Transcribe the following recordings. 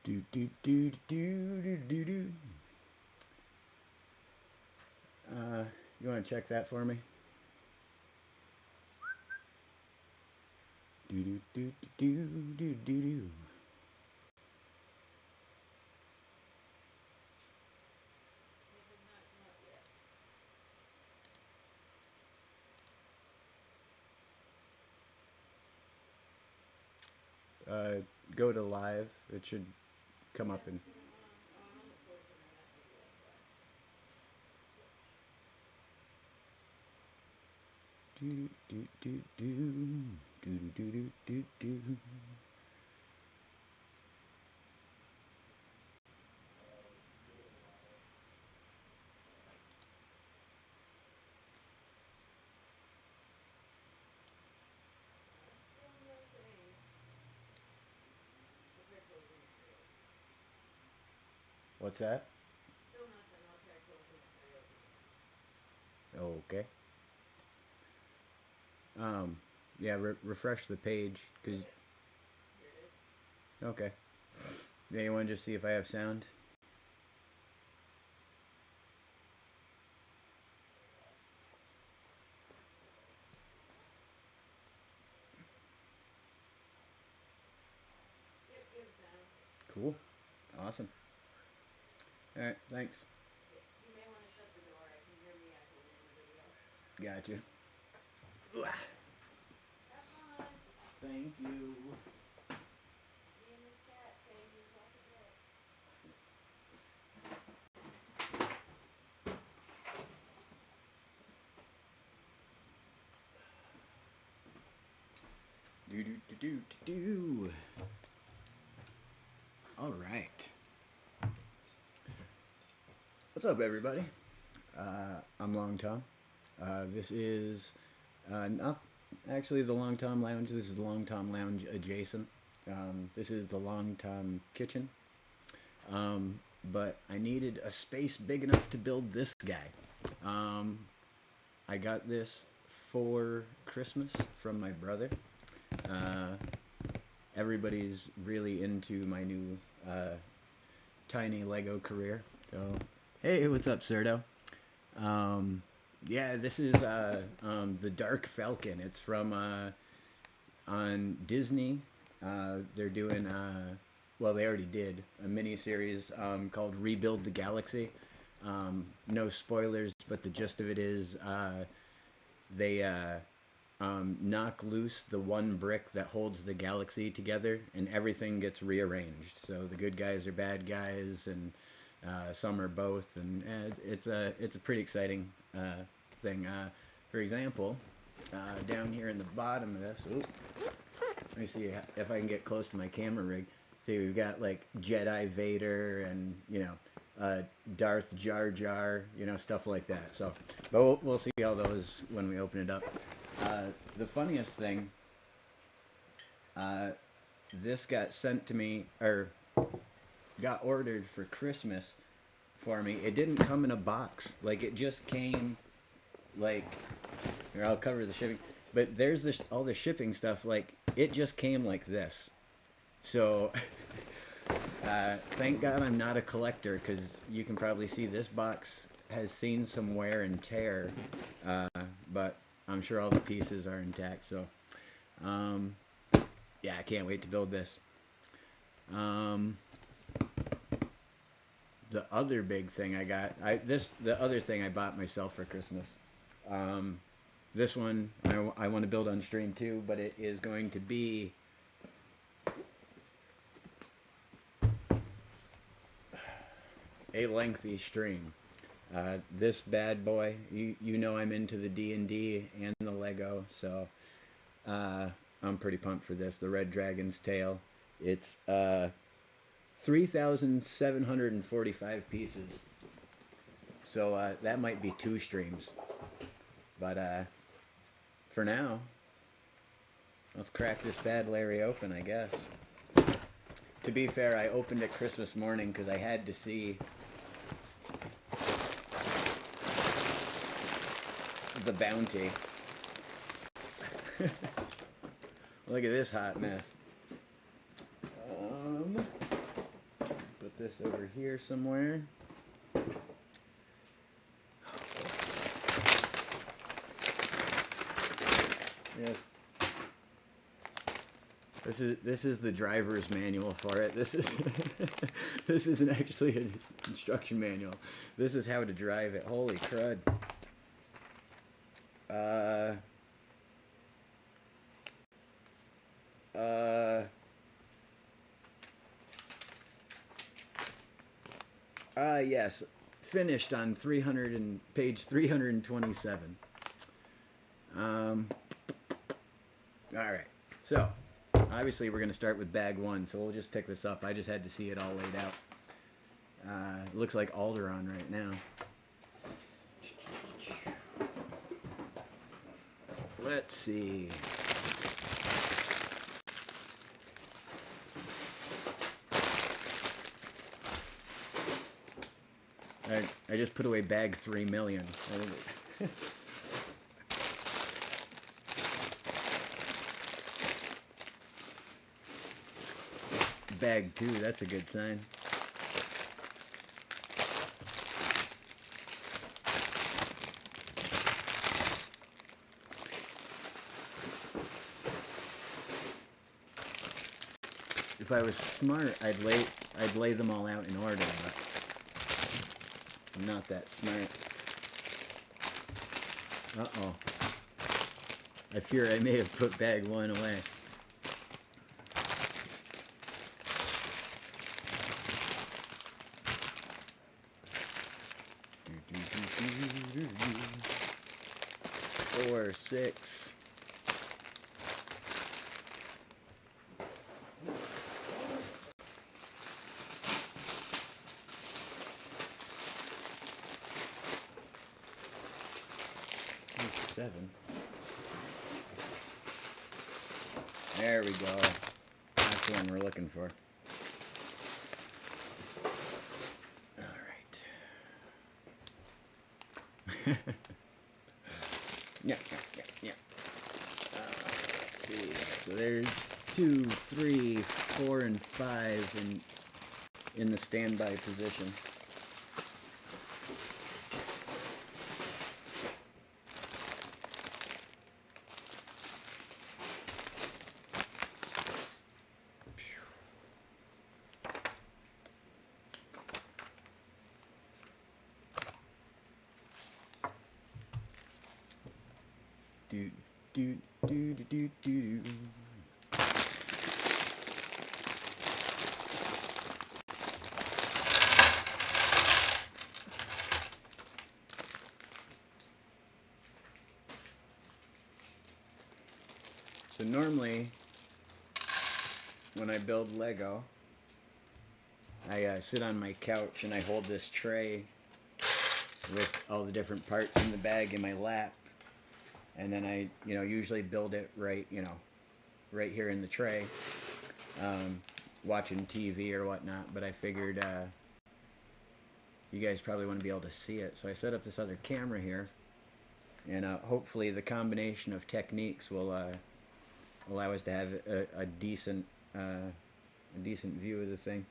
Do do do do do do do. You want to check that for me? Do do do do do do do. Uh, Go to live. It should come up in. Do do do do do do do do do. What's that? Okay. Um, yeah, refresh the page because. Okay. Yeah, you want to just see if I have sound? Cool. Awesome. All right. Thanks. Gotcha. Thank you. Do do do do do. All right. What's up, everybody? I'm Long Tom. This is not actually the Long Tom Lounge. This is the Long Tom Lounge adjacent. This is the Long Tom Kitchen. But I needed a space big enough to build this guy. Um, I got this for Christmas from my brother. Uh, Everybody's really into my new tiny Lego career. So, hey, what's up, Serto? Um, yeah, this is the Dark Falcon. It's from on Disney. They're doing well, they already did a mini series called Rebuild the Galaxy. No spoilers, but the gist of it is they knock loose the one brick that holds the galaxy together, and everything gets rearranged. So the good guys are bad guys, and some are both, and it's a pretty exciting thing. For example, down here in the bottom of this, ooh, let me see if I can get close to my camera rig. See, we've got like Jedi Vader and Darth Jar Jar, stuff like that. So, but we'll see all those when we open it up. The funniest thing, uh, this got sent to me or got ordered for Christmas for me. It didn't come in a box. Like it just came like here, I'll cover the shipping. But there's this all the shipping stuff. Like it just came like this. So thank God I'm not a collector because you can probably see this box has seen some wear and tear. Uh, but I'm sure all the pieces are intact. So um, yeah, I can't wait to build this. Um, the other big thing I got, the other thing I bought myself for Christmas. Um, this one I want to build on stream too, but it is going to be a lengthy stream. This bad boy, you know I'm into the D&D and the Lego, so uh, I'm pretty pumped for this. The Red Dragon's Tail. It's 3,745 pieces, so that might be two streams. But for now, let's crack this bad Larry open, I guess. To be fair, I opened it Christmas morning because I had to see the bounty. Look at this hot mess. Um, this over here somewhere. Yes. This is the driver's manual for it. This is this isn't actually an instruction manual. This is how to drive it. Holy crud. Yes, finished on page 327. All right, so obviously we're going to start with bag one, so we'll just pick this up. I just had to see it all laid out. It looks like Alderaan right now. Let's see. I just put away bag 3 million. Bag 2, that's a good sign. If I was smart, I'd lay them all out in order, but I'm not that smart. Uh-oh. I fear I may have put bag 1 away. Four, 6. Seven. There we go. That's the one we're looking for. All right. Yeah. Let's see. So there's 2, 3, 4, and 5 in the standby position. Do. So normally, when I build Lego, I sit on my couch and I hold this tray with all the different parts in the bag in my lap, and then I, usually build it right here in the tray, watching TV or whatnot. But I figured you guys probably want to be able to see it, so I set up this other camera here, and hopefully the combination of techniques will allow us to have a decent view of the thing.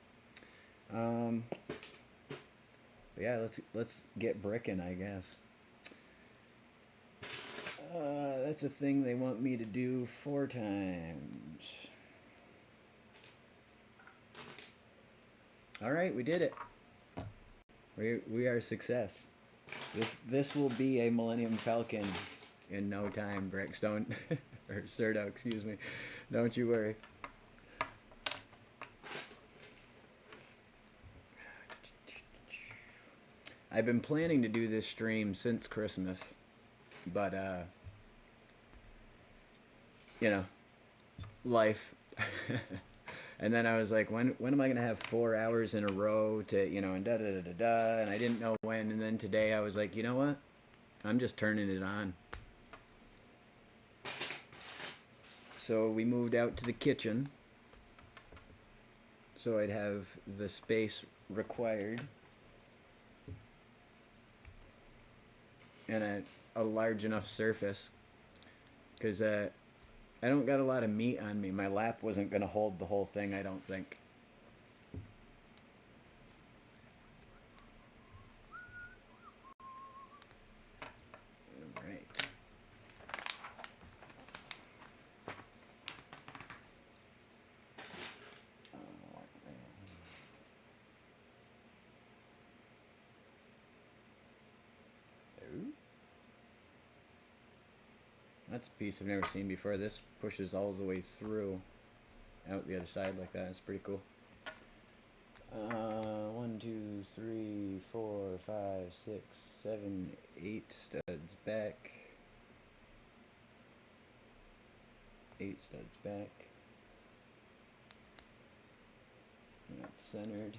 But yeah, let's get bricking, I guess. That's a thing they want me to do 4 times. All right, we did it. We are a success. This will be a Millennium Falcon in no time, Bricks. Don't or Serdo, excuse me. Don't you worry. I've been planning to do this stream since Christmas, but life. And then I was like, when am I gonna have 4 hours in a row to, and da da da da da, and I didn't know when. And then today I was like, you know what? I'm just turning it on. So we moved out to the kitchen, so I'd have the space required and a large enough surface, because I don't got a lot of meat on me. My lap wasn't going to hold the whole thing, I don't think. That's a piece I've never seen before. This pushes all the way through, out the other side like that. It's pretty cool. 1, 2, 3, 4, 5, 6, 7, 8 studs back. 8 studs back. And that's centered.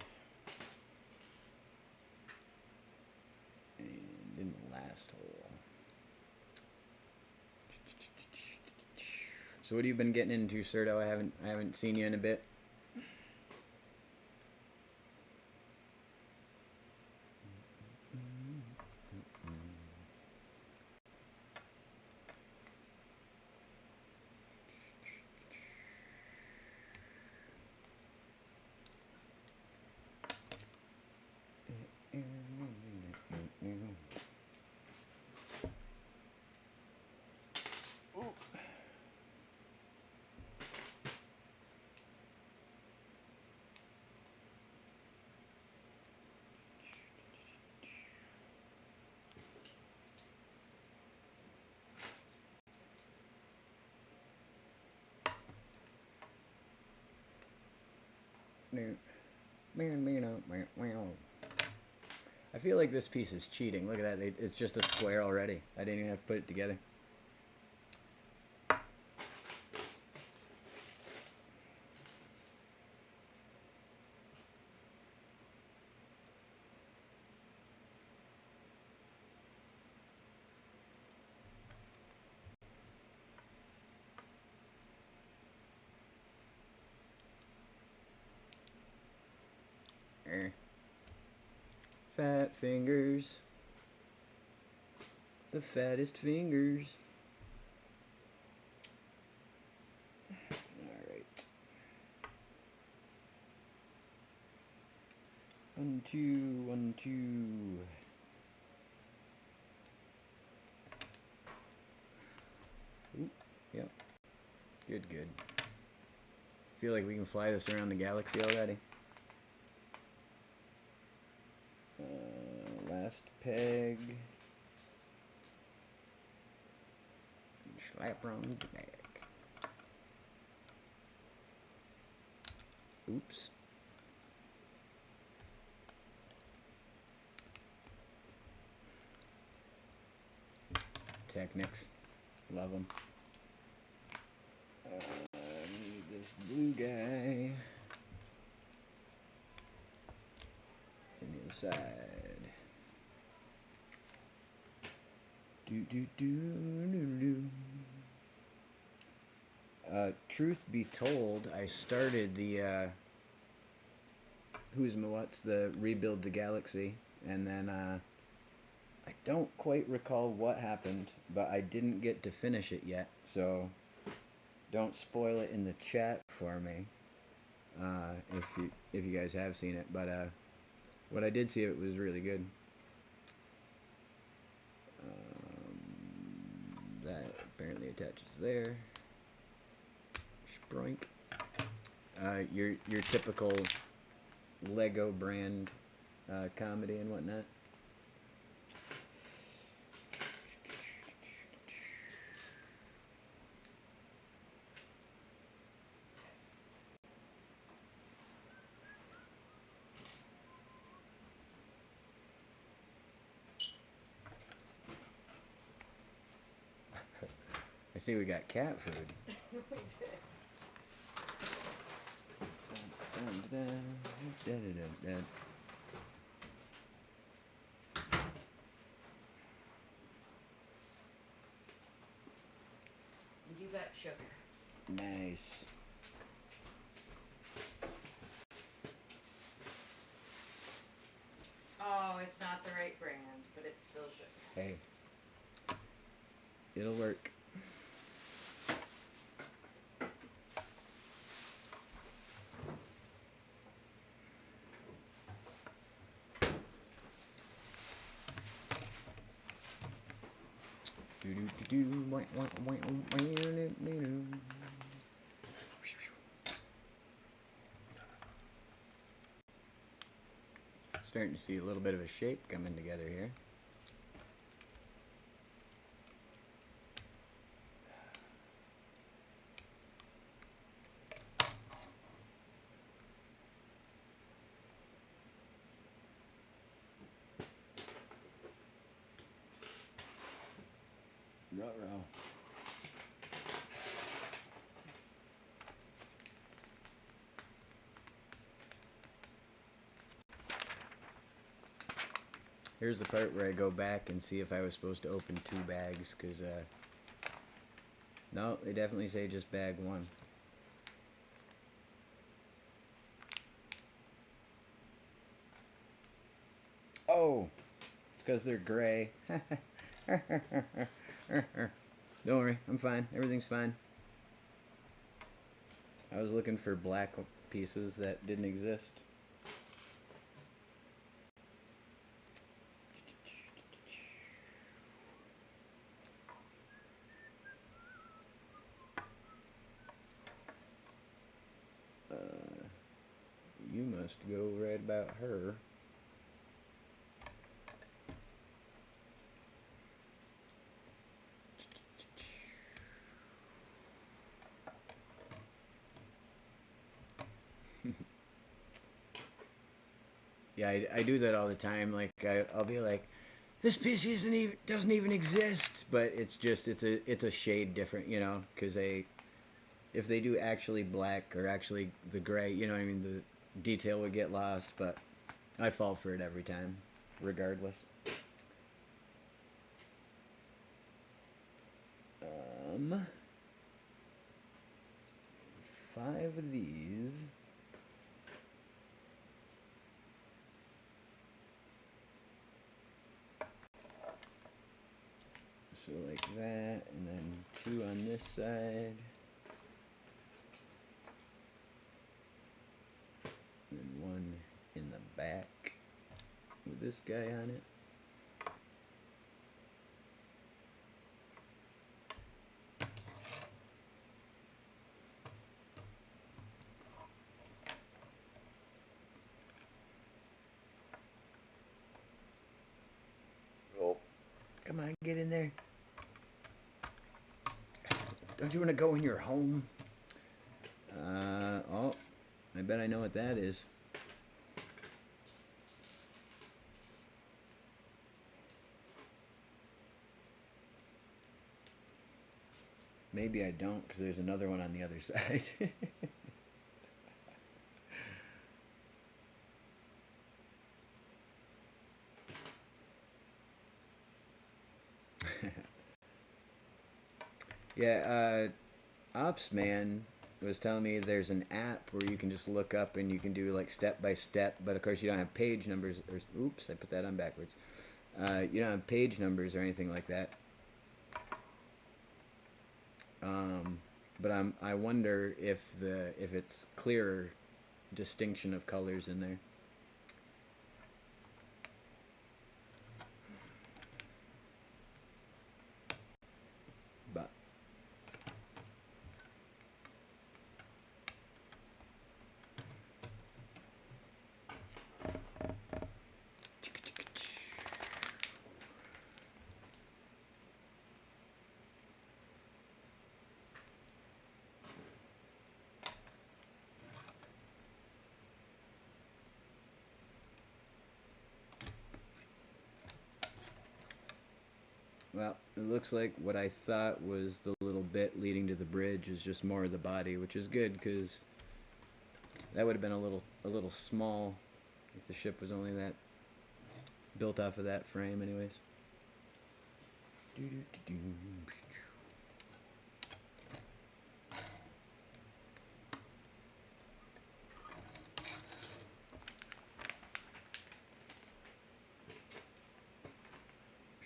And in the last hole. So what have you been getting into, Serto? I haven't seen you in a bit. I feel like this piece is cheating. Look at that. It's just a square already. I didn't even have to put it together. Fat fingers. The fattest fingers. Alright. 1, 2, 1, 2. Oop, yep. Good, good. Feel like we can fly this around the galaxy already. Last peg. Slap around the back. Oops. Technics. Love them. I need this blue guy. On the other side. Truth be told, I started the Who's My What's, the Rebuild the Galaxy, and then I don't quite recall what happened, but I didn't get to finish it yet, so don't spoil it in the chat for me if you guys have seen it. But what I did see, it was really good. That apparently attaches there. Sproink. Your typical Lego brand comedy and whatnot. I see we got cat food. We did. You got sugar. Nice. Oh, it's not the right brand, but it's still sugar. Hey, it'll work. Starting to see a little bit of a shape coming together here. Ruh-roh. Here's the part where I go back and see if I was supposed to open 2 bags, because, no, they definitely say just bag 1. Oh, it's because they're gray. Don't worry, I'm fine. Everything's fine. I was looking for black pieces that didn't exist. You must go right about her. Yeah, I do that all the time. Like I'll be like, this piece doesn't even exist, but it's a shade different, you know, because if they do actually black or actually the gray, you know what I mean, the detail would get lost, but I fall for it every time, regardless. Um, 5 of these. So like that, and then 2 on this side. And then 1 in the back with this guy on it. Oh, come on, get in there. Don't you want to go in your home? Oh, I bet I know what that is. Maybe I don't, because there's another one on the other side. Yeah, Ops Man was telling me there's an app where you can just look up and you can do like step by step, but of course you don't have page numbers. Or oops, I put that on backwards. You don't have page numbers or anything like that. But I wonder if it's clearer distinction of colors in there. But well, it looks like what I thought was the little bit leading to the bridge is just more of the body, which is good because that would have been a little small if the ship was only that built off of that frame, anyways.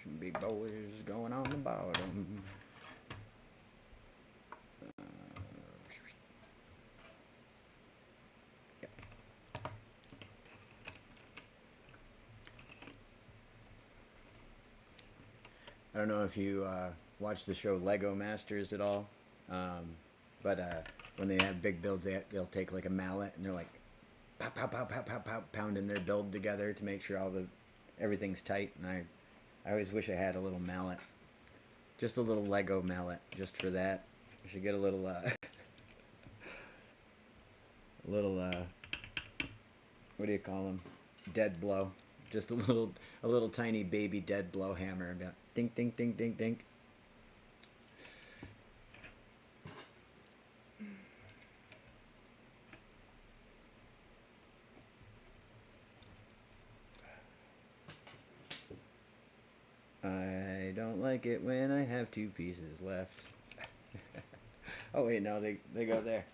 Some big boys going on the bottom. Yeah. I don't know if you watch the show Lego Masters at all, um, but when they have big builds, they'll take like a mallet and they're like pow pow pow pow pow pow pounding their build together to make sure everything's tight. And I always wish I had a little mallet, just a little Lego mallet, just for that. I should get a little a little what do you call them? Dead blow. Just a little tiny baby dead blow hammer. And ding ding ding ding ding. I don't like it when I have 2 pieces left. Oh wait, no, they go there.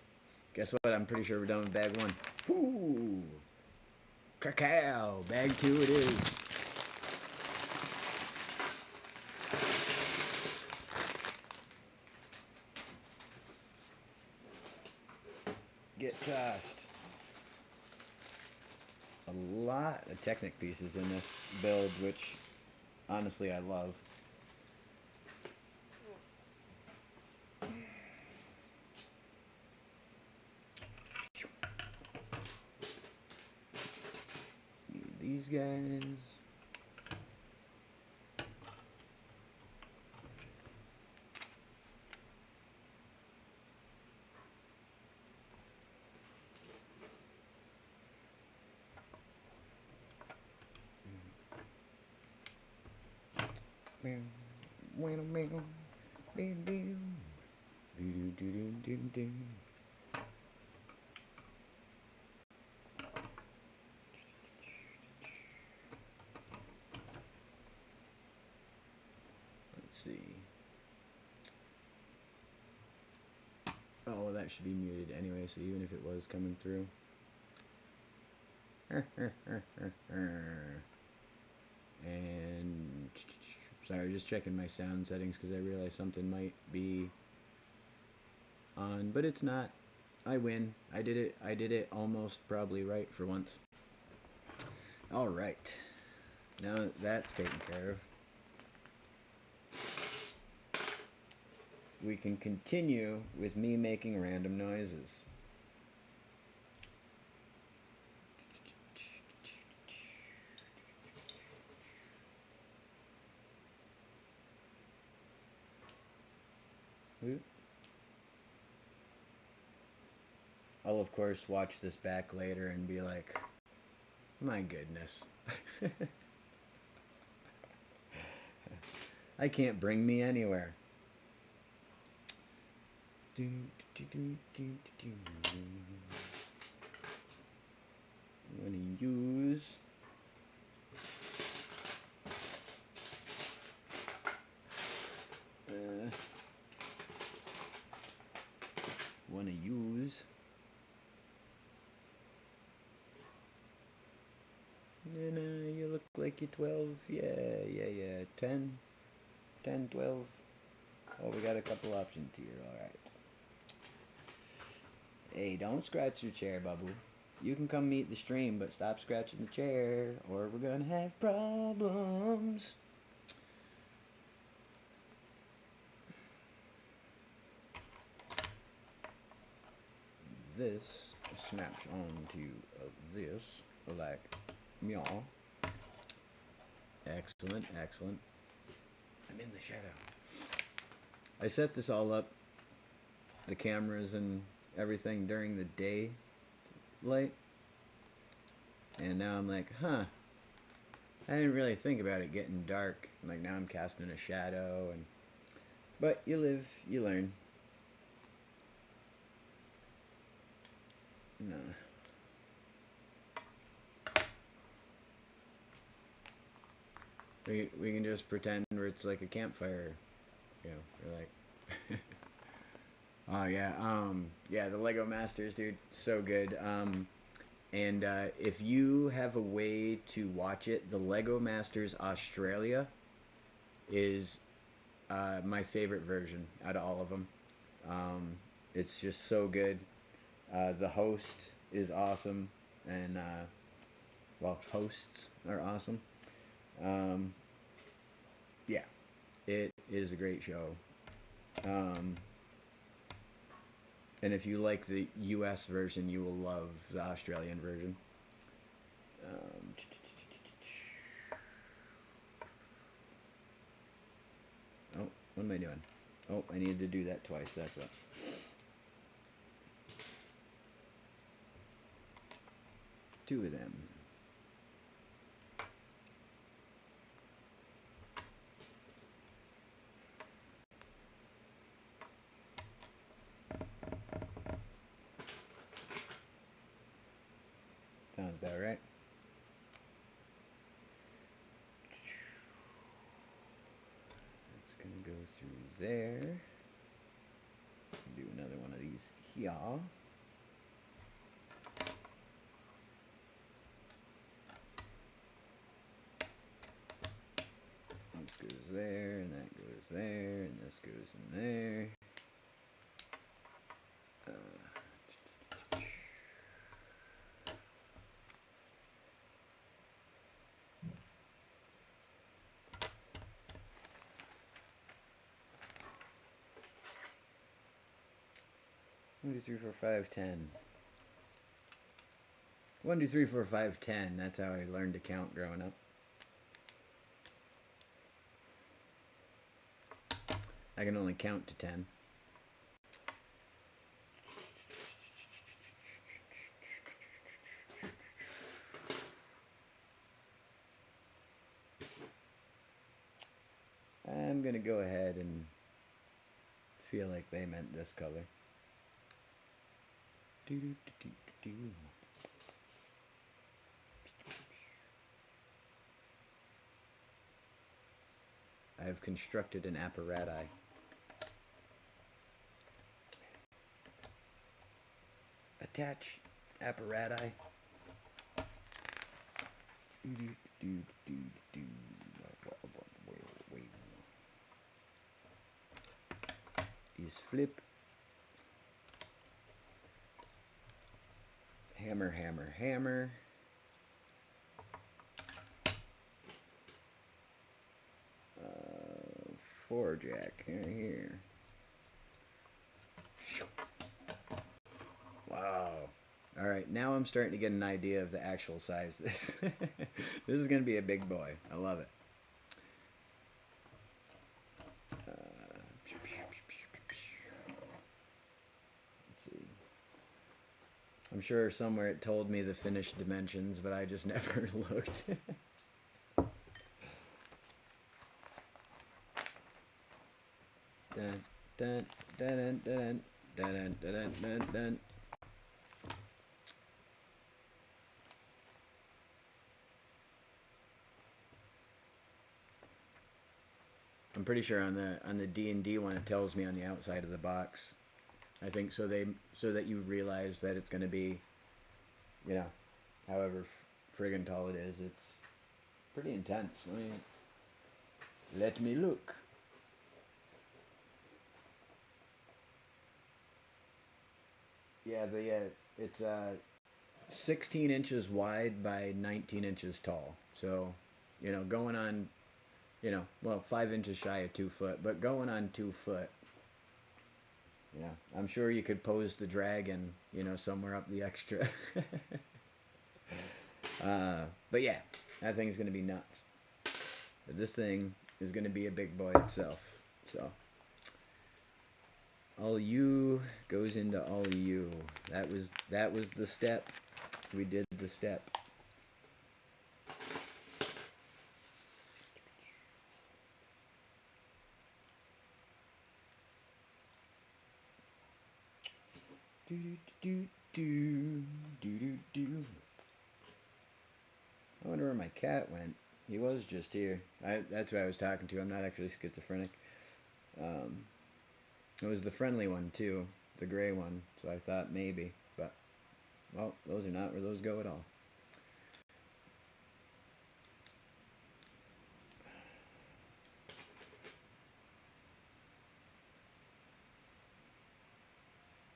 Guess what? I'm pretty sure we're done with bag 1. Woo! Cacao! Bag 2 it is. Get tossed. A lot of Technic pieces in this build, which honestly I love. Need these guys. Let's see. Oh, that should be muted anyway, so even if it was coming through. And sorry, just checking my sound settings because I realized something might be on, but it's not. I win. I did it almost probably right for once. All right. Now that that's taken care of, we can continue with me making random noises. I'll of course watch this back later and be like, my goodness. I can't bring me anywhere. I'm gonna use you look like you're 12. Yeah. 10, 12. Oh, we got a couple options here. Alright. Hey, don't scratch your chair, Babu. You can come meet the stream, but stop scratching the chair, or we're gonna have problems. This snaps onto this like meow. Excellent. I'm in the shadow. I set this all up, the cameras and everything during the day light, and now I'm like, I didn't really think about it getting dark. Like now I'm casting a shadow, but you live, you learn. No. We can just pretend where it's like a campfire, we're like oh yeah, the Lego Masters, dude, so good. And if you have a way to watch it, the Lego Masters Australia is my favorite version out of all of them. It's just so good. The host is awesome, and hosts are awesome. Yeah, it is a great show. And if you like the US version, you will love the Australian version. Oh, what am I doing? Oh, I needed to do that twice, that's what. Two of them. Sounds about right. goes there. Do another one of these here. This goes there, and that goes there, and this goes in there. 1, 2, 3, 4, 5, 10. 1, 2, 3, 4, 5, 10. That's how I learned to count growing up. I can only count to 10. I'm going to go ahead and feel like they meant this color. I have constructed an apparatus. Attach apparatus. Is flip. Hammer, hammer, hammer. Four jack here. Wow. All right, now I'm starting to get an idea of the actual size of this. This is going to be a big boy. I love it. Let's see. I'm sure somewhere it told me the finished dimensions, but I just never looked. Dun, dun, dun, dun, dun, dun, dun, dun, dun. I'm pretty sure on the D&D one it tells me on the outside of the box. I think so that you realize that it's going to be, you know, however friggin' tall it is. It's pretty intense. Let me look. Yeah, it's 16 inches wide by 19 inches tall. So, going on, well, 5 inches shy of 2 foot, but going on 2 foot. Yeah, I'm sure you could pose the dragon, somewhere up the extra. But yeah, that thing's going to be nuts. But this thing is going to be a big boy itself. So, all you goes into all you. That was the step. We did the step. Do do do do do do. I wonder where my cat went. He was just here. That's who I was talking to. I'm not actually schizophrenic. It was the friendly one too, the gray one. So I thought maybe, but well, those are not where those go at all.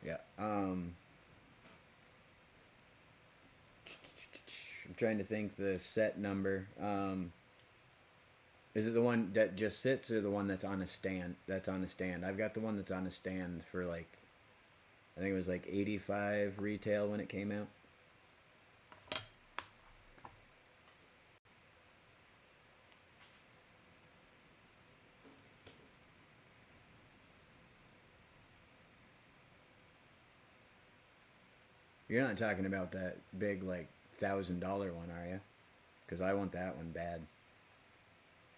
Yeah. I'm trying to think the set number. Is it the one that just sits or the one that's on a stand? That's on a stand. I've got the one that's on a stand for I think it was 85 retail when it came out. You're not talking about that big $1,000 one, are you? Because I want that one bad.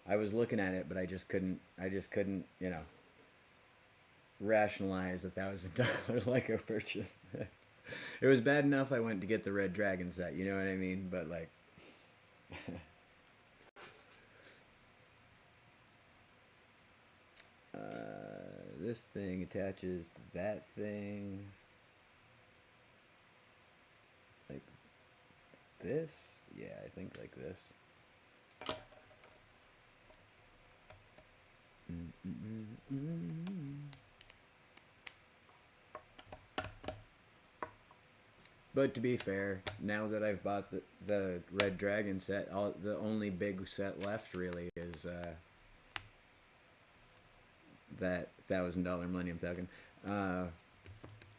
I was looking at it, but I just couldn't, rationalize $1,000 Lego purchase. It was bad enough I went to get the Red Dragon set, you know what I mean? But This thing attaches to that thing. Like this? Yeah, I think like this. But to be fair, now that I've bought the Red Dragon set, the only big set left really is that $1,000 Millennium Falcon.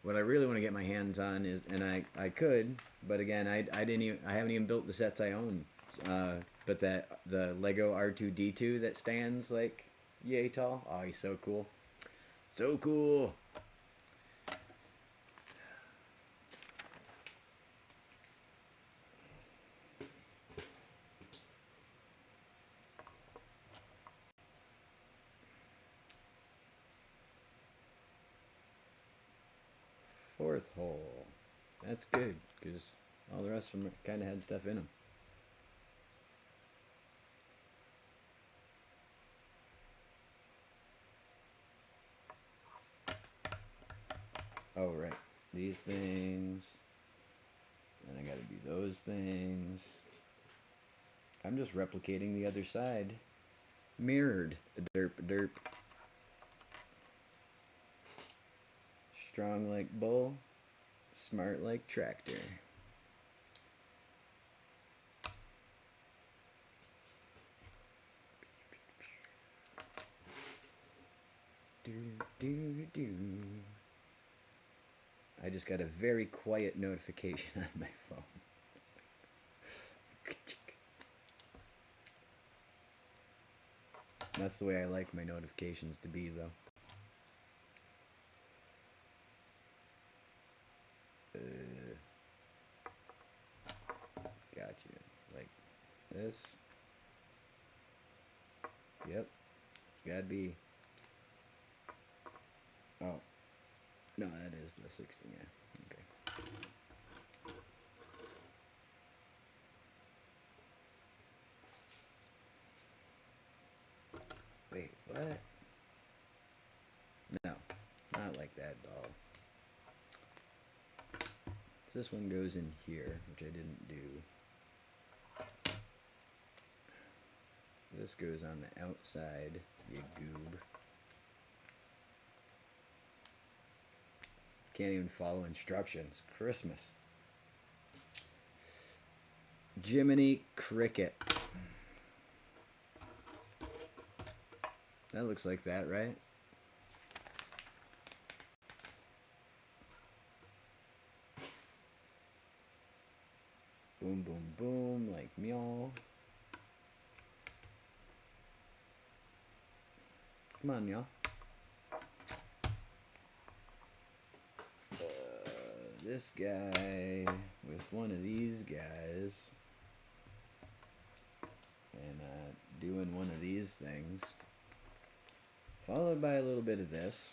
What I really want to get my hands on is, and I could, but again, I haven't even built the sets I own. But the Lego R2D2 that stands like yay tall. Oh, he's so cool, so cool. Fourth hole. That's good, because all the rest of them kind of had stuff in them. Oh, right. These things. Then I gotta do those things. I'm just replicating the other side. Mirrored. A derp, a derp. Strong like bull. Smart like tractor. Do, do, do. I just got a very quiet notification on my phone. That's the way I like my notifications to be, though. Gotcha. Like this. Yep. Gotta be. Oh. No, that is the 16, yeah. Okay. Wait, what? No, not like that at all. So this one goes in here, which I didn't do. This goes on the outside, you goob. Can't even follow instructions. Christmas. Jiminy Cricket. That looks like that, right? Boom, boom, boom, like meow. Come on, y'all. This guy with one of these guys and doing one of these things, followed by a little bit of this,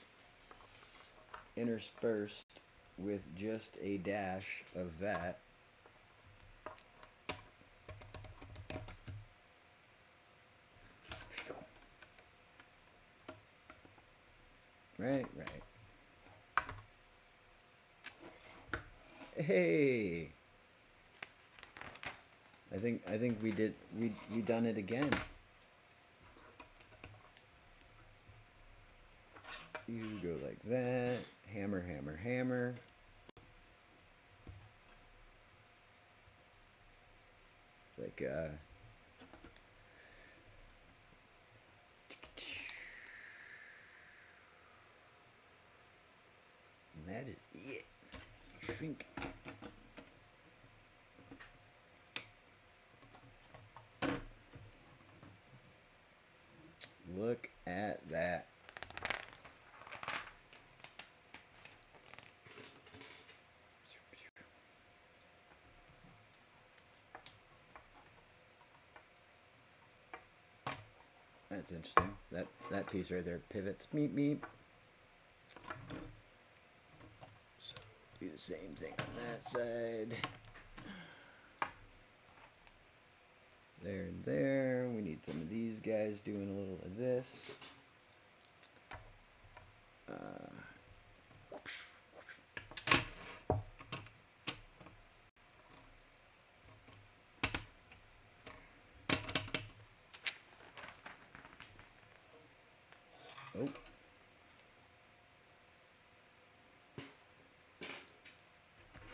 interspersed with just a dash of that. Right, right. Hey, I think we done it again. You go like that, hammer, hammer, hammer. It's like and that is it. Shrink. Look at that. That's interesting. That piece right there pivots. Meep meep. So do the same thing on that side. There and there. We need some of these guys doing a little of this. Oh.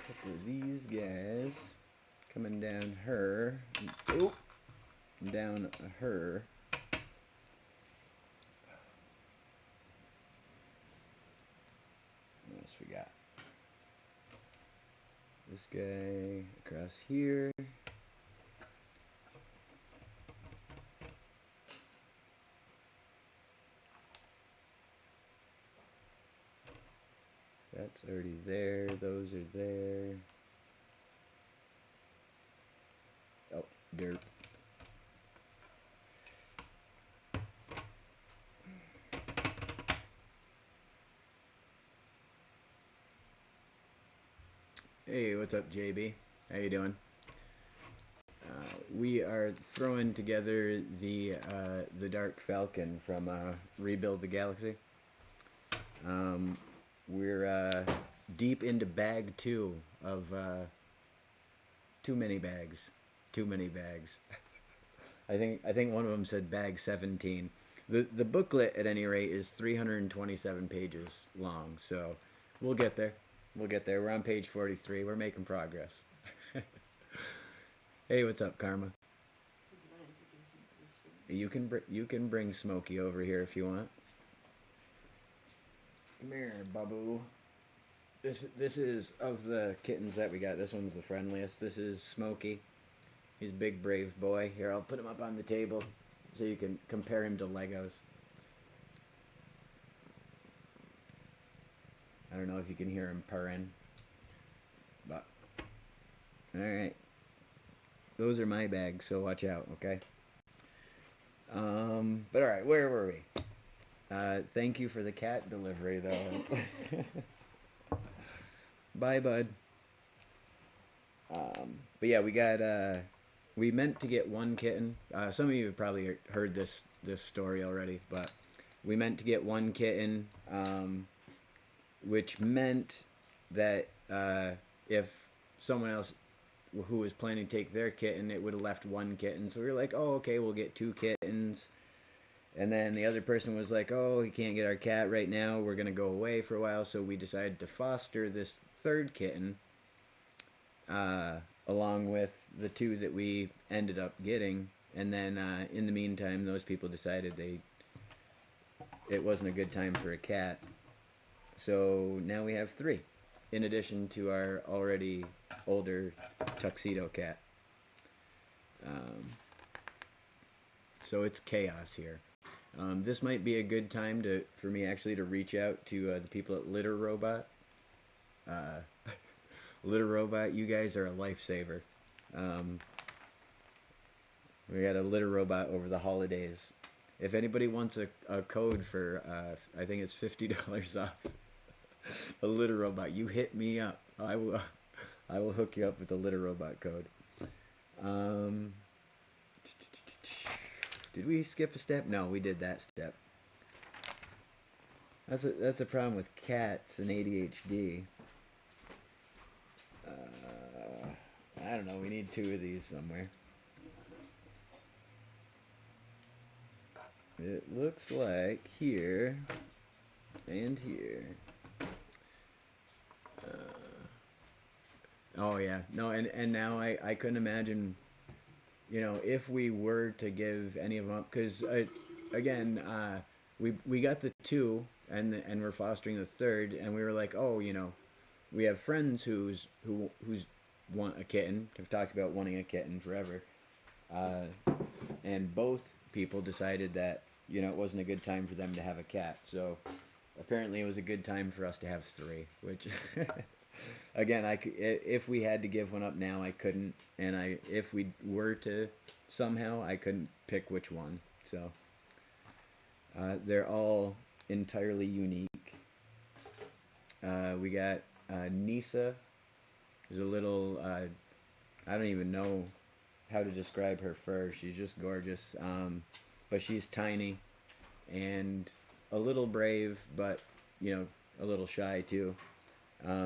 Couple of these guys coming down her. Oh, down her. What else we got? This guy across here. That's already there. Those are there. Oh, dirt. Hey, what's up, JB? How you doing? We are throwing together the Dark Falcon from Rebuild the Galaxy. We're deep into bag 2 of too many bags. Too many bags. I think one of them said bag 17. The booklet at any rate is 327 pages long, so we'll get there. We'll get there. We're on page 43. We're making progress. Hey, what's up, Karma? You can bring Smokey over here if you want. Come here, Babu. This is of the kittens that we got. This one's the friendliest. This is Smokey. He's a big brave boy. Here, I'll put him up on the table so you can compare him to Legos. I don't know if you can hear him purring, but all right. Those are my bags, so watch out, okay? But all right, where were we? Thank you for the cat delivery, though. Bye, bud. But yeah, we meant to get one kitten. Some of you have probably heard this story already, but we meant to get one kitten, which meant that if someone else who was planning to take their kitten, it would have left one kitten. So we were like, oh, okay, we'll get 2 kittens. And then the other person was like, oh, we can't get our cat right now. We're going to go away for a while. So we decided to foster this 3rd kitten along with the 2 that we ended up getting. And then in the meantime, those people decided it wasn't a good time for a cat. So now we have 3, in addition to our already older tuxedo cat. So it's chaos here. This might be a good time for me actually to reach out to the people at Litter Robot. Litter Robot, you guys are a lifesaver. We got a Litter Robot over the holidays. If anybody wants a code for, I think it's $50 off a Litter Robot, you hit me up. I will hook you up with the Litter Robot code. Did we skip a step? No, we did that step. That's a problem with cats and ADHD. I don't know. We need 2 of these somewhere. It looks like here and here. Oh yeah, no, and now I couldn't imagine, if we were to give any of them up, because again, we got the 2, and we're fostering the 3rd, and we were like, oh, we have friends who's want a kitten, have talked about wanting a kitten forever, and both people decided that it wasn't a good time for them to have a cat, so apparently it was a good time for us to have 3, which again, if we had to give one up now, I couldn't, and if we were to somehow, I couldn't pick which one. So they're all entirely unique. We got Nisa, who's a little. I don't even know how to describe her fur. She's just gorgeous, but she's tiny and a little brave, but you know, a little shy too.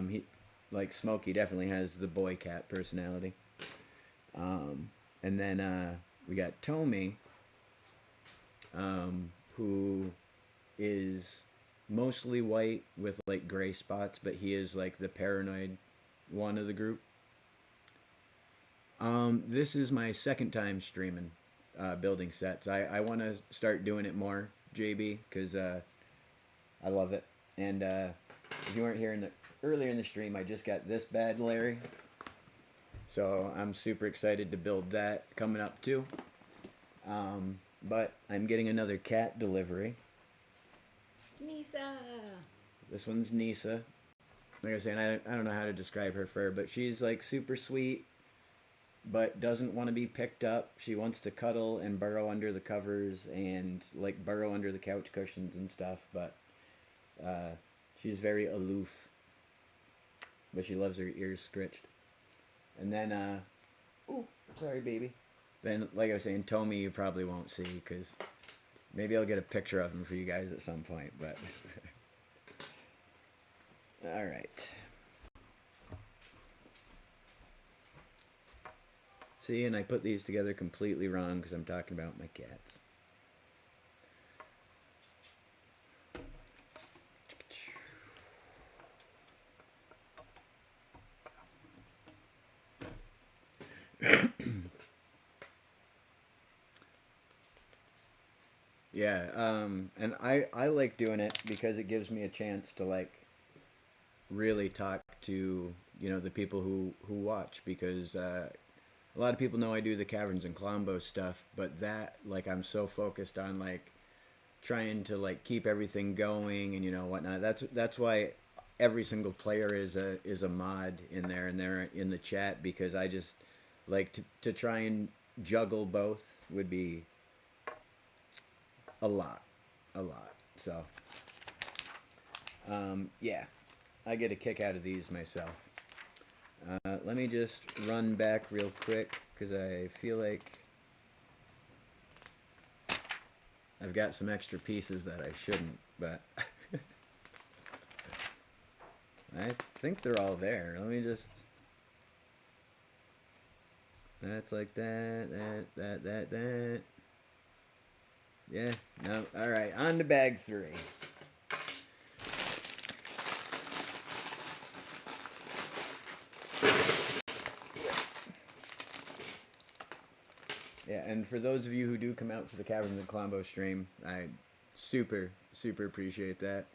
He, like Smokey, definitely has the boy cat personality. Um, and then we got Tommy, who is mostly white with like gray spots, but he is like the paranoid one of the group. This is my second time streaming building sets. I want to start doing it more, JB, because I love it. And if you weren't here in the earlier in the stream, I just got this bad Larry, so I'm super excited to build that coming up too. But I'm getting another cat delivery. Nisa. This one's Nisa. Like I was saying, I don't know how to describe her fur, but she's like super sweet, but doesn't want to be picked up. She wants to cuddle and burrow under the covers and like burrow under the couch cushions and stuff, but uh, she's very aloof. But she loves her ears scritched. And then, ooh, sorry, baby. Then, like I was saying, Tommy you probably won't see because maybe I'll get a picture of him for you guys at some point. But all right. See, and I put these together completely wrong because I'm talking about my cats. Yeah, and I like doing it because it gives me a chance to like really talk to the people who watch because a lot of people know I do the Caverns and Clombos stuff, but that like I'm so focused on like trying to like keep everything going and whatnot. That's why every single player is a mod in there and they're in the chat because I just like to try and juggle both would be a lot, a lot. So yeah, I get a kick out of these myself. Let me just run back real quick because I feel like I've got some extra pieces that I shouldn't, but I think they're all there. Let me just... That's like that. Yeah, no, alright, on to bag 3. Yeah, and for those of you who do come out for the Caverns and Colombo stream, I super appreciate that.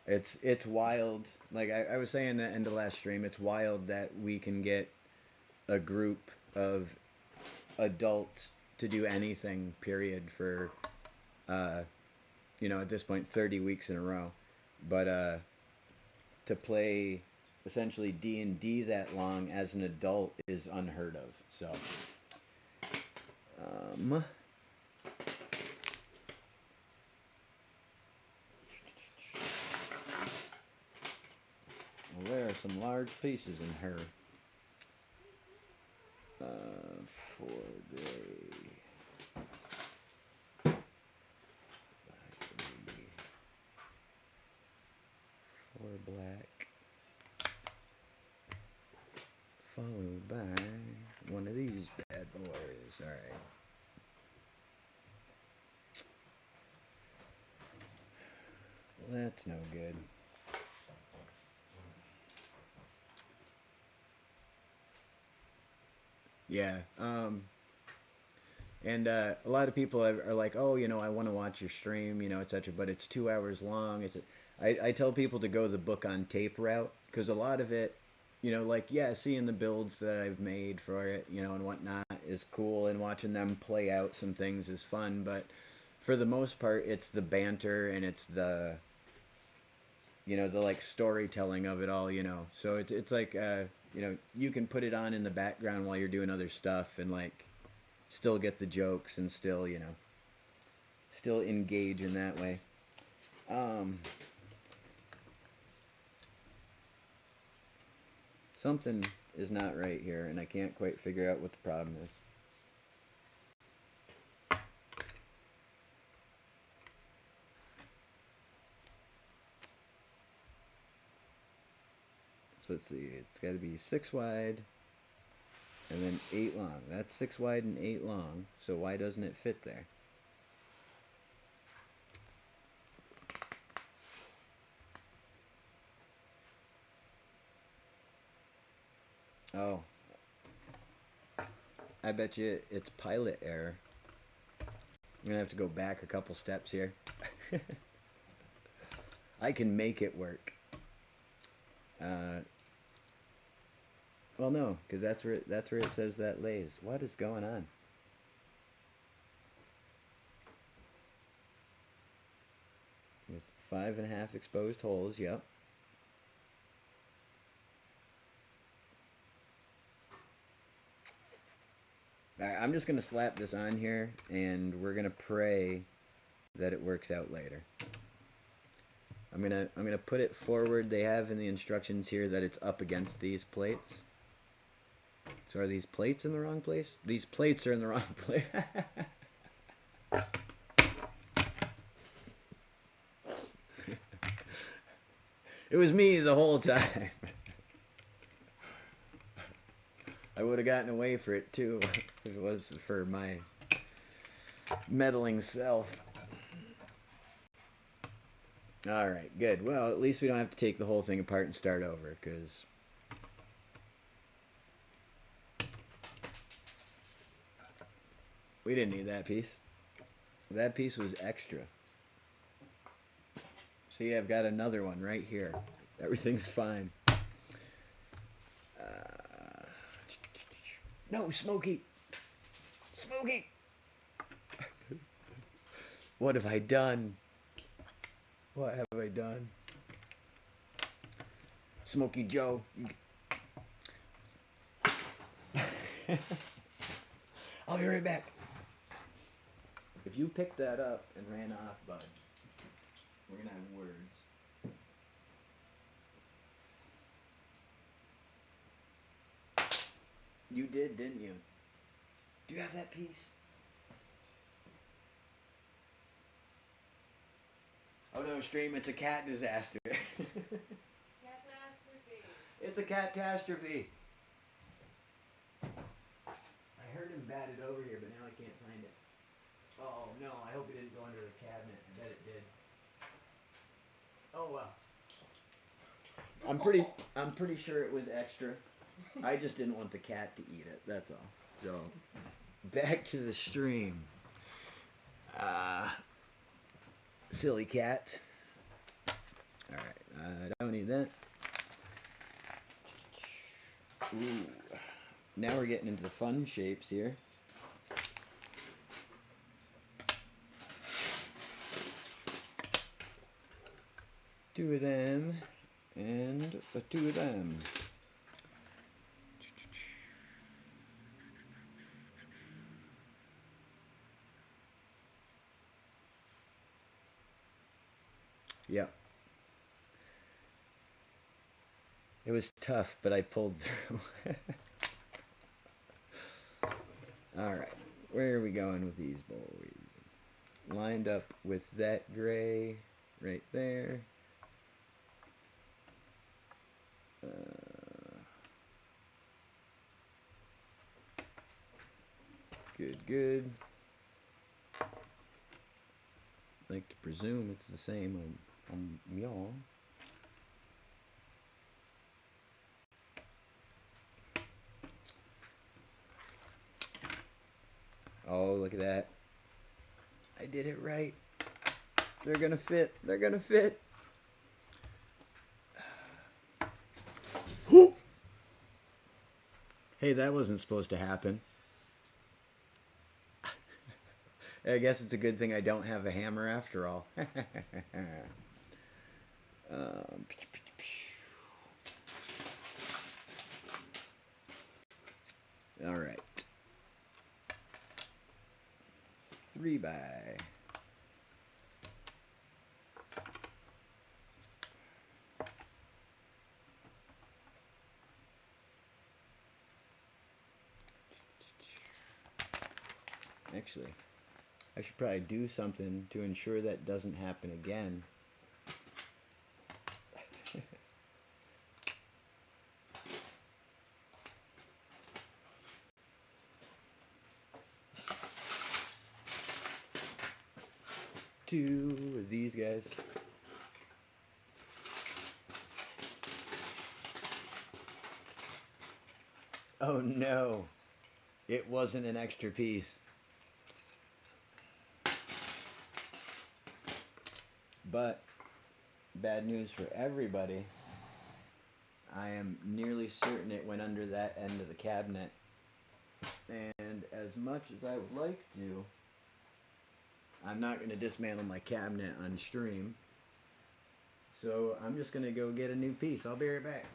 It's wild. Like I was saying at the end of last stream, it's wild that we can get a group of adults to do anything, period, for at this point 30 weeks in a row. But to play essentially D&D that long as an adult is unheard of. So well, there are some large pieces in her. 4 gray. 4 black. Followed by one of these bad boys. Alright. Well, that's no good. Yeah. And a lot of people are like, oh, I want to watch your stream, etc. But it's 2 hours long. I tell people to go the book on tape route because a lot of it, like, yeah, seeing the builds that I've made for it, and whatnot is cool, and watching them play out some things is fun. But for the most part, it's the banter and it's the like storytelling of it all, So it's like, you can put it on in the background while you're doing other stuff and like still get the jokes and still, still engage in that way. Something is not right here, and I can't quite figure out what the problem is. So let's see, it's got to be 6 wide and then 8 long. That's 6 wide and 8 long, so why doesn't it fit there? Oh, I bet you it's pilot error. I'm gonna have to go back a couple steps here. I can make it work. Well, no, because that's where it says that lays. What is going on? With 5.5 exposed holes. Yep. All right, I'm just gonna slap this on here, and we're gonna pray that it works out later. I'm gonna put it forward. They have in the instructions here that it's up against these plates. So are these plates in the wrong place? These plates are in the wrong place. It was me the whole time. I would have gotten away for it too if it was for my meddling self. Alright, good. Well, at least we don't have to take the whole thing apart and start over, because we didn't need that piece. That piece was extra. See, I've got another one right here. Everything's fine. No, Smokey! Smokey! What have I done? What have I done? Smokey Joe. I'll be right back. If you picked that up and ran off, bud, we're gonna have words. You did, didn't you? Do you have that piece? Oh no, stream, it's a cat disaster. Catastrophe. It's a catastrophe. I heard him bat it over here, but now I can't find it. Oh no, I hope it didn't go under the cabinet. I bet it did. Oh well. I'm pretty sure it was extra. I just didn't want the cat to eat it, that's all. So back to the stream. Silly cat. Alright, I don't need that. Ooh. Now we're getting into the fun shapes here. Two of them, and two of them. Yep. It was tough, but I pulled through. Alright, where are we going with these boys? Lined up with that gray right there. Good, good. I like to presume it's the same on y'all. Oh, look at that. I did it right. They're gonna fit. They're gonna fit. Hey, that wasn't supposed to happen. I guess it's a good thing I don't have a hammer after all. All right. 3 by. Actually, I should probably do something to ensure that doesn't happen again. two of these guys. Oh no, it wasn't an extra piece. But bad news for everybody. I am nearly certain it went under that end of the cabinet. And as much as I would like to, I'm not going to dismantle my cabinet on stream. So I'm just going to go get a new piece. I'll be right back.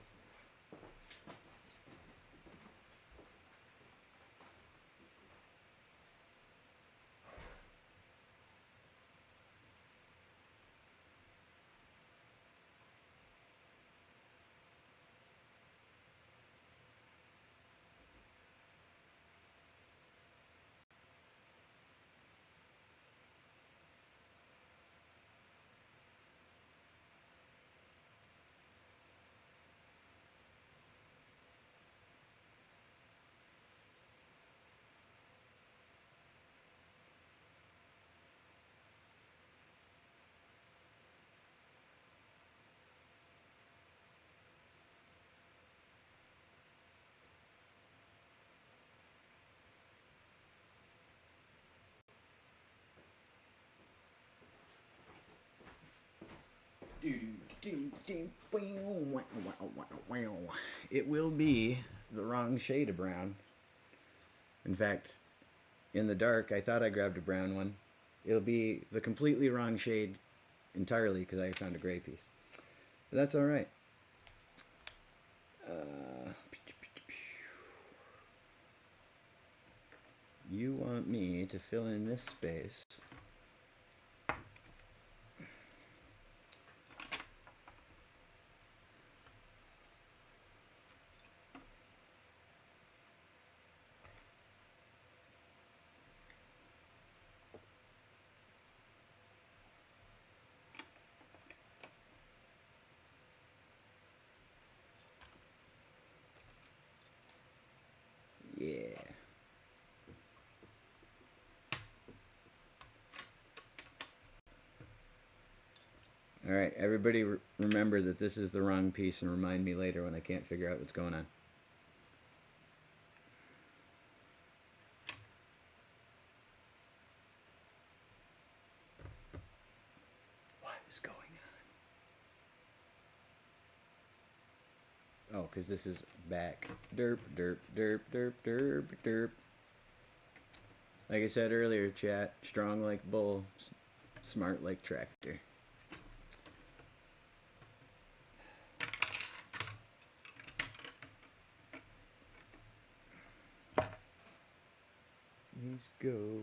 It will be the wrong shade of brown. In fact, in the dark, I thought I grabbed a brown one. It'll be the completely wrong shade entirely because I found a gray piece. But that's all right. You want me to fill in this space. Yeah. All right, everybody remember that this is the wrong piece and remind me later when I can't figure out what's going on. What is going on? Oh, because this is back. Derp, derp, derp, derp, derp, derp. Like I said earlier, chat, strong like bull, smart like tractor. These go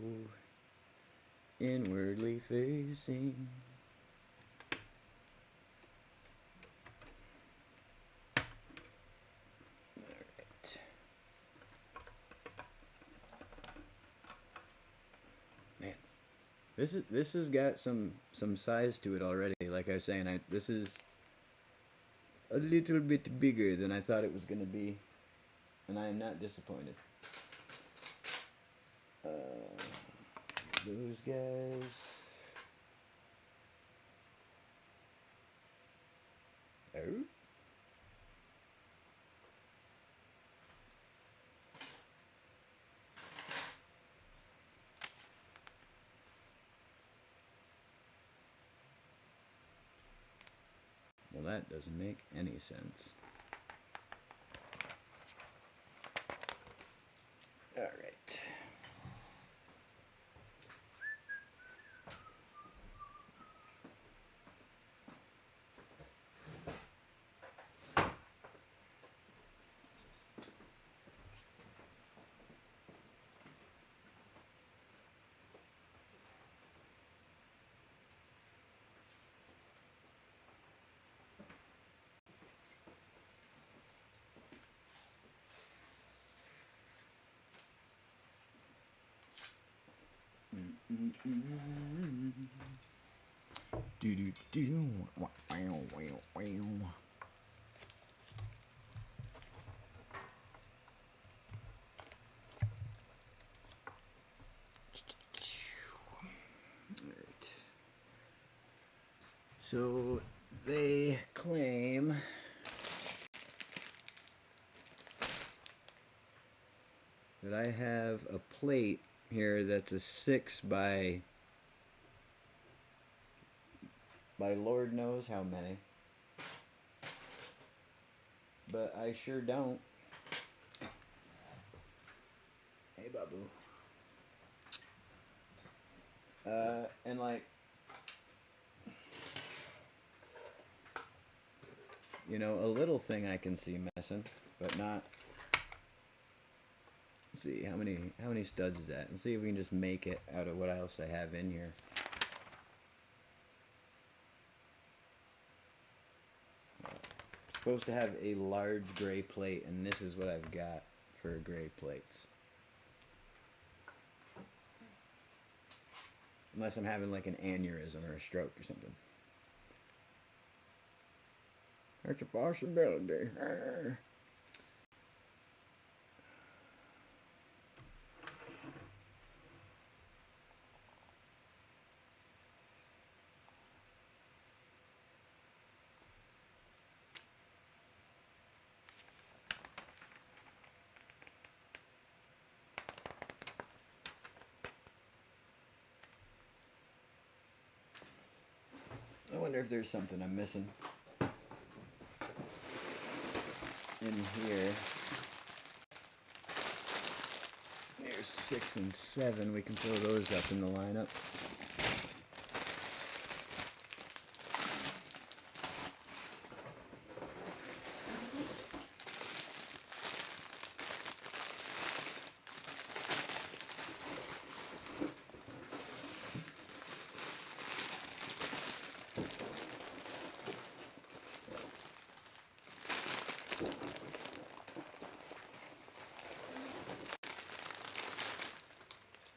inwardly facing. Alright. Man, this has got some size to it already. Like I was saying, this is a little bit bigger than I thought it was going to be, and I am not disappointed. Those guys. Oh. Well, that doesn't make any sense. All right. Do do do. Wow wow wow. Alright. So they claim that I have a plate here that's a 6 by Lord knows how many. But I sure don't. Hey, Babu. And like, you know, a little thing I can see missing, but not. Let's see how many studs is that? Let's see if we can just make it out of what else I have in here. Supposed to have a large gray plate, and this is what I've got for gray plates. Unless I'm having like an aneurysm or a stroke or something. That's a possibility. I wonder if there's something I'm missing in here. There's 6 and 7. We can throw those up in the lineup.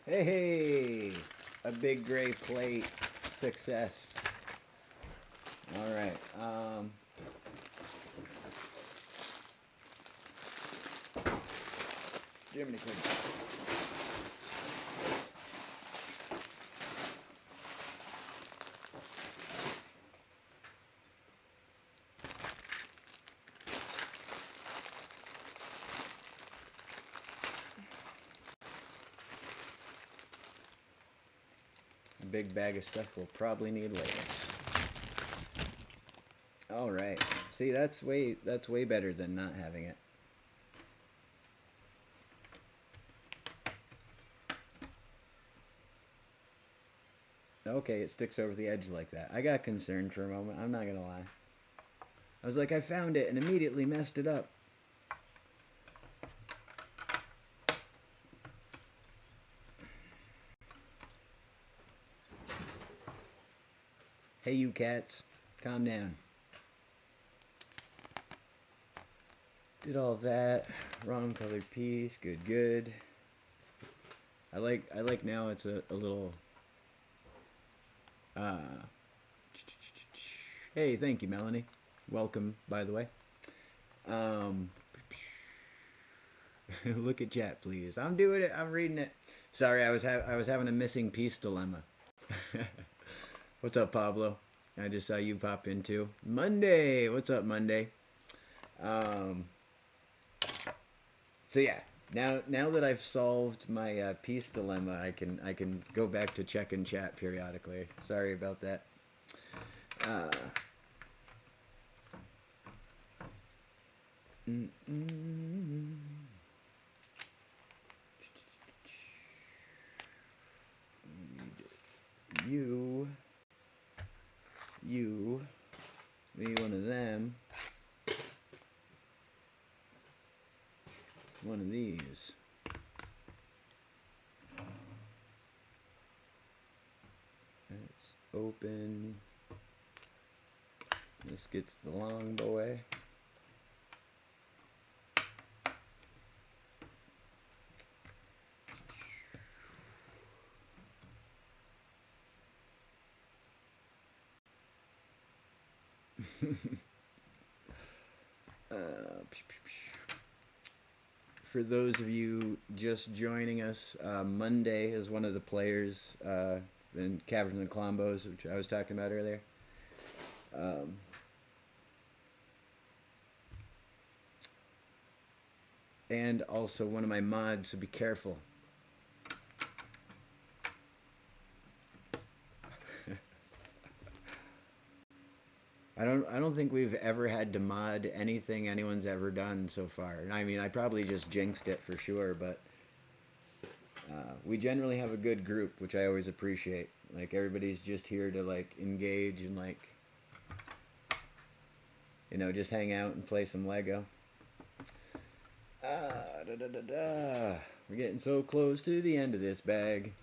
Hey, a big gray plate. Success. All right. Jiminy Cricket. Big bag of stuff we'll probably need later. All right. See, that's way better than not having it. Okay, it sticks over the edge like that. I got concerned for a moment. I'm not gonna lie. I was like, I found it and immediately messed it up. Hey, you cats, calm down. Did all that. Wrong colored piece. Good, good. I like now it's a little. Hey, thank you, Melanie. Welcome, by the way. Look at chat, please. I'm doing it. I'm reading it. Sorry, I was having a missing piece dilemma. What's up, Pablo? I just saw you pop in too. Monday. What's up, Monday? So yeah, now that I've solved my piece dilemma, I can go back to check and chat periodically. Sorry about that. You need one of them. One of these. Let's open. This gets the long boy. For those of you just joining us, Monday is one of the players in Caverns and Colombos, which I was talking about earlier. Um, and also one of my mods, so be careful. I don't think we've ever had to mod anything anyone's ever done so far. I mean, I probably just jinxed it for sure, but we generally have a good group, which I always appreciate. Like everybody's just here to like engage and like just hang out and play some Lego. Da, da, da, da. We're getting so close to the end of this bag.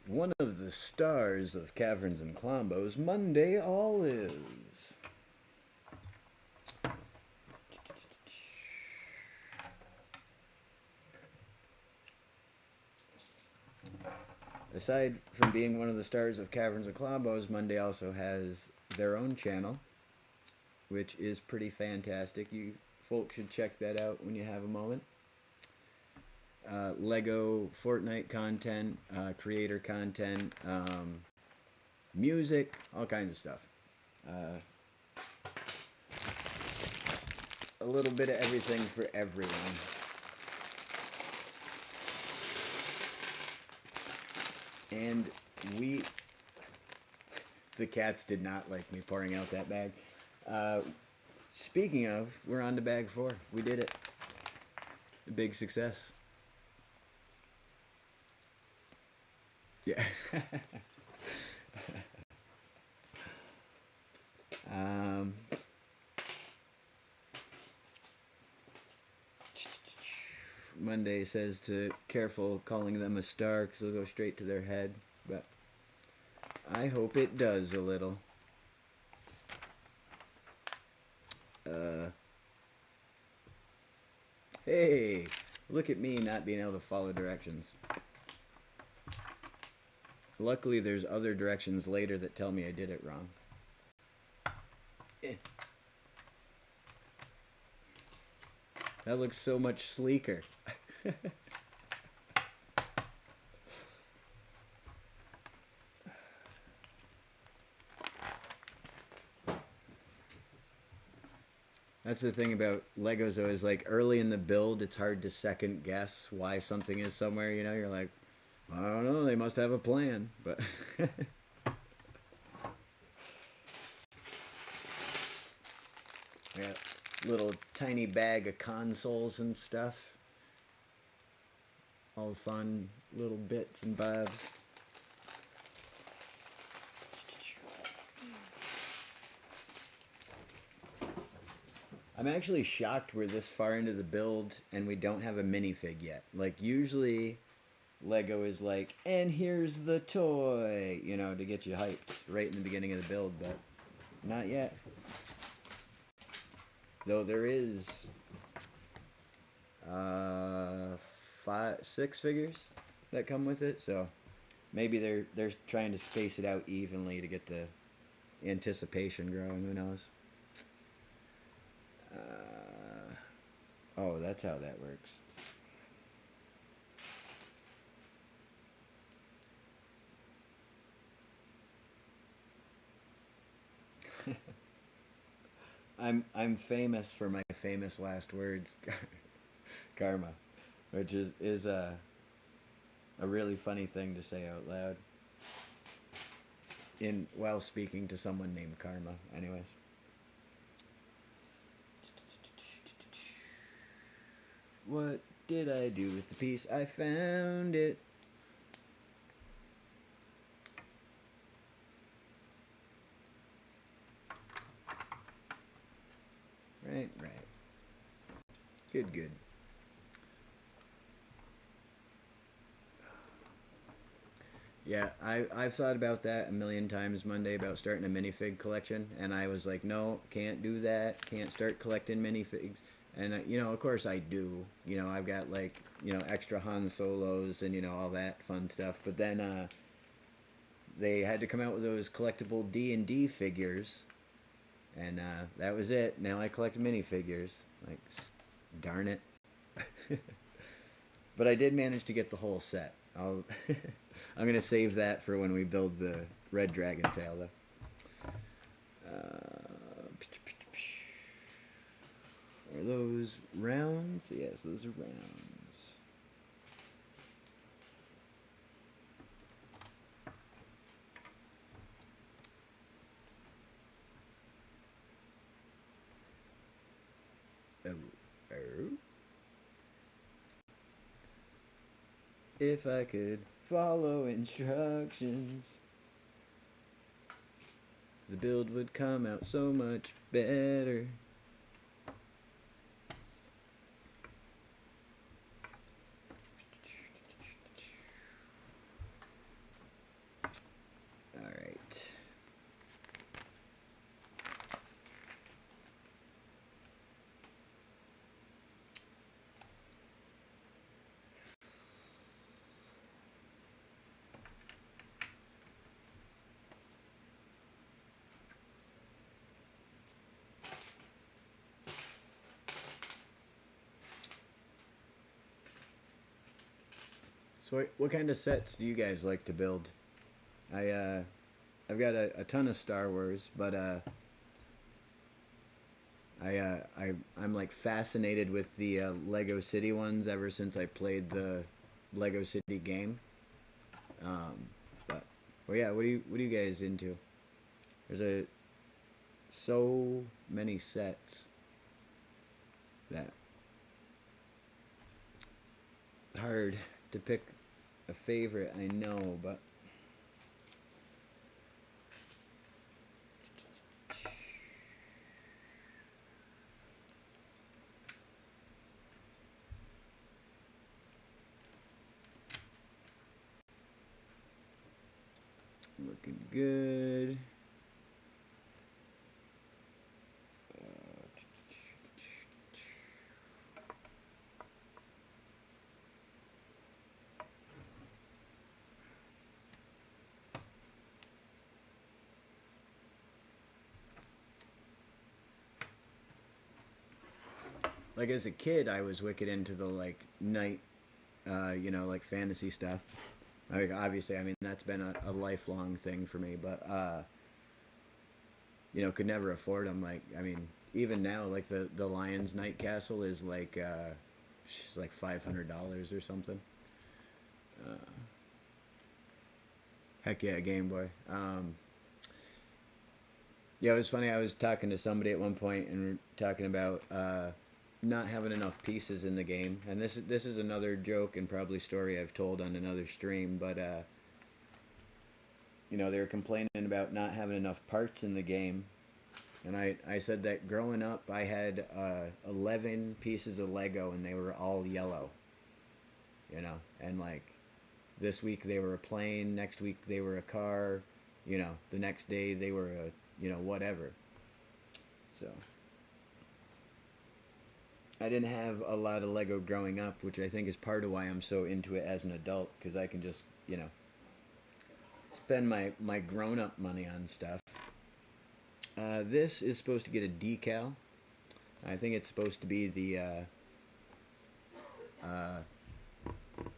One of the stars of Caverns and Clombos, Monday Olives. Aside from being one of the stars of Caverns and Clombos, Monday also has their own channel, which is pretty fantastic. You folks should check that out when you have a moment. Lego Fortnite content, creator content, music, all kinds of stuff. A little bit of everything for everyone. And the cats did not like me pouring out that bag. Speaking of, we're on to bag 4. We did it. A big success. Yeah. Monday says to careful calling them a star because it'll go straight to their head, but I hope it does a little. Hey, look at me not being able to follow directions. Luckily, there's other directions later that tell me I did it wrong. That looks so much sleeker. That's the thing about Legos though, is like early in the build, it's hard to second guess why something is somewhere, you're like, I don't know, they must have a plan, but yeah, little tiny bag of consoles and stuff. All fun little bits and bobs. I'm actually shocked we're this far into the build and we don't have a minifig yet. Like usually Lego is like, and here's the toy, to get you hyped right in the beginning of the build, but not yet. Though there is 6 figures that come with it, so maybe they're trying to space it out evenly to get the anticipation growing. Who knows? Oh, that's how that works. I'm famous for my famous last words, karma, which is a really funny thing to say out loud while speaking to someone named Karma. Anyways. What did I do with the piece? I found it. Right. Good. Yeah, I've thought about that a million times Monday about starting a minifig collection, and I was like, no, can't do that. Can't start collecting minifigs. And of course I do. I've got like extra Han Solos and all that fun stuff. But then they had to come out with those collectible D&D figures, and that was it. Now I collect minifigures. Like, darn it. But I did manage to get the whole set. I'll I'm gonna save that for when we build the red dragon tail, though. Are those rounds? Yes, those are rounds. Oh, oh. If I could follow instructions, the build would come out so much better. Alright. So what kind of sets do you guys like to build? I've got a ton of Star Wars, but I'm like fascinated with the Lego City ones ever since I played the Lego City game. But well, yeah, what are you guys into? There's so many sets that hard to pick a favorite. I know, but looking good. Like as a kid, I was wicked into the like night, like fantasy stuff. Like obviously, I mean that's been a lifelong thing for me, but could never afford them. Like I mean, even now, like the Lion's Night Castle is like she's like $500 or something. Uh, Heck yeah, Game Boy. Yeah, it was funny. I was talking to somebody at one point and we are talking about not having enough pieces in the game. And this is another joke and probably story I've told on another stream. But they were complaining about not having enough parts in the game. And I said that growing up, I had 11 pieces of Lego and they were all yellow. And like this week they were a plane, next week they were a car, the next day they were a, whatever. So I didn't have a lot of Lego growing up, which I think is part of why I'm so into it as an adult, because I can just, spend my grown up money on stuff. This is supposed to get a decal. I think it's supposed to be the, uh,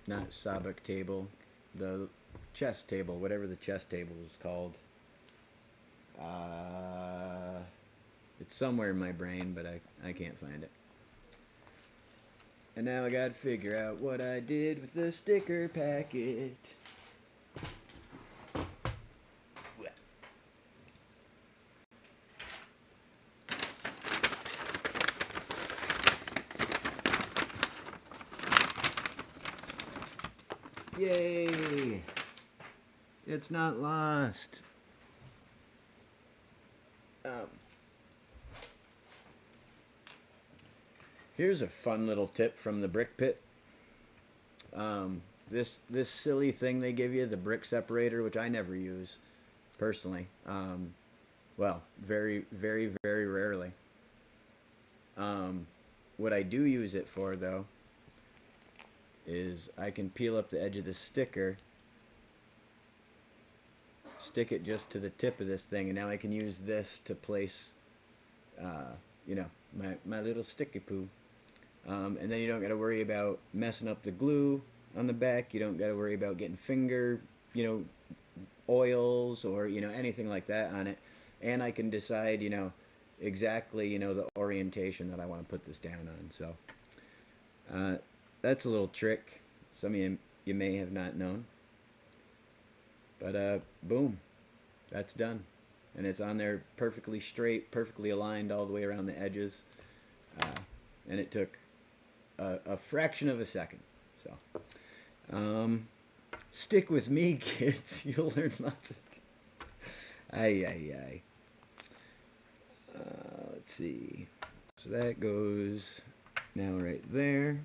not sabak table, the chess table, whatever the chess table is called. Uh, it's somewhere in my brain, but I can't find it. And now I gotta figure out what I did with the sticker packet. Yay! It's not lost. Um, Here's a fun little tip from the brick pit. This silly thing they give you, the brick separator, which I never use personally. Well, very, very, very rarely. What I do use it for, though, is I can peel up the edge of the sticker, stick it just to the tip of this thing, and now I can use this to place, uh, my little sticky poo. And then you don't got to worry about messing up the glue on the back. You don't got to worry about getting finger, you know, oils or, you know, anything like that on it. And I can decide, you know, exactly, you know, the orientation that I want to put this down on. So that's a little trick some of you may have not known. But boom, that's done. And it's on there perfectly straight, perfectly aligned all the way around the edges. And it took a fraction of a second. So stick with me, kids. You'll learn lots of. Ay, ay, ay. Let's see. So that goes now right there.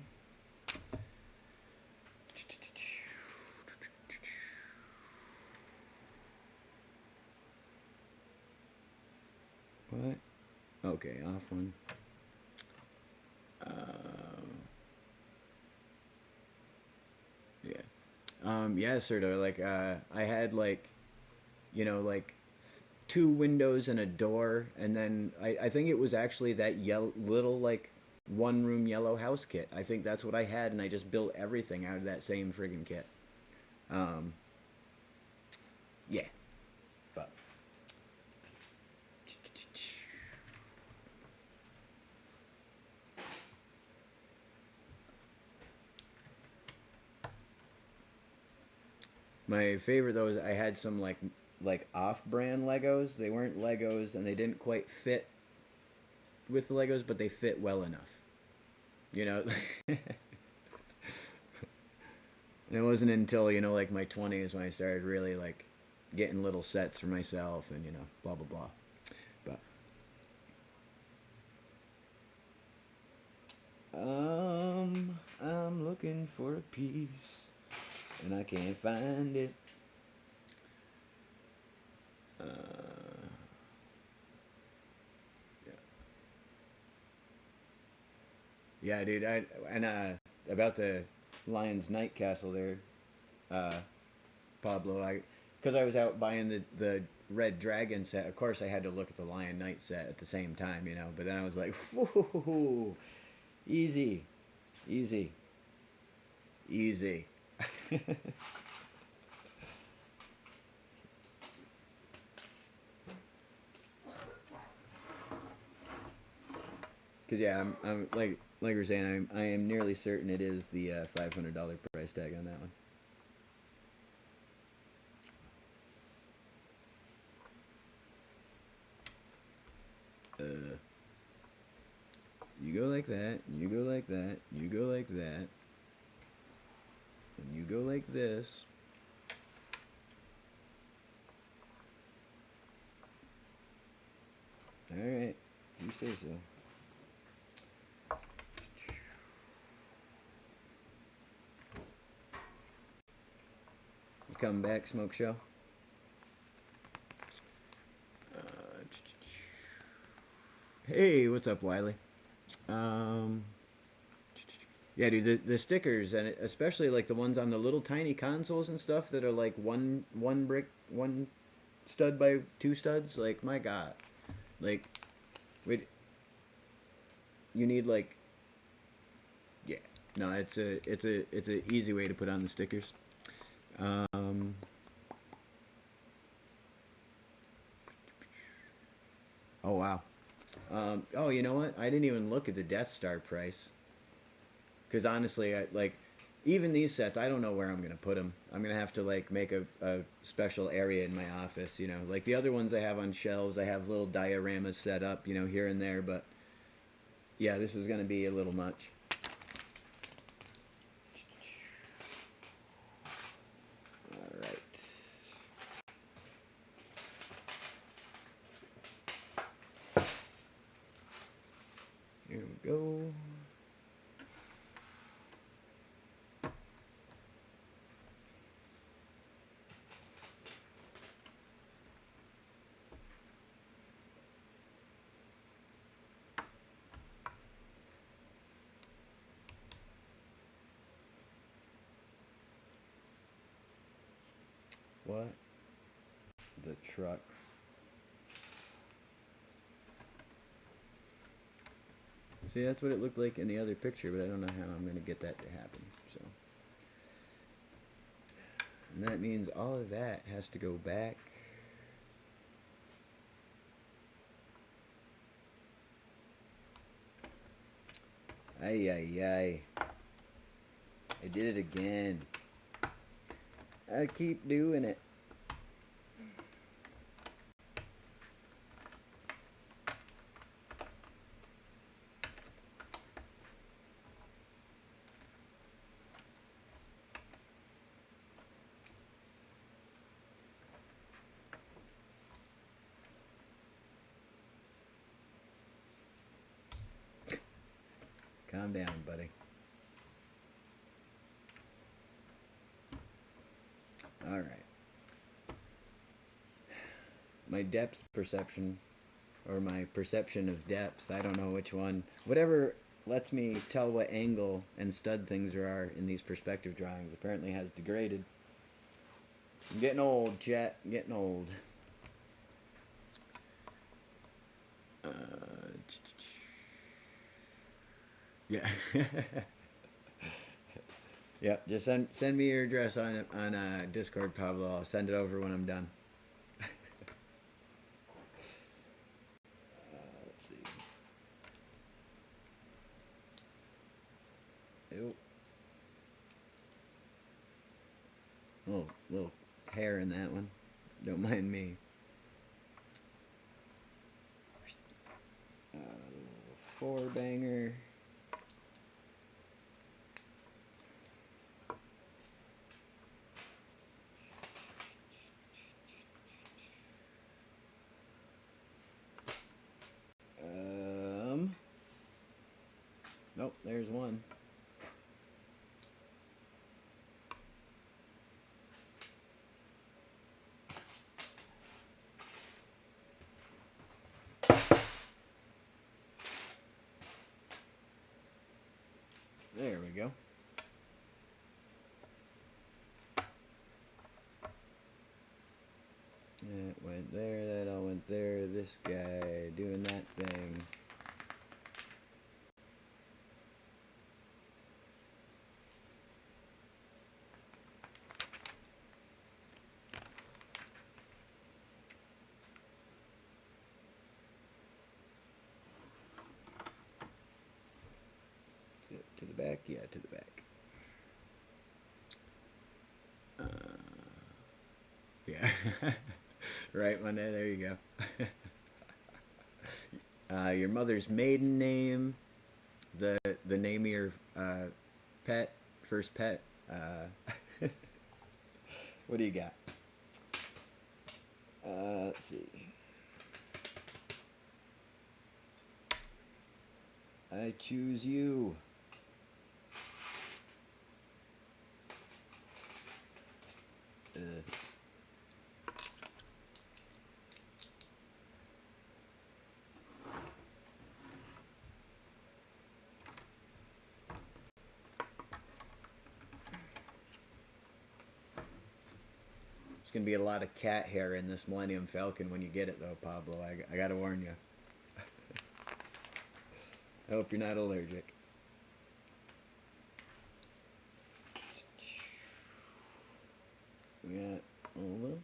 What? Okay, off one. Yeah. Yeah, sort of. Like, I had like, you know, like two windows and a door, and then I think it was actually that little like one room yellow house kit. I think that's what I had, and I just built everything out of that same friggin' kit. Um, yeah, but my favorite though is I had some like off-brand Legos. They weren't Legos, and they didn't quite fit with the Legos, but they fit well enough. You know. And it wasn't until, you know, like my 20s when I started really like getting little sets for myself and, you know, blah blah blah. But I'm looking for a piece and I can't find it. Uh, yeah. Yeah, dude. About the Lion's Night Castle there, uh, Pablo. Because I was out buying the Red Dragon set. Of course, I had to look at the Lion Knight set at the same time, you know. But then I was like, whoa, easy, easy, easy. Because yeah, I'm like we're saying, I am nearly certain it is the $500 price tag on that one. Uh, you go like that, you go like that, you go like that, and you go like this. All right, you say so. You come back, Smoke Show. Uh, hey, what's up, Wiley? Um, yeah, dude, the stickers and especially like the ones on the little tiny consoles and stuff that are like one brick, one stud by two studs. Like my God, like wait, you need like yeah. No, it's a easy way to put on the stickers. Um, oh wow. Oh, you know what? I didn't even look at the Death Star price because honestly, I like even these sets. I don't know where I'm gonna put them. I'm gonna have to like make a special area in my office. You know, like the other ones I have on shelves. I have little dioramas set up. You know, here and there. But yeah, this is gonna be a little much. All right. Here we go. What? The truck. See, that's what it looked like in the other picture, but I don't know how I'm going to get that to happen. So, And that means all of that has to go back. Ay, ay, ay. I did it again. I keep doing it. Calm down, buddy. All right. My depth perception, or my perception of depth, I don't know which one. Whatever lets me tell what angle and stud things there are in these perspective drawings apparently has degraded. I'm getting old, chat. I'm getting old. Uh, yeah. Yep. Just send me your address on Discord, Pablo. I'll send it over when I'm done. Let's see. Ew. Oh, little hair in that one. Don't mind me. Four banger. Nope, there's one. There we go. That went there, that all went there. This guy doing that thing. To the back? Yeah, to the back. Yeah. Right, Monday, there you go. Your mother's maiden name, the name of your pet, first pet. What do you got? Let's see. I choose you. There's gonna be a lot of cat hair in this Millennium Falcon when you get it, though, Pablo. I gotta warn you. I hope you're not allergic. We got over.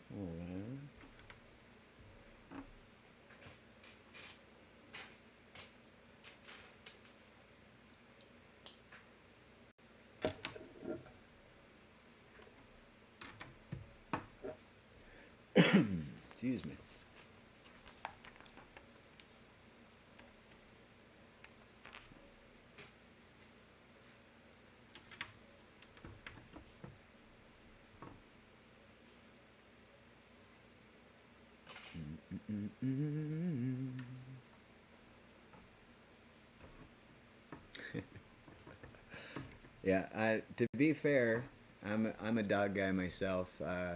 Excuse me. Yeah, to be fair, I'm a dog guy myself. I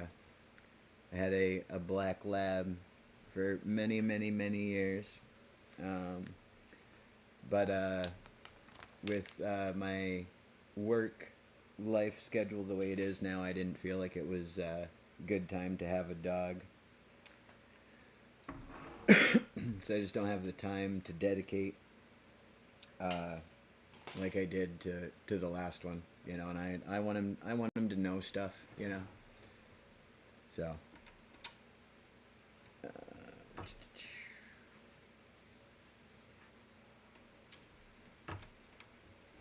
had a black lab for many, many, many years. Um, but with my work life schedule the way it is now, I didn't feel like it was a good time to have a dog. So I just don't have the time to dedicate uh, like I did to the last one, you know. And I want him to know stuff, you know. So,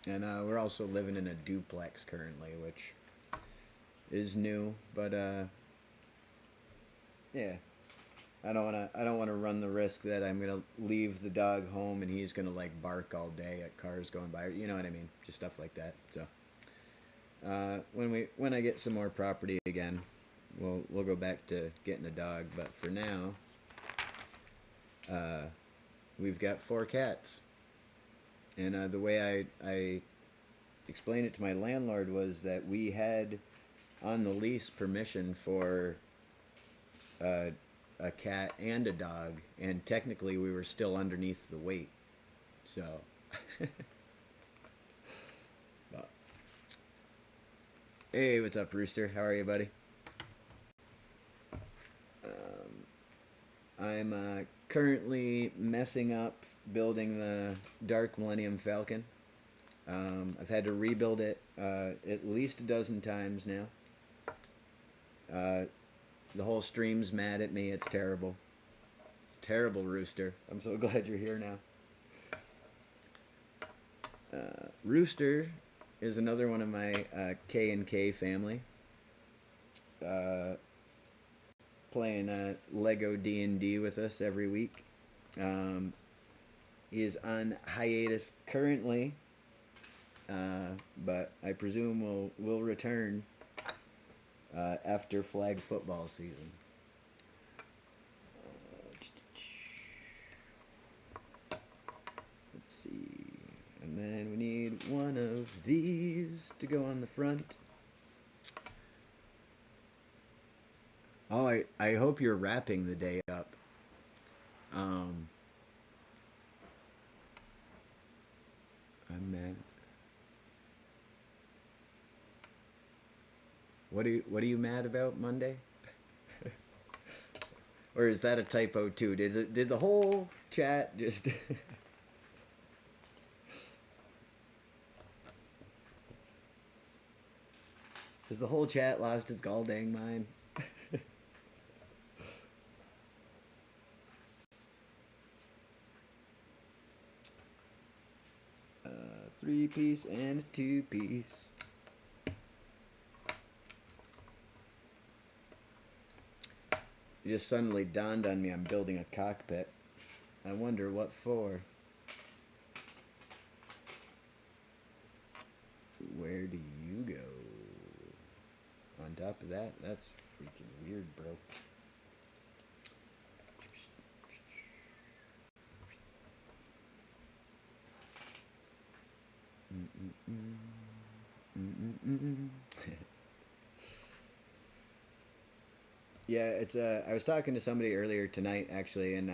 and we're also living in a duplex currently, which is new, but yeah. I don't wanna run the risk that I'm gonna leave the dog home and he's gonna like bark all day at cars going by. You know what I mean? Just stuff like that. So when I get some more property again, we'll go back to getting a dog. But for now, uh, we've got 4 cats, and the way I explained it to my landlord was that we had on the lease permission for uh, a cat and a dog, and technically we were still underneath the weight. So, but, hey, what's up, Rooster? How are you, buddy? I'm currently messing up building the Dark Falcon. I've had to rebuild it at least a dozen times now. The whole stream's mad at me. It's terrible. It's terrible, Rooster. I'm so glad you're here now. Rooster is another one of my K and K family. Playing Lego D&D with us every week. He is on hiatus currently, but I presume will return after flag football season. Let's see. And then we need one of these to go on the front. Oh, I hope you're wrapping the day up. I'm mad. What are you mad about Monday? Or is that a typo too? Did the whole chat just has the whole chat lost its gall dang mind? 3-piece and a 2-piece. It just suddenly dawned on me I'm building a cockpit. I wonder what for. Where do you go? On top of that, that's freaking weird, bro. Yeah, it's I was talking to somebody earlier tonight actually, and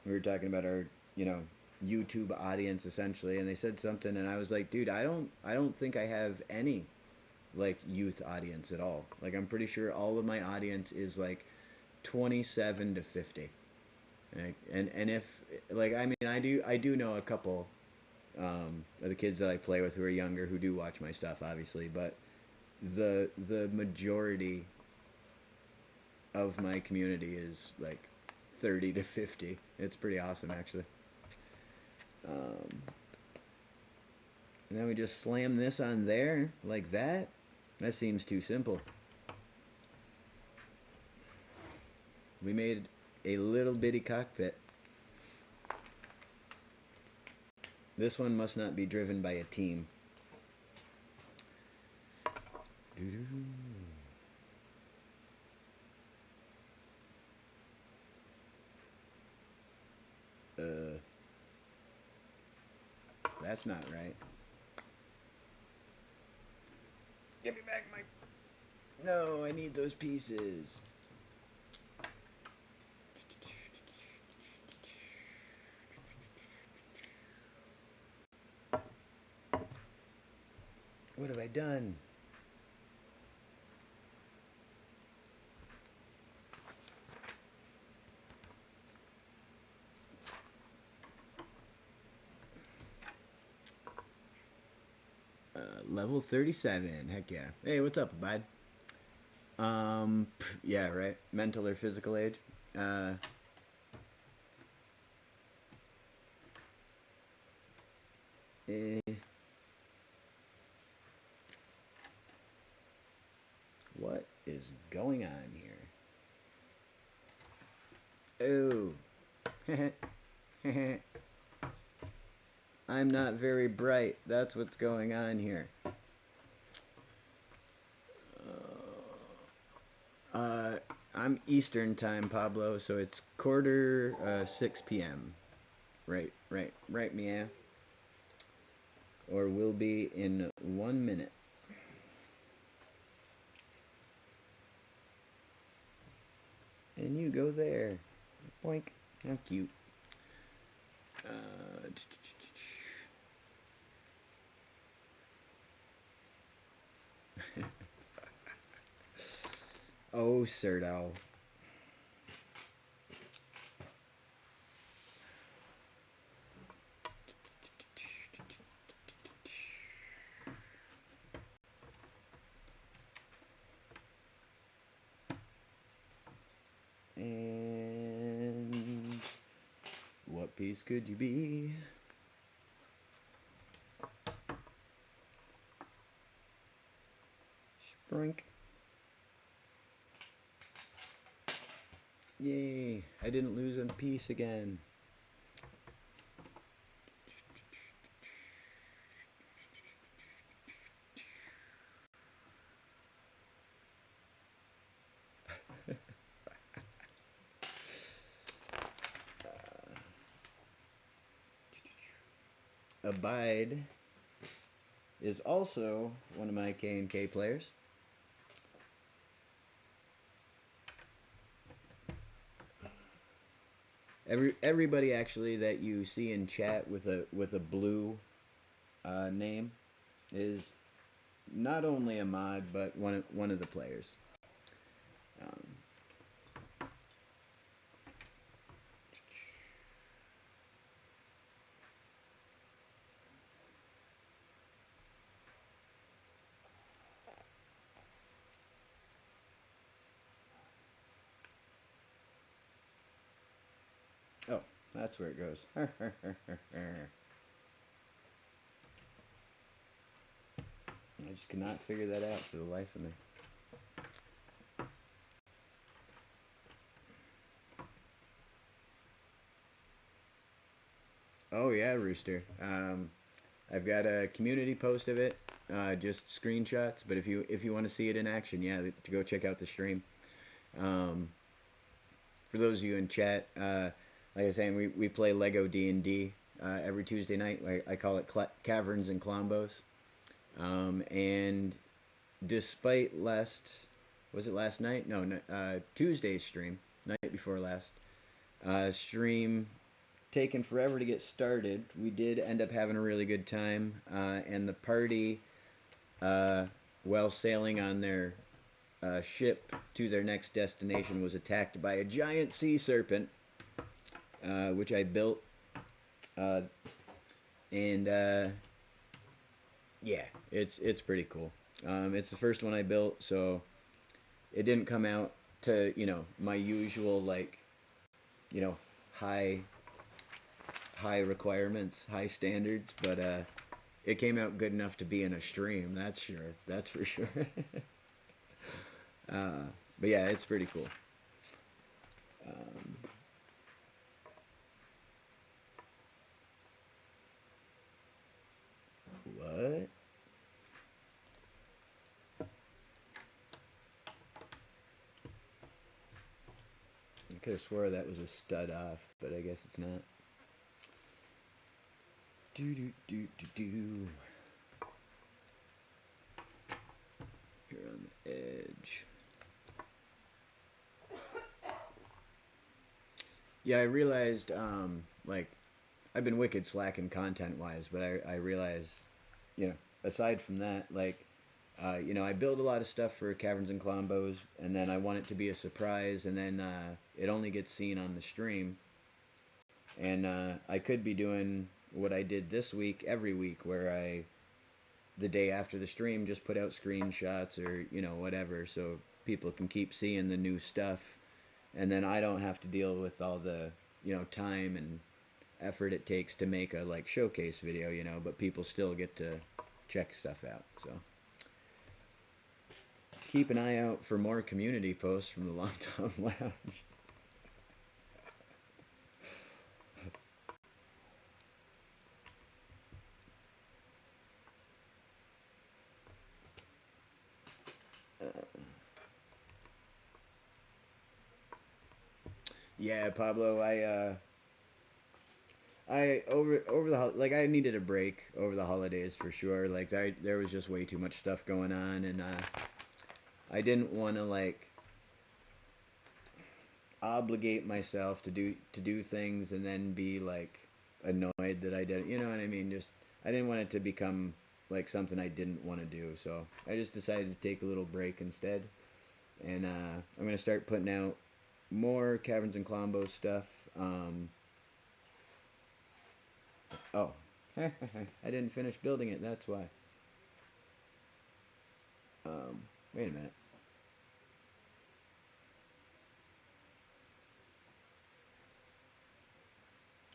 we were talking about our YouTube audience essentially, and they said something, and I was like, dude, I don't think I have any like youth audience at all. Like I'm pretty sure all of my audience is like 27 to 50. And if like I mean I do know a couple of the kids that I play with who are younger who do watch my stuff obviously, but the majority of my community is like 30 to 50. It's pretty awesome actually. And then we just slam this on there like that. That seems too simple. We made a little bitty cockpit. This one must not be driven by a team. That's not right. Give me back my... No, I need those pieces. What have I done? Level 37. Heck yeah. Hey, what's up, bud? Yeah, right. Mental or physical age. Uh, eh, what is going on here? Oh, I'm not very bright. That's what's going on here. Uh, I'm Eastern time, Pablo, so it's quarter 6 p.m. Right, Mia. Or will be in 1 minute. And you go there. Boink. How cute. Uh, oh, Serdo. And what piece could you be? Sprink. Yay, I didn't lose a piece again. Abide is also one of my K&K players. Everybody actually that you see in chat with a blue name is not only a mod but one of the players. Um, oh, that's where it goes. I just cannot figure that out for the life of me. Oh yeah, Rooster. I've got a community post of it, just screenshots. But if you want to see it in action, yeah, to go check out the stream. Um, for those of you in chat, like I was saying, we play Lego D&D every Tuesday night. I call it Caverns and Clombos. And despite was it last night? No, Tuesday's stream, night before last. Stream taken forever to get started. We did end up having a really good time, and the party, uh, while sailing on their ship to their next destination, was attacked by a giant sea serpent, which I built, uh, and yeah, it's pretty cool. It's the first one I built, so it didn't come out to my usual you know high high requirements, high standards, but it came out good enough to be in a stream. That's sure. That's for sure. uh, but yeah, it's pretty cool. Um, what? I could have swore that was a stud off, but I guess it's not. Do do do do do. Here on the edge. Yeah, I realized like I've been wicked slacking content wise, but I realized, aside from that, I build a lot of stuff for Caverns and Clombos, and then I want it to be a surprise, and then it only gets seen on the stream. And I could be doing what I did this week every week, where I the day after the stream, just put out screenshots or, you know, whatever, so people can keep seeing the new stuff. And then I don't have to deal with all the, you know, time and effort it takes to make a, like, showcase video, you know, but people still get to check stuff out, so. Keep an eye out for more community posts from the Long Tom Lounge. Yeah, Pablo, I over the like I needed a break over the holidays for sure. Like there was just way too much stuff going on, and I didn't want to like obligate myself to do things and then be like annoyed that I didn't. You know what I mean? Just I didn't want it to become like something I didn't want to do. So I just decided to take a little break instead, and I'm gonna start putting out more Caverns and Clombo stuff. Oh, I didn't finish building it. That's why. Wait a minute.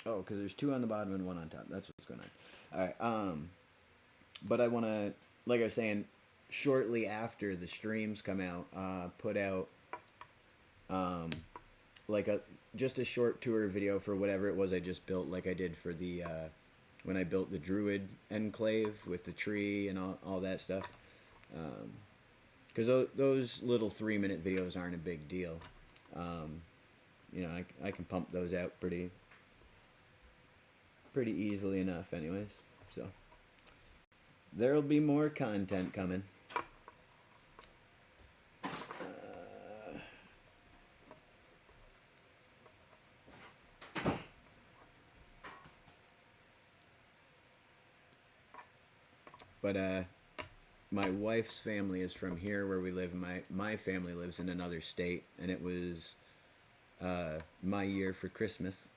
Oh, because there's two on the bottom and one on top. That's what's going on. All right. But I want to, like I was saying, shortly after the streams come out, put out like just a short tour video for whatever it was I just built, like I did for the when I built the Druid Enclave with the tree and all that stuff. Because those little 3-minute videos aren't a big deal. You know, I can pump those out pretty easily enough anyways. So there'll be more content coming. But my wife's family is from here where we live. My family lives in another state, and it was my year for Christmas.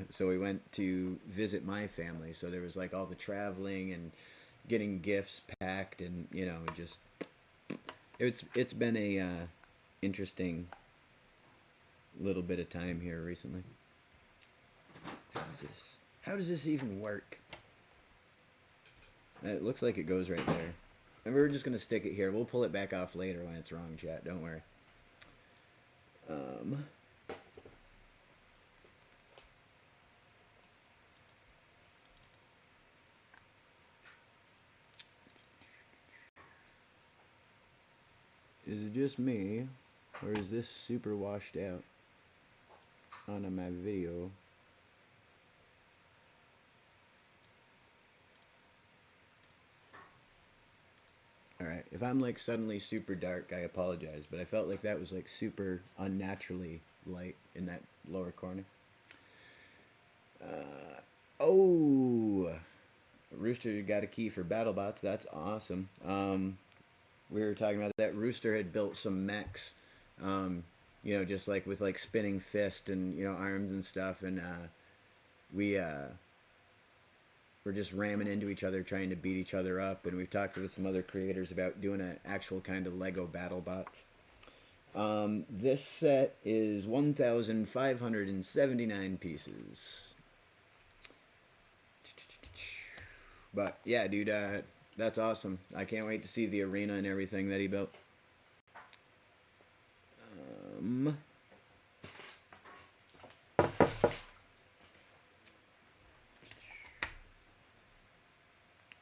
So we went to visit my family. So there was like all the traveling and getting gifts packed, and you know, just it's been a interesting little bit of time here recently. How does this even work? It looks like it goes right there. And we're just gonna stick it here. We'll pull it back off later when it's wrong, chat. Don't worry. Is it just me, or is this super washed out on my video? Alright, if I'm like suddenly super dark, I apologize, but I felt like that was like super unnaturally light in that lower corner. Oh! Rooster got a key for BattleBots, that's awesome. We were talking about that. Rooster had built some mechs, you know, just like with like spinning fist and, you know, arms and stuff, and we we're just ramming into each other trying to beat each other up, and we've talked with some other creators about doing an actual kind of Lego BattleBots. This set is 1,579 pieces. But yeah, dude, that's awesome. I can't wait to see the arena and everything that he built.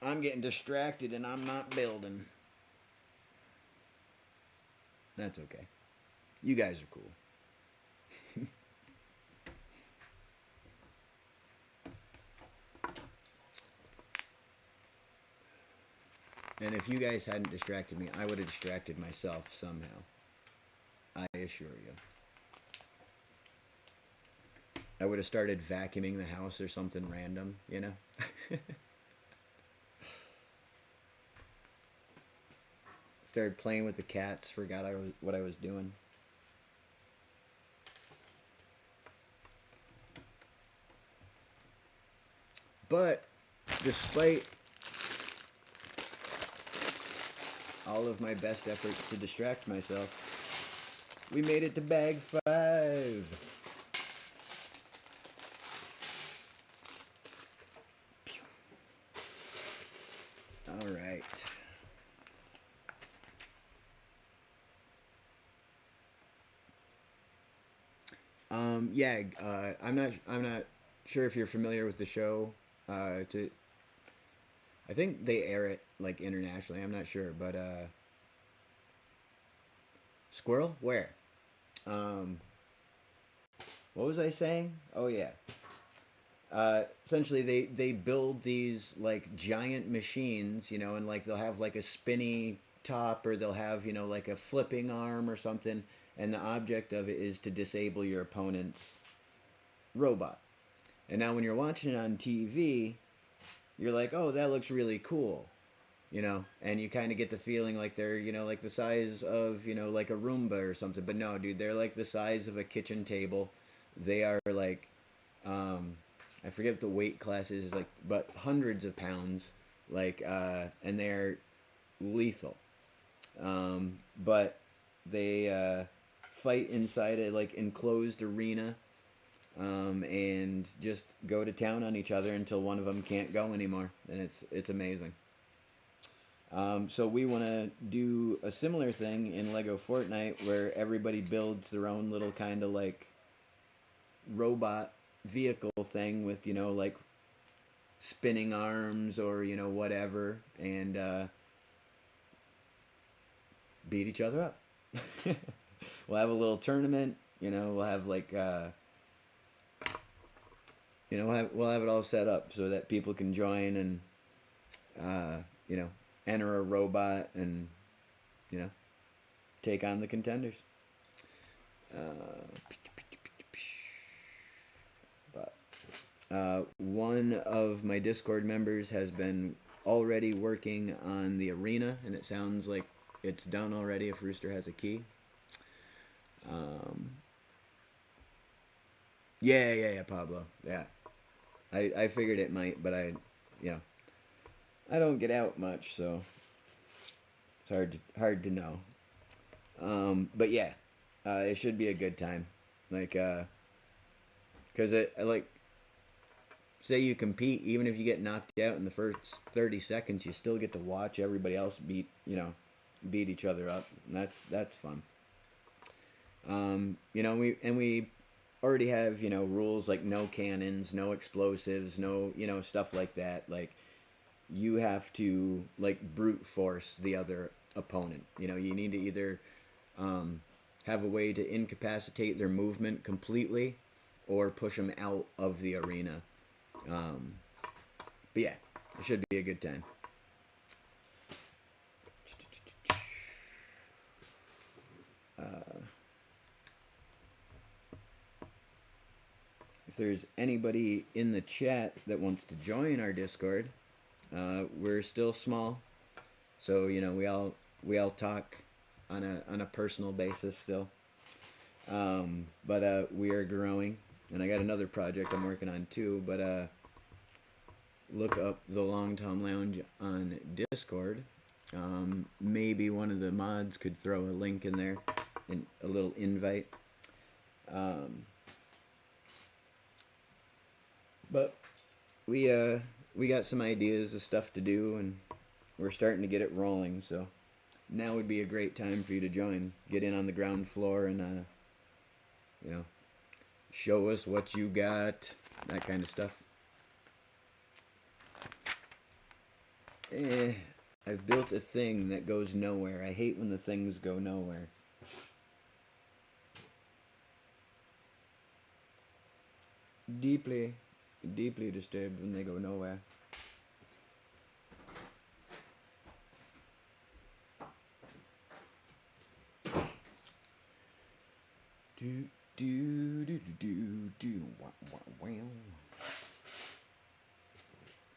I'm getting distracted and I'm not building. That's okay. You guys are cool. And if you guys hadn't distracted me, I would have distracted myself somehow. I assure you. I would have started vacuuming the house or something random, you know? Started playing with the cats, forgot what I was doing. But despite all of my best efforts to distract myself. We made it to bag 5. All right. Yeah, I'm not sure if you're familiar with the show. To I think they air it like internationally. I'm not sure, but Squirrel, where? Um, what was I saying? Oh yeah. Essentially, they build these like giant machines, and like they'll have like a spinny top, or they'll have like a flipping arm or something, and the object of it is to disable your opponent's robot. And now when you're watching it on TV, you're like, oh, that looks really cool, and you kind of get the feeling like they're, like the size of, like a Roomba or something. But no, dude, they're like the size of a kitchen table. They are like, um, I forget what the weight class is, like, but hundreds of pounds, like, and they're lethal. But they fight inside a like enclosed arena, and just go to town on each other until one of them can't go anymore, and it's amazing. So we want to do a similar thing in Lego Fortnite, where everybody builds their own little kind of like robot vehicle thing with like spinning arms or whatever, and beat each other up. We'll have a little tournament. We'll have like we'll have it all set up so that people can join and uh, you know enter a robot and you know take on the contenders. Uh, but one of my Discord members has been already working on the arena, and it sounds like it's done already if Rooster has a key. Um, yeah, Pablo. Yeah, I figured it might, but you know, I don't get out much, so it's hard to know. But yeah, it should be a good time. Like, cause I like say you compete, even if you get knocked out in the first 30 seconds, you still get to watch everybody else beat each other up. And that's fun. We already have rules like no cannons, no explosives, no stuff like that. Like you have to like brute force the other opponent. You need to either um, have a way to incapacitate their movement completely, or push them out of the arena. Um, but yeah, it should be a good time. Uh, if there's anybody in the chat that wants to join our Discord, we're still small, so we all talk on a personal basis still. But we are growing, and I got another project I'm working on too. But look up the Long Tom Lounge on Discord. Maybe one of the mods could throw a link in there, and a little invite. Um, but we got some ideas of stuff to do, and we're starting to get it rolling. So now would be a great time for you to join. Get in on the ground floor and you know show us what you got, that kind of stuff. Eh, I've built a thing that goes nowhere. I hate when the things go nowhere. Deeply, deeply disturbed when they go nowhere. Do do do do do do. Wow.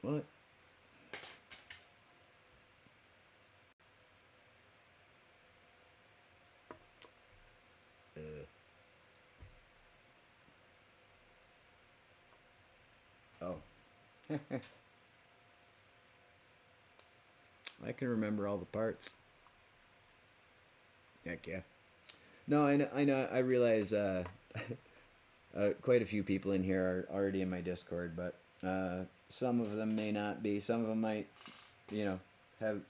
What? Oh. I can remember all the parts. Heck yeah. No, I realize quite a few people in here are already in my Discord, but some of them may not be. Some of them might, you know,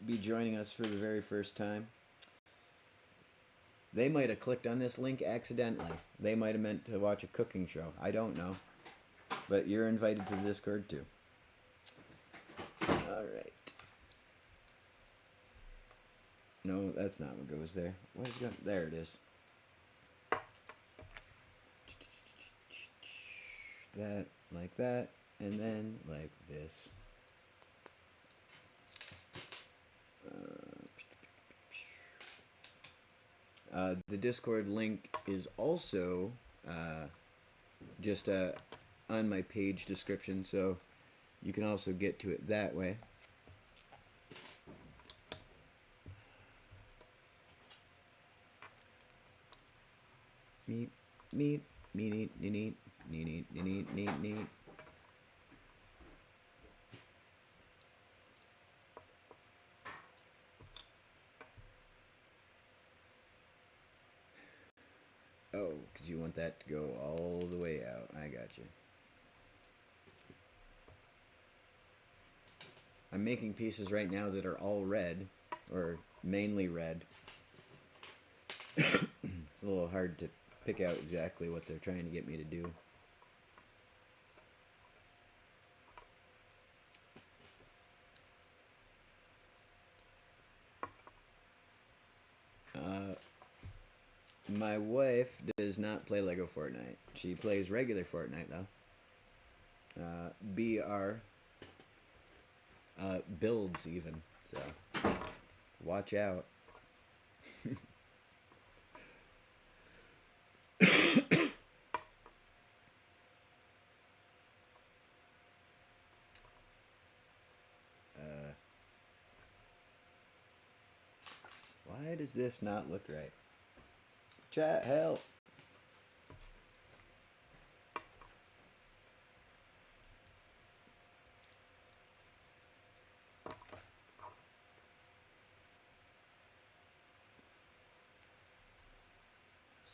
be joining us for the very first time. They might have clicked on this link accidentally. They might have meant to watch a cooking show. I don't know. But you're invited to the Discord too. Alright. No, that's not what goes there. What is going? There it is. That, like that, and then like this. The Discord link is also just on my page description, so you can also get to it that way. Meet, meet, meet, neat, neat, neat, neat, neat. Oh, because you want that to go all the way out. I got you. I'm making pieces right now that are all red, or mainly red. It's a little hard to pick out exactly what they're trying to get me to do. My wife does not play Lego Fortnite. She plays regular Fortnite though. BR builds even. So watch out. Why does this not look right? Chat, help!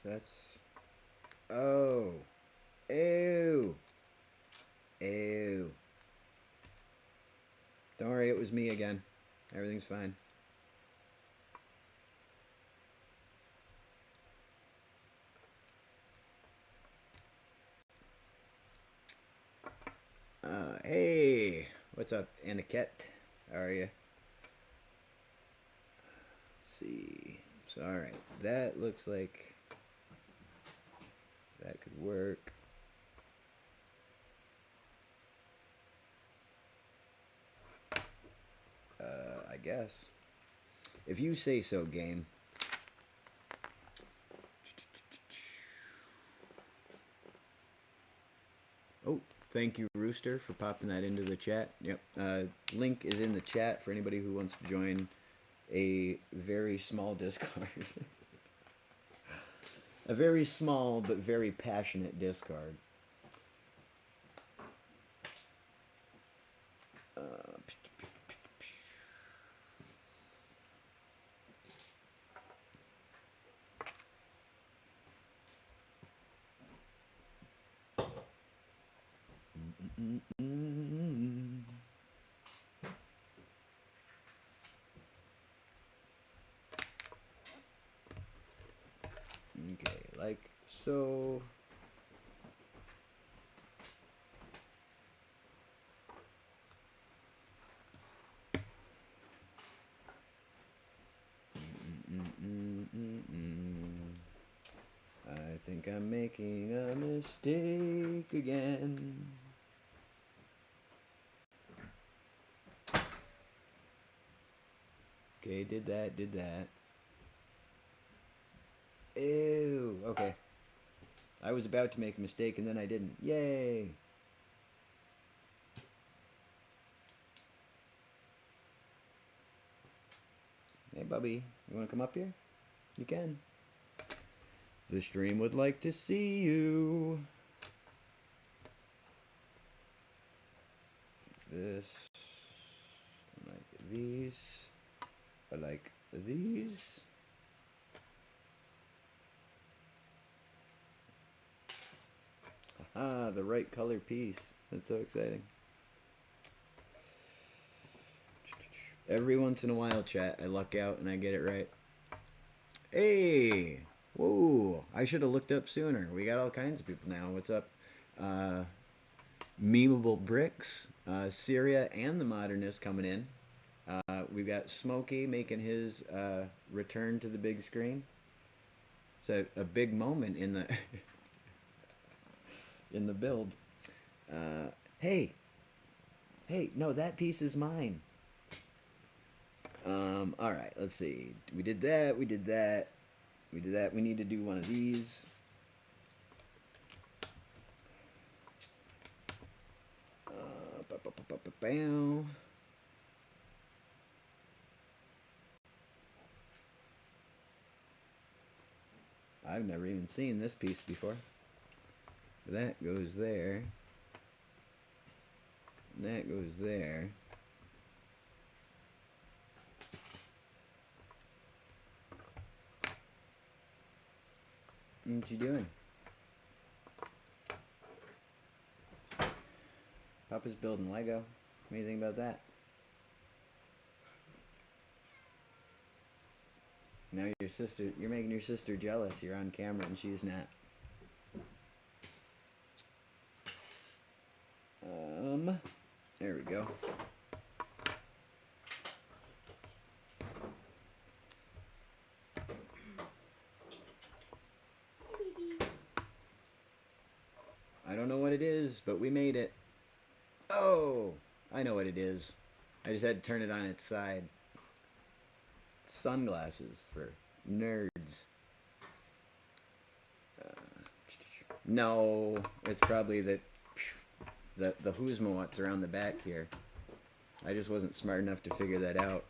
So that's... Oh! Ew! Ew. Don't worry, it was me again. Everything's fine. Hey! What's up, Aniket? How are you? Let's see. So, alright. That looks like that could work. I guess. If you say so, game. Oh, thank you, Rooster, for popping that into the chat. Yep. Link is in the chat for anybody who wants to join a very small Discord. A very small but very passionate Discord. Okay, like so. I think I'm making a mistake again. Okay, did that. Ew, okay. I was about to make a mistake and then I didn't. Yay! Hey, Bubby, you want to come up here? You can. The stream would like to see you. This. I like these. I like these. Ah, the right color piece. That's so exciting. Every once in a while, chat, I luck out and I get it right. Hey! Whoa! I should have looked up sooner. We got all kinds of people now. What's up? Memeable Bricks, Syria, and the Modernist coming in. We've got Smokey making his return to the big screen. It's a big moment in the in the build. Hey, no, that piece is mine. All right, let's see. We did that. We did that. We did that. We need to do one of these. Bam. I've never even seen this piece before. That goes there. That goes there. What you doing? Papa's building Lego. What do you think about that? Now you're making your sister jealous. You're on camera and she's not. There we go. I don't know what it is, but we made it. Oh, I know what it is. I just had to turn it on its side. Sunglasses for nerds. No, it's probably the Huzmawats around the back here. I just wasn't smart enough to figure that out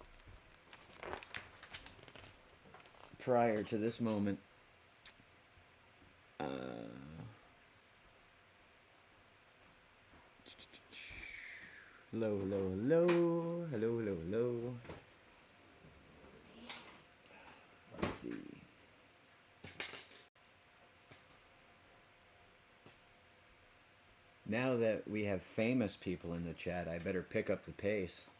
prior to this moment. Hello, hello, hello. Hello, hello, hello. Let's see. Now that we have famous people in the chat, I better pick up the pace.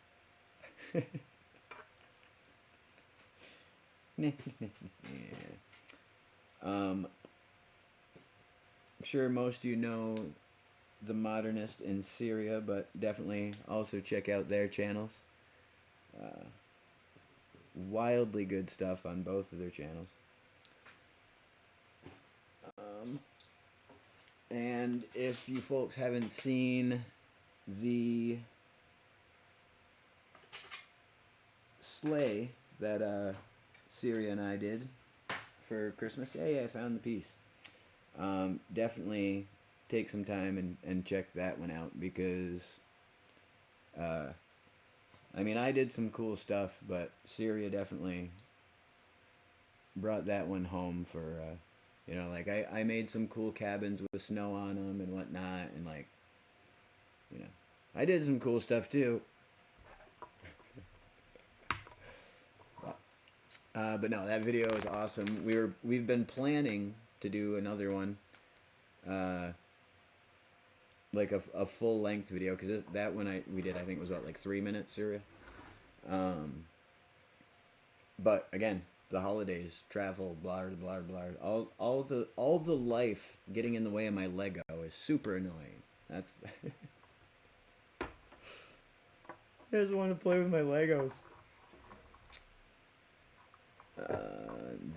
Yeah. I'm sure most of you know the Modernist in Syria, but definitely also check out their channels. Wildly good stuff on both of their channels. And if you folks haven't seen the sleigh that Syria and I did for Christmas, hey, I found the piece. Definitely take some time and check that one out because I mean, I did some cool stuff, but Syria definitely brought that one home for you know, like I made some cool cabins with snow on them and whatnot, and like, you know, I did some cool stuff too. But no, that video is awesome. We've been planning to do another one, like a full length video, because that one we did, I think, was what, like 3 minutes, Syria. But again, the holidays, travel, blah blah blah, all the life getting in the way of my Lego is super annoying. That's I just want to play with my Legos.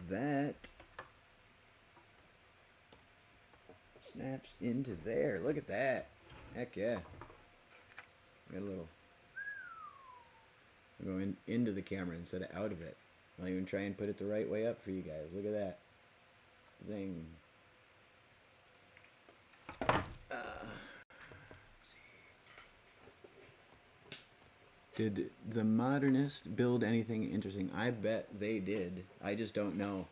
That snaps into there. Look at that. Heck yeah. Got a little. I'm going into the camera instead of out of it. I'll even try and put it the right way up for you guys. Look at that. Zing. Did the Modernist build anything interesting? I bet they did. I just don't know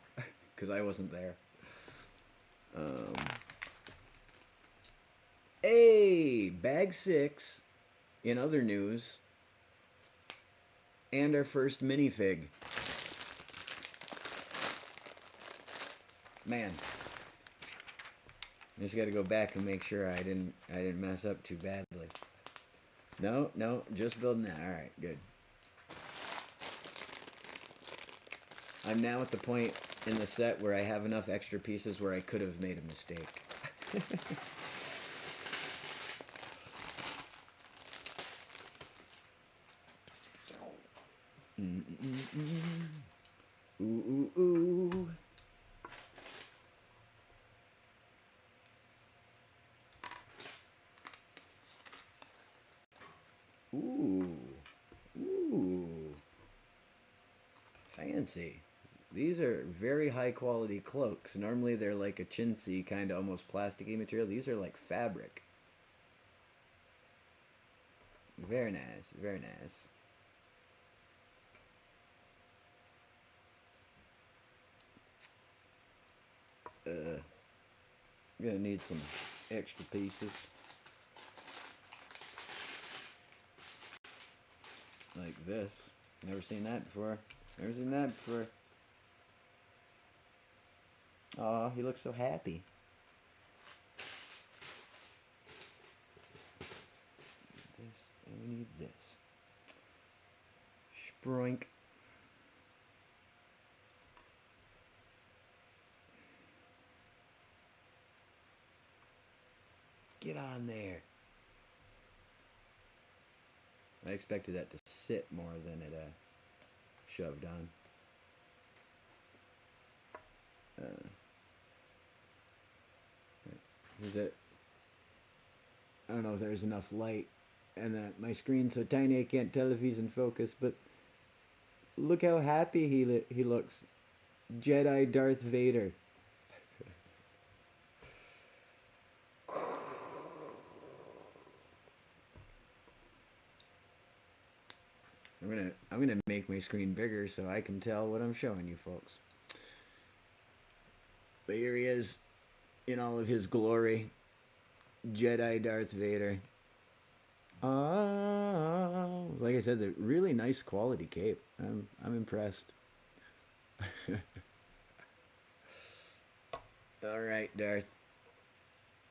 because I wasn't there. Hey, bag 6 in other news, and our first minifig. Man, I just got to go back and make sure I didn't mess up too badly. No, just building that. All right, good. I'm now at the point in the set where I have enough extra pieces where I could have made a mistake. Ooh, ooh, ooh. Ooh. Ooh. Fancy. These are very high quality cloaks. Normally they're like a chintzy kind of almost plasticky material. These are like fabric. Very nice, very nice. I'm gonna need some extra pieces. Like this. Never seen that before. Never seen that before. Aw, he looks so happy. This, and we need this. Sproink. Get on there. I expected that to sit more than it shoved on. Is it? I don't know if there's enough light, and my screen's so tiny I can't tell if he's in focus. But look how happy he looks. Jedi Darth Vader. I'm gonna make my screen bigger so I can tell what I'm showing you folks. But here he is in all of his glory. Jedi Darth Vader. Like I said, the really nice quality cape. I'm impressed. All right, Darth.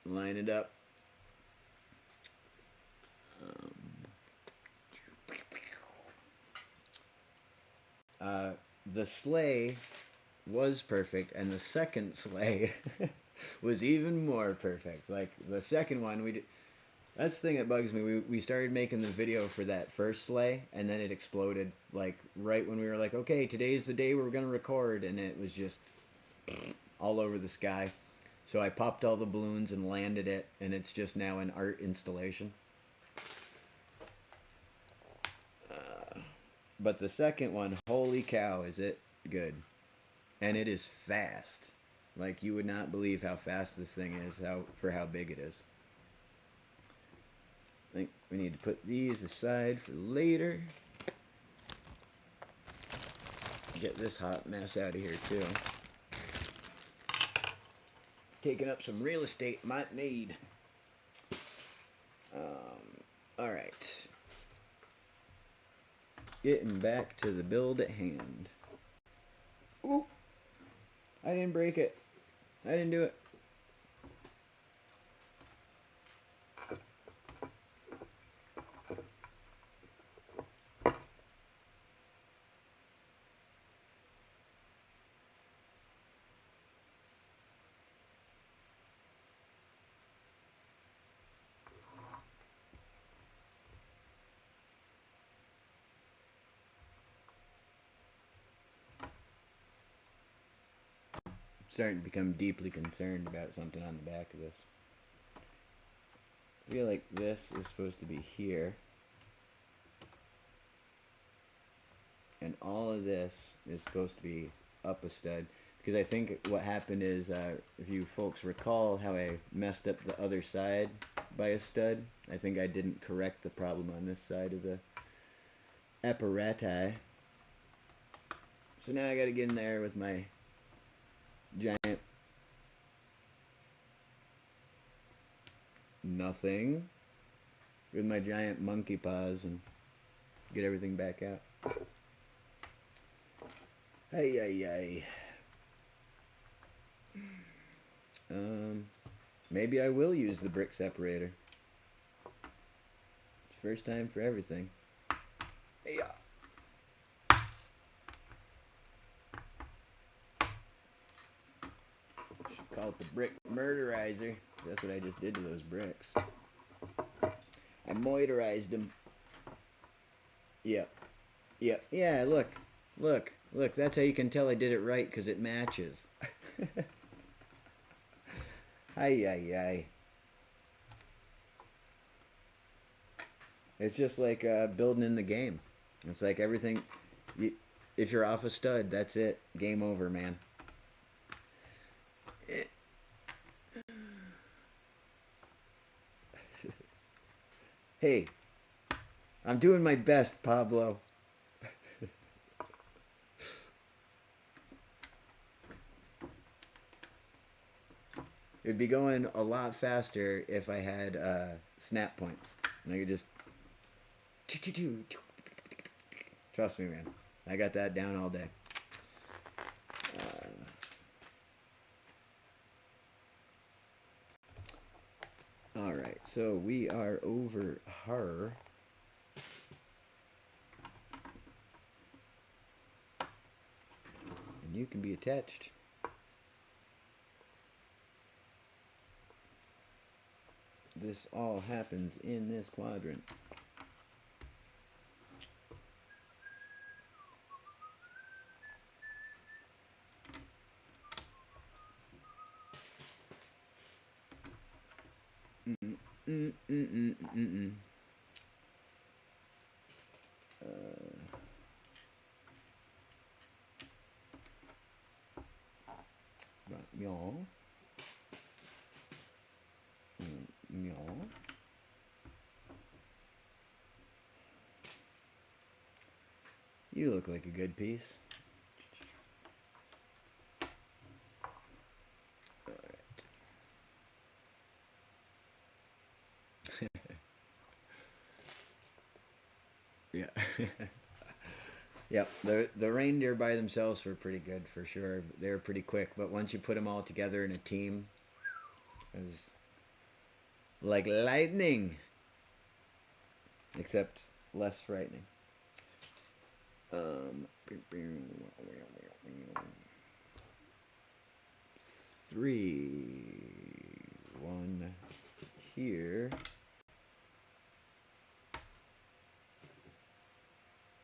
Line it up. The sleigh was perfect, and the second sleigh was even more perfect. Like the second one, we did. That's the thing that bugs me. We started making the video for that first sleigh, and then it exploded. Like right when we were like, okay, today's the day we're gonna record, and it was just all over the sky. So I popped all the balloons and landed it, and it's just now an art installation. But the second one, holy cow, is it good. And it is fast. Like you would not believe how fast this thing is, for how big it is. I think we need to put these aside for later. Get this hot mess out of here too. Taking up some real estate might need. Alright. Getting back to the build at hand. Ooh! I didn't break it. I didn't do it. Starting to become deeply concerned about something on the back of this. I feel like this is supposed to be here. And all of this is supposed to be up a stud. Because I think what happened is, if you folks recall how I messed up the other side by a stud, I think I didn't correct the problem on this side of the apparatus. So now I gotta get in there with my giant nothing. With my giant monkey paws and get everything back out. Hey, hey, hey. Maybe I will use the brick separator. It's first time for everything. Yeah. Should call it the brick murderizer. That's what I just did to those bricks. I moitorized them. Yep. Yep. Yeah, look. Look. Look. That's how you can tell I did it right, because it matches. Ay, ay, ay. It's just like building in the game. It's like everything. If you're off a stud, that's it. Game over, man. Hey, I'm doing my best, Pablo. It'd be going a lot faster if I had snap points. And I could just... Trust me, man. I got that down all day. Alright, so we are over her. And you can be attached. This all happens in this quadrant. Y'all. Y'all. You look like a good piece. Alright. Yeah. Yep, the reindeer by themselves were pretty good for sure. They were pretty quick, but once you put them all together in a team, it was like lightning, except less frightening. 3, 1 here,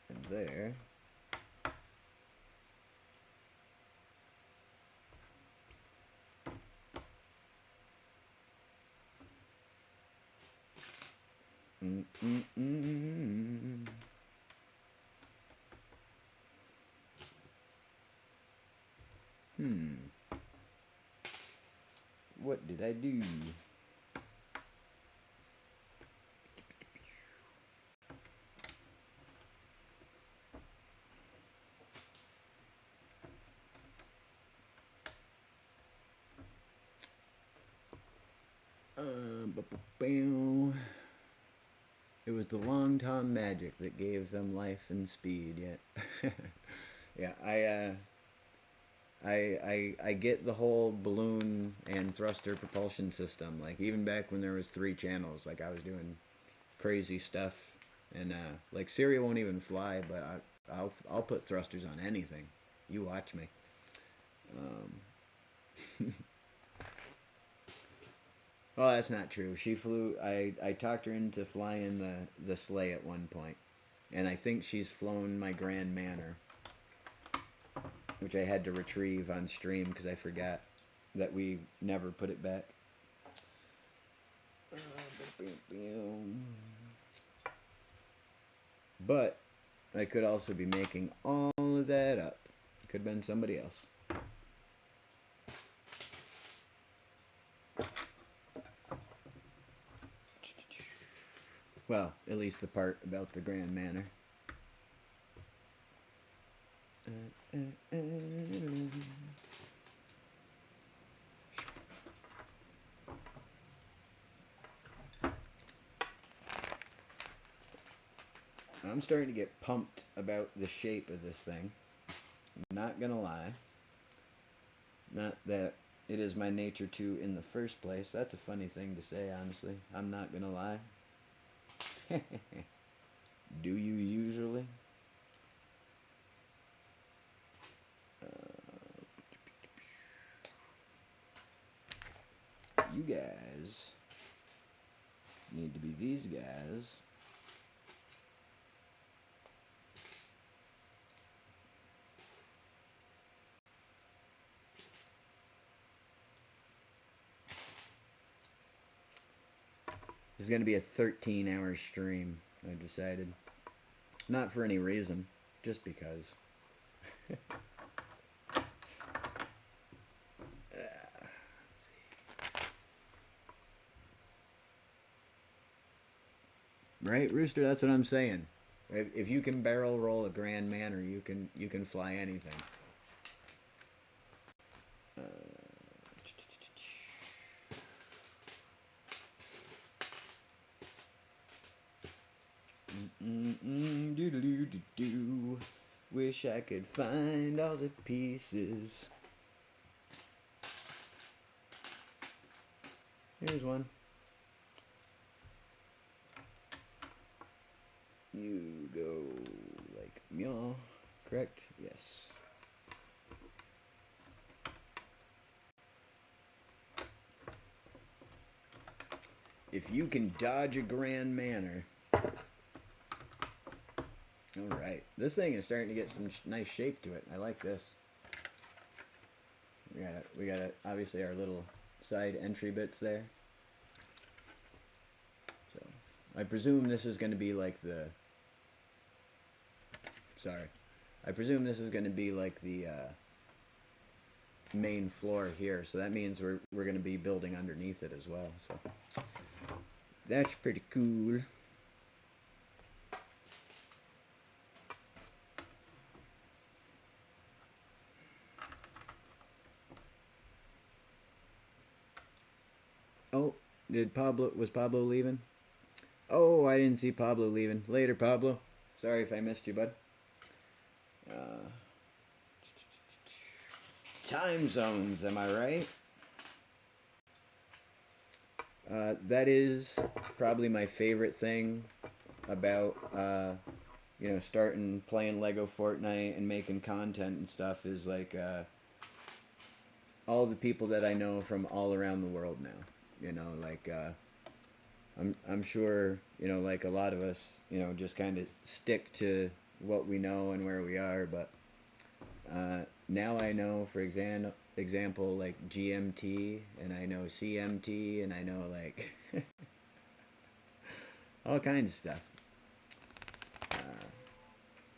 and there. What did I do? It was the long Tom magic that gave them life and speed. Yeah, yeah. I get the whole balloon and thruster propulsion system. Like even back when there was 3 channels, like I was doing crazy stuff, and like Siri won't even fly, but I'll put thrusters on anything. You watch me. Well, that's not true. She flew. I talked her into flying the sleigh at one point, and I think she's flown my Grand Manor, which I had to retrieve on stream because I forgot that we never put it back. But I could also be making all of that up. Could have been somebody else. Well, at least the part about the Grand Manor. I'm starting to get pumped about the shape of this thing. I'm not gonna lie. Not that it is my nature to in the first place. That's a funny thing to say, honestly. I'm not gonna lie. Do you usually? You guys need to be these guys. This is going to be a 13-hour stream, I decided. Not for any reason, just because. Right, Rooster? That's what I'm saying. If you can barrel roll a Grand Manor, you can fly anything. Doodle-doo-doo-doo. Wish I could find all the pieces. Here's one. You go like meow. Correct? Yes. If you can dodge a Grand Manor. Alright. This thing is starting to get some nice shape to it. I like this. We got obviously our little side entry bits there. So I presume this is going to be like the... Sorry. I presume this is going to be like the main floor here. So that means we're going to be building underneath it as well. So that's pretty cool. Oh, was Pablo leaving? Oh, I didn't see Pablo leaving. Later, Pablo. Sorry if I missed you, bud. Time zones, am I right? That is probably my favorite thing about, starting playing Lego Fortnite and making content and stuff is like all the people that I know from all around the world now. I'm sure, like a lot of us, just kind of stick to what we know and where we are, but now I know, for example, like GMT, and I know CMT, and I know like all kinds of stuff.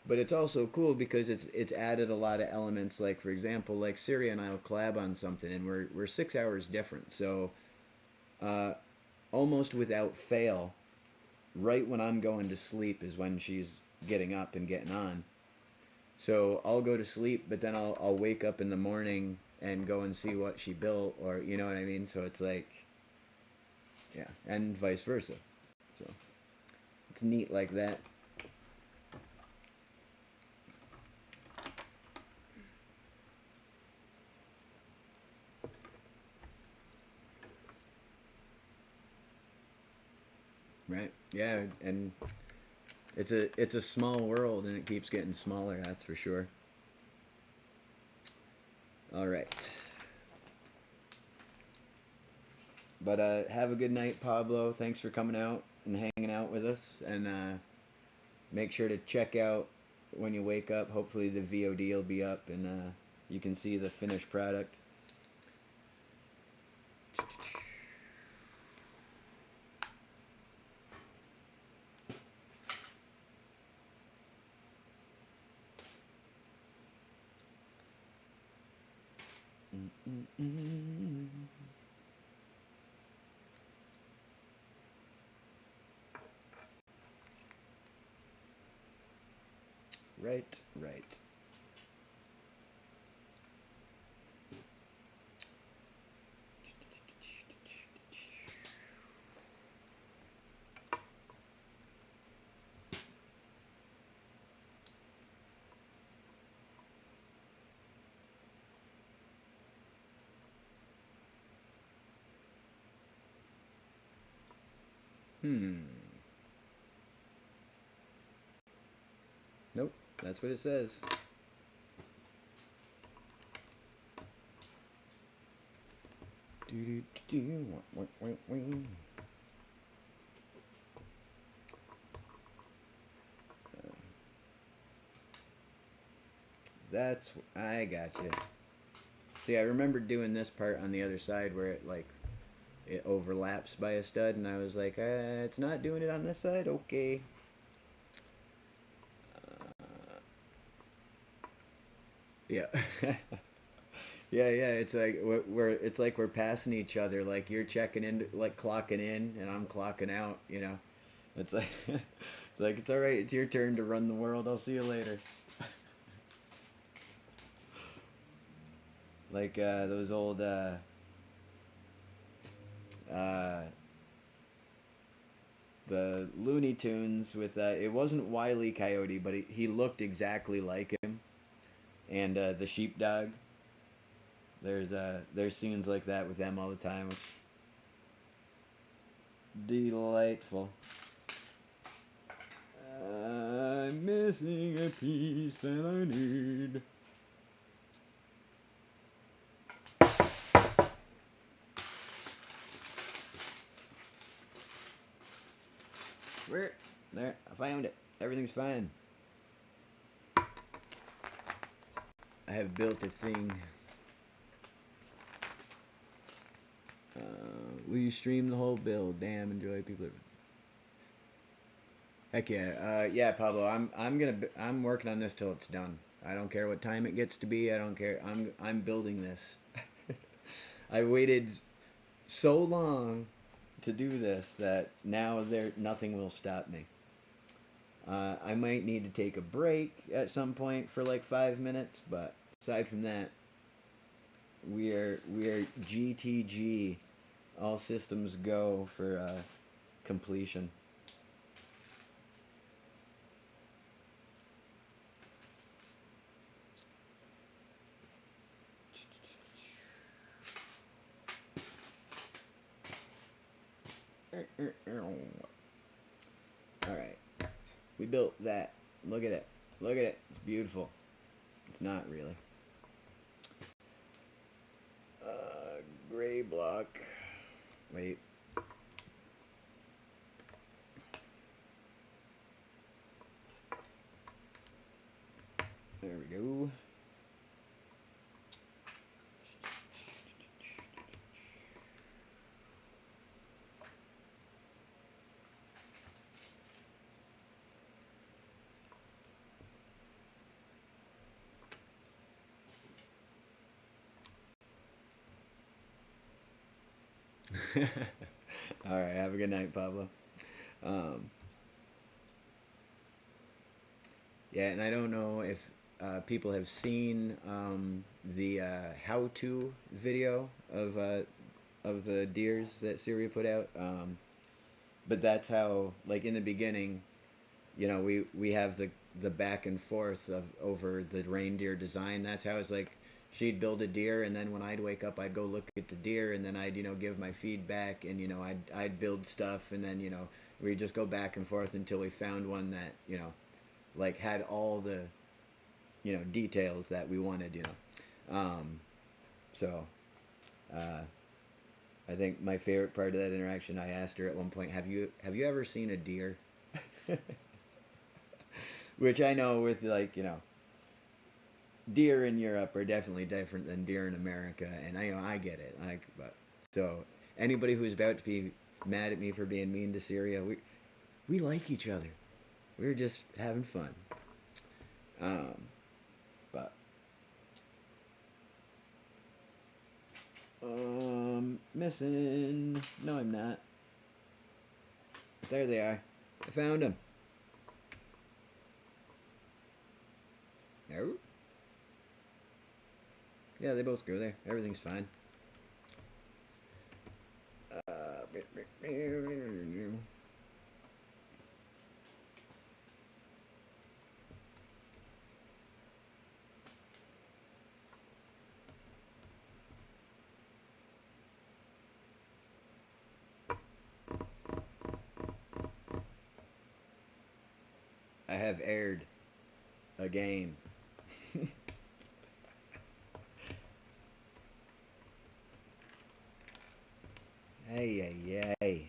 But it's also cool because it's added a lot of elements. Like for example, like Syria and I will collab on something, and we're 6 hours different. So almost without fail, right when I'm going to sleep is when she's getting up and getting on. So I'll go to sleep, but then I'll wake up in the morning and go and see what she built, or you know what I mean. So it's like, yeah, and vice versa. So it's neat like that. Right? Yeah, and it's a small world, and it keeps getting smaller. That's for sure. All right. But have a good night, Pablo. Thanks for coming out and hanging out with us. And make sure to check out when you wake up. Hopefully the VOD will be up and you can see the finished product. Right, right. Nope, that's what it says. That's I got you. See, I remember doing this part on the other side where it overlaps by a stud, and I was like, it's not doing it on this side. Okay. Yeah. Yeah, yeah. It's like we're passing each other. Like you're checking in, like clocking in, and I'm clocking out. You know, it's like it's all right. It's your turn to run the world. I'll see you later. Like those old uh, the Looney Tunes with it wasn't Wile E. Coyote, but he looked exactly like him, and the sheepdog. There's scenes like that with them all the time, which delightful. I'm missing a piece that I need. Where? There, I found it. Everything's fine. I have built a thing. Will you stream the whole build? Damn, enjoy people. Heck yeah, yeah, Pablo. I'm working on this till it's done. I don't care what time it gets to be. I don't care. I'm building this. I waited so long to do this that now nothing will stop me. I might need to take a break at some point for like 5 minutes, but aside from that, we are GTG, all systems go for completion. All right, we built that. Look at it. Look at it. It's beautiful. It's not really. Gray block. Wait. There we go. All right. Have a good night, Pablo. Um, yeah, and I don't know if people have seen the how-to video of the deers that Syria put out. But that's how, like in the beginning, you know, we have the back and forth of over the reindeer design. That's how it's like she'd build a deer, and then when I'd wake up, I'd go look at the deer, and then I'd give my feedback, and I'd build stuff, and then we'd just go back and forth until we found one that like had all the details that we wanted. So I think my favorite part of that interaction, I asked her at one point, have you ever seen a deer? Which I know with deer in Europe are definitely different than deer in America, and I get it. But so anybody who's about to be mad at me for being mean to Syria, we like each other. We're just having fun. Um, but missing. No, I'm not. There they are. I found them. No. Yeah, they both go there. Everything's fine. I have aired a game. Hey, hey, hey.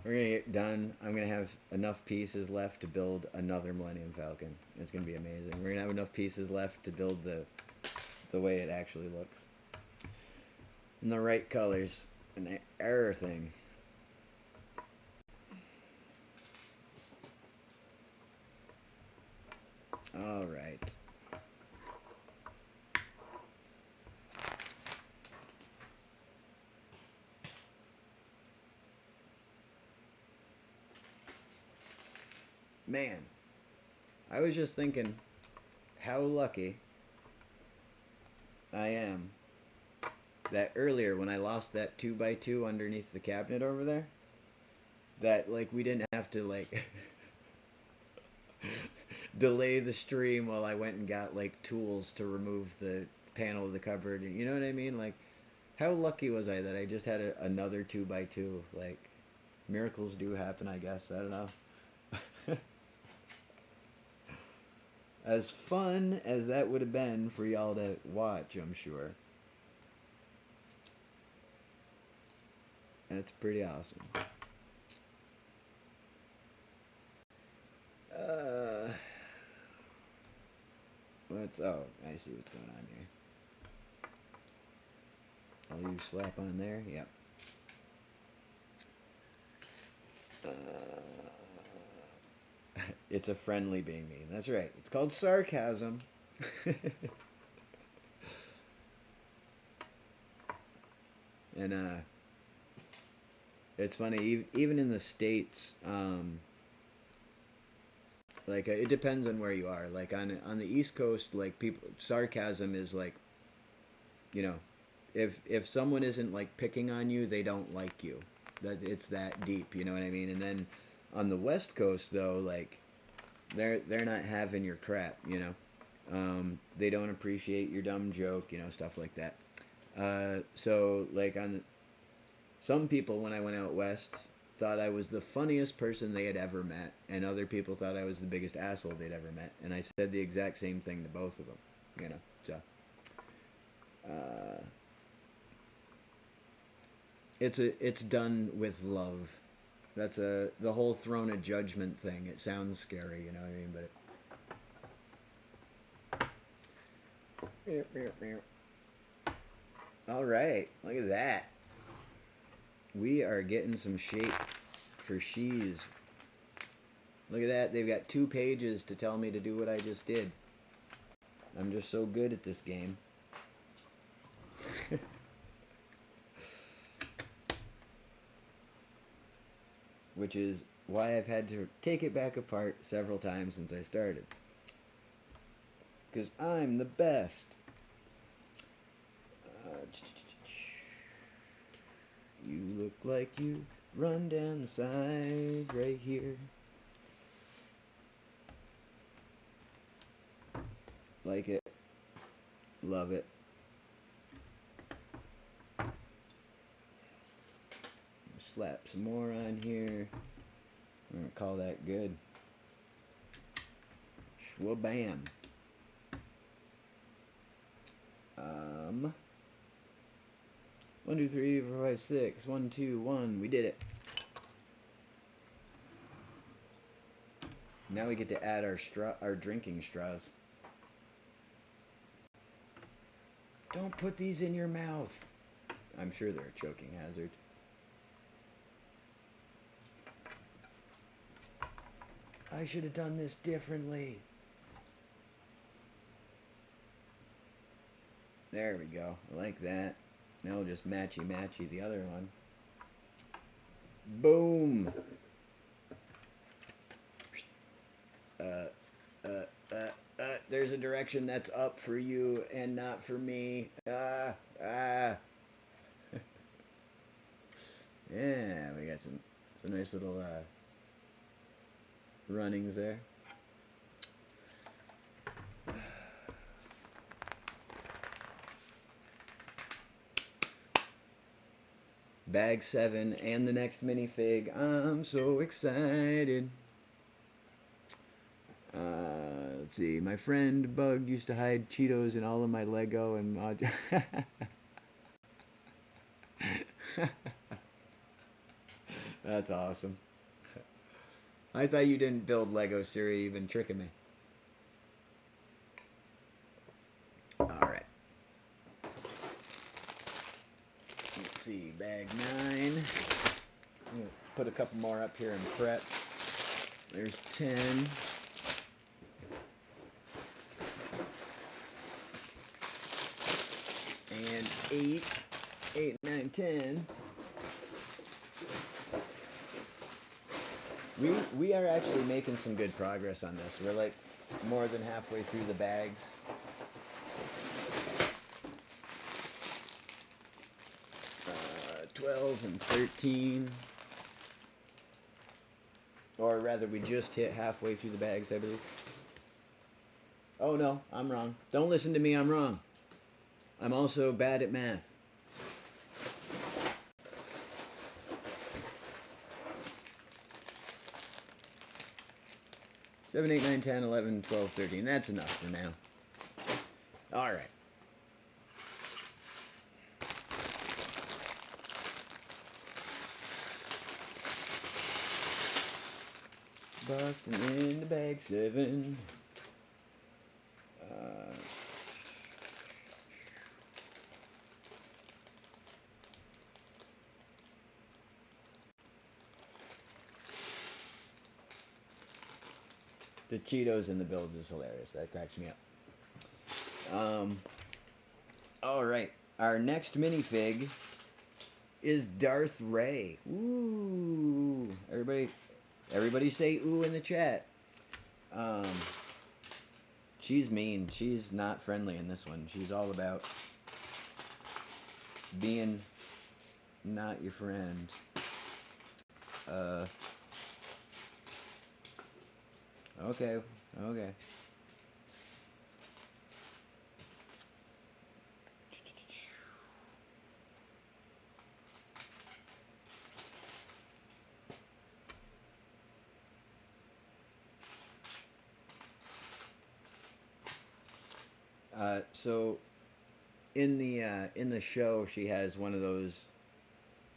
We're gonna get done. I'm gonna have enough pieces left to build another Millennium Falcon. It's gonna be amazing. We're gonna have enough pieces left to build the way it actually looks. In the right colors and everything. All right. Man, I was just thinking how lucky I am that earlier when I lost that 2x2 underneath the cabinet over there, that like we didn't have to like delay the stream while I went and got like tools to remove the panel of the cupboard. You know what I mean? Like, how lucky was I that I just had another 2x2? Like, miracles do happen, I guess. I don't know. As fun as that would have been for y'all to watch, I'm sure. That's pretty awesome. Uh, oh, I see what's going on here. I'll use slap on there. Yep. It's a friendly being mean. That's right. It's called sarcasm. And it's funny. Even in the States, like it depends on where you are. Like on the East Coast, like people sarcasm is like, you know, if someone isn't like picking on you, they don't like you. That it's that deep. You know what I mean? And then on the West Coast, though, like they're not having your crap. You know, they don't appreciate your dumb joke. You know, stuff like that. So like on some people when I went out west thought I was the funniest person they had ever met, and other people thought I was the biggest asshole they'd ever met. And I said the exact same thing to both of them. You know, so uh, it's done with love. That's the whole throne of judgment thing. It sounds scary, you know what I mean? But all right, look at that. We are getting some shape for she's. Look at that. They've got 2 pages to tell me to do what I just did. I'm just so good at this game. Which is why I've had to take it back apart several times since I started. Because I'm the best. You look like you run down the side right here. Like it. Love it. Slap some more on here. I'm going to call that good. Shwabam. 1, 2, 3, 4, 5, 6. 1, 2, 1. We did it. Now we get to add our drinking straws. Don't put these in your mouth. I'm sure they're a choking hazard. I should have done this differently. There we go. I like that. Now we'll just matchy the other one. Boom. There's a direction that's up for you and not for me. Yeah, we got some nice little runnings there. bag 7 and the next minifig. I'm so excited. Let's see. My friend Bug used to hide Cheetos in all of my Lego and mod. That's awesome. I thought you didn't build Lego, Siri. You've been tricking me. Alright. Let's see. Bag 9. I'm going to put a couple more up here in prep. There's 10. And 8. 8, 9, 10. We are actually making some good progress on this. We're like more than halfway through the bags. Uh, 12 and 13. Or rather, we just hit halfway through the bags, I believe. Oh no, I'm wrong. Don't listen to me, I'm wrong. I'm also bad at math. Seven, 8, 9, 10, 11, 12, 13. That's enough for now. All right. Busting into bag 7. The Cheetos in the builds is hilarious. That cracks me up. All right. Our next minifig is Darth Ray. Ooh. Everybody say ooh in the chat. She's mean. She's not friendly in this one. She's all about being not your friend. Okay. So in the show, she has one of those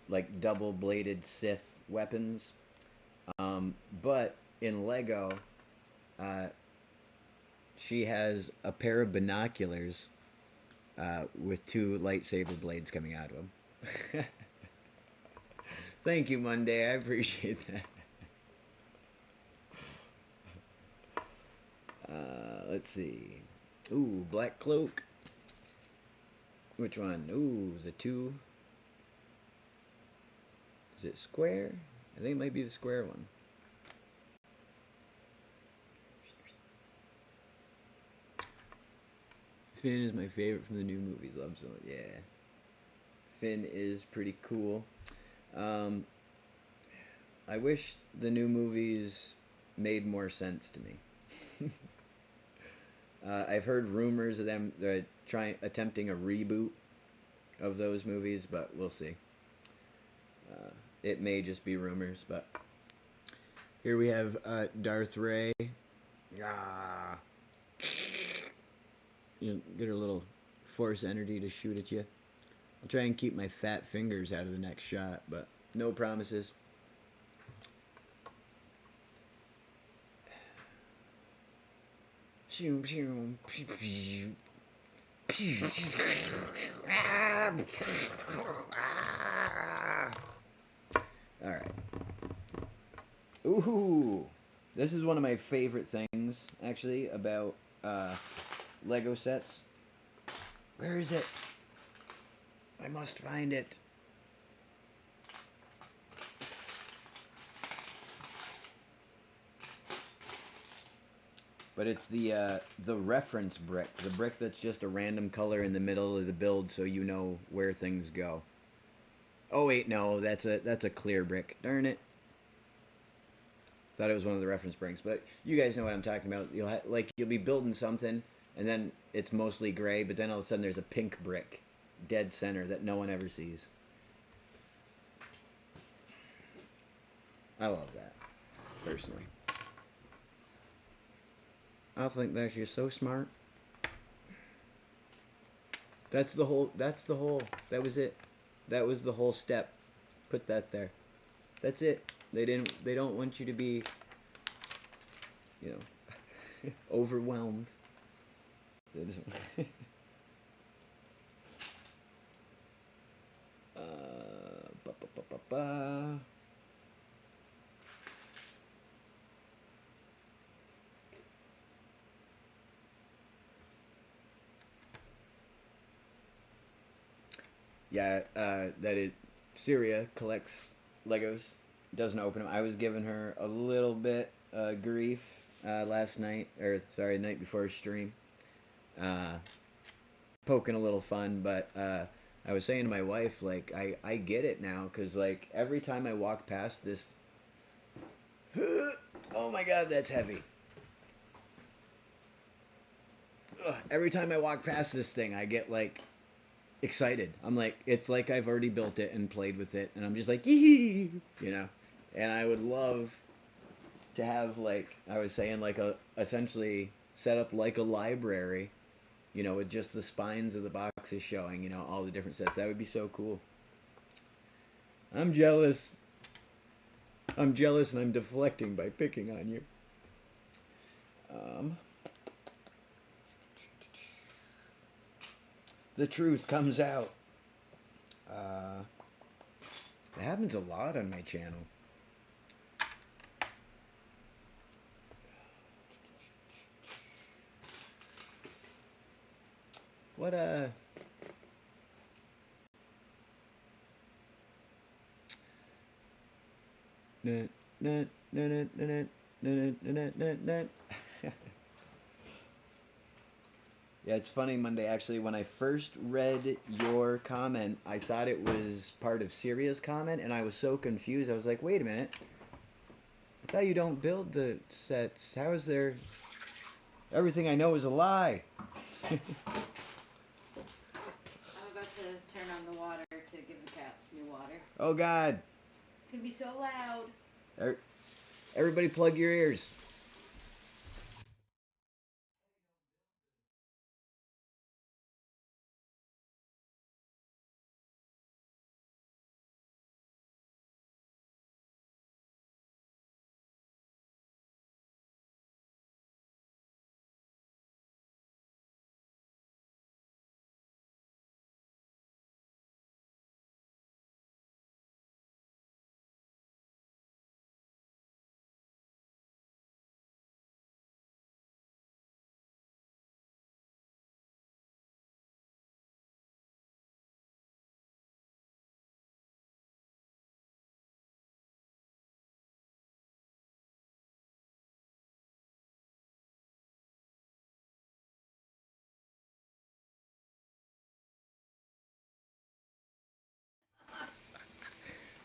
like double-bladed Sith weapons. But in Lego, she has a pair of binoculars with 2 lightsaber blades coming out of them. Thank you, Monday. I appreciate that. Let's see. Ooh, black cloak. Which one? Ooh, the 2. Is it square? I think it might be the square one. Finn is my favorite from the new movies. Love so much. Yeah. Finn is pretty cool. I wish the new movies made more sense to me. I've heard rumors of them attempting a reboot of those movies, but we'll see. It may just be rumors, but here we have Darth Ray. Ah. Get a little force energy to shoot at you. I'll try and keep my fat fingers out of the next shot, but no promises. Alright. Ooh! This is one of my favorite things, actually, about Lego sets. Where is it? I must find it. But it's the reference brick, the brick that's just a random color in the middle of the build, so you know where things go. Oh wait, no, that's a clear brick. Darn it! Thought it was one of the reference bricks, but you guys know what I'm talking about. You'll be building something, and then it's mostly gray, but then all of a sudden there's a pink brick, dead center that no one ever sees. I love that, personally. I think that you're so smart. That's the whole, that was it. That was the whole step. Put that there. That's it. They don't want you to be, you know, overwhelmed. Ba, ba, ba, ba, ba. Yeah, Syria collects Legos, doesn't open them. I was giving her a little bit grief last night, or sorry, the night before stream, uh, poking a little fun. But I was saying to my wife, like, I get it now, because like every time I walk past this, oh my god, that's heavy. Ugh, every time I walk past this thing, I get like excited. I'm like, it's like I've already built it and played with it, and I'm just like, you know. And I would love to have, like I was saying, like a essentially set up like a library, with just the spines of the boxes showing, all the different sets. That would be so cool. I'm jealous. I'm jealous, and I'm deflecting by picking on you. Um, the truth comes out. It happens a lot on my channel. What yeah, it's funny, Monday. Actually, when I first read your comment, I thought it was part of Syria's comment, and I was so confused. I was like, wait a minute. I thought you don't build the sets. How is there... Everything I know is a lie. I'm about to turn on the water to give the cats new water. Oh, God. It's going to be so loud. Everybody plug your ears.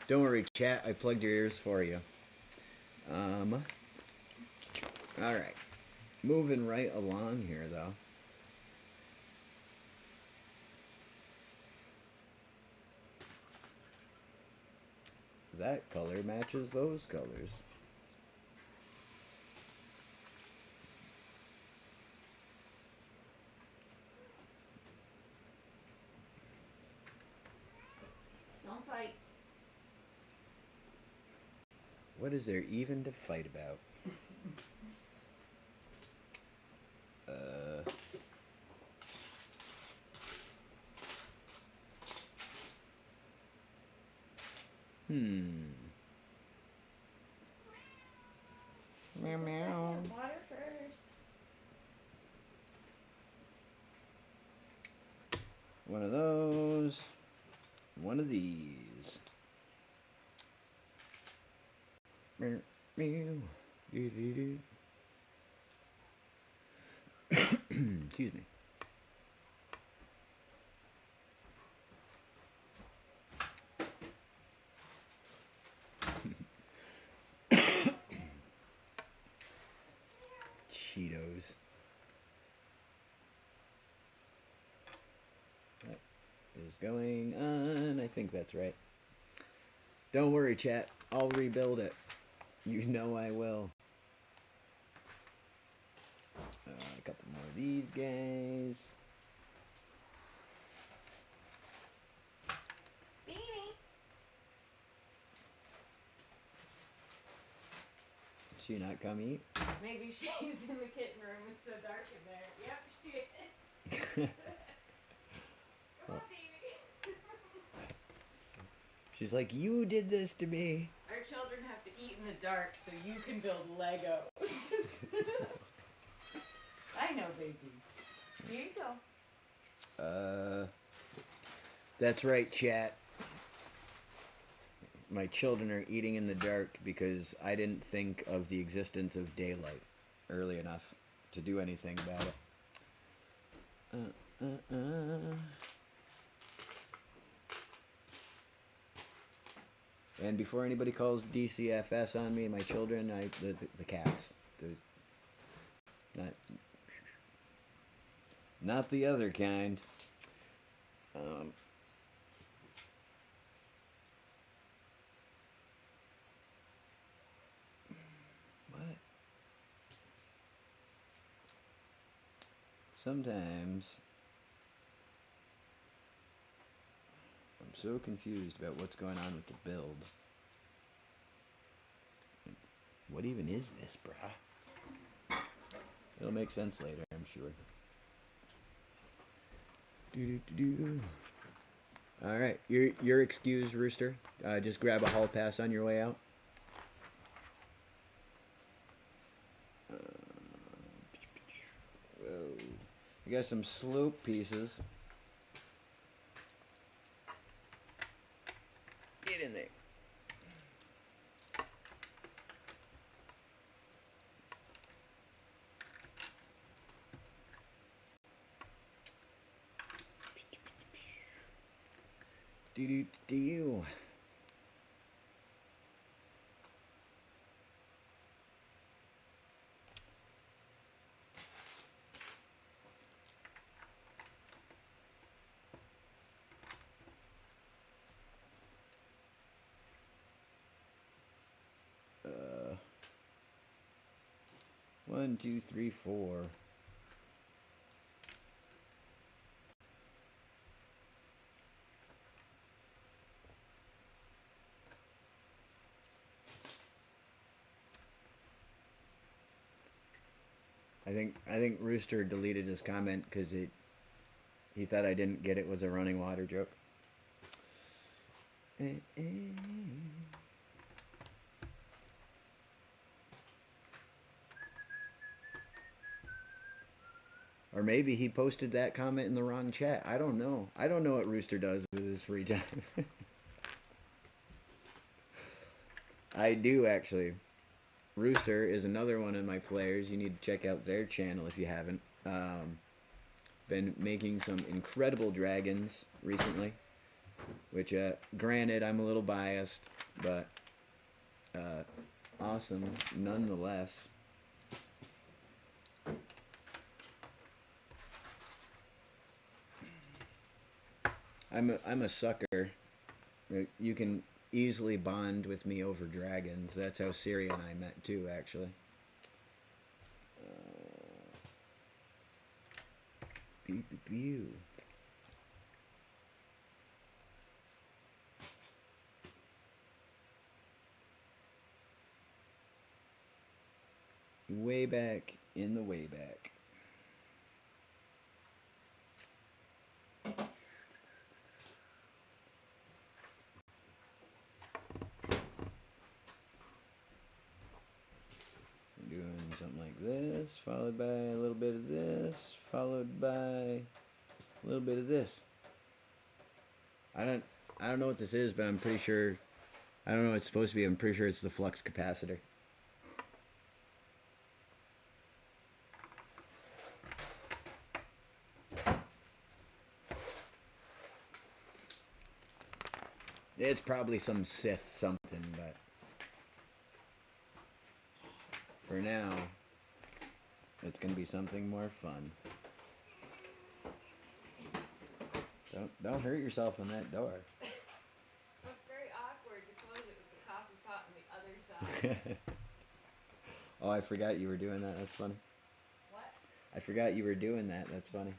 Don't worry, chat. I plugged your ears for you. All right. Moving right along here, though. That color matches those colors. Don't fight. What is there even to fight about? Uh... Hmm. Meow meow. Water first. One of those. One of these. Meow meow. Excuse me. Cheetos. What is going on? I think that's right. Don't worry, chat. I'll rebuild it. You know I will. A couple more of these guys. Beanie. She not come eat? Maybe she's in the kitten room. It's so dark in there. Yep, she is. Come on, baby. She's like, you did this to me. Our children have to eat in the dark so you can build Legos. I know, baby. Here you go. That's right, chat. My children are eating in the dark because I didn't think of the existence of daylight early enough to do anything about it. And before anybody calls DCFS on me, my children, the cats, not the other kind. What? Sometimes I'm so confused about what's going on with the build. What even is this, brah? It'll make sense later, I'm sure. All right, you're excused, Rooster. Just grab a hall pass on your way out. Whoa, you got some slope pieces. Get in there. Do. 1, 2, 3, 4. I think Rooster deleted his comment because he thought I didn't get it was a running water joke. Or maybe he posted that comment in the wrong chat. I don't know. I don't know what Rooster does with his free time. I do, actually. Rooster is another one of my players. You need to check out their channel if you haven't. Been making some incredible dragons recently, which, granted, I'm a little biased, but awesome nonetheless. I'm a sucker. You can easily bond with me over dragons. That's how Siri and I met too, actually. Pew pew pew. Way back in the way back. Doing something like this, followed by a little bit of this, followed by a little bit of this. I don't know what this is, but I'm pretty sure I don't know what it's supposed to be. I'm pretty sure it's the flux capacitor. It's probably some Sith something, but for now, it's gonna be something more fun. Don't hurt yourself on that door. Well, it's very awkward to close it with the coffee pot on the other side. Oh, I forgot you were doing that. That's funny. What? I forgot you were doing that. That's funny.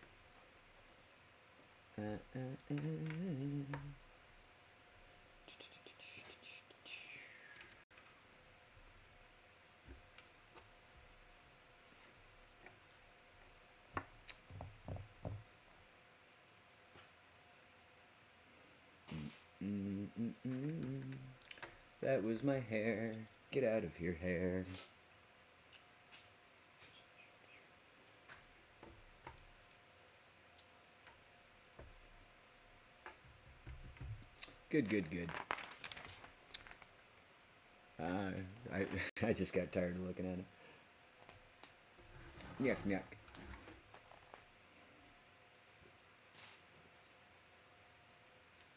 That was my hair. Get out of here, hair. Good, good, good. I I just got tired of looking at it. Yuck, yuck.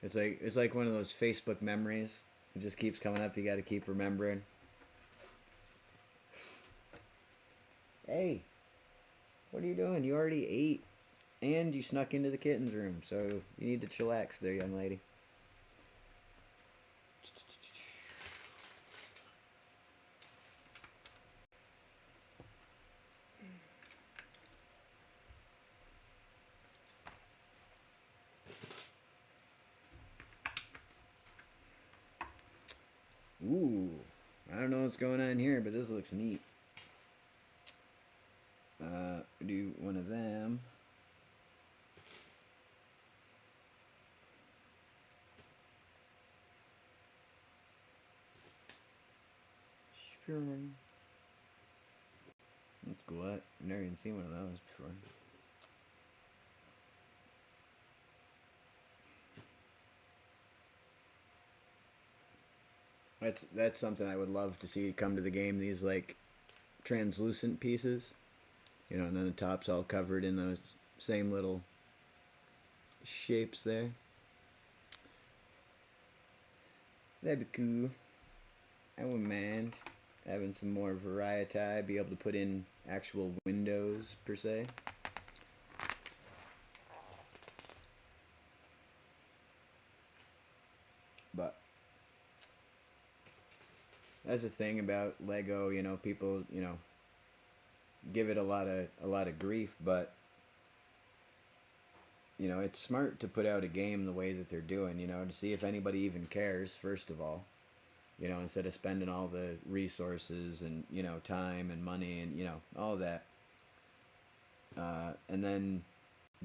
It's like one of those Facebook memories. It just keeps coming up. You got to keep remembering. Hey, what are you doing? You already ate, and you snuck into the kitten's room. So you need to chillax there, young lady. Ooh, I don't know what's going on here, but this looks neat. Do one of them. Sure. That's cool. I've never even seen one of those before. That's something I would love to see come to the game. These like translucent pieces, you know, and then the top's all covered in those same little shapes there. That'd be cool. I wouldn't mind having some more variety. Be able to put in actual windows per se. But that's the thing about Lego. You know, people give it a lot of grief, but you know it's smart to put out a game the way that they're doing. You know, to see if anybody even cares. First of all, you know, instead of spending all the resources and time and money and all that, and then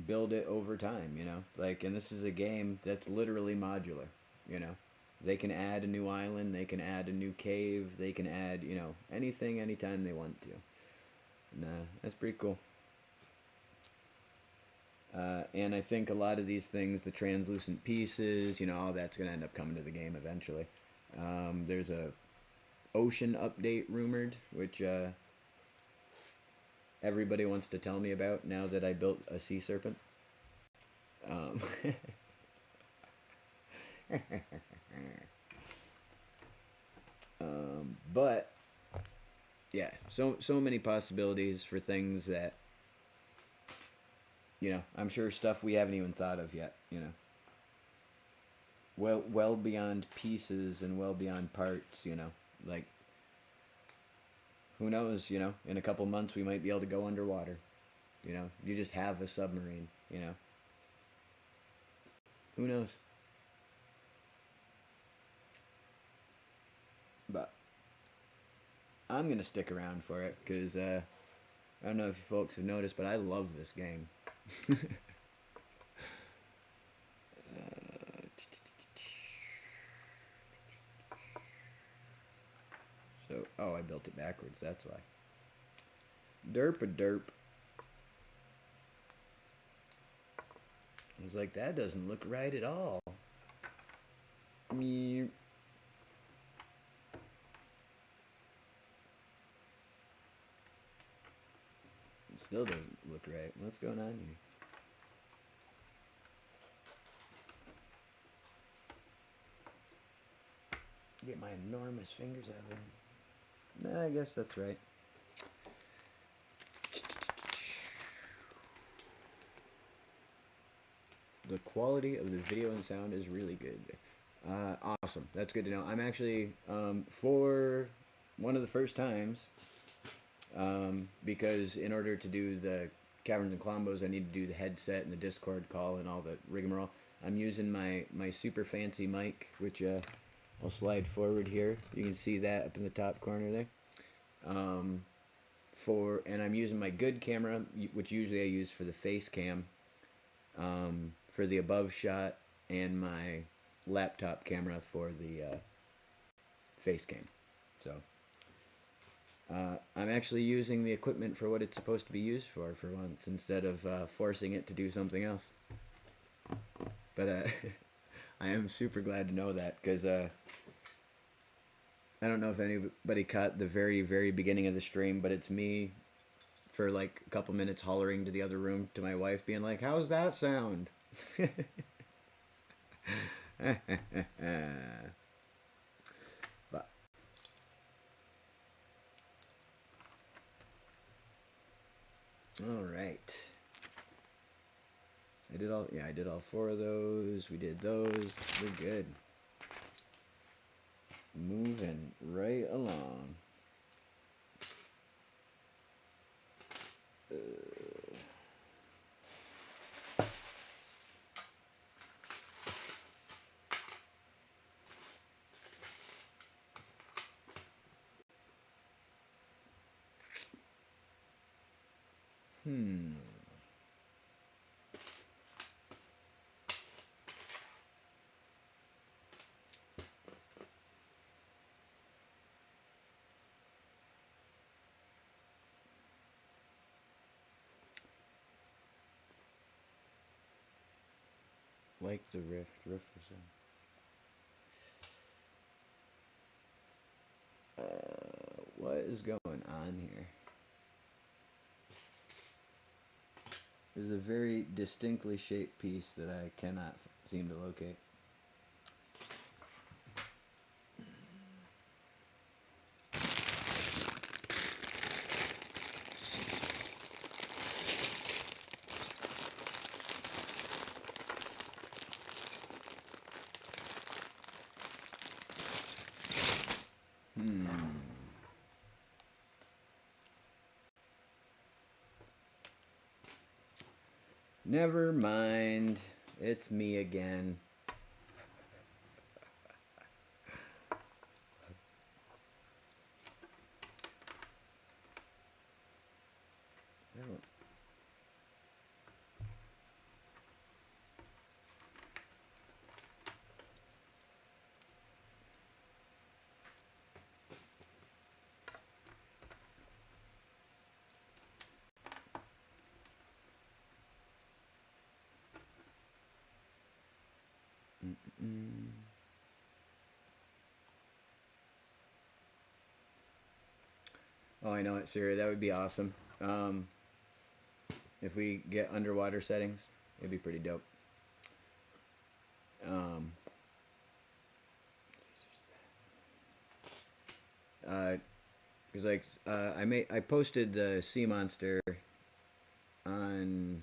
build it over time. You know, like, and this is a game that's literally modular. You know, they can add a new island, they can add a new cave, they can add anything anytime they want to. And that's pretty cool. And I think a lot of these things, the translucent pieces, all that's going to end up coming to the game eventually. There's a ocean update rumored, which everybody wants to tell me about now that I built a sea serpent. Um, but yeah, so many possibilities for things that I'm sure stuff we haven't even thought of yet. Well beyond pieces and well beyond parts. Like who knows? In a couple months we might be able to go underwater. You just have a submarine. Who knows? But I'm gonna stick around for it because I don't know if you folks have noticed, but I love this game. So, oh, I built it backwards. That's why. Derp a derp. I was like, that doesn't look right at all. Me. It still doesn't look right. What's going on here? Get my enormous fingers out of there. Nah, I guess that's right. The quality of the video and sound is really good. Awesome. That's good to know. I'm actually for one of the first times, because in order to do the Caverns and Clombos, I need to do the headset and the Discord call and all the rigmarole. I'm using my super fancy mic, which I'll slide forward here. You can see that up in the top corner there. And I'm using my good camera, which usually I use for the face cam, for the above shot, and my laptop camera for the face cam. So I'm actually using the equipment for what it's supposed to be used for once, instead of forcing it to do something else. But I am super glad to know that, because I don't know if anybody caught the very, very beginning of the stream, but it's me for like a couple minutes hollering to the other room to my wife, being like, "How's that sound?" But all right, I did all 4 of those. We did those. We're good. Moving right along. Like the rift was what is going on here? There's a very distinctly shaped piece that I cannot seem to locate. Never mind. It's me again. Oh, I know it, Siri. That would be awesome. If we get underwater settings, it'd be pretty dope. Because I posted the sea monster on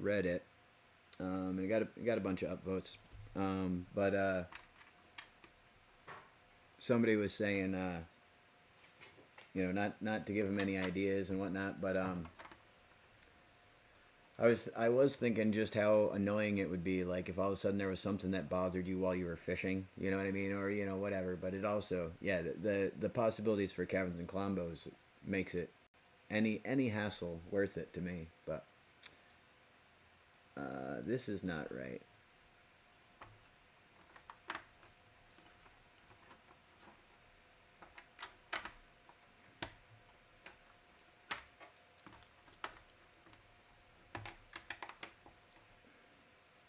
Reddit, and it got a bunch of upvotes. But somebody was saying, not to give him any ideas and whatnot, but I was thinking just how annoying it would be, like, if all of a sudden there was something that bothered you while you were fishing, you know what I mean, or whatever. But it also, yeah, the possibilities for Caverns and Clombos makes it any hassle worth it to me. But this is not right.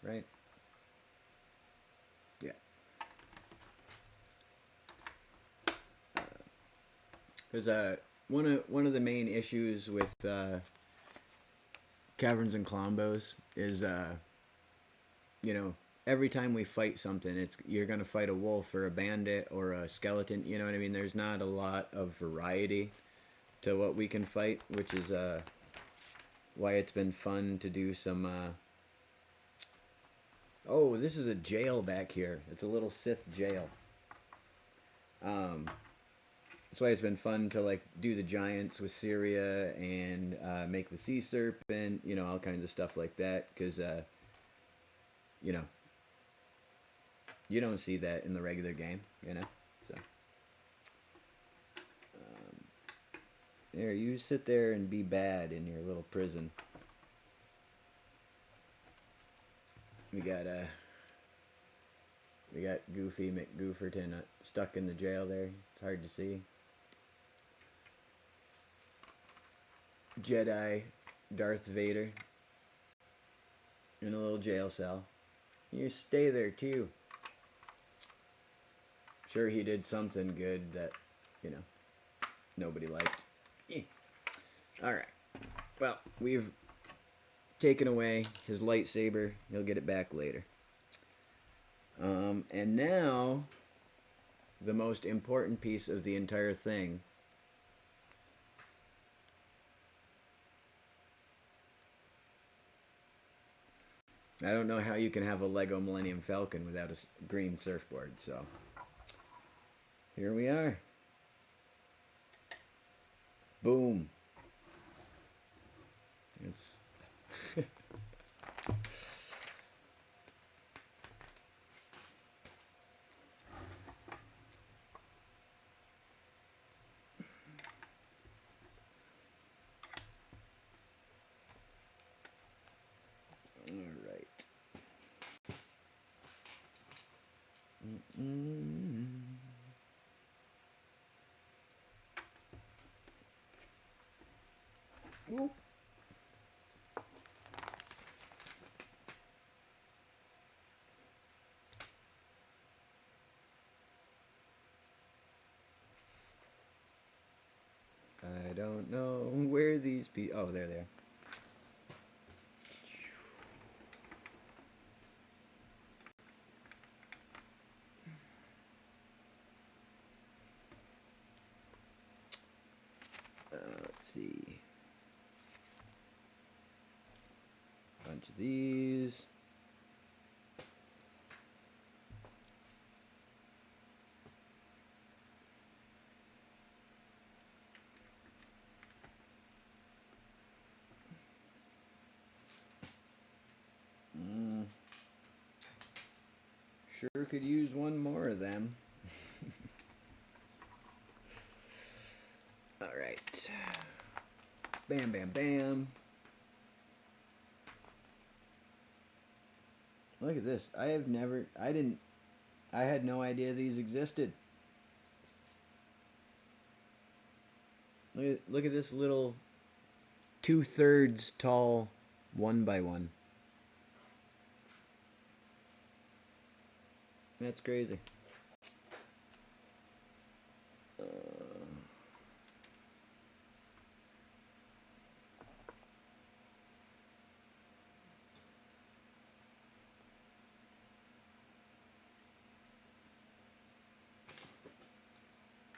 Right? Yeah. Because one of the main issues with Caverns and Clombos is every time we fight something, you're gonna fight a wolf or a bandit or a skeleton. You know what I mean? There's not a lot of variety to what we can fight, which is why it's been fun to do some. Oh, this is a jail back here. It's a little Sith jail. That's why it's been fun to like do the giants with Syria and make the sea serpent, you know, all kinds of stuff like that. Because you know, you don't see that in the regular game, you know. So there, you sit there and be bad in your little prison. We got Goofy McGooferton stuck in the jail there. It's hard to see. Jedi Darth Vader in a little jail cell. You stay there too. Sure, he did something good that, you know, nobody liked. Alright. Well, we've taken away his lightsaber. He'll get it back later. And now, the most important piece of the entire thing. I don't know how you can have a Lego Millennium Falcon without a green surfboard, so here we are. Boom. It's all right. Whoop. I don't know where these pieces... Oh, there they are. Let's see. Bunch of these. Sure could use one more of them. All right. Bam, bam, bam. Look at this. I had no idea these existed. Look at this little 2/3 tall 1x1. That's crazy.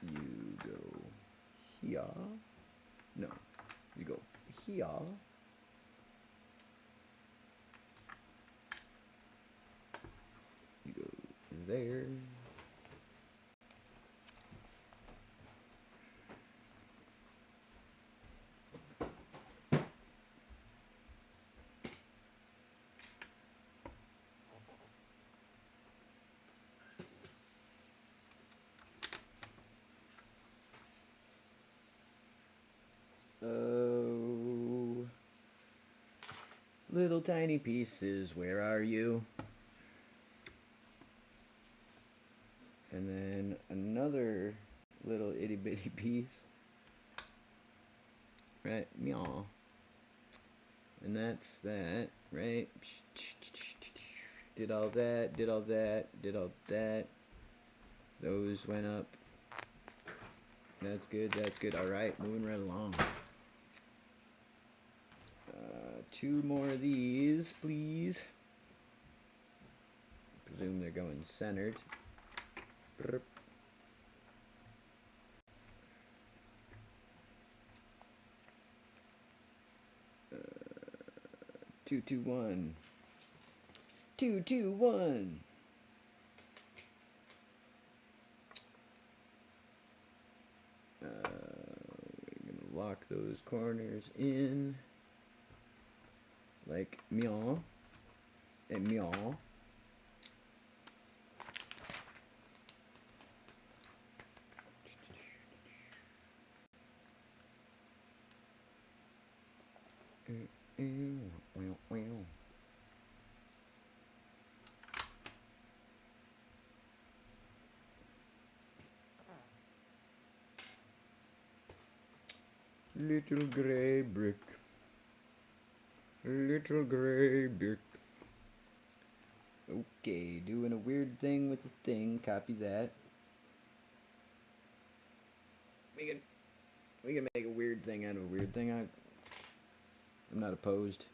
You go here. No, you go here. You go there. Oh, little tiny pieces, where are you? And then another little itty bitty piece. Right, meow. And that's that, right? Did all that, did all that, did all that. Those went up. That's good, that's good. Alright, moving right along. 2 more of these, please. Presume they're going centered. Burp. 2, 2, 1. 2, 2, 1. lock those corners in like meow and meow. Little gray brick. Little gray brick. Okay, doing a weird thing with the thing. Copy that. We can make a weird thing out of a weird thing. I'm not opposed.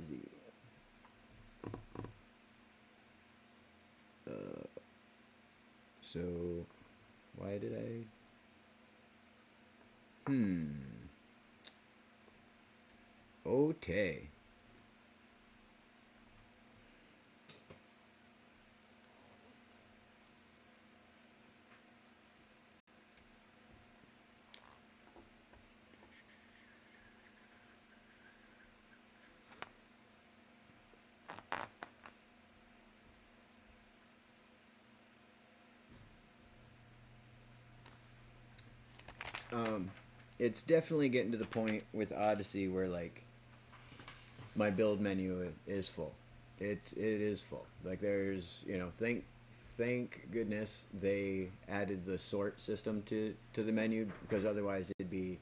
Easy. So why did I? Okay. It's definitely getting to the point with Odyssey where like my build menu is full. It is full. Like there's thank goodness they added the sort system to the menu, because otherwise it'd be,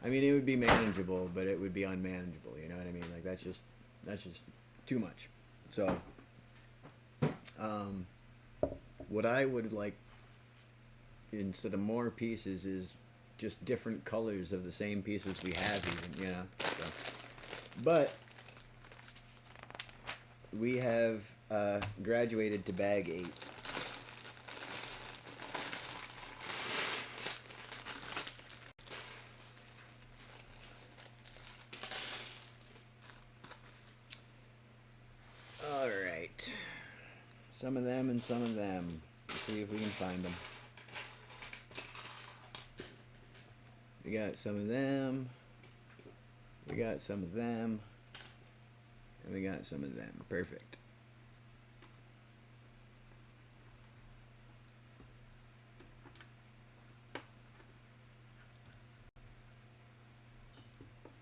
I mean, it would be manageable, but it would be unmanageable. You know what I mean? Like that's just too much. So, what I would like instead of more pieces is just different colors of the same pieces we have, even, you know. So, but we have graduated to bag 8. All right, some of them and some of them. Let's see if we can find them. We got some of them. We got some of them. And we got some of them. Perfect.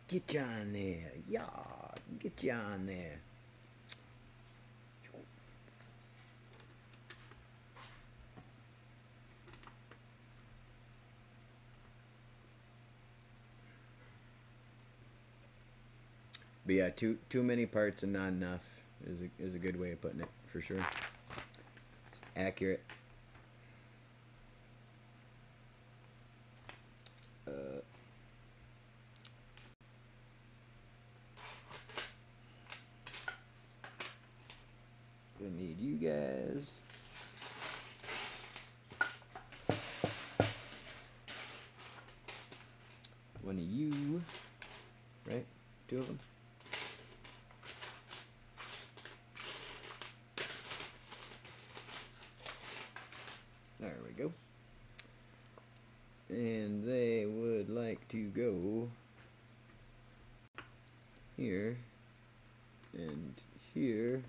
Get you on there. Yeah, get you on there. But yeah, too many parts and not enough is a good way of putting it, for sure. It's accurate. Gonna need you guys. One of you. Right? 2 of them. There we go. And they would like to go here and here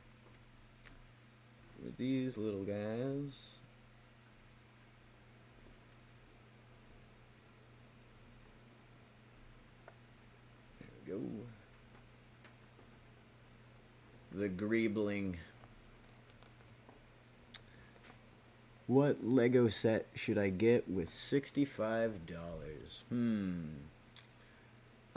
with these little guys. There we go. The Greebling. What Lego set should I get with $65?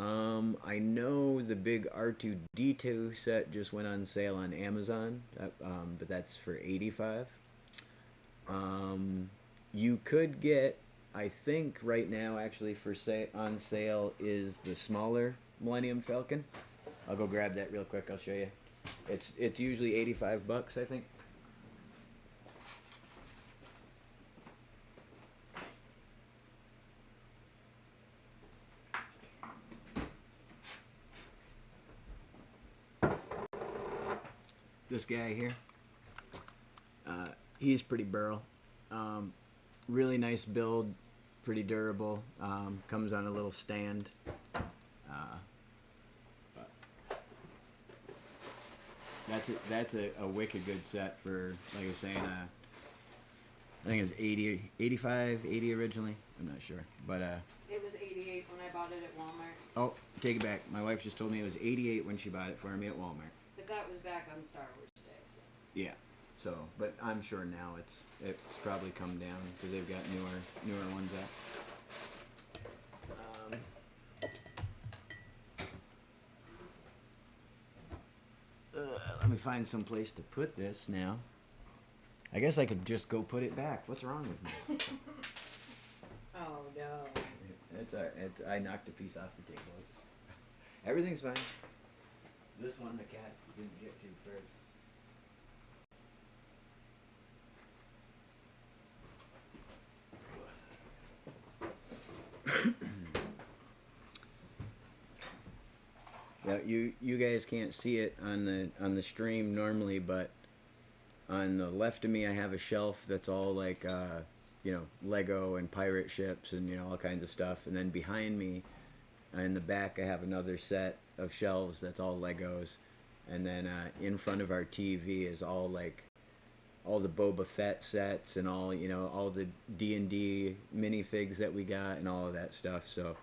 I know the big R2D2 set just went on sale on Amazon, but that's for $85. You could get, I think right now actually on sale is the smaller Millennium Falcon. I'll go grab that real quick. I'll show you. It's usually $85, I think. This guy here, he's pretty burl. really nice build, pretty durable. Comes on a little stand. But that's a wicked good set for, like I was saying, I think it was 80, 85, 80 originally. I'm not sure, but It was 88 when I bought it at Walmart. oh, take it back. My wife just told me it was 88 when she bought it for me at Walmart. But that was back on Star Wars Day. So. Yeah. So, but I'm sure now it's probably come down because they've got newer ones out. Let me find some place to put this now. I guess I could just go put it back. What's wrong with me? Oh no. It's alright. I knocked a piece off the table. Everything's fine. This one the cats didn't get to first. Now, you guys can't see it on the stream normally, but on the left of me I have a shelf that's all like Lego and pirate ships and all kinds of stuff, and then behind me in the back I have another set of shelves that's all Legos, and then in front of our TV is all the Boba Fett sets and all all the D&D minifigs that we got and all of that stuff. So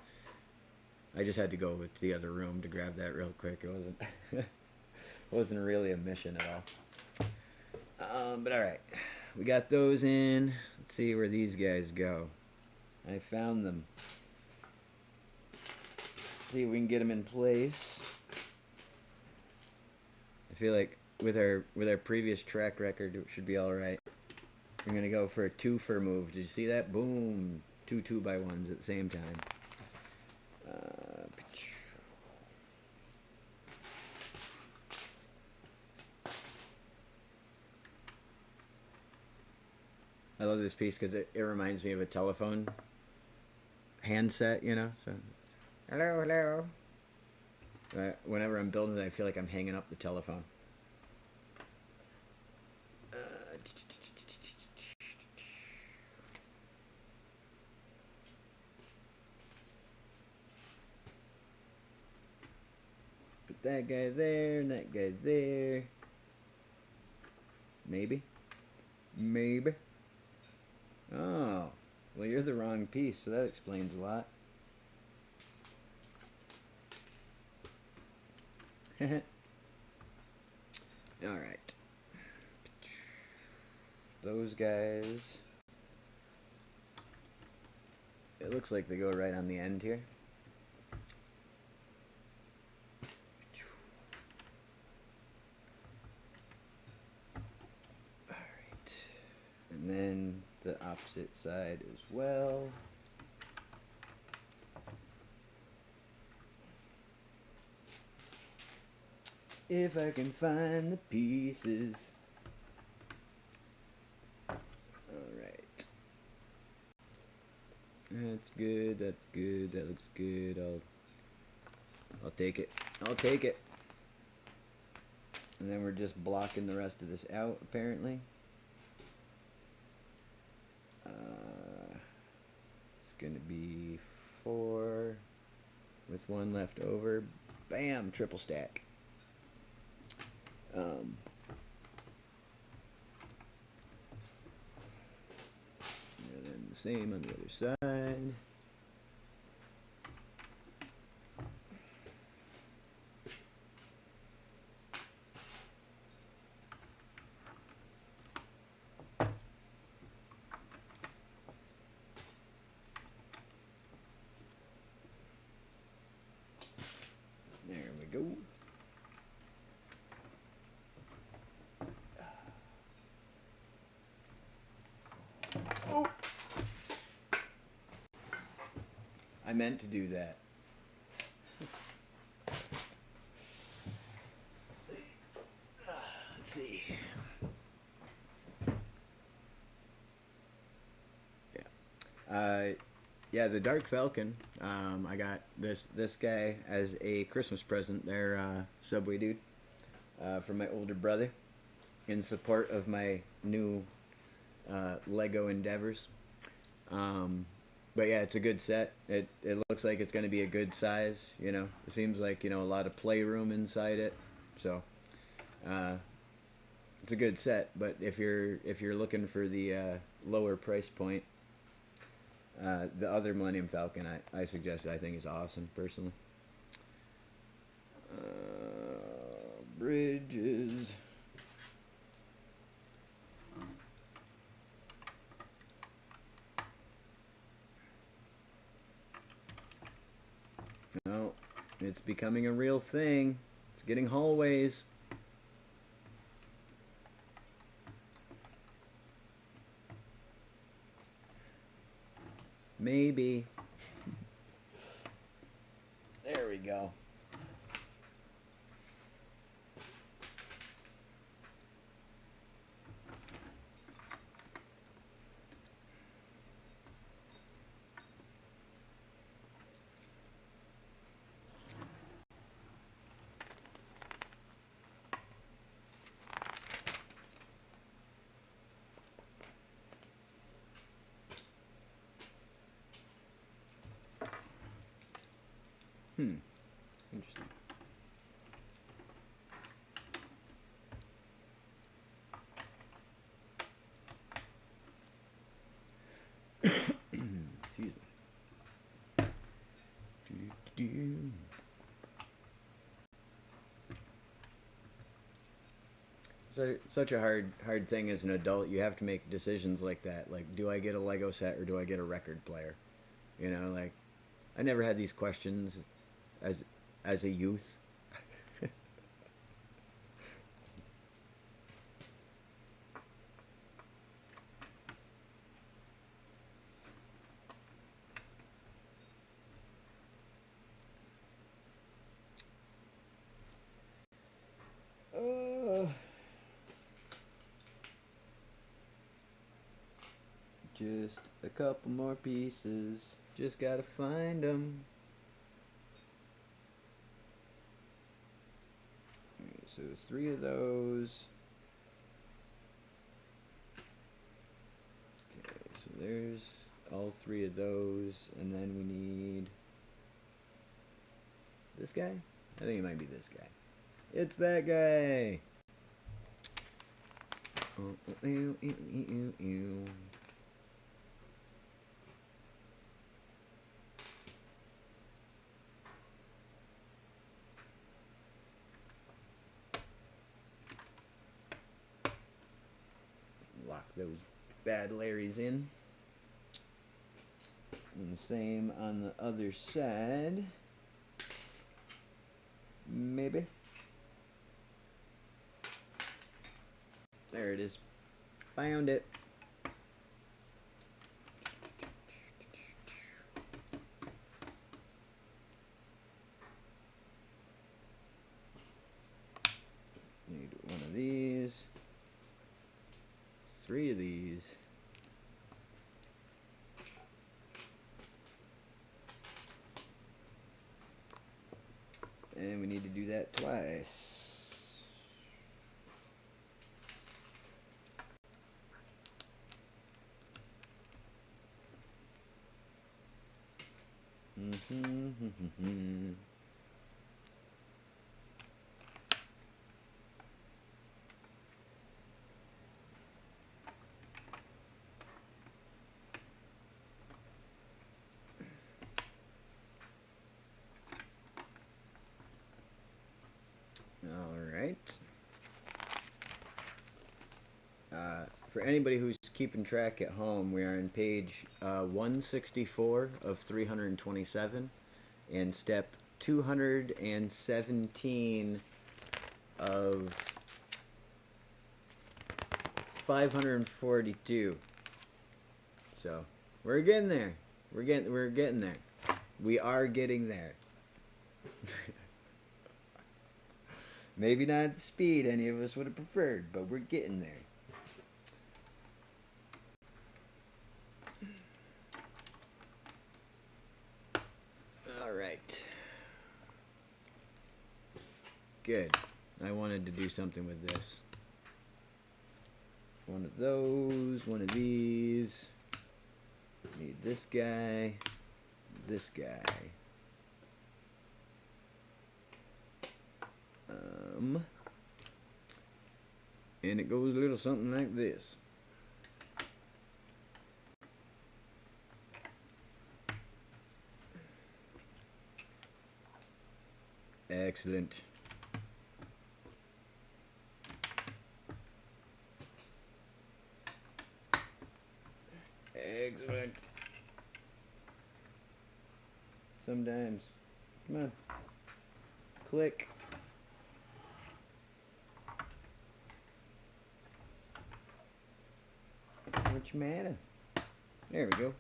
I just had to go to the other room to grab that real quick. It wasn't really a mission at all. But all right, we got those in. Let's see where these guys go. I found them. See if we can get them in place. I feel like with our previous track record, it should be all right. We're gonna go for a 2-for move. Did you see that? Boom! 2 2x1s at the same time. I love this piece because it reminds me of a telephone handset, So, hello. Whenever I'm building it, I feel like I'm hanging up the telephone. Put that guy there, and that guy there. Maybe. Oh, well, you're the wrong piece, so that explains a lot. Alright. Those guys. It looks like they go right on the end here. Alright. And then the opposite side as well. If I can find the pieces. Alright. That's good, that looks good. I'll take it. And then we're just blocking the rest of this out, apparently. It's gonna be 4 with 1 left over. Bam! Triple stack. And then the same on the other side. There we go. Oh! I meant to do that. Let's see. Yeah, the Dark Falcon. I got this guy as a Christmas present. There, Subway dude, from my older brother, in support of my new Lego endeavors. But yeah, it's a good set. It looks like it's going to be a good size. You know, it seems like a lot of playroom inside it. So uh, it's a good set. But if you're looking for the lower price point, the other Millennium Falcon I suggest I think is awesome personally. Bridges. No, it's becoming a real thing. It's getting hallways. Maybe. There we go. Interesting. Excuse me. Do-do-do. So such a hard thing as an adult. You have to make decisions like that. Like, do I get a Lego set or do I get a record player? Like I never had these questions as a youth. uh, just a couple more pieces. Just gotta find them. So 3 of those. Okay, so there's all 3 of those, and then we need this guy. I think it might be this guy. It's that guy. Lock those bad Larrys in. And the same on the other side. Maybe. There it is. Found it. Need 1 of these. 3 of these. And we need to do that twice. All right. For anybody who's keeping track at home, we are on page 164 of 327 and step 217 of 542. So we're getting there. We're getting there. We are getting there. Maybe not at the speed any of us would have preferred, but we're getting there. All right. Good. I wanted to do something with this. 1 of those, 1 of these. Need this guy, this guy. And it goes a little something like this. Excellent. Excellent. Sometimes. Come on. Click. What's the matter? There we go.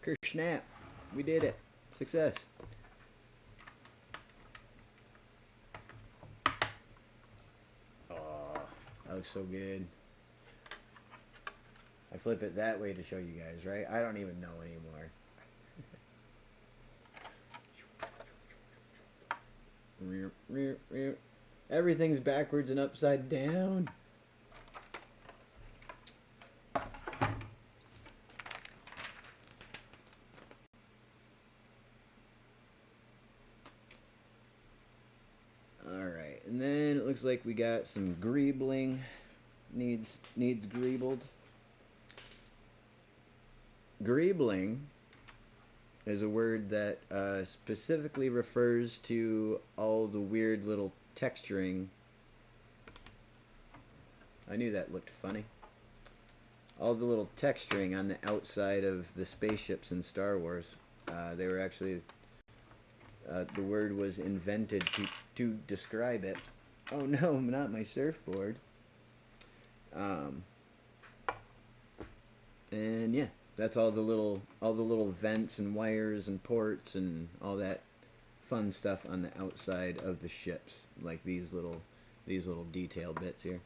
Kersnap. We did it. Success. Oh, that looks so good. I flip it that way to show you guys, right? I don't even know anymore. Everything's backwards and upside down. Alright, and then it looks like we got some greebling. Needs greebled. Greebling is a word that specifically refers to all the weird little texturing. I knew that looked funny. All the little texturing on the outside of the spaceships in Star Wars. They were actually... the word was invented to describe it. Oh no, not my surfboard. And yeah, that's all the little vents and wires and ports and all that fun stuff on the outside of the ships, like these little detail bits here.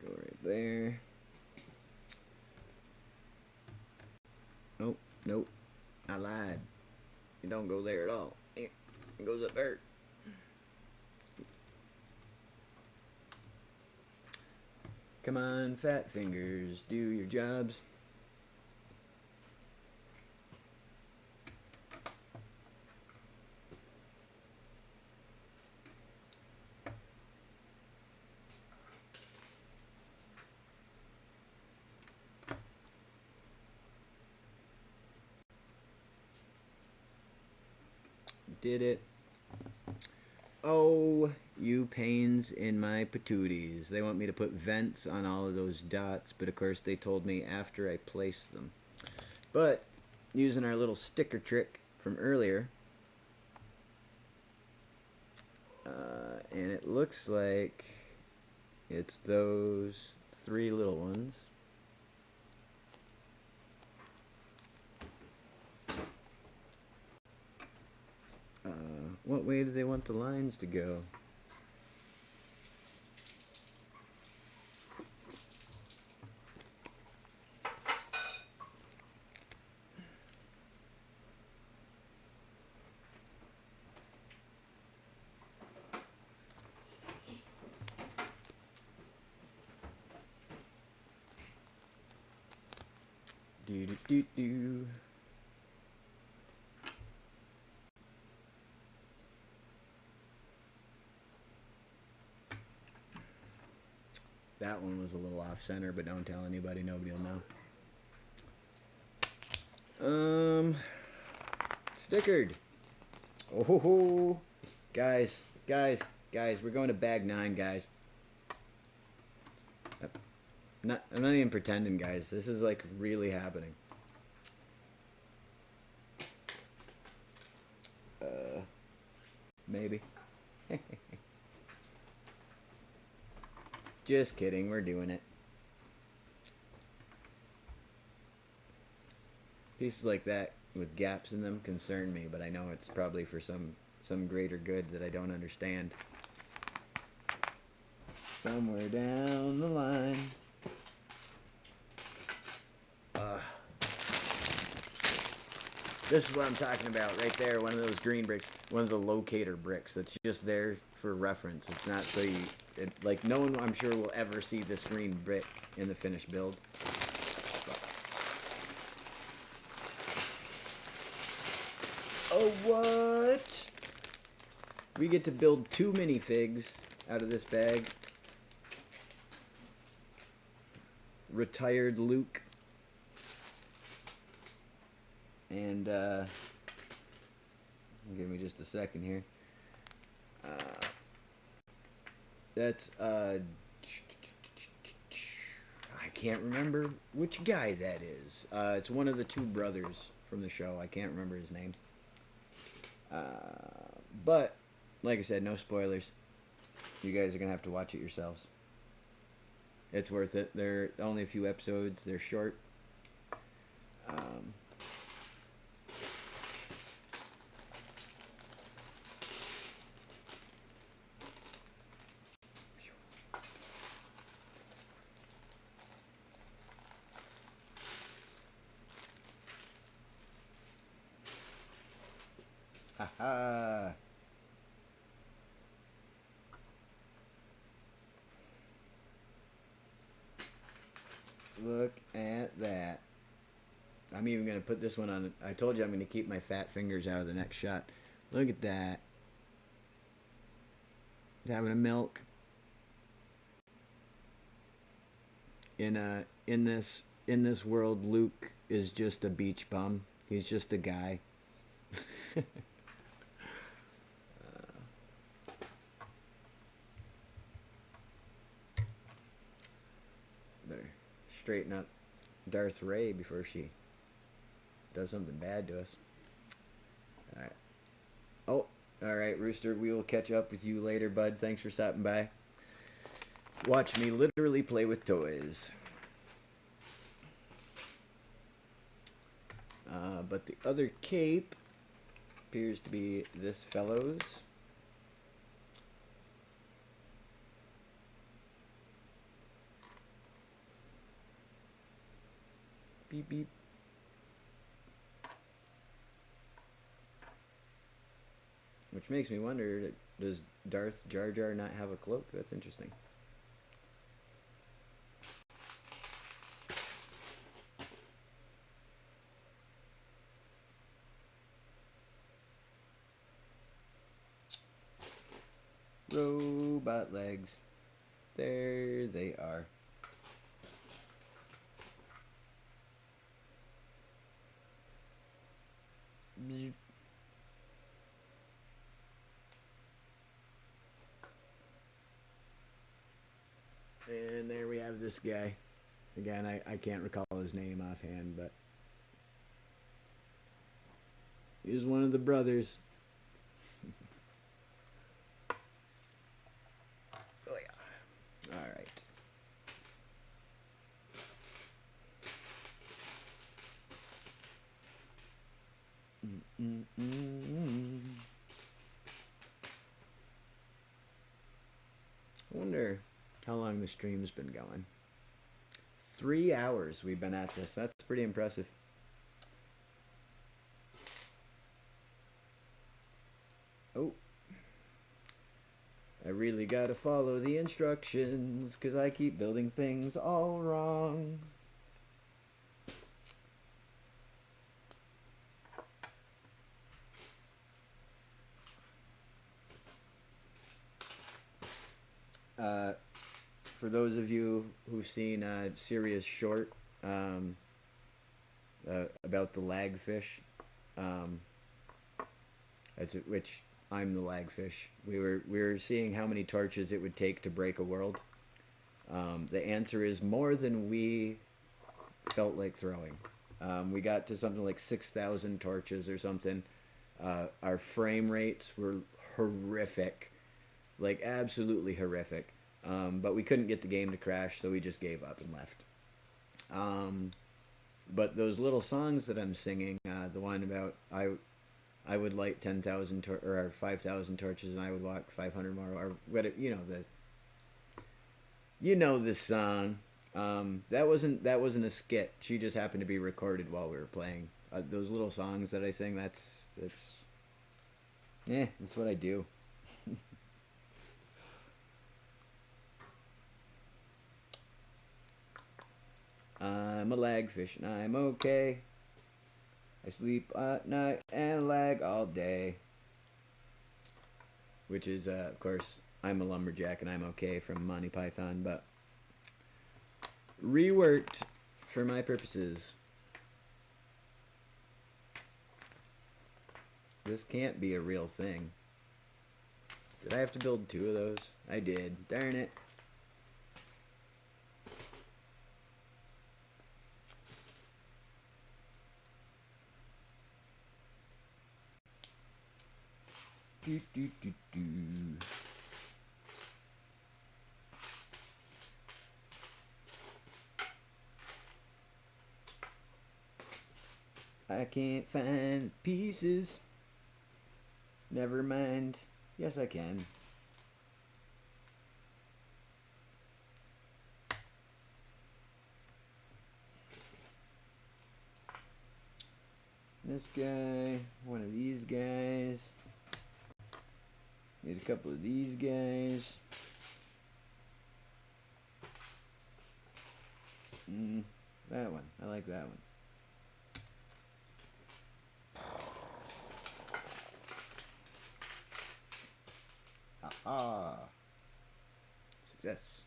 Go right there. Nope, nope. I lied. It don't go there at all. It goes up there. Come on, fat fingers, do your jobs. Did it. Oh, you pains in my patooties. They want me to put vents on all of those dots, but of course they told me after I placed them. But, using our little sticker trick from earlier, and it looks like it's those three little ones. What way do they want the lines to go? Do do do do. That one was a little off center, but don't tell anybody, nobody will know. Stickered. Oh, guys, we're going to bag 9, guys. I'm not even pretending, guys. This is like really happening. Maybe. Just kidding, we're doing it. Pieces like that with gaps in them concern me, but I know it's probably for some greater good that I don't understand. Somewhere down the line. This is what I'm talking about right there. One of those green bricks, one of the locator bricks that's just there for reference. It's not so you, like no one I'm sure will ever see this green brick in the finished build. Oh, what? We get to build 2 minifigs out of this bag. Retired Luke. And, give me just a second here. That's, I can't remember which guy that is. It's one of the 2 brothers from the show. I can't remember his name. But, like I said, no spoilers. You guys are going to have to watch it yourselves. It's worth it. They're only a few episodes. They're short. Haha. Look at that. I'm even going to put this one on. I told you I'm going to keep my fat fingers out of the next shot. Look at that. Having a milk. In this world, Luke is just a beach bum. He's just a guy. Better straighten up Darth Ray before she does something bad to us. All right. Oh, all right, Rooster. We will catch up with you later, bud. Thanks for stopping by. Watch me literally play with toys. But the other cape appears to be this fellow's. Beep, beep. Which makes me wonder, does Darth Jar Jar not have a cloak? That's interesting. Robot legs. There they are. And there we have this guy. Again, I can't recall his name offhand, but he's one of the brothers. Oh yeah. All right. I wonder how long the stream's been going. 3 hours we've been at this. That's pretty impressive. Oh. I really gotta follow the instructions, 'cause I keep building things all wrong. For those of you who've seen Sirius short about the lagfish, which I'm the lagfish. We were seeing how many torches it would take to break a world. The answer is more than we felt like throwing. We got to something like 6,000 torches or something. Our frame rates were horrific, like absolutely horrific. But we couldn't get the game to crash, so we just gave up and left. But those little songs that I'm singing, the one about I would light 10,000 or 5,000 torches and I would walk 500 more, or what, you know this song. That wasn't a skit. She just happened to be recorded while we were playing. those little songs that I sing. That's what I do. I'm a lagfish and I'm okay. I sleep at night and lag all day. Which is, of course, I'm a lumberjack and I'm okay from Monty Python, but reworked for my purposes. This can't be a real thing. Did I have to build 2 of those? I did. Darn it. Do, do, do, do. I can't find pieces. Never mind. Yes, I can. This guy, one of these guys. Need a couple of these guys. That one. I like that one. Aha! Success.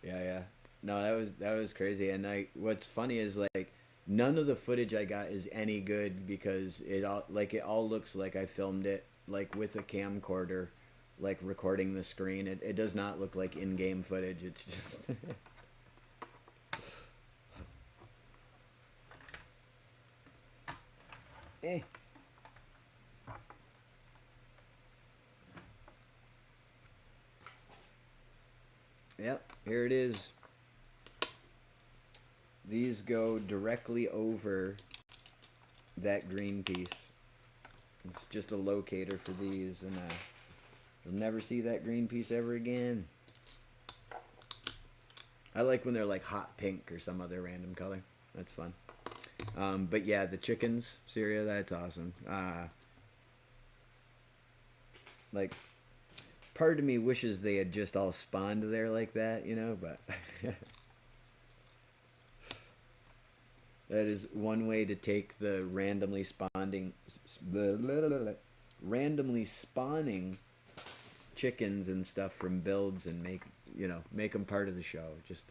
Yeah. No, that was crazy. And what's funny is like none of the footage I got is any good because it all looks like I filmed it like with a camcorder, like recording the screen. It does not look like in-game footage. It's just eh. Yep, here it is. These go directly over that green piece. It's just a locator for these, and you'll never see that green piece ever again. I like when they're like hot pink or some other random color. That's fun. But yeah, the chickens, Syria, that's awesome. Like, part of me wishes they had just all spawned there like that, you know, but that is one way to take the randomly spawning chickens and stuff from builds and make them part of the show. Just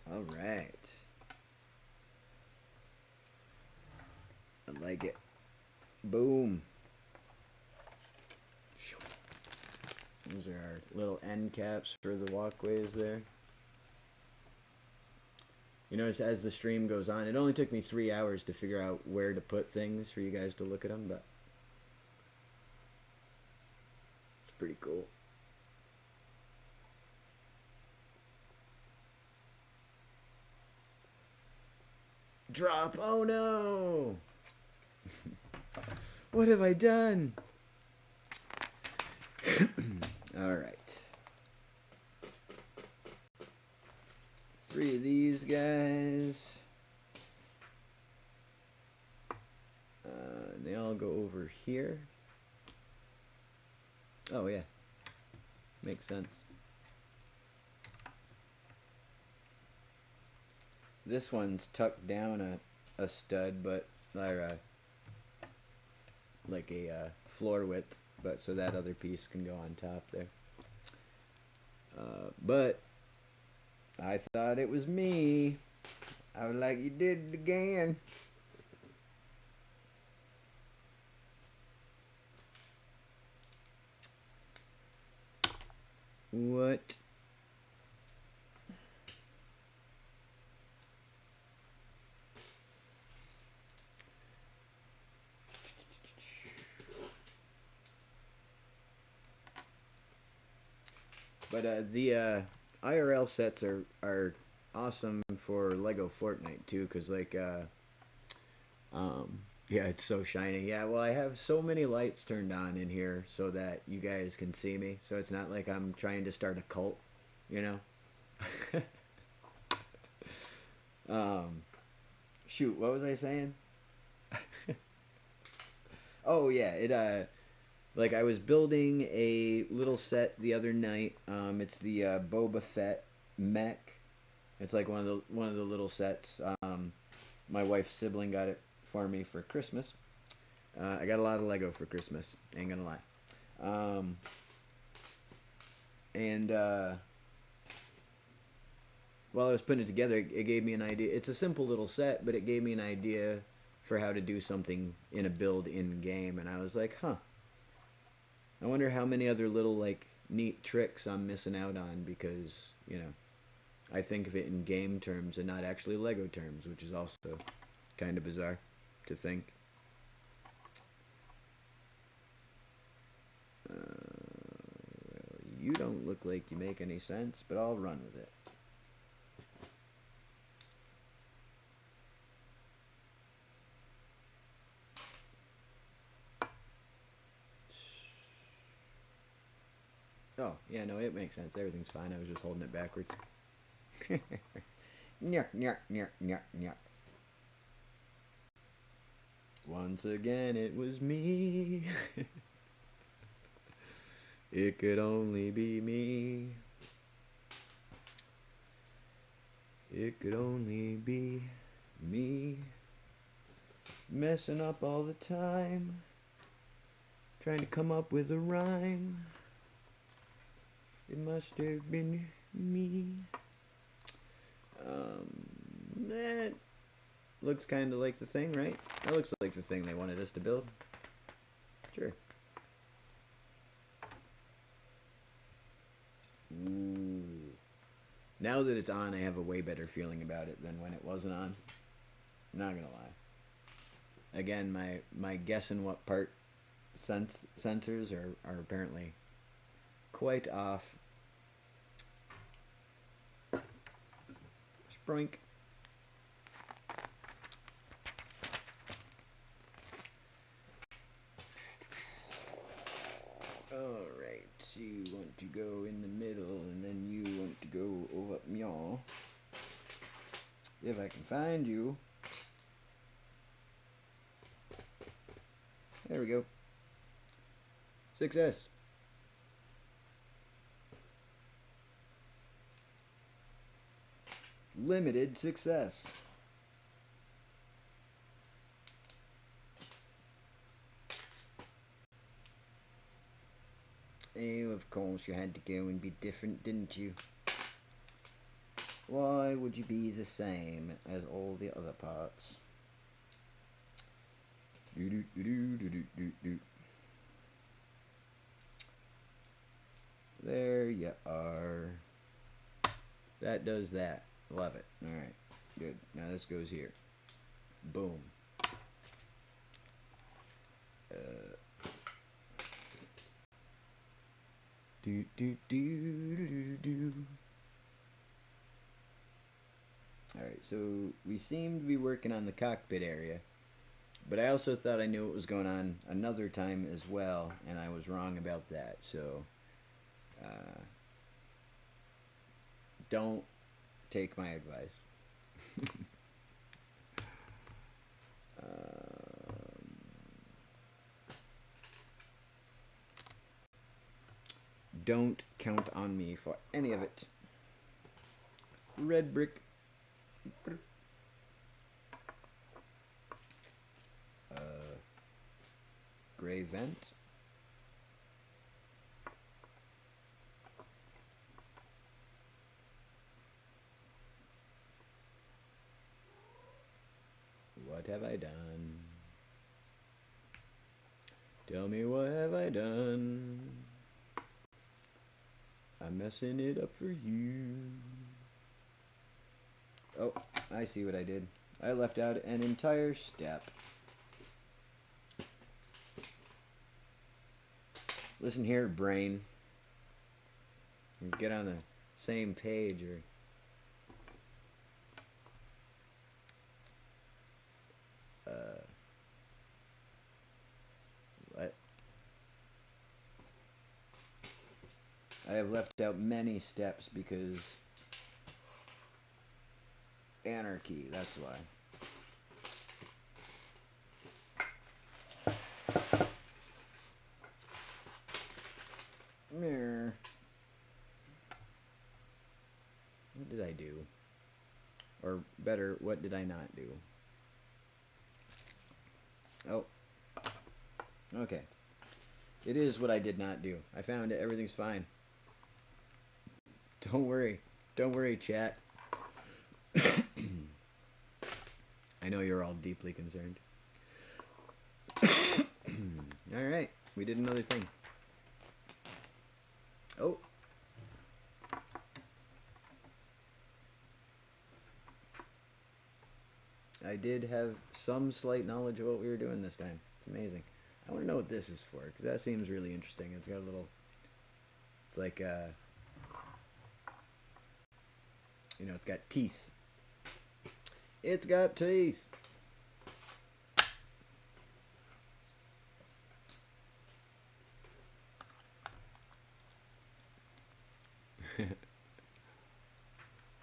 all right. I like it. Boom. Those are our little end caps for the walkways there. You notice as the stream goes on, it only took me 3 hours to figure out where to put things for you guys to look at them, but it's pretty cool. Drop! Oh no! What have I done? Alright. 3 of these guys. And they all go over here. Oh yeah. Makes sense. This one's tucked down a stud, but like a floor width, but so that other piece can go on top there. But I thought it was me. I was like, you did it again. What? But the IRL sets are awesome for Lego Fortnite too, because like Yeah, it's so shiny. Yeah, well, I have so many lights turned on in here so that you guys can see me. So it's not like I'm trying to start a cult, you know? um, Shoot, what was I saying? Oh yeah, like I was building a little set the other night. It's the Boba Fett mech. It's like one of the little sets. My wife's sibling got it for me for Christmas. I got a lot of Lego for Christmas. Ain't gonna lie. Um, and While I was putting it together, it gave me an idea. It's a simple little set, but it gave me an idea for how to do something in a build in game. And I was like, huh. I wonder how many other little like neat tricks I'm missing out on because I think of it in game terms and not actually Lego terms, which is also kind of bizarre to think. You don't look like you make any sense, but I'll run with it. Oh, yeah, no, it makes sense. Everything's fine. I was just holding it backwards. Nyuk, nyuk, nyuk, nyuk, nyuk. Once again, it was me. It could only be me. It could only be me. Messing up all the time. Trying to come up with a rhyme. It must have been me. That looks kind of like the thing, right? That looks like the thing they wanted us to build. Sure. Ooh. Now that it's on, I have a way better feeling about it than when it wasn't on. Not gonna lie. Again, my guessing what part sensors are apparently quite off. Sproink. Alright, you want to go in the middle, and then you want to go over meow. If I can find you. There we go. Success. Limited success. Oh, of course you had to go and be different, didn't you? Why would you be the same as all the other parts? There you are. That does that. Love it. Alright, good. Now this goes here. Boom. Do do do do do. Alright, so we seem to be working on the cockpit area. But I also thought I knew what was going on another time as well, and I was wrong about that. So, don't take my advice. Don't count on me for any of it. Red brick. Gray vent. What have I done? Tell me, what have I done? I'm messing it up for you. Oh, I see what I did. I left out an entire step. Listen here, brain. Get on the same page or... I have left out many steps because anarchy, that's why. Mirror. What did I do? Or better, what did I not do? Oh. Okay. It is what I did not do. I found it. Everything's fine. Don't worry. Don't worry, chat. I know you're all deeply concerned. Alright. We did another thing. Oh. I did have some slight knowledge of what we were doing this time. It's amazing. I want to know what this is for, because that seems really interesting. It's got a little... It's like, you know, it's got teeth. It's got teeth!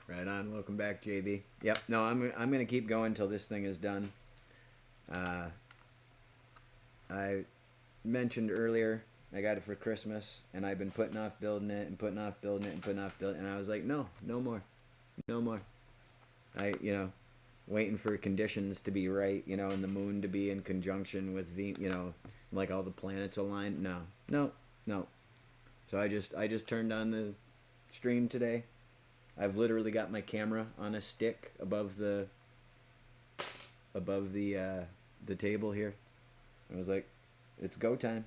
Right on. Welcome back, JB. Yep. No, I'm gonna keep going until this thing is done. I mentioned earlier I got it for Christmas, and I've been putting off building it and putting off building it and putting off building it, and I was like, no more, no more. You know, waiting for conditions to be right, you know, and the moon to be in conjunction with you know, like all the planets aligned. No. So I just turned on the stream today. I've literally got my camera on a stick above the table here. I was like, it's go time.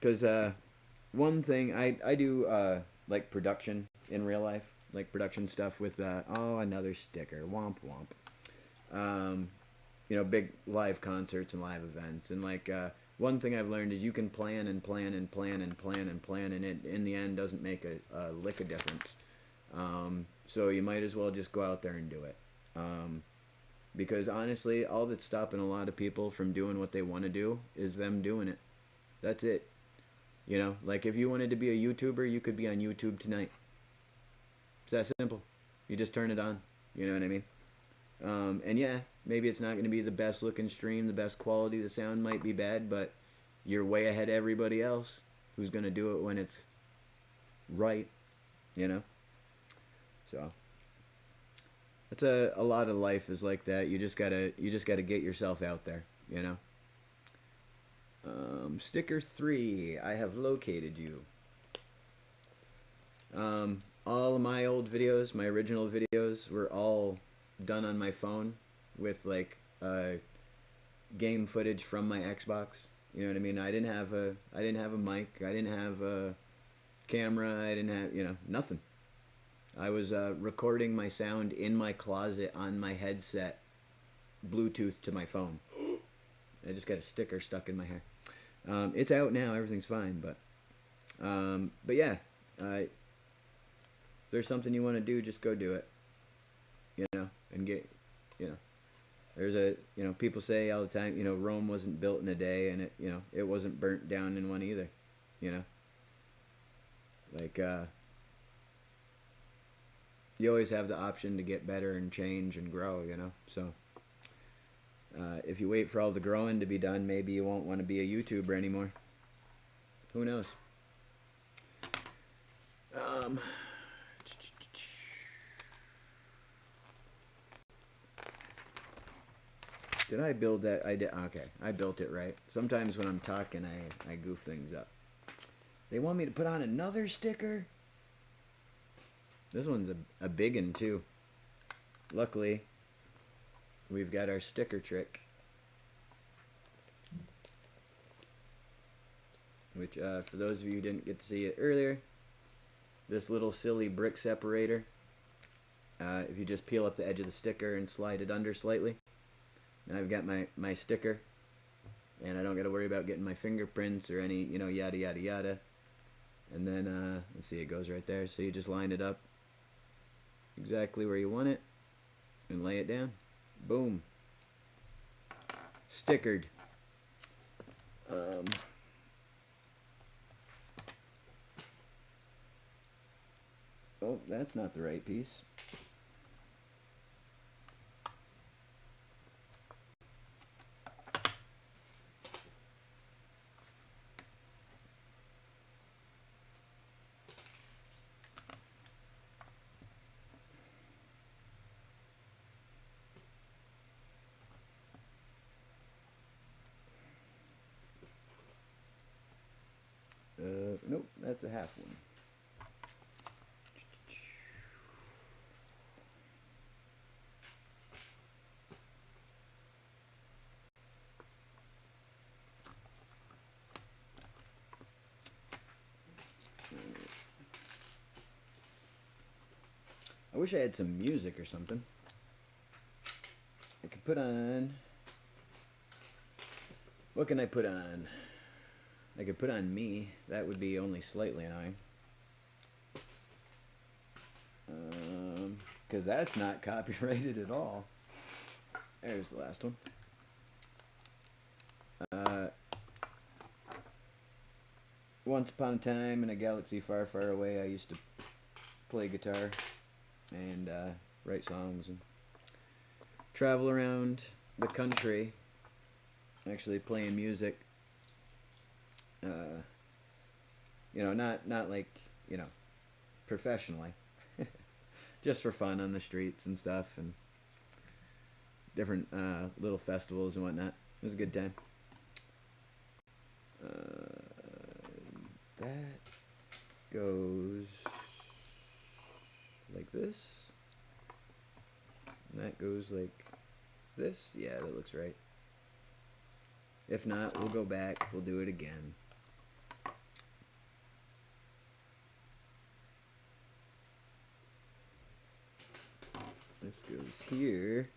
Because one thing I do like production in real life, like production stuff with oh, another sticker, womp womp. You know, big live concerts and live events, and like one thing I've learned is you can plan and plan and plan and plan and plan, and it in the end doesn't make a lick of difference. So you might as well just go out there and do it. Because honestly, all that's stopping a lot of people from doing what they want to do is them doing it. That's it. You know, like if you wanted to be a YouTuber, you could be on YouTube tonight. It's that simple. You just turn it on. You know what I mean? And yeah, maybe it's not going to be the best looking stream, the best quality, the sound might be bad, but you're way ahead of everybody else who's going to do it when it's right, you know? So that's a lot of life is like that. You just gotta get yourself out there, you know? Sticker 3, I have located you. All of my old videos, my original videos, were all done on my phone with like game footage from my Xbox. You know what I mean? I didn't have a mic. I didn't have a camera. I didn't have, you know, nothing. I was recording my sound in my closet on my headset, Bluetooth to my phone. I just got a sticker stuck in my hair. It's out now. Everything's fine. But yeah, if there's something you want to do, just go do it. You know, and get, you know, there's a, you know, people say all the time, you know, Rome wasn't built in a day, and it, you know, it wasn't burnt down in one either. You know, like you always have the option to get better and change and grow. You know, so. If you wait for all the growing to be done, maybe you won't want to be a YouTuber anymore. Who knows? Did I build that? I did. Okay, I built it right. Sometimes when I'm talking, I goof things up. They want me to put on another sticker? This one's a big one, too. Luckily, we've got our sticker trick. Which, for those of you who didn't get to see it earlier, this little silly brick separator, if you just peel up the edge of the sticker and slide it under slightly, now I've got my sticker, and I don't got to worry about getting my fingerprints or any, you know, yada yada yada. And then, let's see, it goes right there, so you just line it up exactly where you want it, and lay it down. Boom. Stickered. Oh, that's not the right piece. Nope, that's a half one. I wish I had some music or something. I could put on... What can I put on? I could put on me. That would be only slightly annoying. Because that's not copyrighted at all. There's the last one. Once upon a time in a galaxy far, far away, I used to play guitar and write songs and travel around the country, actually playing music. Not like, professionally, just for fun on the streets and stuff, and different little festivals and whatnot. It was a good time. That goes like this. And that goes like this. Yeah, that looks right. If not, we'll go back. We'll do it again. This goes here.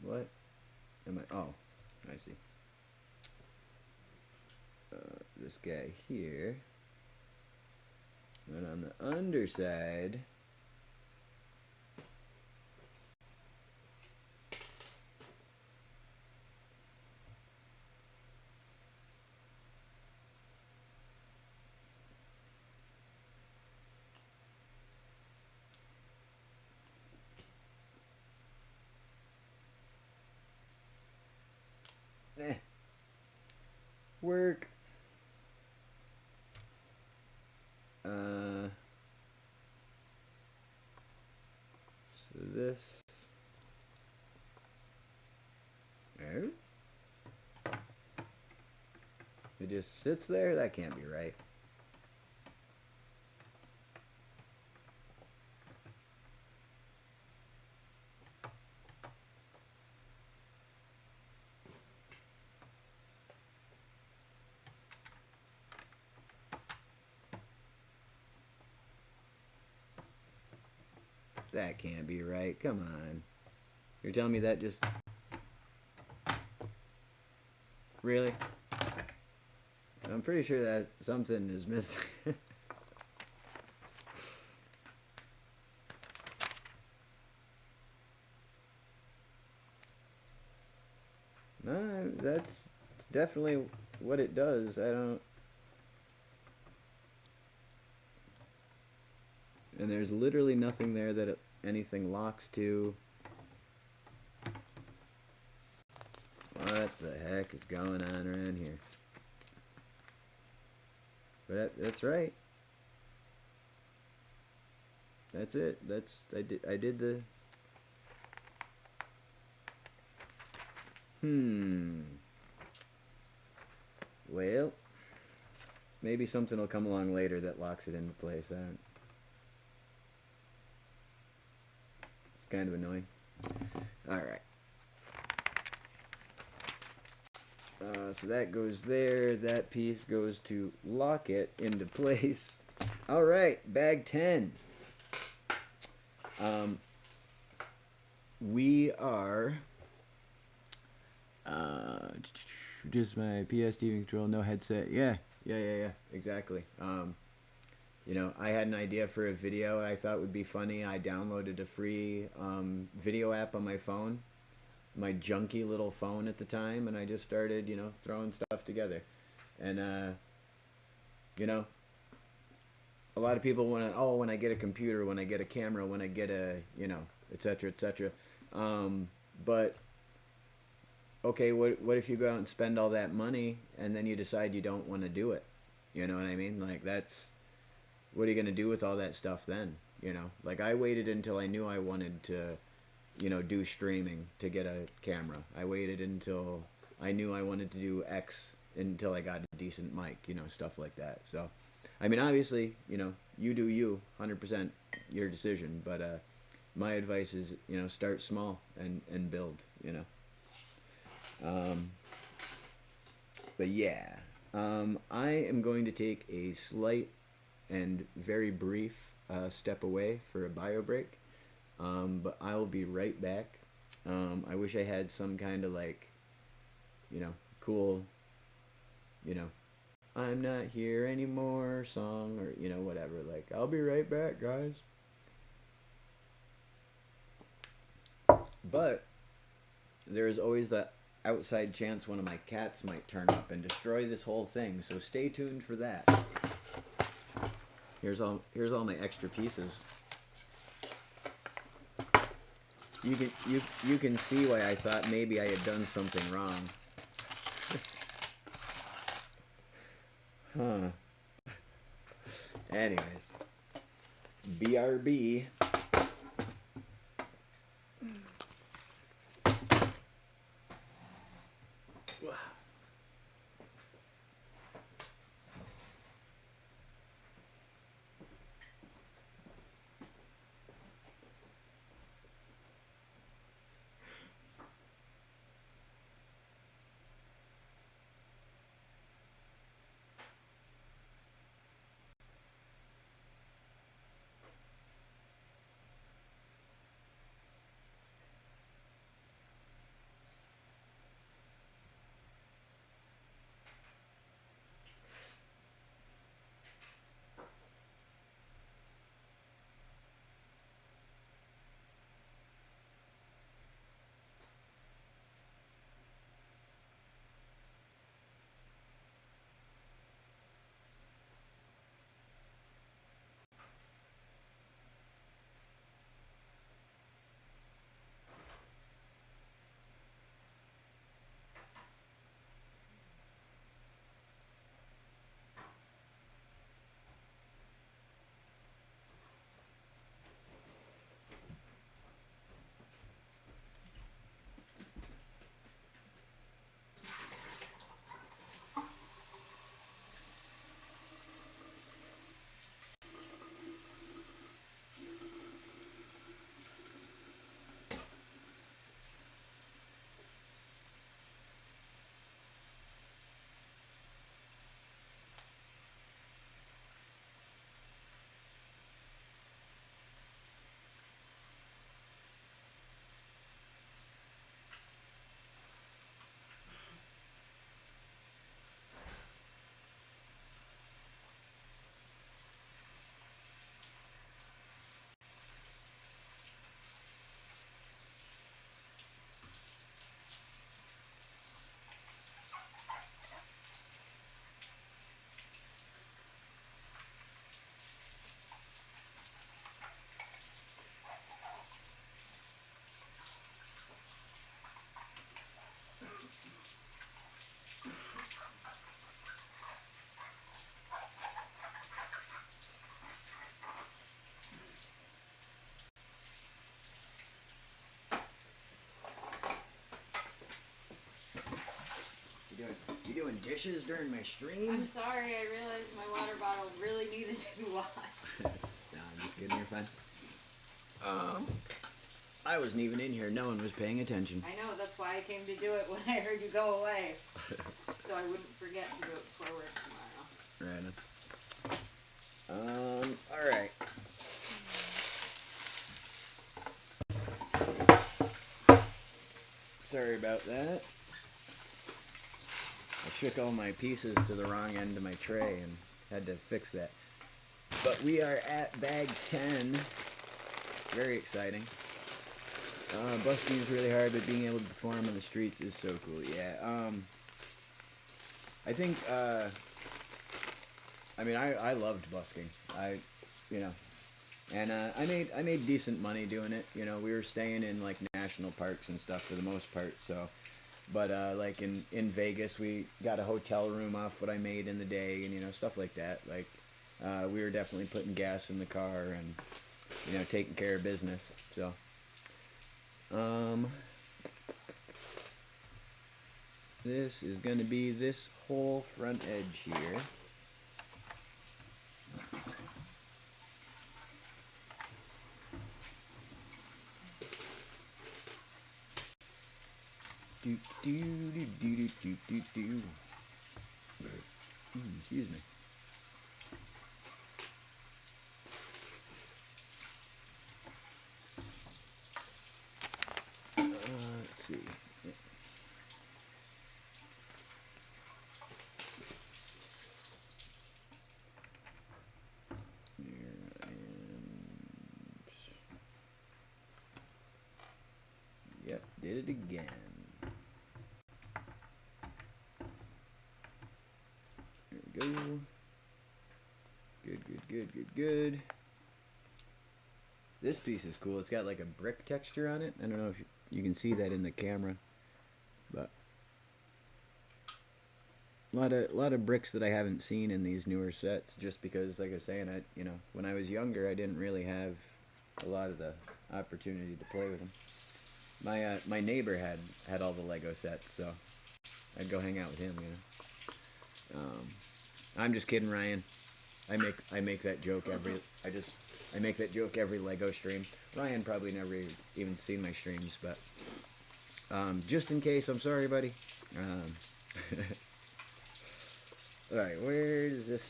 What am I? Oh, I see. This guy here. And on the underside, work. So this. Oh. It just sits there? That can't be right. That can't be right. Come on. You're telling me that just... Really? I'm pretty sure that something is missing. No, that's definitely what it does. I don't... And there's literally nothing there that anything locks to. What the heck is going on around here? But that's right. That's it. I did the... Well, maybe something will come along later that locks it into place. It's kind of annoying. Alright. So that goes there. That piece goes to lock it into place. Alright, bag 10. We are Just my PS TV control, no headset. Yeah. Exactly. You know, I had an idea for a video I thought would be funny. I downloaded a free video app on my phone, my junky little phone at the time, and I just started, you know, throwing stuff together. And, you know, a lot of people want to, oh, when I get a computer, when I get a camera, when I get a, you know, etc., etc. But okay, what if you go out and spend all that money and then you decide you don't want to do it? You know what I mean? Like that's what are you going to do with all that stuff then? You know, like I waited until I knew I wanted to, you know, do streaming to get a camera. I waited until I knew I wanted to do X until I got a decent mic, you know, stuff like that. So, I mean, obviously, you know, you do you, 100% your decision. But my advice is, you know, start small and build, you know. Um, but yeah, I am going to take a slight and very brief step away for a bio break. But I'll be right back. I wish I had some kind of like, you know, cool, you know, I'm not here anymore song or, you know, whatever. Like, I'll be right back, guys. But there's always that outside chance one of my cats might turn up and destroy this whole thing. So stay tuned for that. Here's all my extra pieces. You can see why I thought maybe I had done something wrong. Huh. Anyways, BRB. You doing dishes during my stream? I'm sorry, I realized my water bottle really needed to be washed. Nah, I'm just kidding. You're fine. I wasn't even in here. No one was paying attention. I know, that's why I came to do it when I heard you go away. So I wouldn't forget to do it before work tomorrow. Right. All right. Sorry about that. shook all my pieces to the wrong end of my tray and had to fix that. But we are at bag 10. Very exciting. Busking is really hard, but being able to perform on the streets is so cool. Yeah. I think. I mean, I loved busking. And I made decent money doing it. You know, we were staying in like national parks and stuff for the most part. So, but like in Vegas, we got a hotel room off what I made in the day, and stuff like that. Like, we were definitely putting gas in the car and taking care of business. So, this is gonna be this whole front edge here. Excuse me. Let's see. Yep, did it again. There we go. Good. This piece is cool. It's got like a brick texture on it. I don't know if you can see that in the camera, but a lot of bricks that I haven't seen in these newer sets. Just because, like I was saying, when I was younger, I didn't really have a lot of the opportunity to play with them. My neighbor had all the Lego sets, so I'd go hang out with him. I'm just kidding, Ryan. I make that joke every Lego stream. Ryan probably never even seen my streams, but just in case, I'm sorry, buddy. All right, where is this?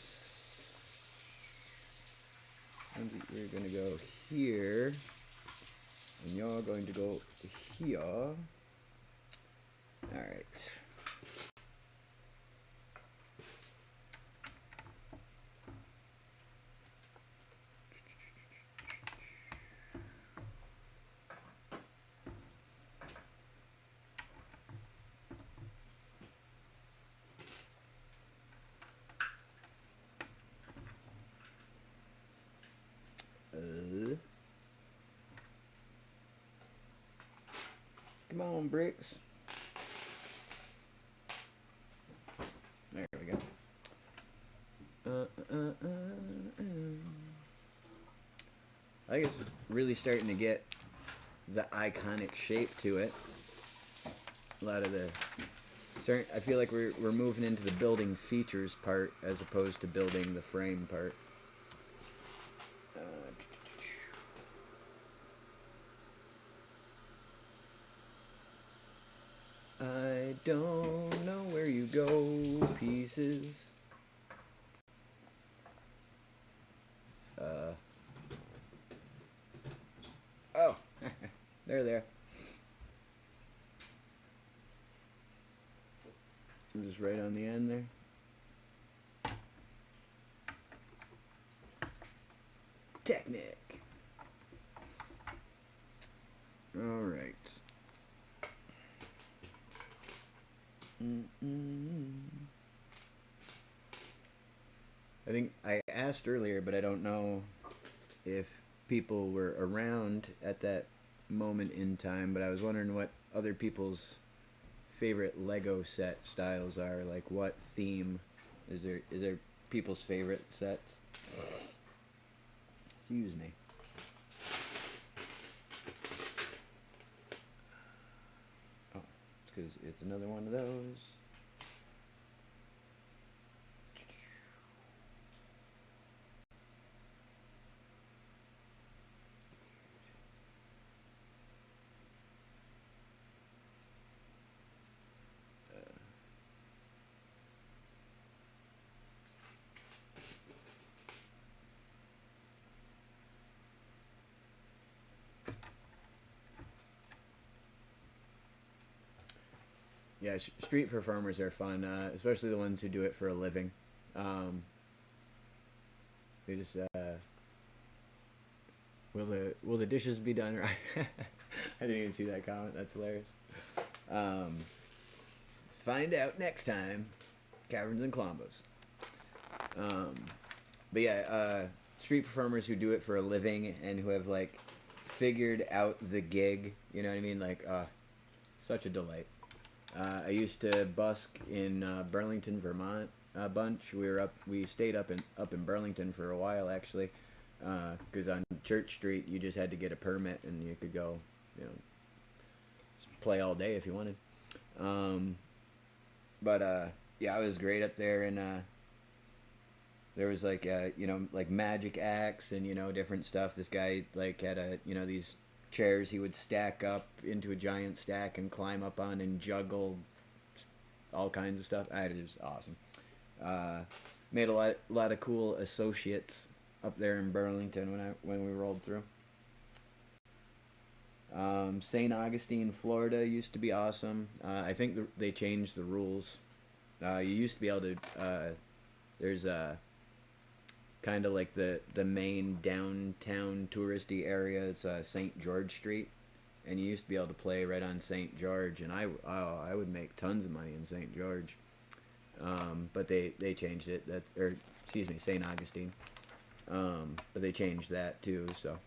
We're gonna go here, and you're going to go here. All right. Come on, bricks. There we go. I think it's really starting to get the iconic shape to it. A lot of the I feel like we're moving into the building features part as opposed to building the frame part. I don't know where you go, pieces. Oh, they're there. I'm just right on the end there. Technic. All right. I think I asked earlier, but I don't know if people were around at that moment in time, but I was wondering what other people's favorite Lego set styles are. Like, what theme is there people's favorite sets? Excuse me. Oh, it's because it's another one of those. Yeah, street performers are fun, especially the ones who do it for a living. Um, they just will the dishes be done right? I didn't even see that comment. That's hilarious. Um, find out next time, Caverns and Colombos. Um, but yeah, street performers who do it for a living and who have like figured out the gig. You know what I mean? Like, such a delight. I used to busk in Burlington, Vermont, a bunch. We stayed up in Burlington for a while actually, because on Church Street you just had to get a permit and you could go, you know, play all day if you wanted. Um, but yeah, I was great up there, and there was like you know, like magic acts and, you know, different stuff. This guy like had you know, these chairs he would stack up into a giant stack and climb up on and juggle all kinds of stuff. It was awesome. Uh, made a lot of cool associates up there in Burlington when we rolled through. St. Augustine, Florida used to be awesome. I think they changed the rules. You used to be able to. There's kind of like the main downtown touristy area. It's St. George Street, and you used to be able to play right on St. George, and I would make tons of money in St. George. But they changed it. That, or excuse me, St. Augustine. But they changed that too. So,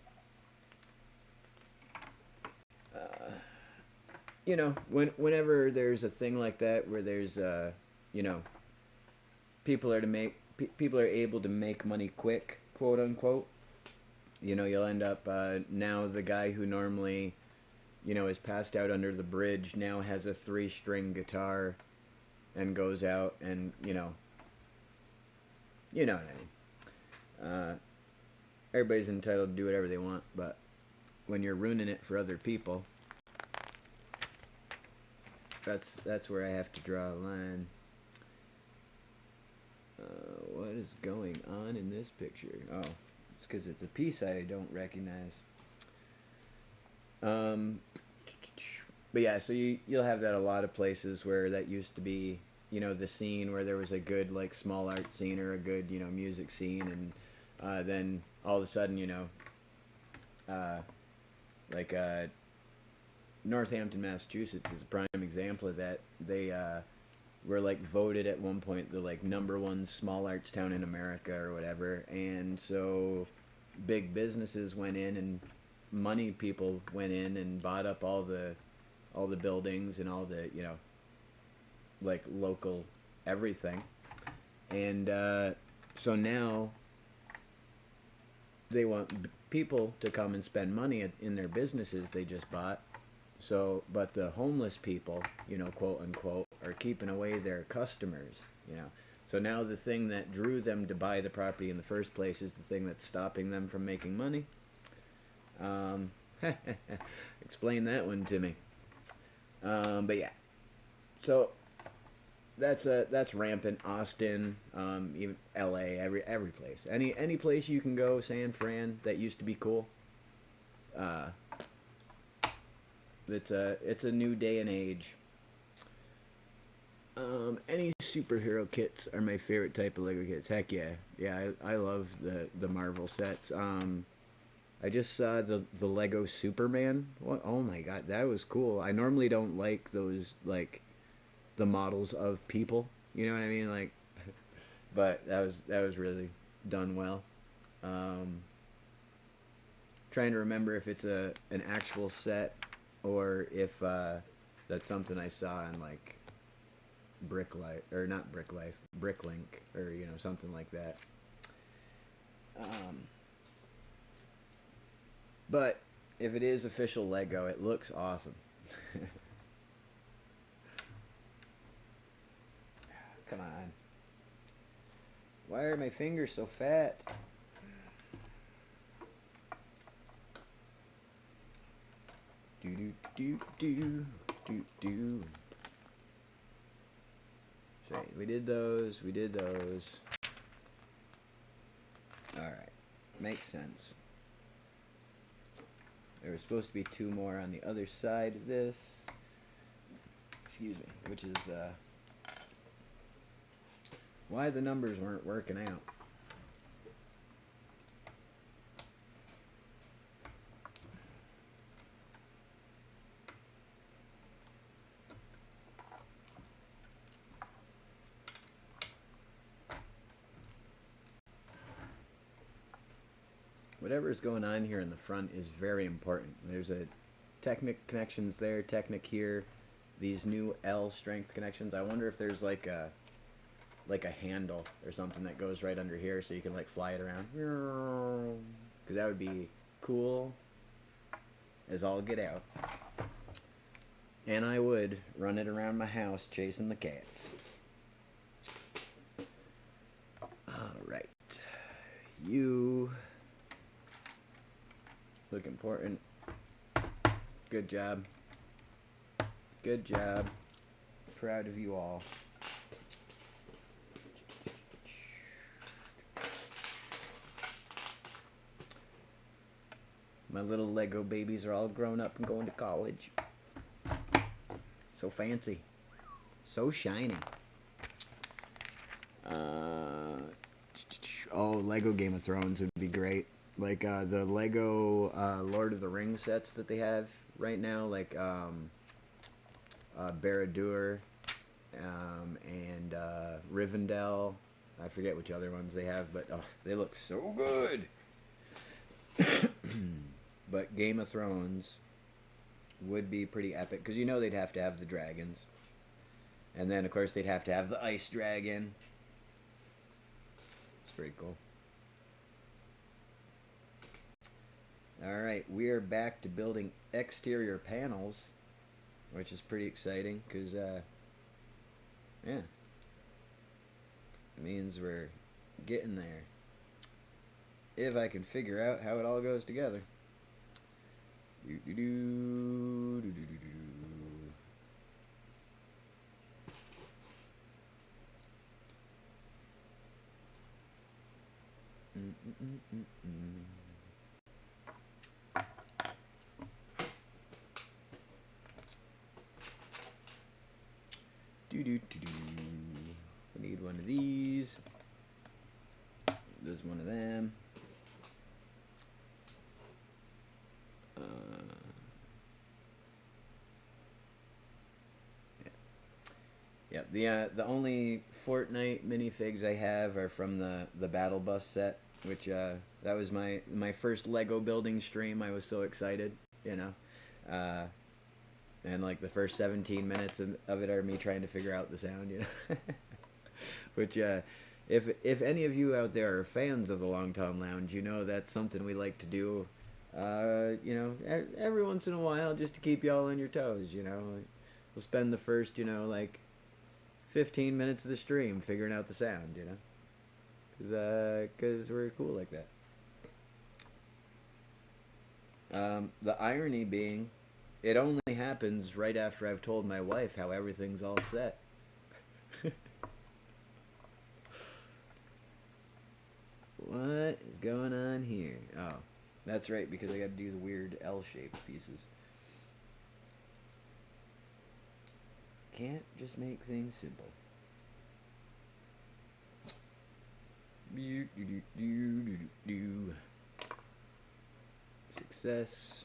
uh, you know, whenever there's a thing like that where there's you know, people are able to make money quick, quote unquote. You know, you'll end up now the guy who normally, you know, is passed out under the bridge now has a 3-string guitar and goes out and, you know what I mean. Everybody's entitled to do whatever they want, but when you're ruining it for other people, that's where I have to draw a line. What is going on in this picture? Oh, it's because it's a piece I don't recognize. Um, but yeah, so you'll have that a lot of places where that used to be, you know, the scene where there was a good like small art scene or a good, you know, music scene, and then all of a sudden, you know, uh, like Northampton, Massachusetts is a prime example of that. They were like voted at one point the like #1 small arts town in America or whatever, and so big businesses went in and money people went in and bought up all the buildings and all the, you know, like local everything, and so now they want people to come and spend money in their businesses they just bought. So, but the homeless people, you know, quote unquote, are keeping away their customers, you know. So now the thing that drew them to buy the property in the first place is the thing that's stopping them from making money. Um, explain that one to me. But yeah, so that's rampant. Austin, even L.A., every place, any place you can go. San Fran, that used to be cool. Uh, it's a new day and age. Any superhero kits are my favorite type of Lego kits. Heck yeah, yeah. I love the Marvel sets. I just saw the Lego Superman. What? Oh my god, that was cool. I normally don't like those like the models of people. You know what I mean? Like, but that was really done well. Um, trying to remember if it's an actual set or if that's something I saw on like Brick Life, or not Brick Life, Bricklink, or, you know, something like that. Um, but if it is official Lego, it looks awesome. Come on. Why are my fingers so fat? Do do do do do do. So we did those. We did those. All right, makes sense. There was supposed to be 2 more on the other side of this. excuse me, which is why the numbers weren't working out. Whatever is going on here in the front is very important. There's a Technic connections there, Technic here, these new L strength connections. I wonder if there's like a handle or something that goes right under here so you can like fly it around. Because that would be cool as all get out. And I would run it around my house chasing the cats. Alright. You look important. Good job. Good job. Proud of you all. My little Lego babies are all grown up and going to college. So fancy. So shiny. Oh, Lego Game of Thrones would be great. Like the Lego Lord of the Rings sets that they have right now, like Barad-dûr and Rivendell. I forget which other ones they have, but they look so good. But Game of Thrones would be pretty epic, because you know they'd have to have the dragons. And then, of course, they'd have to have the ice dragon. It's pretty cool. Alright, we are back to building exterior panels, which is pretty exciting, because, yeah, it means we're getting there. If I can figure out how it all goes together. I need one of these. There's one of them. Yeah, the only Fortnite minifigs I have are from the Battle Bus set, which that was my first Lego building stream. I was so excited, you know, and like the first 17 minutes of it are me trying to figure out the sound, you know, which if any of you out there are fans of the Long Tom Lounge, you know that's something we like to do, you know, every once in a while, just to keep y'all on your toes, you know. We'll spend the first, you know, like 15 minutes of the stream figuring out the sound, you know, because we're cool like that. The irony being, it only happens right after I've told my wife how everything's all set. What is going on here? Oh, that's right, because I got to do the weird L-shaped pieces. Can't just make things simple. Success.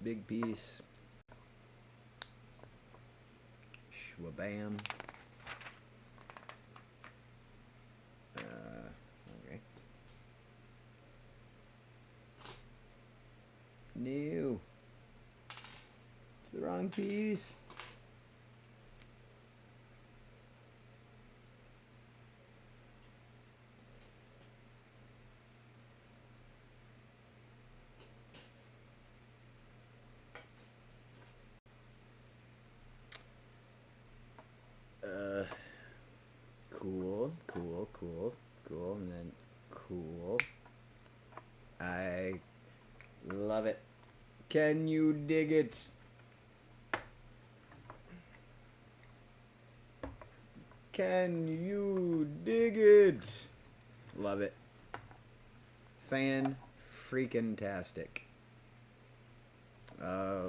Big piece. Shwabam. Okay. No. It's the wrong piece. Cool, and then cool. I love it. Can you dig it? Can you dig it? Love it. Fan-freaking-tastic.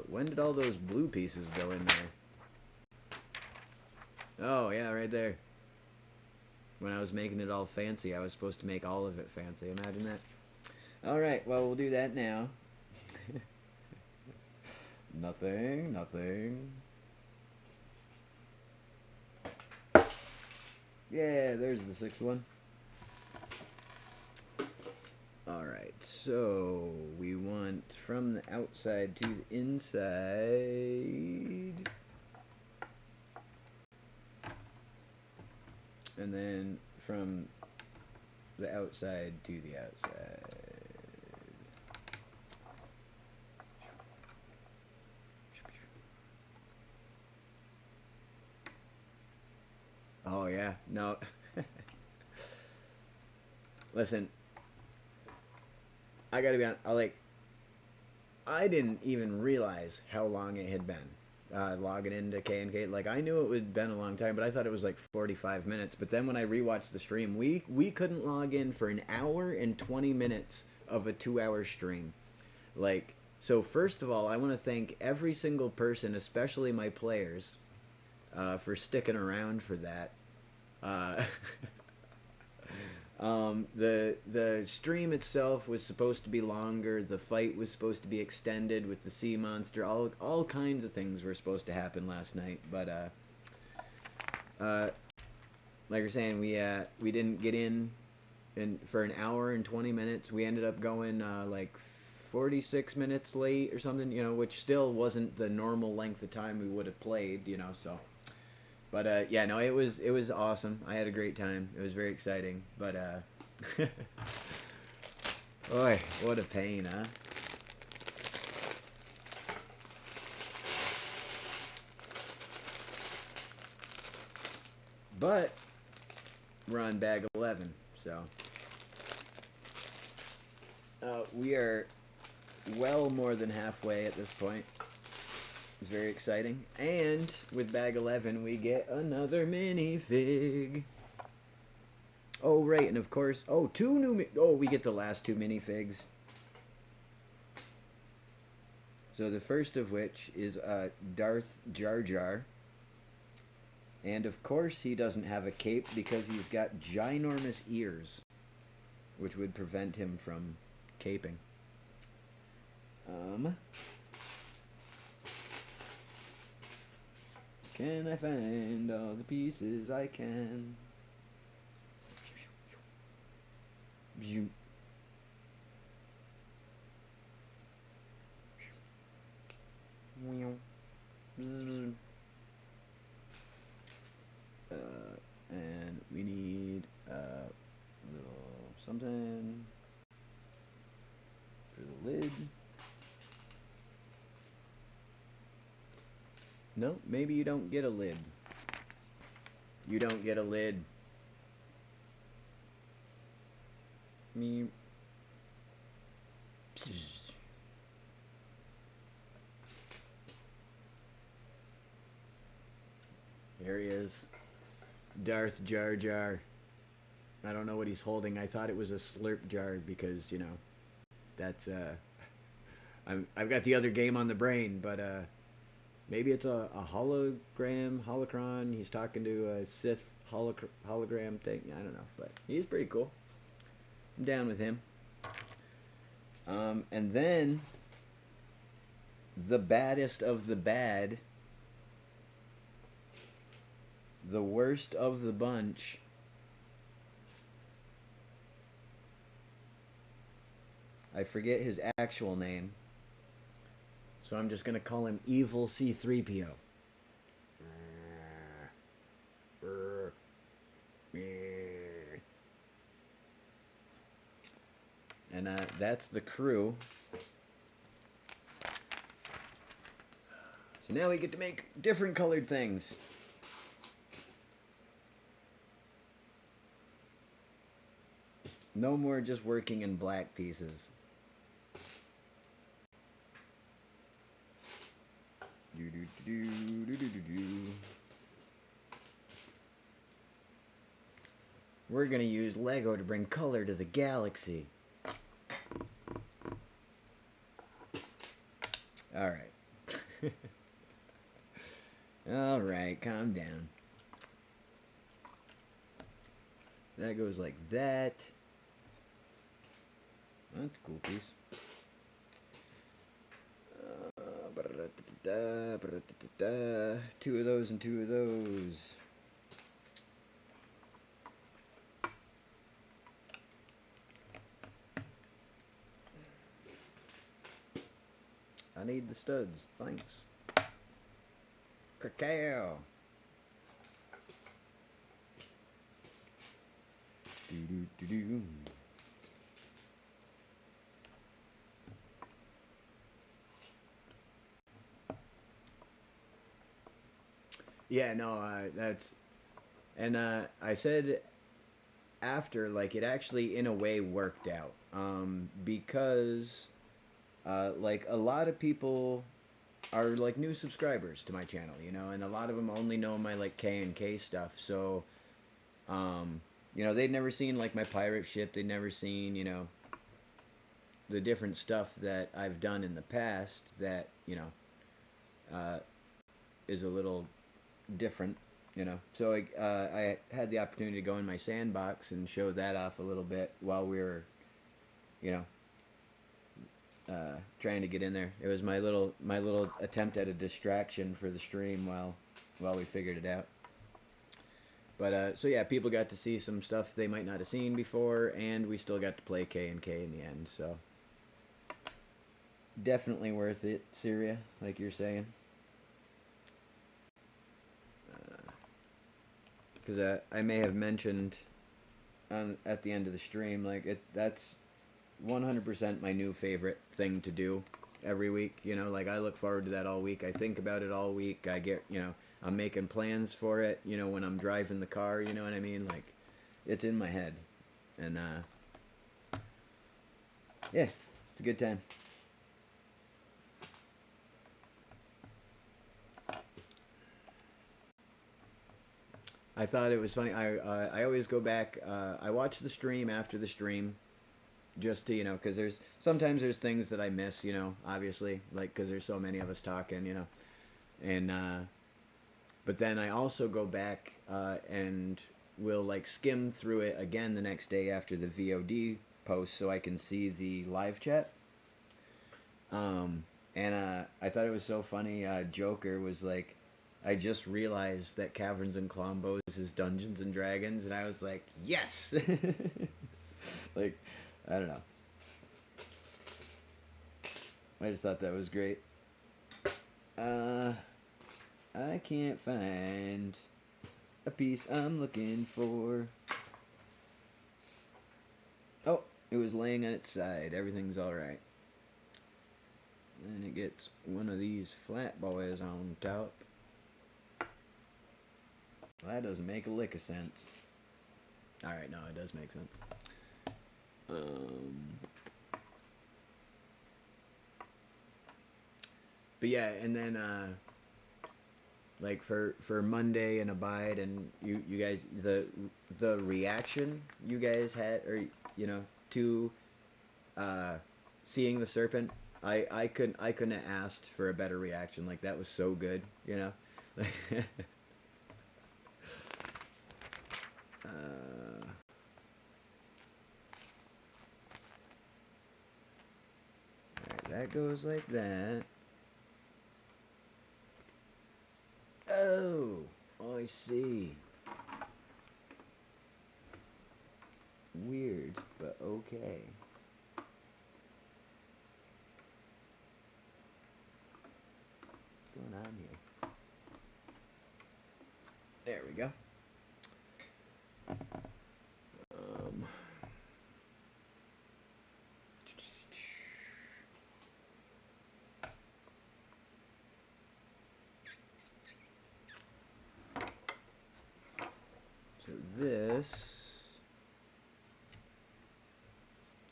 When did all those blue pieces go in there? Oh, yeah, right there. When I was making it all fancy, I was supposed to make all of it fancy. Imagine that. All right, well, we'll do that now. Nothing, nothing. Yeah, there's the sixth one. Alright, so we want from the outside to the inside. And then from the outside to the outside. Oh, yeah, no. Listen, I gotta be honest, I didn't even realize how long it had been. Logging into K&K, like I knew it had been a long time, but I thought it was like 45 minutes. But then when I rewatched the stream, we couldn't log in for an hour and 20 minutes of a 2-hour stream. Like, so first of all, I want to thank every single person, especially my players, for sticking around for that. Uh, the stream itself was supposed to be longer. The fight was supposed to be extended with the sea monster. All kinds of things were supposed to happen last night, but like you're saying, we didn't get in for an hour and 20 minutes. We ended up going like 46 minutes late or something, you know, which still wasn't the normal length of time we would have played, you know. So, but yeah, no, it was awesome. I had a great time. It was very exciting, but boy, what a pain, huh? But we're on bag 11, so we are well more than halfway at this point. It's very exciting. And with bag 11, we get another minifig. Oh, right, and of course, we get the last two minifigs. So the first of which is Darth Jar Jar. And of course he doesn't have a cape because he's got ginormous ears, which would prevent him from caping. Can I find all the pieces I can? And we need a little something for the lid. No, maybe you don't get a lid. You don't get a lid. Me. Here he is. Darth Jar Jar. I don't know what he's holding. I thought it was a slurp jar because, you know, that's I've got the other game on the brain, but maybe it's a holocron. He's talking to a Sith hologram thing. I don't know, but he's pretty cool. I'm down with him. And then the baddest of the bad, the worst of the bunch. I forget his actual name, so I'm just gonna call him Evil C-3PO. And that's the crew. So now we get to make different colored things. No more just working in black pieces. We're gonna use Lego to bring color to the galaxy. Alright. Alright, calm down. that goes like that. That's a cool piece. Two of those and two of those. I need the studs, thanks. Cacao. Do. Yeah, no, that's, and I said after, like, it actually in a way worked out, because like a lot of people are like new subscribers to my channel, you know, and a lot of them only know my like K and K stuff, so you know, they'd never seen like my pirate ship, they'd never seen, you know, the different stuff that I've done in the past that, you know, is a little different, you know. So I had the opportunity to go in my sandbox and show that off a little bit while we were, you know, trying to get in there. It was my little attempt at a distraction for the stream while we figured it out. But so yeah, people got to see some stuff they might not have seen before, and we still got to play K and K in the end. So definitely worth it, Syria, like you're saying. Because I may have mentioned at the end of the stream, like that's 100% my new favorite thing to do every week. You know, like I look forward to that all week. I think about it all week. I get, you know, I'm making plans for it, you know, when I'm driving the car, you know what I mean? Like, it's in my head. And, yeah, it's a good time. I thought it was funny. I always go back. I watch the stream after the stream, just to, you know, because sometimes there's things that I miss, you know, obviously, like because there's so many of us talking, you know, and but then I also go back and will like skim through it again the next day after the VOD post so I can see the live chat. And I thought it was so funny. Joker was like, I just realized that Caverns and Clombos is Dungeons and Dragons, and I was like, yes! Like, I don't know. I just thought that was great. I can't find a piece I'm looking for. Oh, it was laying on its side. Everything's alright. Then it gets one of these flat boys on top. Well, that doesn't make a lick of sense. Alright, no, it does make sense. But yeah, and then like for Monday and Abide and you guys, the reaction you guys had, or you know, to seeing the serpent, I couldn't have asked for a better reaction. Like that was so good, you know. Alright, that goes like that. Oh, I see. Weird, but okay. What's going on here? There we go. So this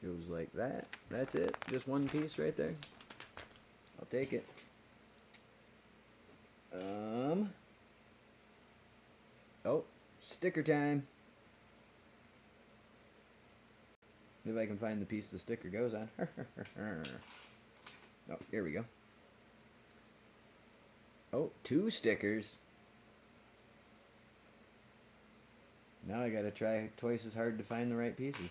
goes like that. That's it. Just one piece right there. I'll take it. Oh, sticker time. Maybe I can find the piece the sticker goes on. Oh, here we go. Oh, two stickers. Now I gotta try twice as hard to find the right pieces.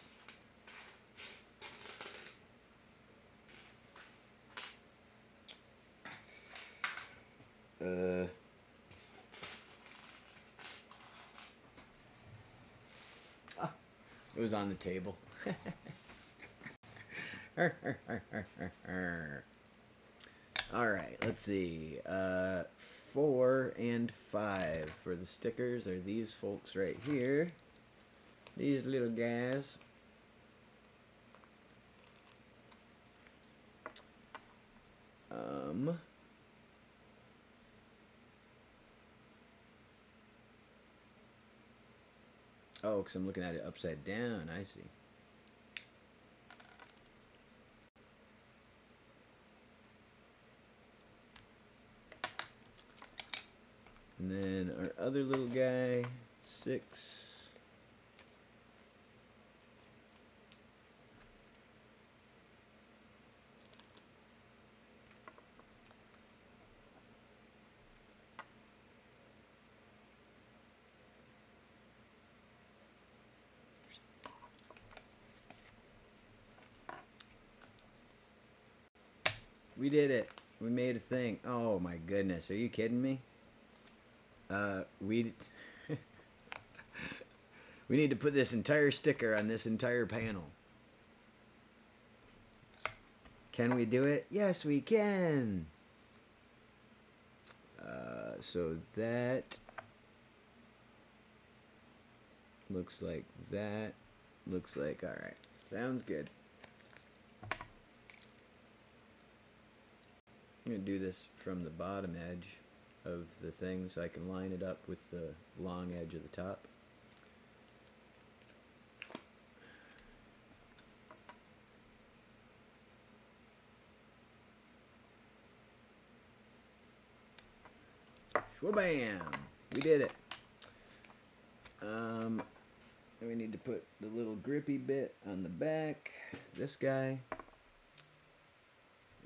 It was on the table. Alright, let's see. 4 and 5 for the stickers are these folks right here. These little guys. Oh, because I'm looking at it upside down. I see. And then our other little guy, 6. We did it. We made a thing. Oh my goodness. Are you kidding me? We we need to put this entire sticker on this entire panel. Can we do it? Yes, we can. So that looks like that. Looks like, all right. Sounds good. I'm going to do this from the bottom edge of the thing so I can line it up with the long edge of the top. Shwabam! We did it. We need to put the little grippy bit on the back. This guy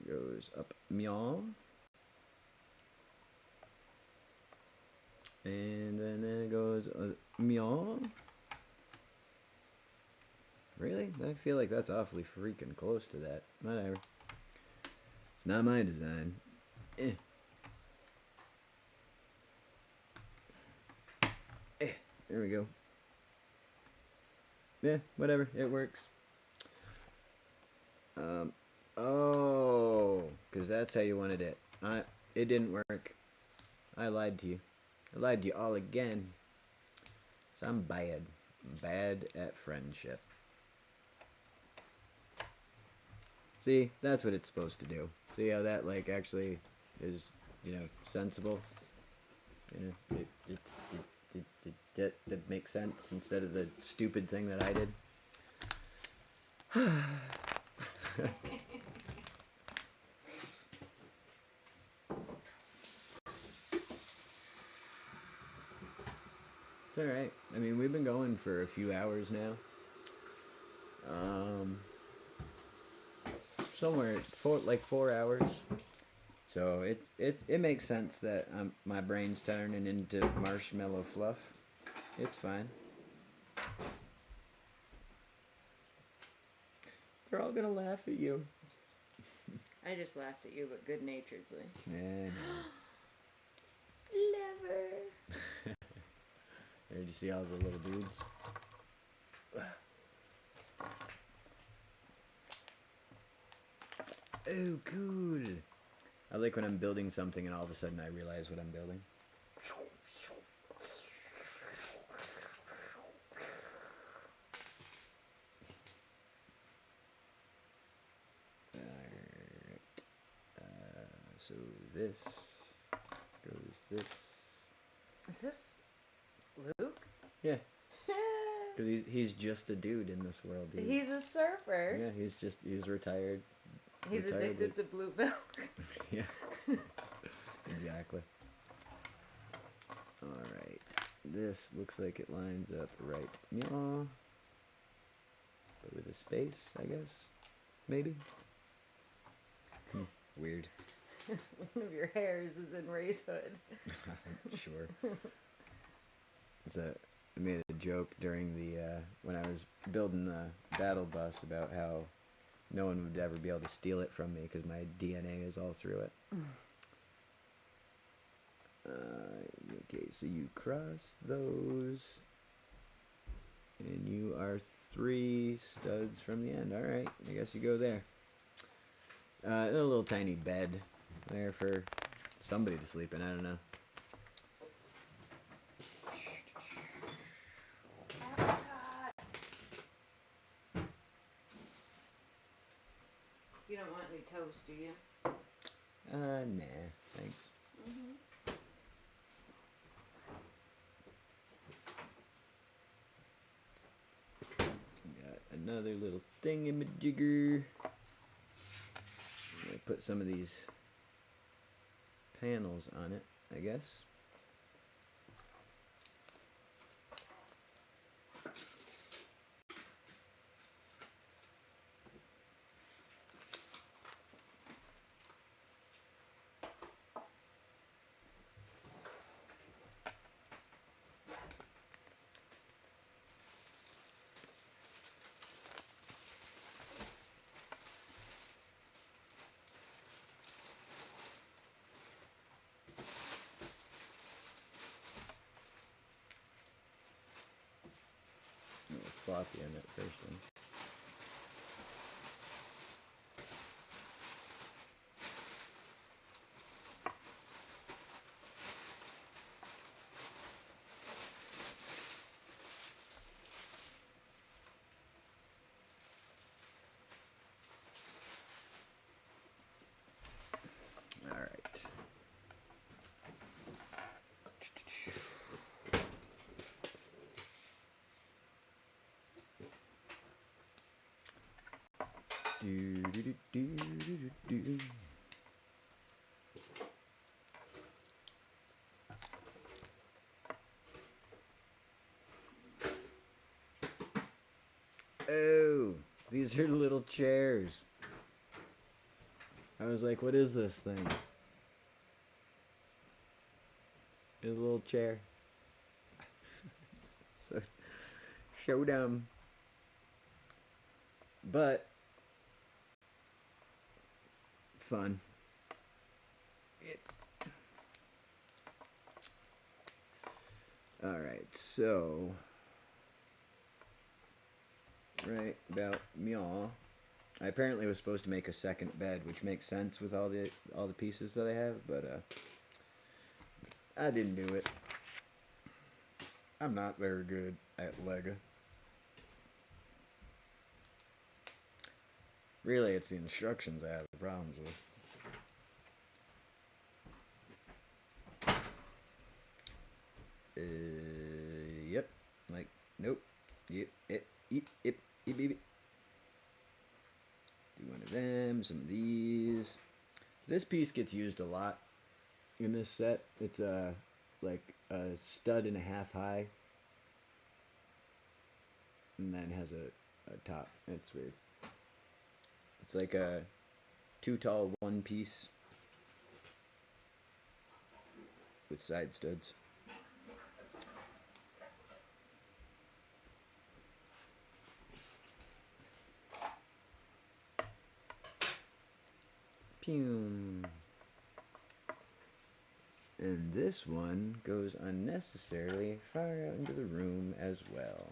goes up meow. And then it goes meow. Really? I feel like that's awfully freaking close to that. Whatever. It's not my design. Eh. There we go. Yeah, whatever. It works. Oh, because that's how you wanted it. It didn't work. I lied to you. I lied to you all again. So I'm bad. I'm bad at friendship. See, that's what it's supposed to do. See how that, like, actually is, sensible? It makes sense instead of the stupid thing that I did. It's alright. I mean, we've been going for a few hours now. Somewhere, 4 hours. So it makes sense that my brain's turning into marshmallow fluff. It's fine. They're all gonna laugh at you. I just laughed at you, but good-naturedly. Yeah, Lever. There, you see all the little dudes? Oh, cool. I like when I'm building something and all of a sudden I realize what I'm building. Alright. So this goes this. Is this Luke? Yeah. Because he's just a dude in this world. He's a surfer. Yeah, he's retired. He's addicted to blue milk. Yeah. Exactly. Alright. This looks like it lines up right. Meow. But with a space, I guess. Maybe. Weird. One of your hairs is in Ray's hood. Sure. Is that I made a joke during the when I was building the battle bus about how no one would ever be able to steal it from me because my DNA is all through it. Okay, so you cross those, and you are 3 studs from the end. All right, I guess you go there. A little tiny bed there for somebody to sleep in. I don't know. You don't want any toast, do you? Nah, thanks. Got another little thingamajigger. I'm gonna put some of these panels on it, I guess. A little sloppy on that first one. All right. Do do do do do do. Oh, these are little chairs. I was like, what is this thing? It's a little chair. So, show them. But, fun. Alright, so right about meow. I apparently was supposed to make a second bed, which makes sense with all the pieces that I have, but I didn't do it. I'm not very good at Lego. Really, it's the instructions I have problems with. Yep. Like, nope. Yep. Yep. Yep. Yep. Yep. Yep. Do one of them. Some of these. This piece gets used a lot in this set. It's like a stud and a half high, and then has a top. It's weird. It's like a 2 tall 1 piece with side studs. Pew. And this one goes unnecessarily far out into the room as well.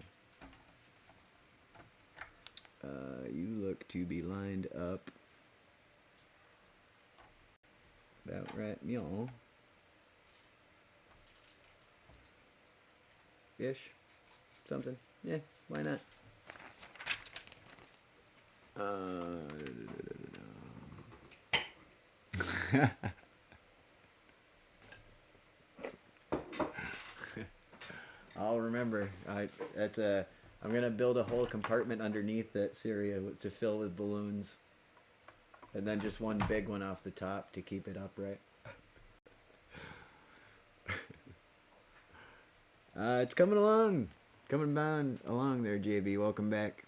You look to be lined up about right, meow. Ish. Something. Yeah, why not? I'll remember. I'm gonna build a whole compartment underneath that Syria to fill with balloons, and then just one big one off the top to keep it upright. It's coming along, along there, JB. Welcome back.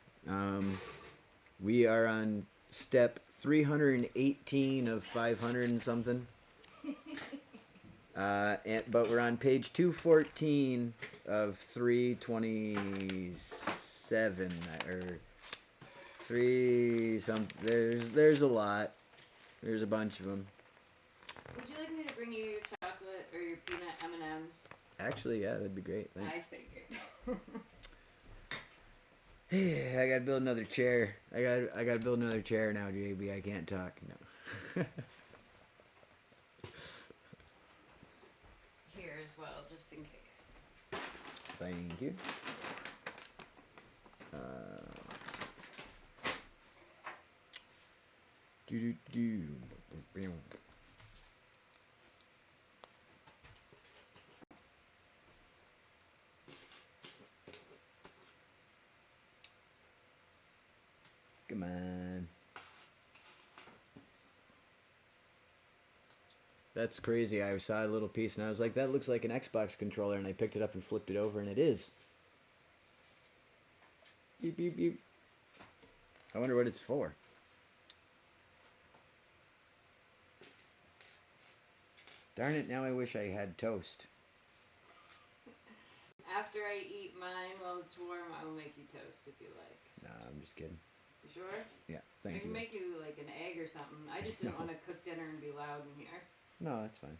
We are on step 318 of 500 and something. But we're on page 214 of 327 or 3 some. There's a lot. There's a bunch of them. Would you like me to bring you your chocolate or your peanut M&Ms? Actually, yeah, that'd be great. Thanks. I figured. I gotta build another chair. I gotta build another chair now, JB. I can't talk. No. Here as well, just in case. Thank you. Do do do. Come on. That's crazy. I saw a little piece and I was like, that looks like an Xbox controller, and I picked it up and flipped it over and it is. Beep beep beep. I wonder what it's for. Darn it, now I wish I had toast. After I eat mine while it's warm, I will make you toast if you like. Nah, I'm just kidding. You sure? Yeah, thank you. I can make you like an egg or something. I just didn't want to cook dinner and be loud in here. No, that's fine.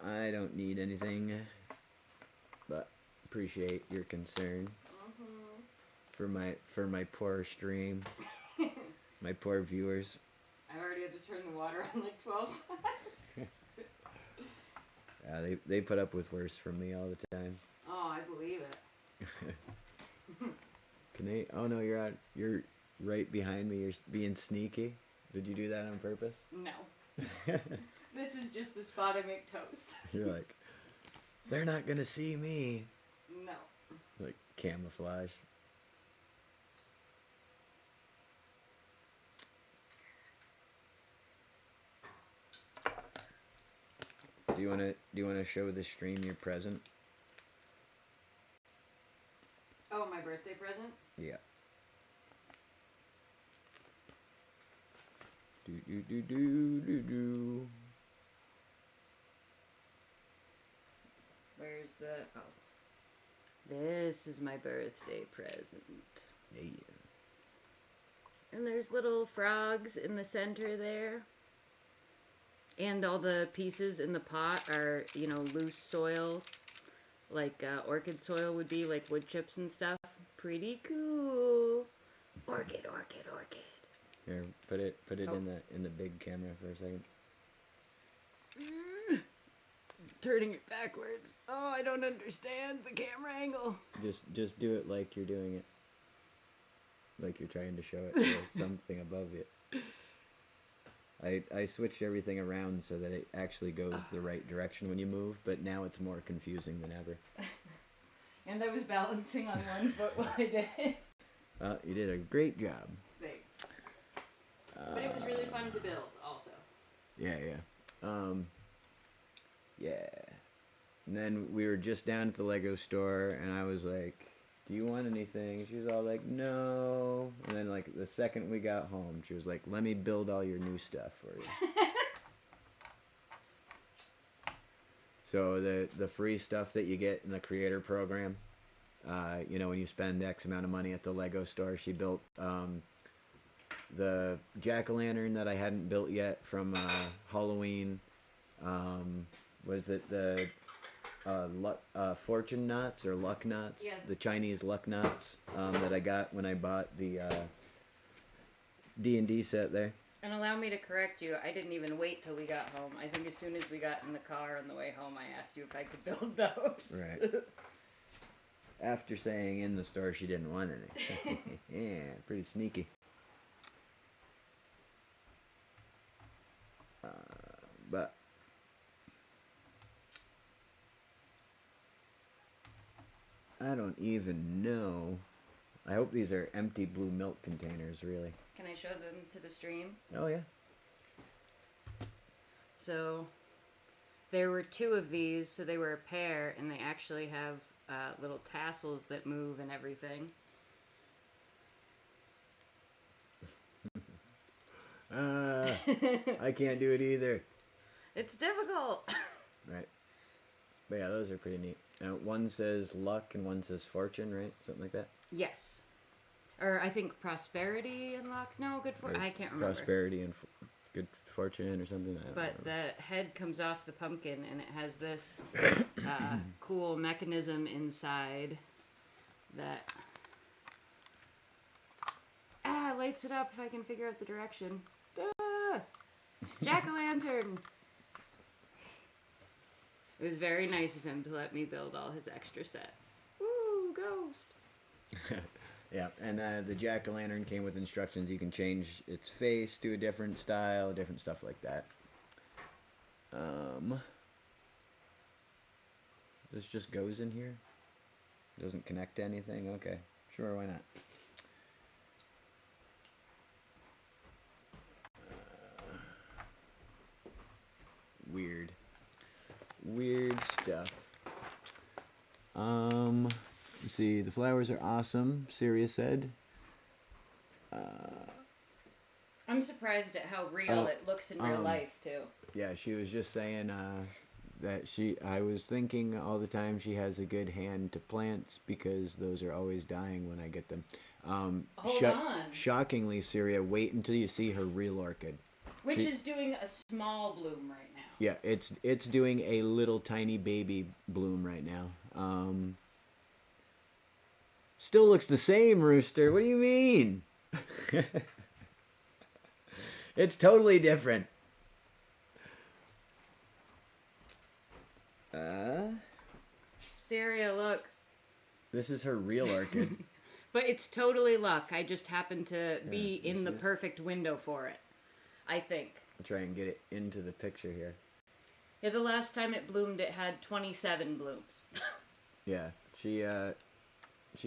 I don't need anything, but appreciate your concern for my poor stream, my poor viewers. I already had to turn the water on like 12 times. They put up with worse from me all the time. Oh, I believe it. Can they? Oh no, you're right behind me. You're being sneaky. Did you do that on purpose? No. This is just the spot I make toast. You're like, they're not gonna see me. No. Like camouflage. Do you wanna show the stream your present? Oh, my birthday present? Yeah. Do do do do do do. Where's the... Oh. This is my birthday present. Yeah. And there's little frogs in the center there. And all the pieces in the pot are, you know, loose soil. Like orchid soil would be, like wood chips and stuff. Pretty cool. Orchid, orchid, orchid. Here, put it in the big camera for a second. Turning it backwards. Oh, I don't understand the camera angle. Just do it like you're doing it. Like you're trying to show it to something above it. I switched everything around so that it actually goes the right direction when you move, but now it's more confusing than ever. And I was balancing on one foot while I did it. You did a great job. Thanks. But it was really fun to build, also. Yeah. Yeah. And then we were just down at the Lego store, and I was like, do you want anything? She was all like, no. And then, like, the second we got home, she was like, let me build all your new stuff for you. So the free stuff that you get in the creator program, you know, when you spend X amount of money at the Lego store, she built the jack-o'-lantern that I hadn't built yet from Halloween. Was it the fortune knots or luck knots? Yeah. The Chinese luck knots that I got when I bought the D&D set there. And allow me to correct you, I didn't even wait till we got home. I think as soon as we got in the car on the way home, I asked you if I could build those. Right. After saying in the store she didn't want any. Yeah, pretty sneaky. But I don't even know. I hope these are empty blue milk containers, really. Can I show them to the stream? Oh, yeah. So, there were 2 of these, so they were a pair, and they actually have little tassels that move and everything. I can't do it either. It's difficult. Right. But yeah, those are pretty neat. One says luck and one says fortune, right? Something like that. Yes. Or I think prosperity and luck. No, good for. Or I can't remember. prosperity and good fortune or something. I don't But remember. the head comes off the pumpkin and it has this cool mechanism inside that lights it up if I can figure out the direction. Duh! Jack-o'-lantern! It was very nice of him to let me build all his extra sets. Woo, ghost! Yeah, and the jack-o'-lantern came with instructions. You can change its face to a different style, different stuff like that. This just goes in here? Doesn't connect to anything? Okay, sure, why not? Weird. Weird stuff. Let's see, the flowers are awesome, Syria said. I'm surprised at how real it looks in real life, too. Yeah, she was just saying that I was thinking all the time she has a good hand to plants because those are always dying when I get them. Hold on. Shockingly, Syria, wait until you see her real orchid. Which is doing a small bloom right now. Yeah, it's doing a little tiny baby bloom right now. Still looks the same, Rooster. What do you mean? It's totally different. Syria, look. This is her real orchid. But it's totally luck. I just happened to be in the perfect window for it. I think. I'll try and get it into the picture here. Yeah, the last time it bloomed, it had 27 blooms. Yeah, she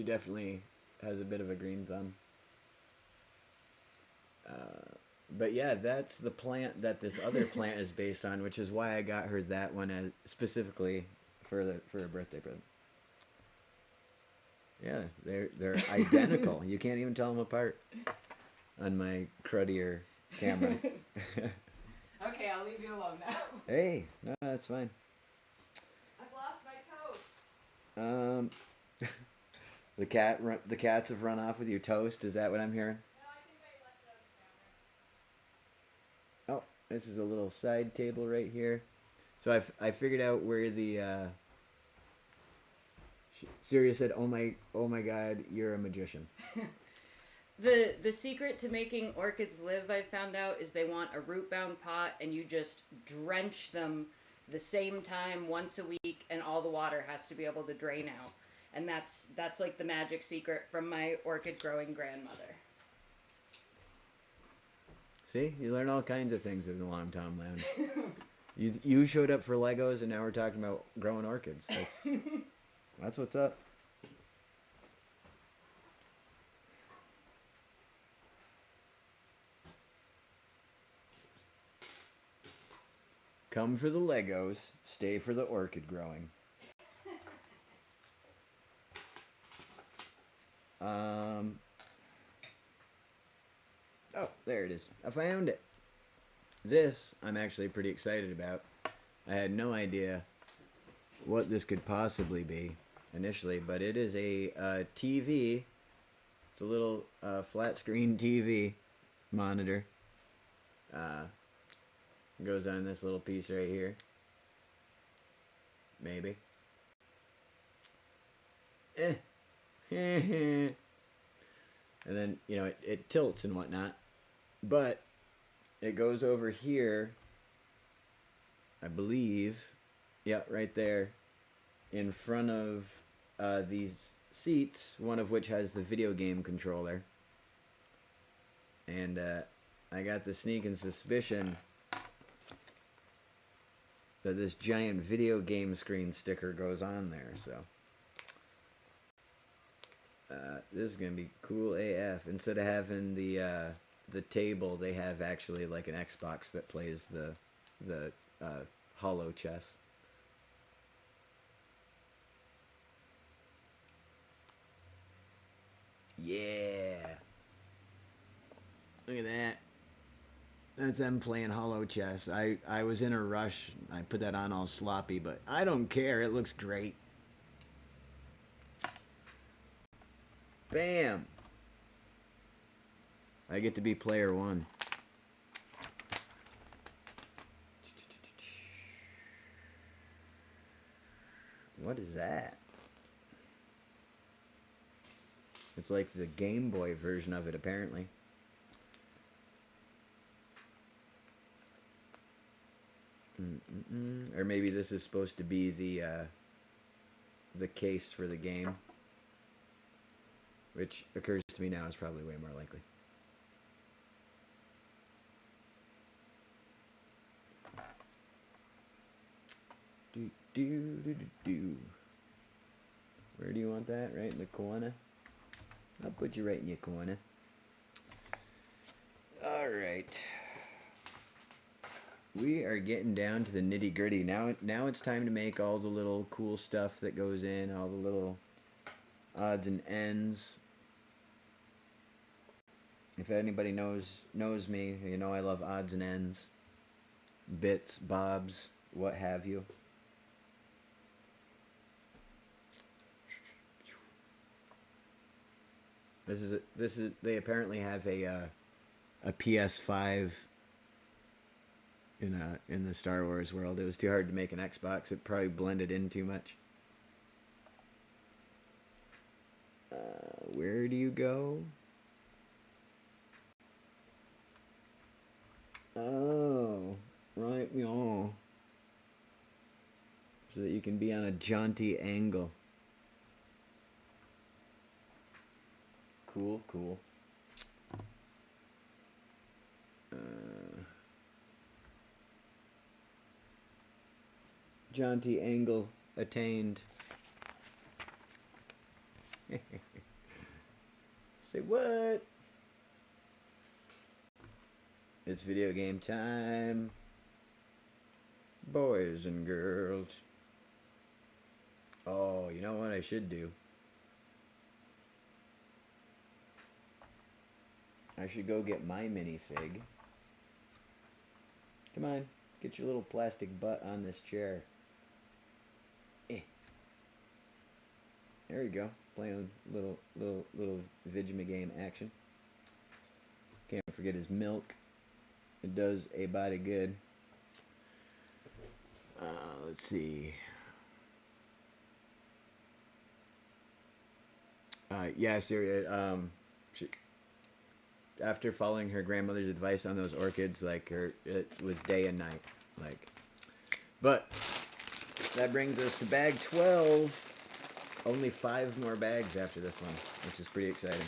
definitely has a bit of a green thumb. But yeah, that's the plant that this other plant is based on, which is why I got her that one as specifically for a birthday present. Yeah, they're identical. You can't even tell them apart on my cruddier camera. Okay, I'll leave you alone now. Hey, no, that's fine. I've lost my Um, toast. the cats have run off with your toast. Is that what I'm hearing? No, I think I left it on the counter. Oh, this is a little side table right here. So I figured out where the Syria said, oh my God, you're a magician." The secret to making orchids live, I found out, is they want a root bound pot and you just drench them the same time once a week and all the water has to be able to drain out. And that's like the magic secret from my orchid growing grandmother. See, you learn all kinds of things in the Long Tom Lounge. You showed up for Legos and now we're talking about growing orchids. That's what's up. Come for the Legos, stay for the orchid growing. Oh, there it is. I found it. This I'm actually pretty excited about. I had no idea what this could possibly be initially, but it is a TV. It's a little flat screen TV monitor. Goes on this little piece right here. Maybe. And then, it tilts and whatnot. But it goes over here, I believe. Yeah, right there. In front of these seats, one of which has the video game controller. And I got the sneaking suspicion that this giant video game screen sticker goes on there, so this is gonna be cool AF. Instead of having the table, they have actually like an Xbox that plays the hollow chess. Yeah, look at that. That's them playing hollow chess. I was in a rush. I put that on all sloppy, but I don't care. It looks great. Bam! I get to be player one. What is that? It's like the Game Boy version of it, apparently. Or maybe this is supposed to be the case for the game, which occurs to me now is probably way more likely. Do. Where do you want that? Right in the corner? I'll put you right in your corner. Alright. We are getting down to the nitty gritty. Now it's time to make all the little cool stuff that goes in, all the little odds and ends. If anybody knows me, you know I love odds and ends. Bits, bobs, what have you. This is they apparently have a PS5 in the Star Wars world. It was too hard to make an Xbox. It probably blended in too much. Where do you go? Oh, right, yeah. So that you can be on a jaunty angle. Cool, cool. Jaunty angle attained. Say what? It's video game time. Boys and girls. Oh, you know what I should do? I should go get my minifig. Come on, get your little plastic butt on this chair. There you go. Playing little Vidjama action. Can't forget his milk. It does a body good. Let's see. Yeah, Syria. After following her grandmother's advice on those orchids, like it was day and night. Like, but that brings us to bag 12. Only 5 more bags after this one, which is pretty exciting.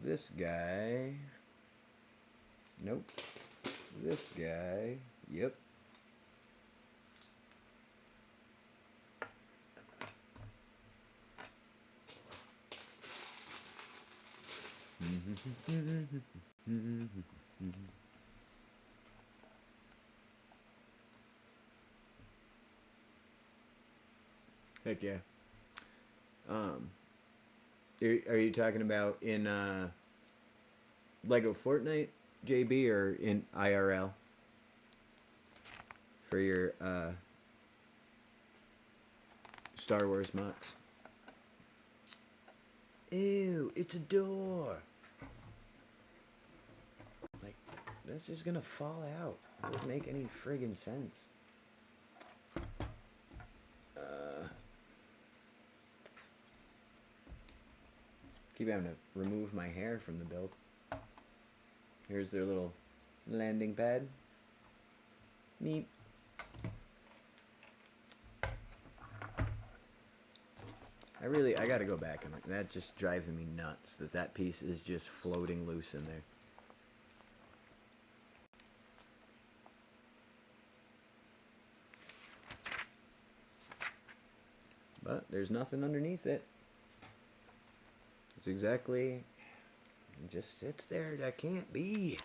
This guy. Nope. This guy. Yep. Heck yeah. Are you talking about in Lego Fortnite, JB, or in IRL for your Star Wars mocks? Ew, it's a door. Like, that's just gonna fall out. It doesn't make any friggin' sense. Keep having to remove my hair from the build. Here's their little landing pad. Neat. I gotta go back and that just driving me nuts that piece is just floating loose in there. But there's nothing underneath it. It's exactly It just sits there. That can't be.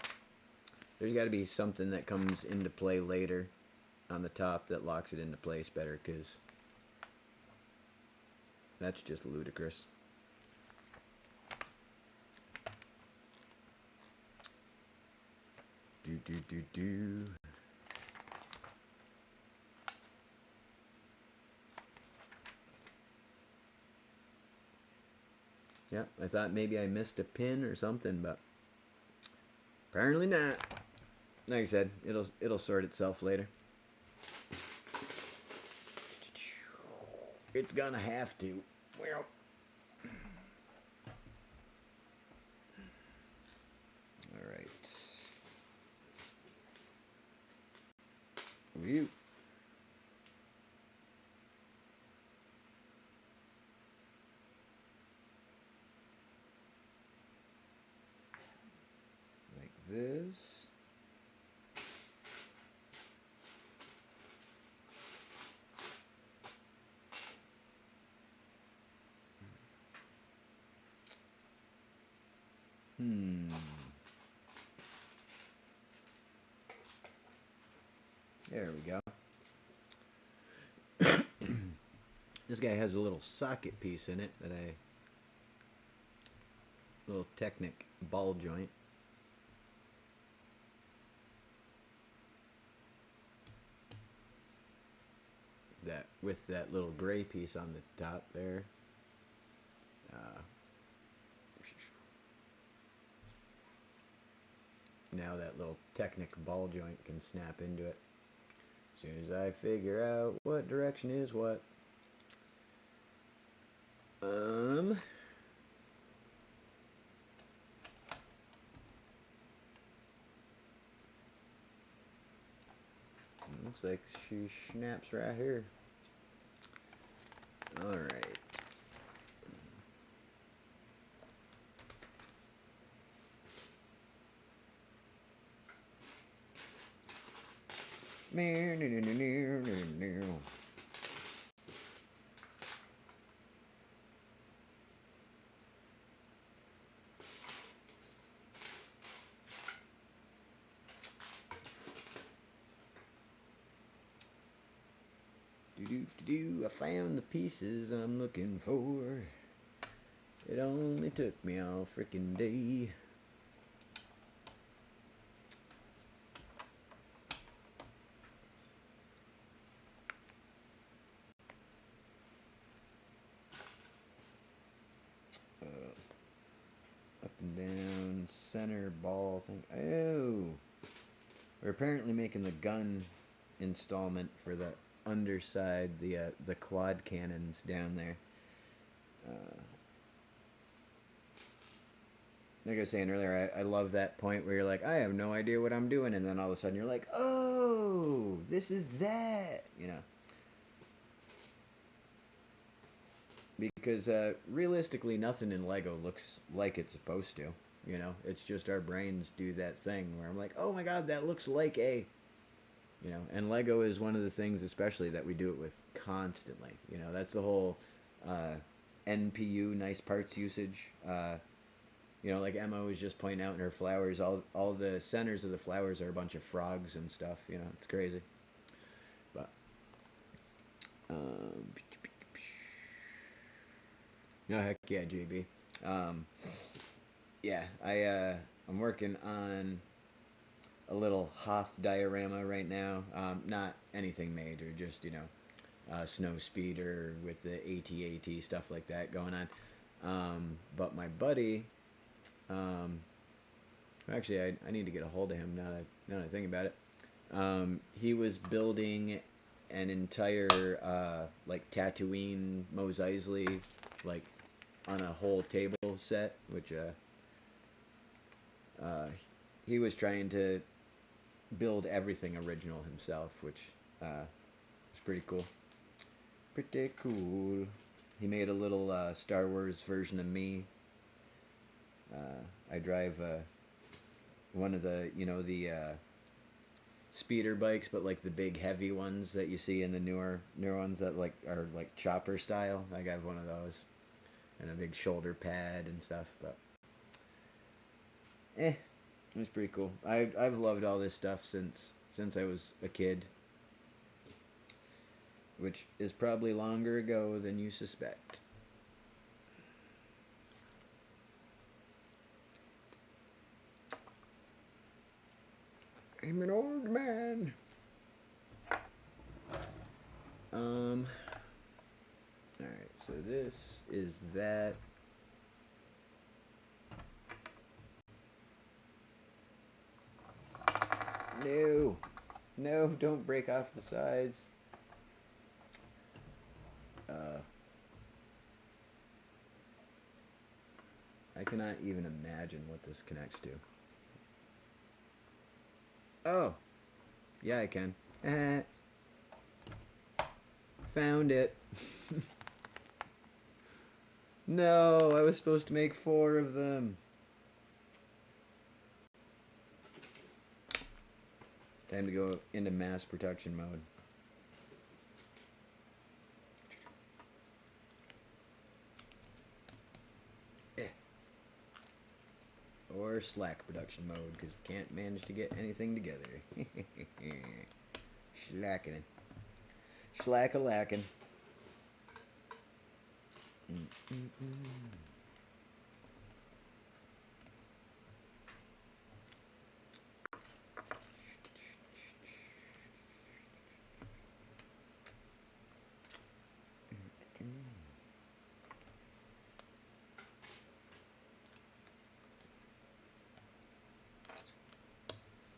There's got to be something that comes into play later on the top that locks it into place better, because that's just ludicrous. Do. Yeah, I thought maybe I missed a pin or something, but apparently not. Like I said, it'll sort itself later. It's gonna have to. Well, all right. View. Like this. There we go. This guy has a little socket piece in it that little Technic ball joint. That with that little gray piece on the top there. Now that little Technic ball joint can snap into it. As soon as I figure out what direction is what. Looks like she snaps right here. Alright. I found the pieces I'm looking for. It only took me all freaking day. Up and down, center ball thing. Oh! We're apparently making the gun installment for the underside, the quad cannons down there. Like I was saying earlier, I love that point where you're like, I have no idea what I'm doing, and then all of a sudden you're like, oh, this is that, you know. Because realistically, nothing in Lego looks like it's supposed to, you know. It's just our brains do that thing where I'm like, oh my god, that looks like a, you know. And Lego is one of the things, especially, that we do it with constantly. You know, that's the whole NPU, nice parts usage. You know, like Emma was just pointing out in her flowers, all the centers of the flowers are a bunch of frogs and stuff. You know, it's crazy. But no, heck yeah, JB. Yeah, I'm working on a little Hoth diorama right now. Not anything major, just, you know, snow speeder with the AT-AT stuff like that going on. But my buddy, actually, I need to get a hold of him now that I think about it. He was building an entire like Tatooine Mos Eisley, like on a whole table set, which he was trying to build everything original himself, which is pretty cool. Pretty cool. He made a little Star Wars version of me. I drive one of the, you know, the speeder bikes, but like the big heavy ones that you see in the newer ones that like are like chopper style. I got one of those, and a big shoulder pad and stuff. But It was pretty cool. I've loved all this stuff since I was a kid, which is probably longer ago than you suspect. I'm an old man. Alright, so this is that. No. No, don't break off the sides. I cannot even imagine what this connects to. Oh. Yeah, I can. Found it. No, I was supposed to make 4 of them. Time to go into mass production mode. Or slack production mode, because we can't manage to get anything together. Slacking. Slack-a-lacking.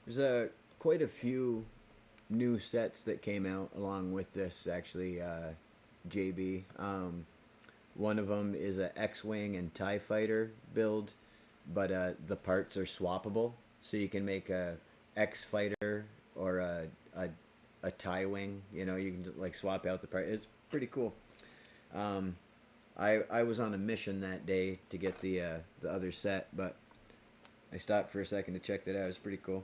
There's quite a few new sets that came out along with this, actually, JB. One of them is a X-Wing and TIE Fighter build, but the parts are swappable, so you can make a X-Fighter or a TIE Wing. You know, you can like swap out the part. It's pretty cool. I was on a mission that day to get the other set, but I stopped for a second to check that out. It was pretty cool.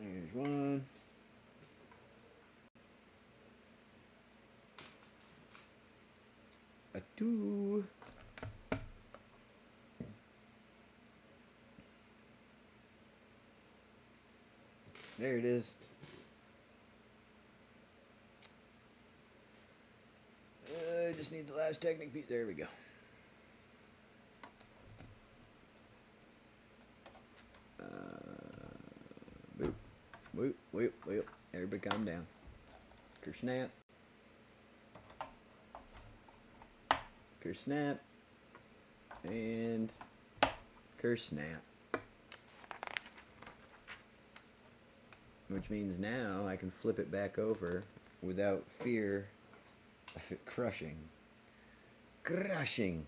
There's one. A 2. There it is. I just need the last Technic piece. There we go. Boop. Whoop, whoop, whoop. Everybody calm down. Kersnap. Kersnap. And Kersnap. Which means now I can flip it back over without fear of it crushing. Crushing.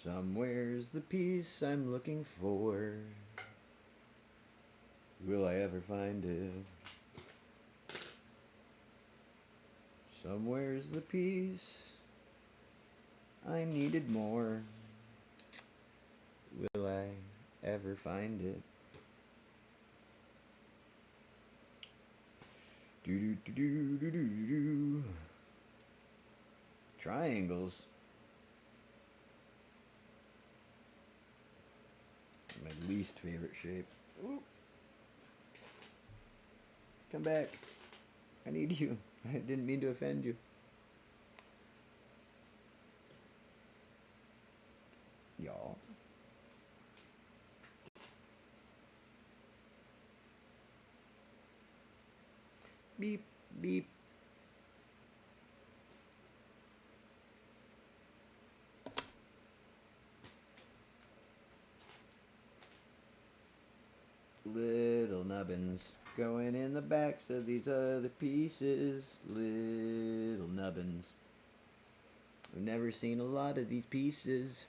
Somewhere's the peace I'm looking for. Will I ever find it? Somewhere's the peace I needed more. Will I ever find it? Do do do do do do do. Triangles. My least favorite shape. Ooh. Come back. I need you. I didn't mean to offend you. Y'all. Beep, beep. Little nubbins going in the backs of these other pieces. Little nubbins. We've never seen a lot of these pieces.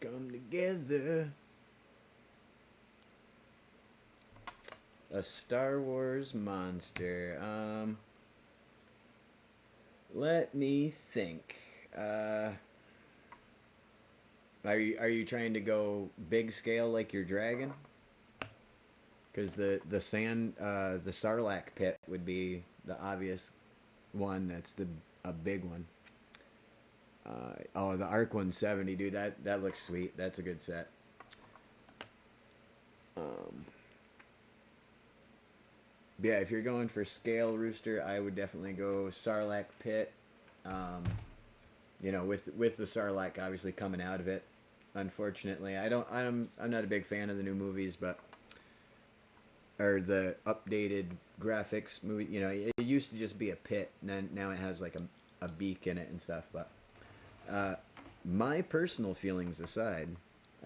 Come together. A Star Wars monster. Let me think. Are you trying to go big scale like your dragon? Because the Sarlacc pit would be the obvious one. That's a big one. Oh, the Arc 170, dude. That looks sweet. That's a good set. Yeah, if you're going for scale rooster, I would definitely go Sarlacc pit. With the Sarlacc obviously coming out of it. Unfortunately, I'm not a big fan of the new movies, or the updated graphics movie. It used to just be a pit, and then now it has like a beak in it and stuff. But my personal feelings aside,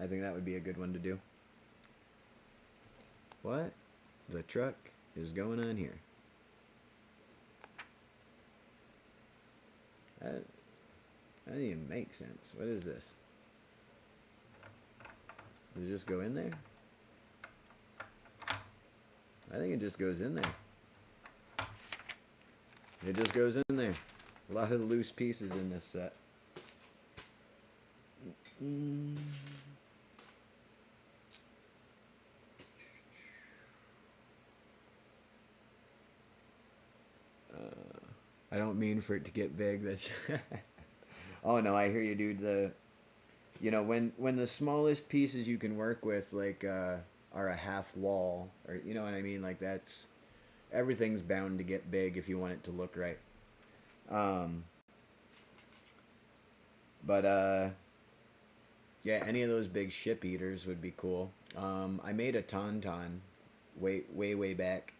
I think that would be a good one to do. What the truck is going on here? That doesn't even make sense. What is this? Does it just go in there? I think it just goes in there. It just goes in there. A lot of loose pieces in this set. I don't mean for it to get big. That's. Oh no, I hear you, dude. When the smallest pieces you can work with, like, are a half wall, or you know what I mean, like everything's bound to get big if you want it to look right. But yeah, any of those big ship eaters would be cool. I made a tauntaun way back.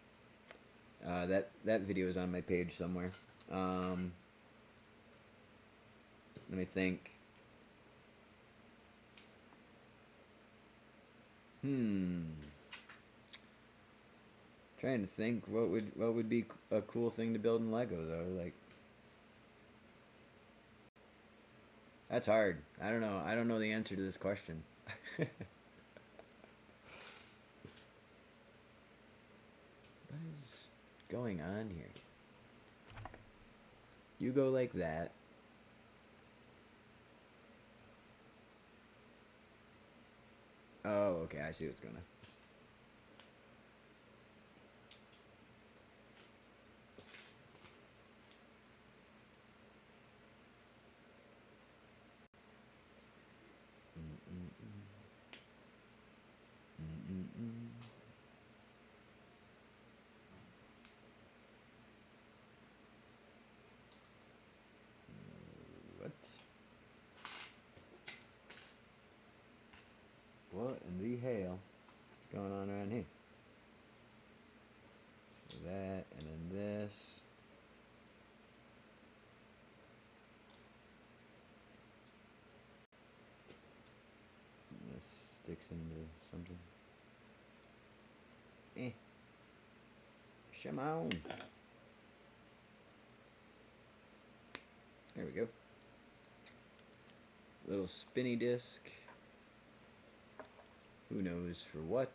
That video is on my page somewhere. Let me think. Trying to think what would be a cool thing to build in Lego though. Like, that's hard. I don't know. I don't know the answer to this question. What is going on here? You go like that. Oh, okay. I see what's going on. What? What in the hell is going on around here? That, and then this. And this sticks into something. Come on. There we go. Little spinny disc. Who knows for what?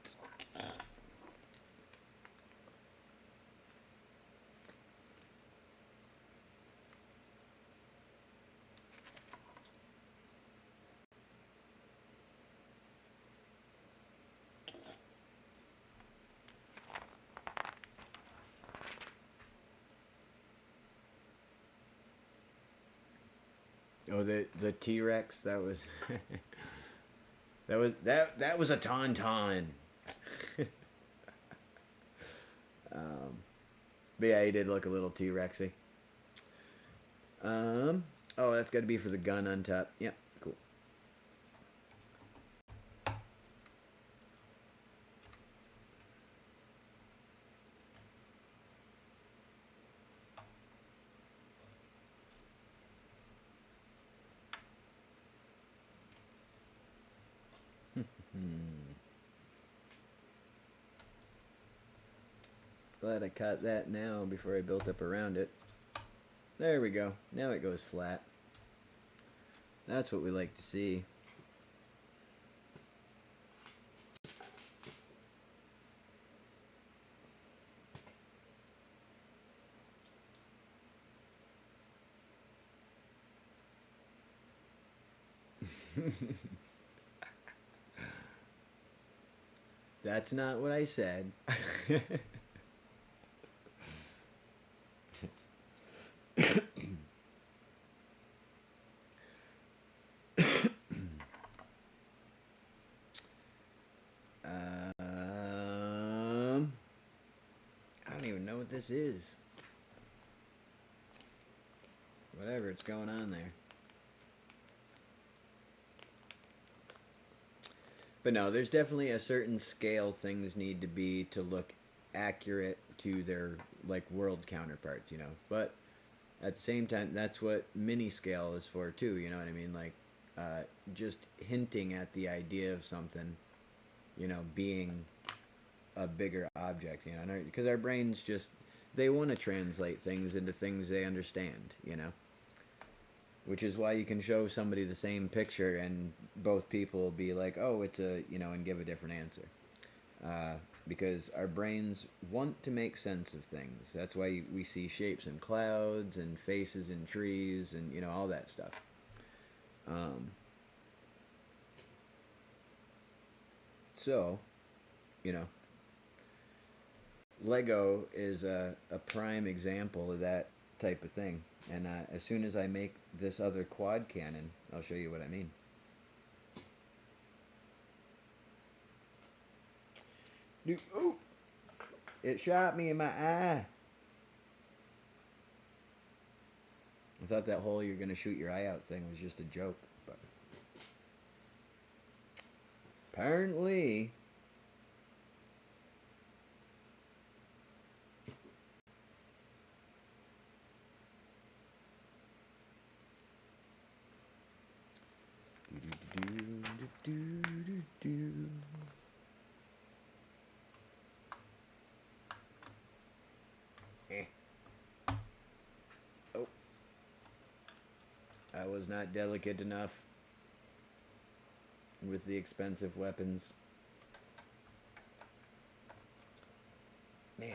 Oh, the T-Rex. That was that was a tauntaun. But yeah, he did look a little T-Rexy. Oh, that's got to be for the gun on top. Yep, cool. Glad I caught that now before I built up around it. There we go. Now it goes flat. That's what we like to see. That's not what I said. I don't even know what this is. Whatever's going on there. But no, there's definitely a certain scale things need to be to look accurate to their like world counterparts, you know. But at the same time, that's what mini scale is for too. You know what I mean? Like just hinting at the idea of something, you know, being a bigger object. You know, because our brains just they want to translate things into things they understand. You know. Which is why you can show somebody the same picture and both people will be like, oh, it's a, you know, and give a different answer. Because our brains want to make sense of things. That's why we see shapes in clouds and faces in trees and, you know, all that stuff. So, you know, Lego is a prime example of that type of thing. And as soon as I make this other quad cannon, I'll show you what I mean. Dude, oh! It shot me in my eye. I thought that whole you're gonna shoot your eye out thing was just a joke, but apparently eh. Oh, I was not delicate enough with the expensive weapons. Man,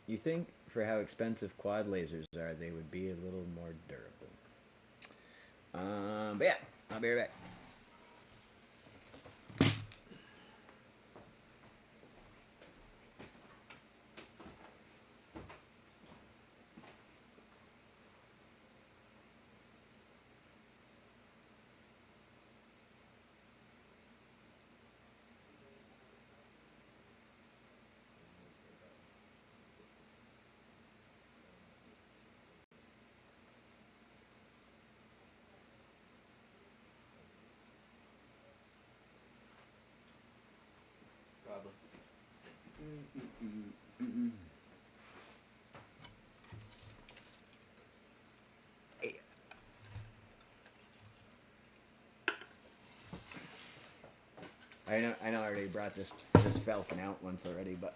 you think for how expensive quad lasers are, they would be a little more durable. But yeah, I'll be right back. Probably. Hey. I know I already brought this Falcon out once already, but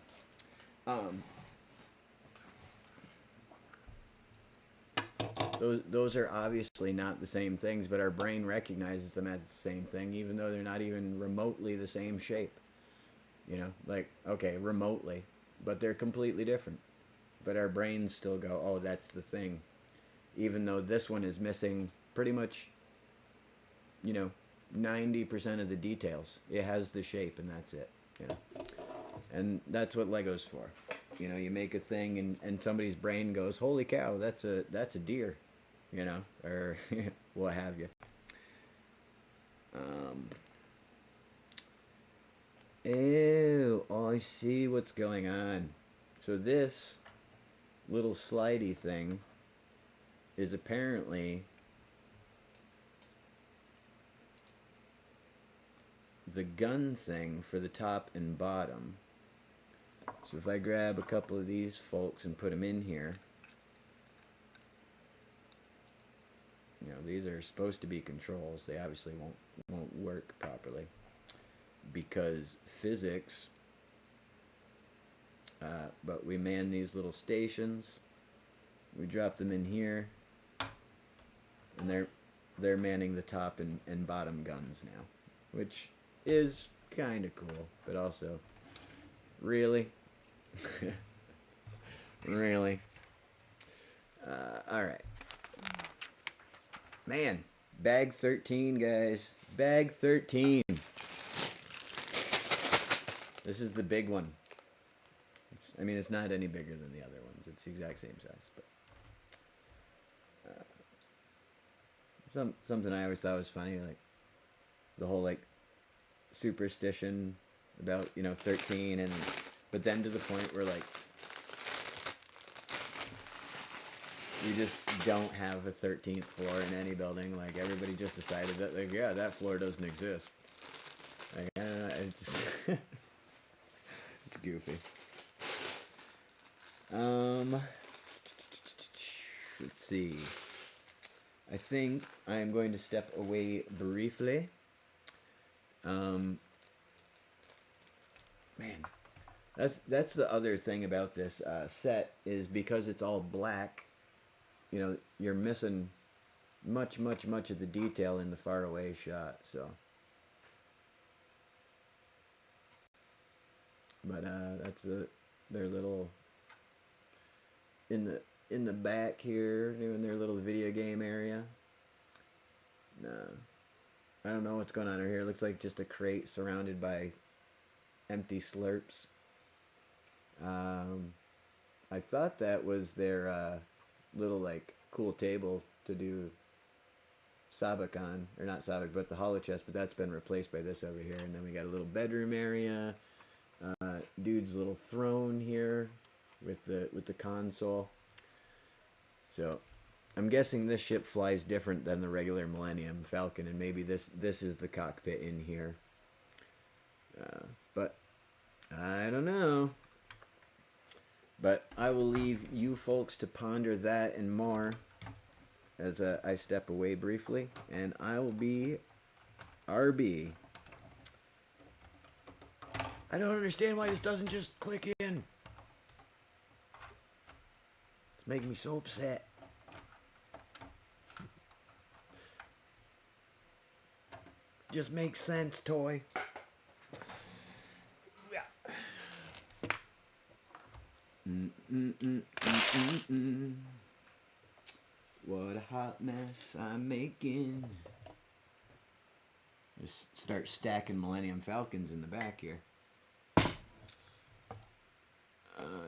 those are obviously not the same things, but our brain recognizes them as the same thing, even though they're not even remotely the same shape. You know, like okay, remotely, but they're completely different. But our brains still go, oh, that's the thing, even though this one is missing pretty much, you know, 90% of the details. It has the shape, and that's it. You know, and that's what Lego's for. You know, you make a thing, and somebody's brain goes, holy cow, that's a deer, you know, or what have you. Um, Ew, oh, I see what's going on. So this little slidey thing is apparently the gun thing for the top and bottom. So if I grab a couple of these folks and put them in here, you know, these are supposed to be controls. They obviously won't work properly because physics But we man these little stations. We drop them in here, and they're manning the top and bottom guns now, which is kind of cool, but also really, really. All right, man. Bag 13, guys. Bag 13. This is the big one. I mean, it's not any bigger than the other ones. It's the exact same size, but something I always thought was funny, like the whole like superstition about 13, and but then to the point where like you just don't have a 13th floor in any building. Like everybody just decided that like yeah, that floor doesn't exist. Like it's just it's goofy. Let's see. I think I am going to step away briefly. Man, that's the other thing about this set is because it's all black. You're missing much of the detail in the far away shot. So, but that's their little in the back here doing their little video game area. No, I don't know what's going on over here. It looks like just a crate surrounded by empty slurps. I thought that was their little like cool table to do sabak on, or not sabak, but the hollow chest. But that's been replaced by this over here. And then we got a little bedroom area. Dude's little throne here with the console. So I'm guessing this ship flies different than the regular Millennium Falcon, and maybe this is the cockpit in here. But I don't know. But I will leave you folks to ponder that and more as I step away briefly, and I will be RB. I don't understand why this doesn't just click in. It's making me so upset. Just makes sense, toy. What a hot mess I'm making. Just start stacking Millennium Falcons in the back here.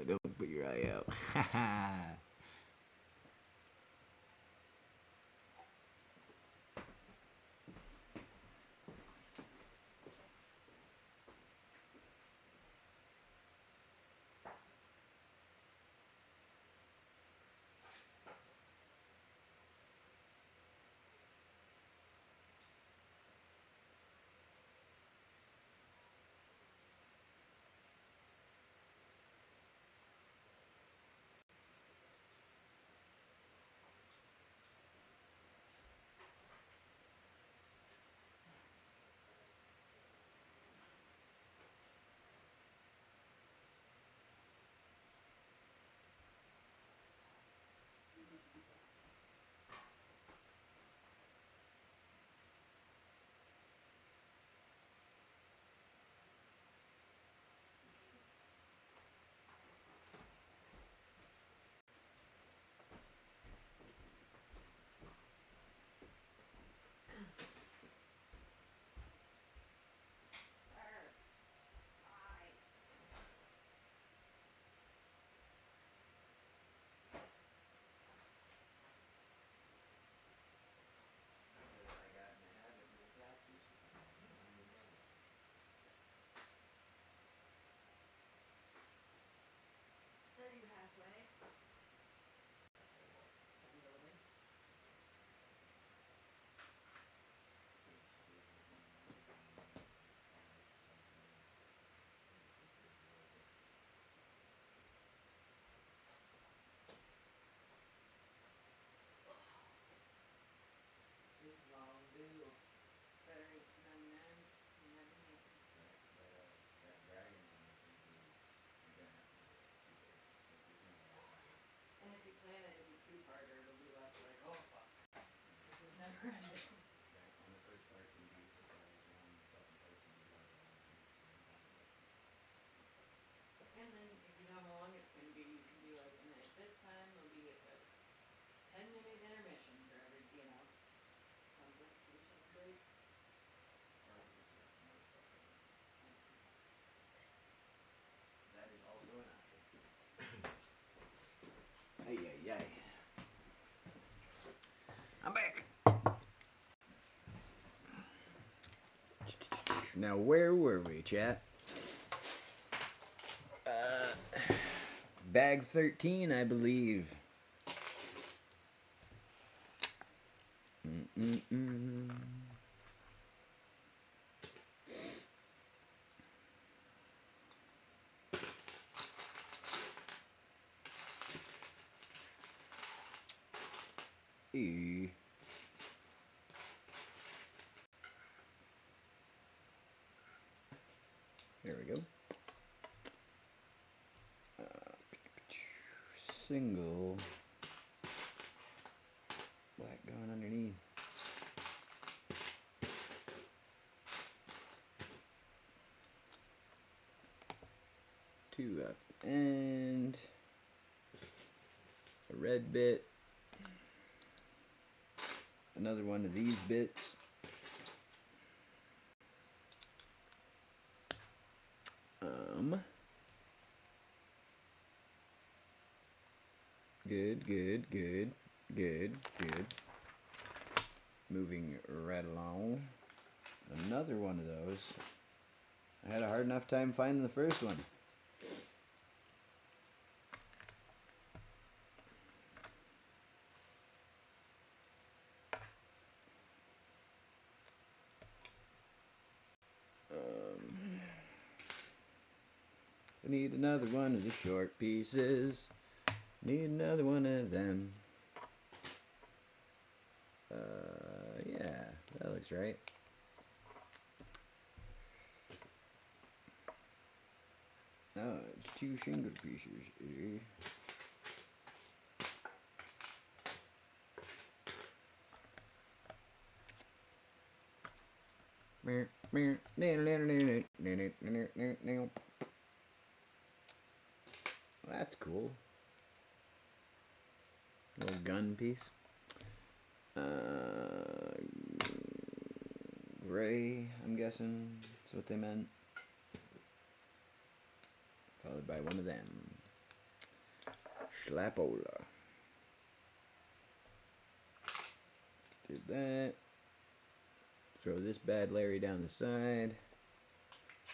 Don't put your eye out. Haha. Now, where were we, chat? Bag 13, I believe. Mm-mm-mm. E. There we go. Single. Black going underneath. Two up and a red bit. Another one of these bits. Good, good, good, good, good. Moving right along. Another one of those. I had a hard enough time finding the first one. I need another one of the short pieces. Need another one of them. Yeah, that looks right. Oh, it's two shingle pieces. That's cool. Little gun piece. Gray, I'm guessing that's what they meant. Followed by one of them. Schlapola. Did that. Throw this bad Larry down the side.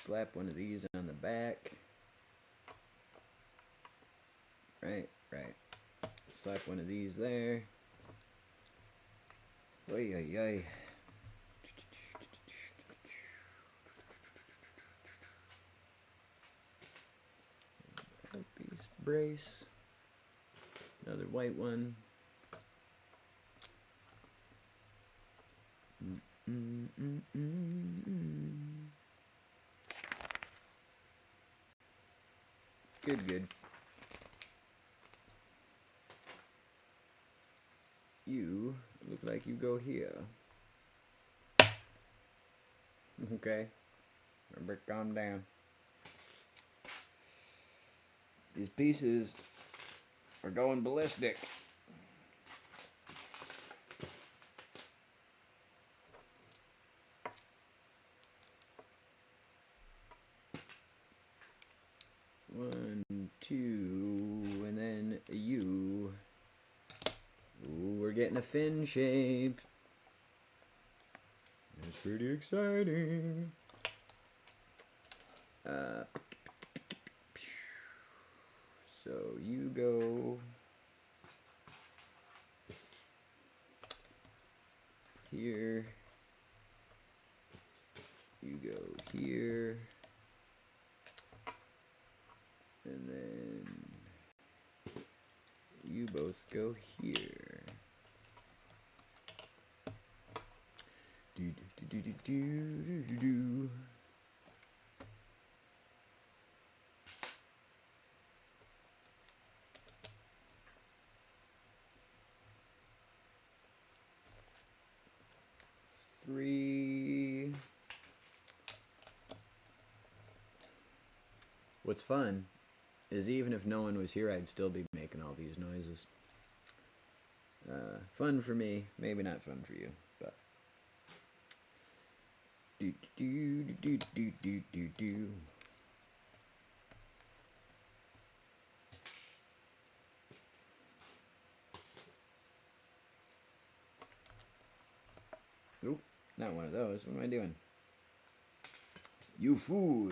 Slap one of these on the back. Right. Slap one of these there. Oy, oy, oy. Piece brace. Another white one. Good. You look like you go here. Okay. Remember, calm down. These pieces are going ballistic. One, two, and then you. Ooh, we're getting a fin shape. That's pretty exciting. So you go here. You go here. And then you both go here. Do. Three. What's fun is even if no one was here, I'd still be making all these noises. Fun for me, maybe not fun for you, but. Do. Oop, not one of those. What am I doing? You fool.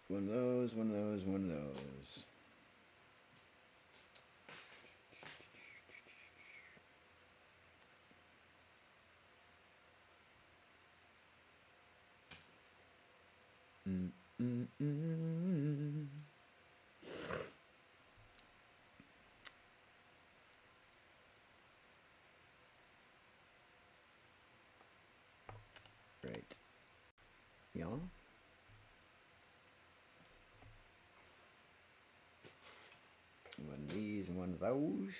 One of those, one of those, one of those. Right. Y'all? One of these and one of those.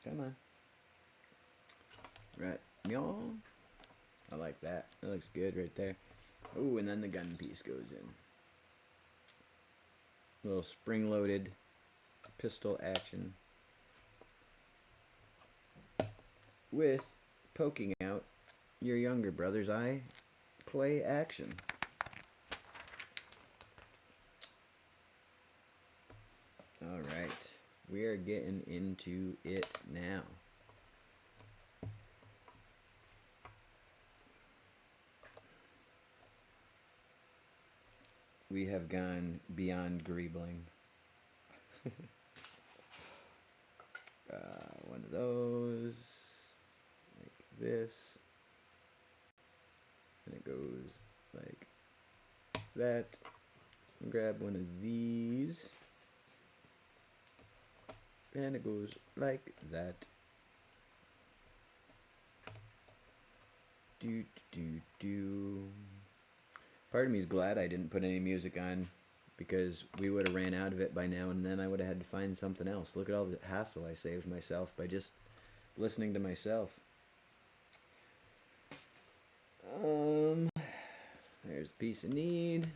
Come on. Right. Y'all? I like that. That looks good right there. Oh, and then the gun piece goes in. Little spring-loaded pistol action with poking out your younger brother's eye play action. Alright, we are getting into it now. We have gone beyond greebling. One of those, like this, and it goes like that. Grab one of these, and it goes like that. Do do do. Part of me is glad I didn't put any music on, because we would have ran out of it by now, and then I would have had to find something else. Look at all the hassle I saved myself by just listening to myself. There's a piece of need.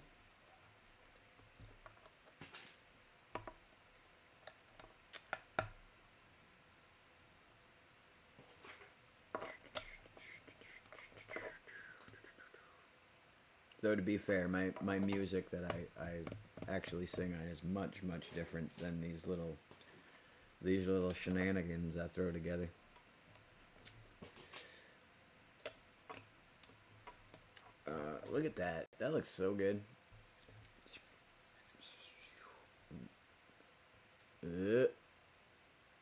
Though to be fair, my music that I actually sing on is much, much different than these little shenanigans I throw together. Look at that. That looks so good.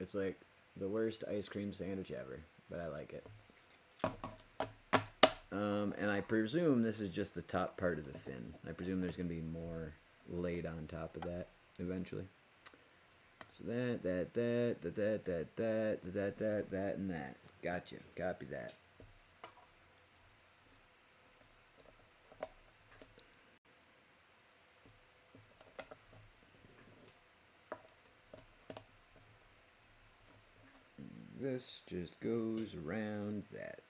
It's like the worst ice cream sandwich ever, but I like it. And I presume this is just the top part of the fin. I presume there's going to be more laid on top of that eventually. So that, and that. Gotcha. Copy that. This just goes around that.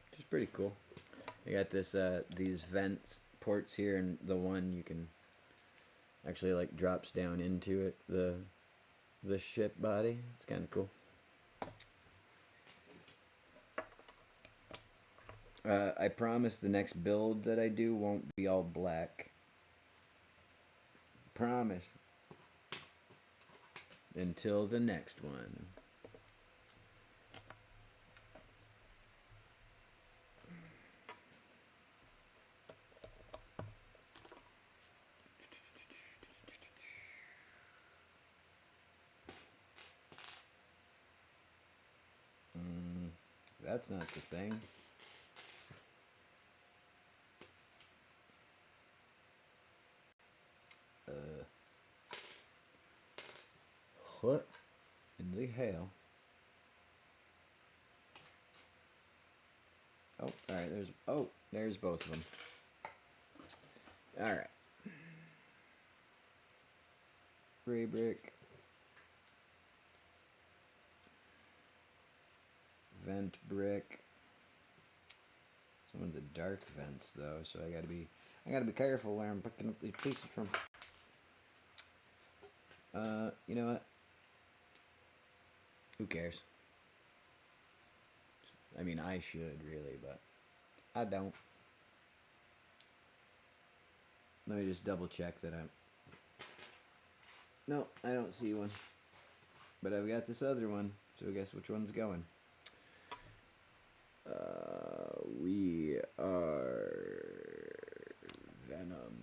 Which is pretty cool. I got this these vents ports here, and the one you can actually like drops down into it, the ship body. It's kind of cool. I promise the next build that I do won't be all black. Promise. Until the next one. That's not the thing. What in the hell? Oh, alright, there's both of them. Alright. Gray brick. Vent brick. Some of the dark vents though, so I gotta be careful where I'm picking up these pieces from. You know what? Who cares? I mean, I should really, but I don't. Let me just double check that I'm... No, I don't see one. But I've got this other one, so guess which one's going? We are... Venom.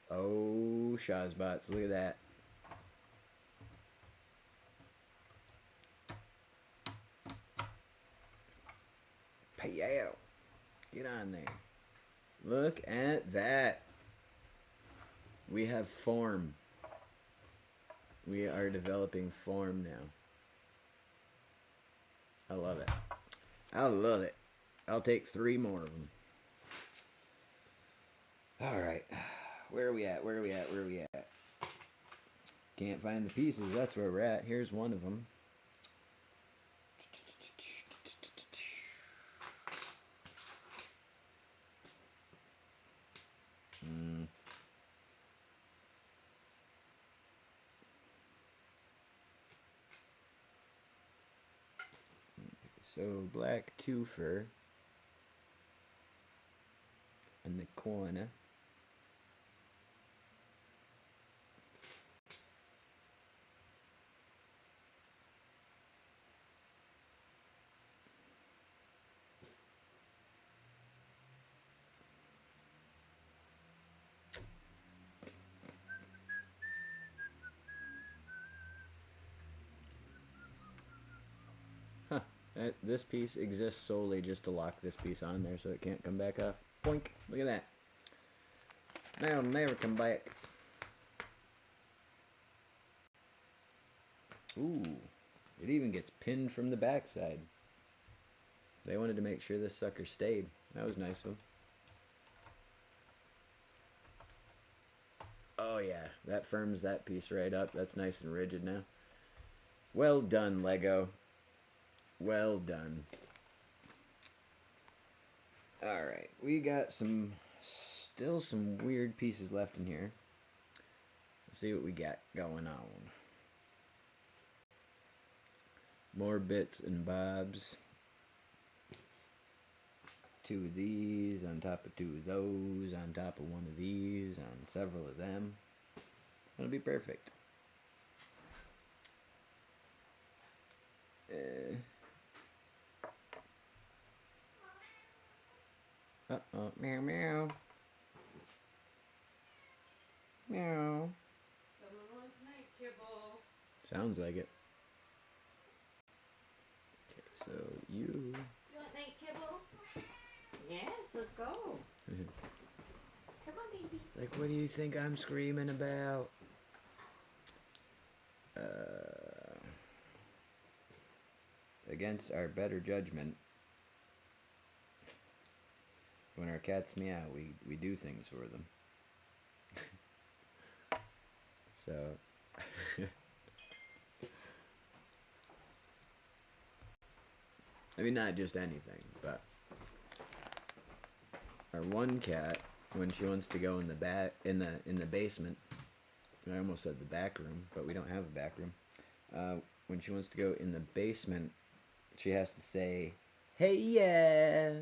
Oh, Shazbots, look at that. Payow. Get on there. Look at that. We have form. We are developing form now. I love it. I love it. I'll take 3 more of them. Alright. Where are we at? Where are we at? Where are we at? Can't find the pieces. That's where we're at. Here's one of them. So, black twofer in the corner. Huh. This piece exists solely just to lock this piece on there so it can't come back off. Boink. Look at that. Now it'll never come back. Ooh. It even gets pinned from the backside. They wanted to make sure this sucker stayed. That was nice of them. Oh yeah, that firms that piece right up. That's nice and rigid now. Well done, Lego. Well done. Alright, we got still some weird pieces left in here. Let's see what we got going on. More bits and bobs. 2 of these on top of 2 of those on top of 1 of these on several of them. It'll be perfect. Uh-oh. Meow, meow. Meow. Someone wants night kibble. Sounds like it. Okay, so you... You want night kibble? Yes, let's go. Come on, baby. Like, what do you think I'm screaming about? Against our better judgment, when our cats meow, we do things for them. So... I mean, not just anything, but... Our one cat, when she wants to go in the basement... I almost said the back room, but we don't have a back room. When she wants to go in the basement, she has to say, "Hey, yeah."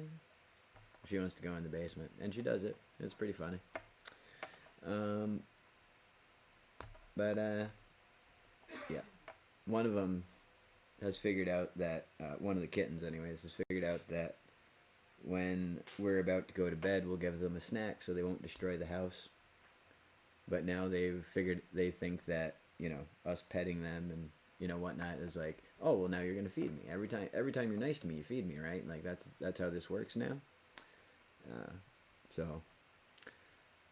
She wants to go in the basement, and she does it. It's pretty funny. Yeah. One of them has figured out that, one of the kittens anyways, has figured out that when we're about to go to bed, we'll give them a snack so they won't destroy the house. But now they think that, us petting them and, whatnot is like, oh, well, now you're going to feed me. Every time you're nice to me, you feed me, right? Like, that's how this works now. So,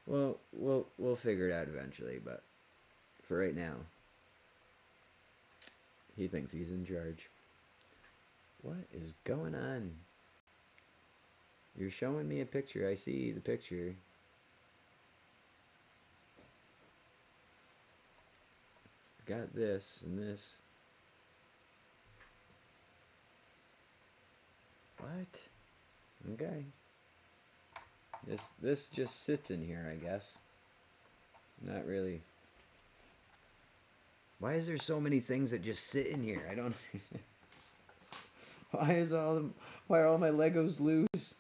well, we'll figure it out eventually, but for right now, he thinks he's in charge. What is going on? You're showing me a picture. I see the picture. Got this and this. What? Okay. This just sits in here, I guess. Not really. Why is there so many things that just sit in here? I don't understand. Why are all my Legos loose?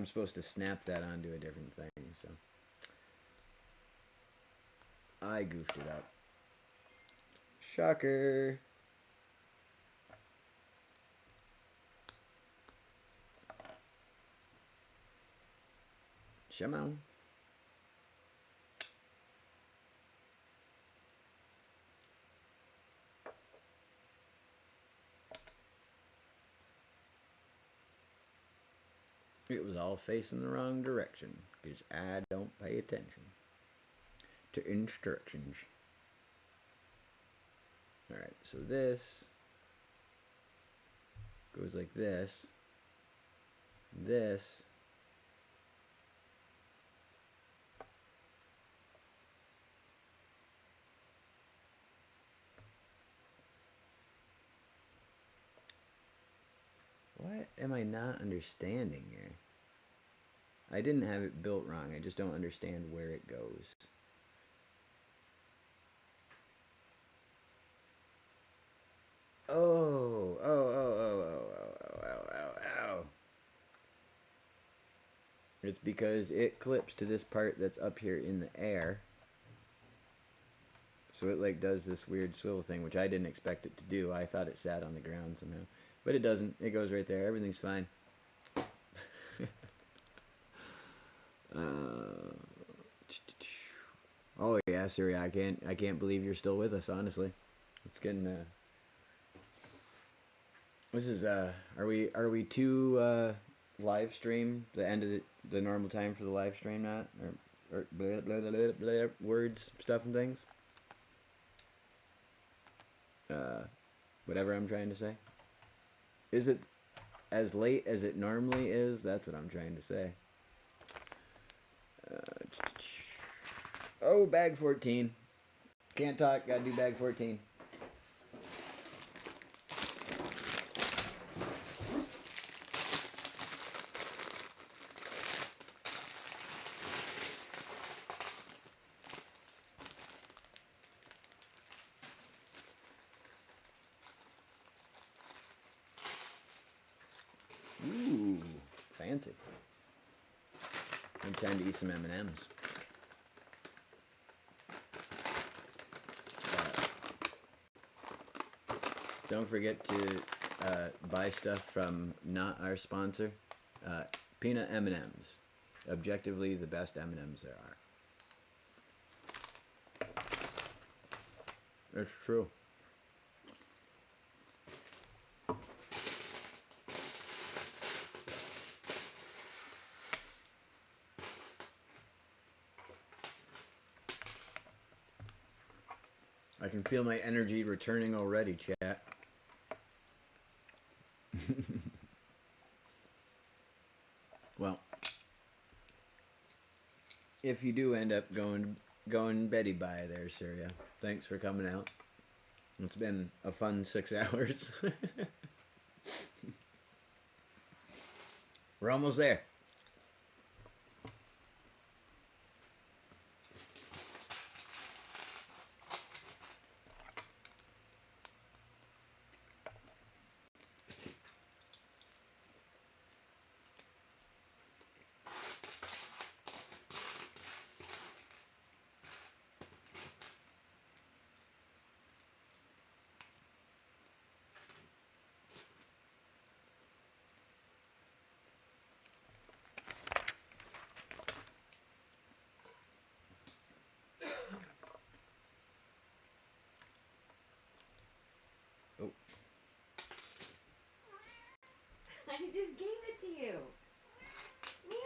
I'm supposed to snap that onto a different thing, so I goofed it up. Shocker. Come. It was all facing the wrong direction because I don't pay attention to instructions. Alright, so this goes like this. This what am I not understanding here? I didn't have it built wrong. I just don't understand where it goes. Oh. It's because it clips to this part that's up here in the air. So it like does this weird swivel thing, which I didn't expect it to do. I thought it sat on the ground somehow. But it doesn't. It goes right there. Everything's fine. Oh yeah, Siri, I can't believe you're still with us, honestly. It's getting this is are we to live stream the end of the normal time for the live stream now? Or blah, blah, blah, blah, blah, words, stuff and things? Whatever I'm trying to say. Is it as late as it normally is? That's what I'm trying to say. Oh, bag 14. Can't talk, gotta do bag 14. Ooh, fancy. I'm time to eat some M&Ms. Don't forget to buy stuff from not our sponsor, peanut M&Ms. Objectively, the best M&Ms there are. It's true. I can feel my energy returning already, chat. Well, if you do end up going Betty bye there, Syria, thanks for coming out. It's been a fun 6 hours. We're almost there. Oh. I just gave it to you. Meow.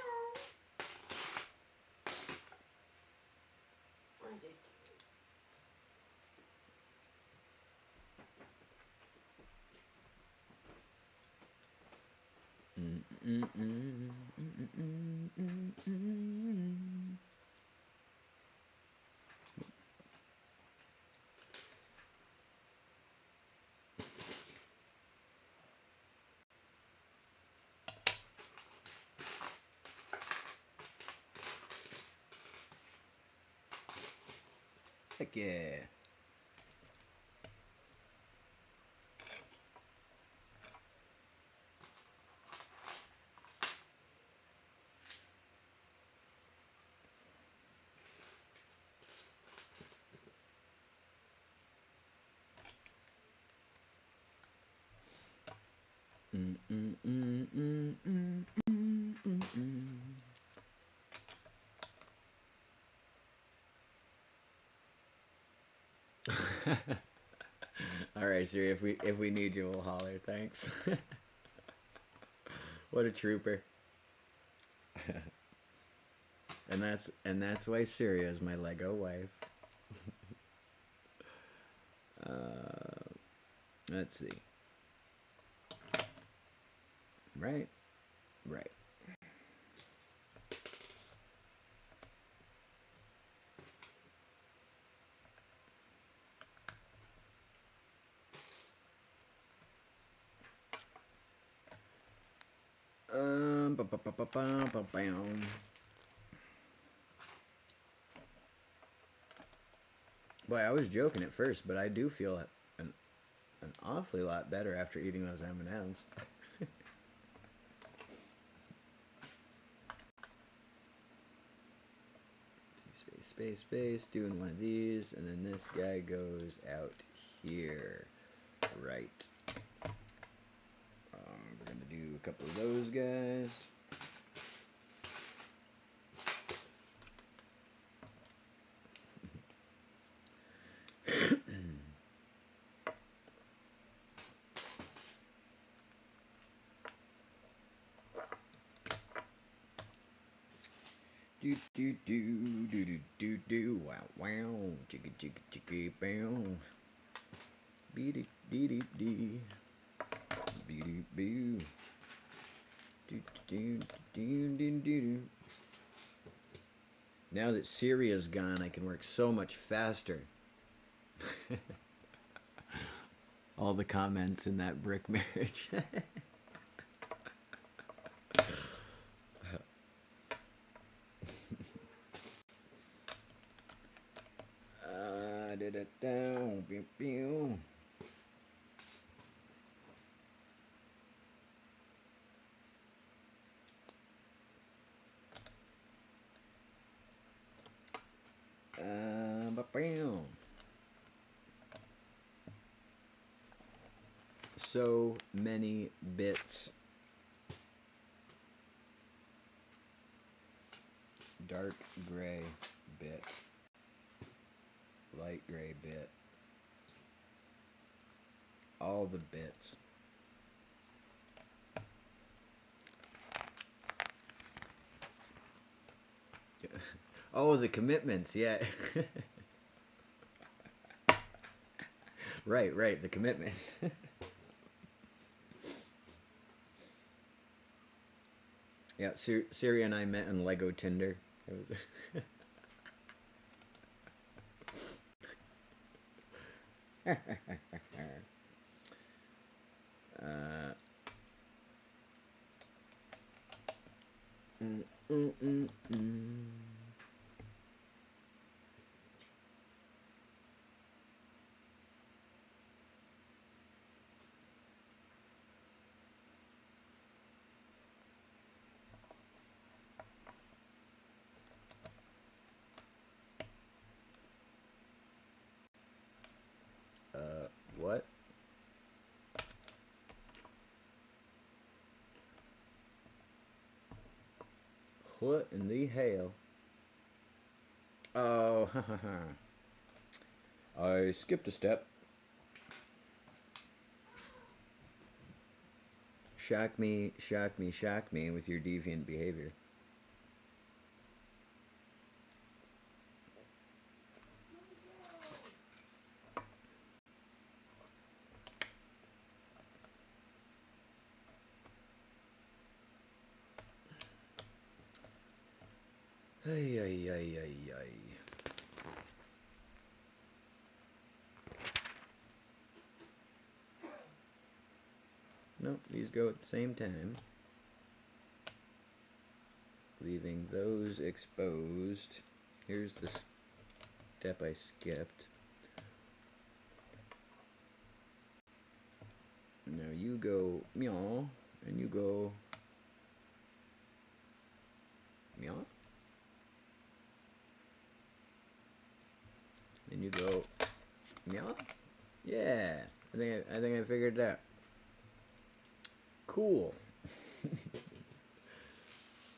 I just. Heck yeah. All right, Siri. If we need you, we'll holler. Thanks. What a trooper. And that's why Syria is my Lego wife. Let's see. Right, right. Ba, ba, ba, ba, ba, ba, bam. Boy, I was joking at first, but I do feel an awfully lot better after eating those M&Ms. Space, space, space. Doing one of these, and then this guy goes out here. Right. We're gonna do a couple of those guys. Do do do do do do do wow wow chicka chicka chicka bow beady dee dee dee beady boo do do do do do do. Now that Syria's gone, I can work so much faster. All the comments in that brick marriage. Did it down, pew pew. Ba-bam. So many bits. Dark gray bit. Light gray bit. All the bits. Oh, the commitments, yeah. Right, right, the commitments. Yeah, Siri and I met on Lego Tinder. It was uh, mm, mm, mm, mm. What? What in the hell? Oh, I skipped a step. Shock me, shock me, shock me with your deviant behavior. Ay, ay, ay, ay, ay. Nope, these go at the same time. Leaving those exposed. Here's the step I skipped. Now you go meow, and you go meow, and you go meow. Yeah, I think I figured it out. Cool.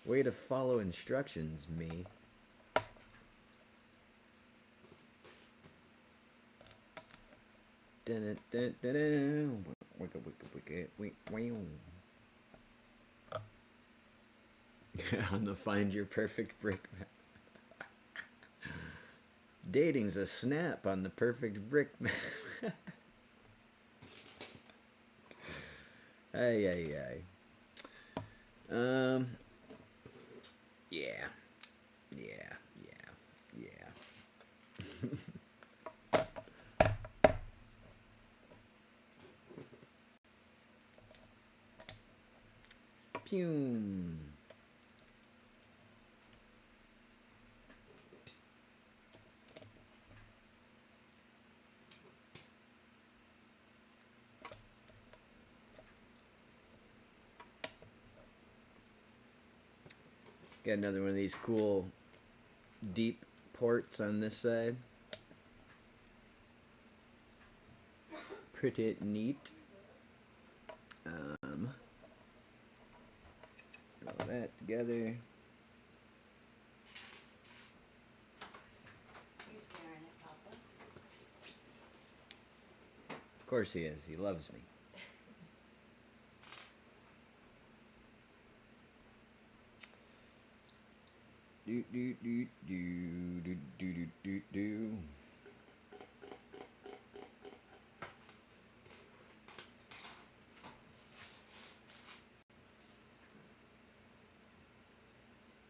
Way to follow instructions, me. Dun, dun, dun, dun. Wicka, wicka, wicka, wick, wow. On the Find Your Perfect Brick map. Dating's a snap on the perfect brick map. Ay, ay, ay. Yeah. Yeah, yeah, yeah. Pew. Got another one of these cool deep ports on this side. Pretty neat. All that together. You staring at Papa? Of course he is. He loves me. Do do do do do do do do do.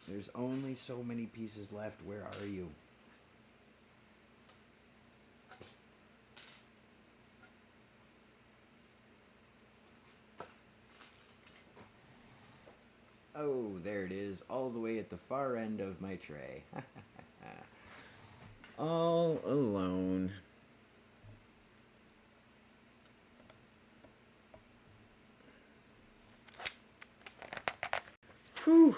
There's only so many pieces left. Where are you? Oh, there it is, all the way at the far end of my tray. All alone. Whew.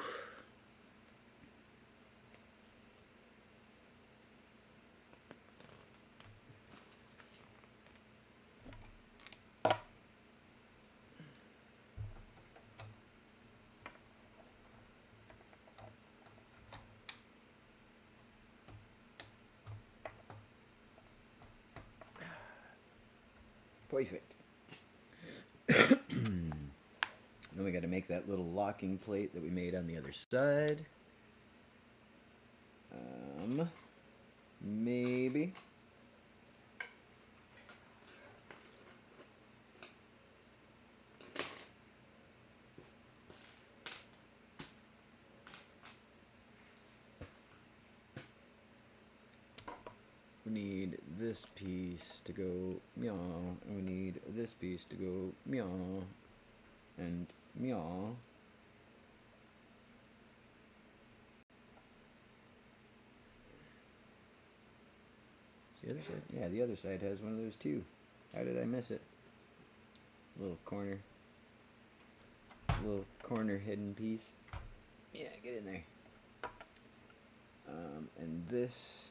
Perfect. Then we got to make that little locking plate that we made on the other side. Maybe. We need this piece to go meow, and we need this piece to go meow, and meow. The other side? Yeah, the other side has one of those too. How did I miss it? Little corner hidden piece. Yeah, get in there. And this.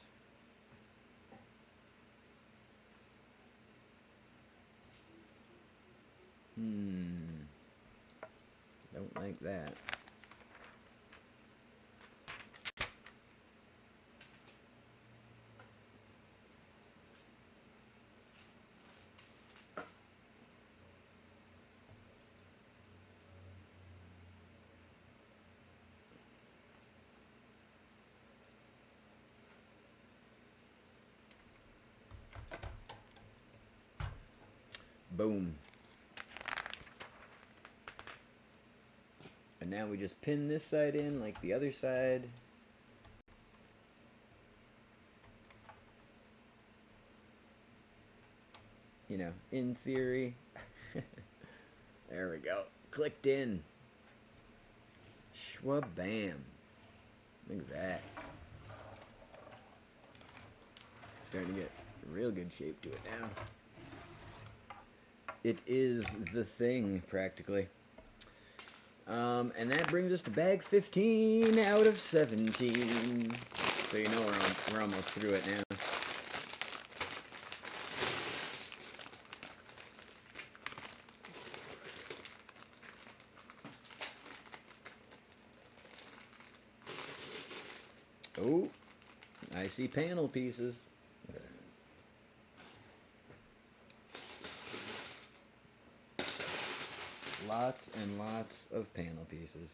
Don't like that. Boom. And now we just pin this side in like the other side. You know, in theory. There we go. Clicked in. Shwabam. Look at that. Starting to get real good shape to it now. It is the thing, practically. And that brings us to bag 15 out of 17. So you know we're almost through it now. Oh, I see panel pieces. Lots and lots of panel pieces.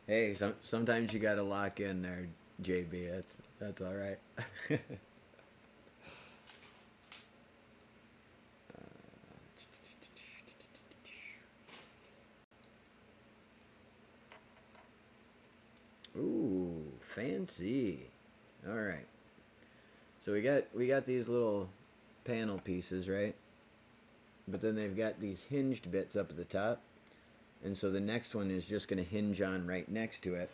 Hey, sometimes you gotta lock in there, JB. That's all right. Ooh, fancy. All right. So we got these little panel pieces, right? But then they've got these hinged bits up at the top. And so the next one is just going to hinge on right next to it.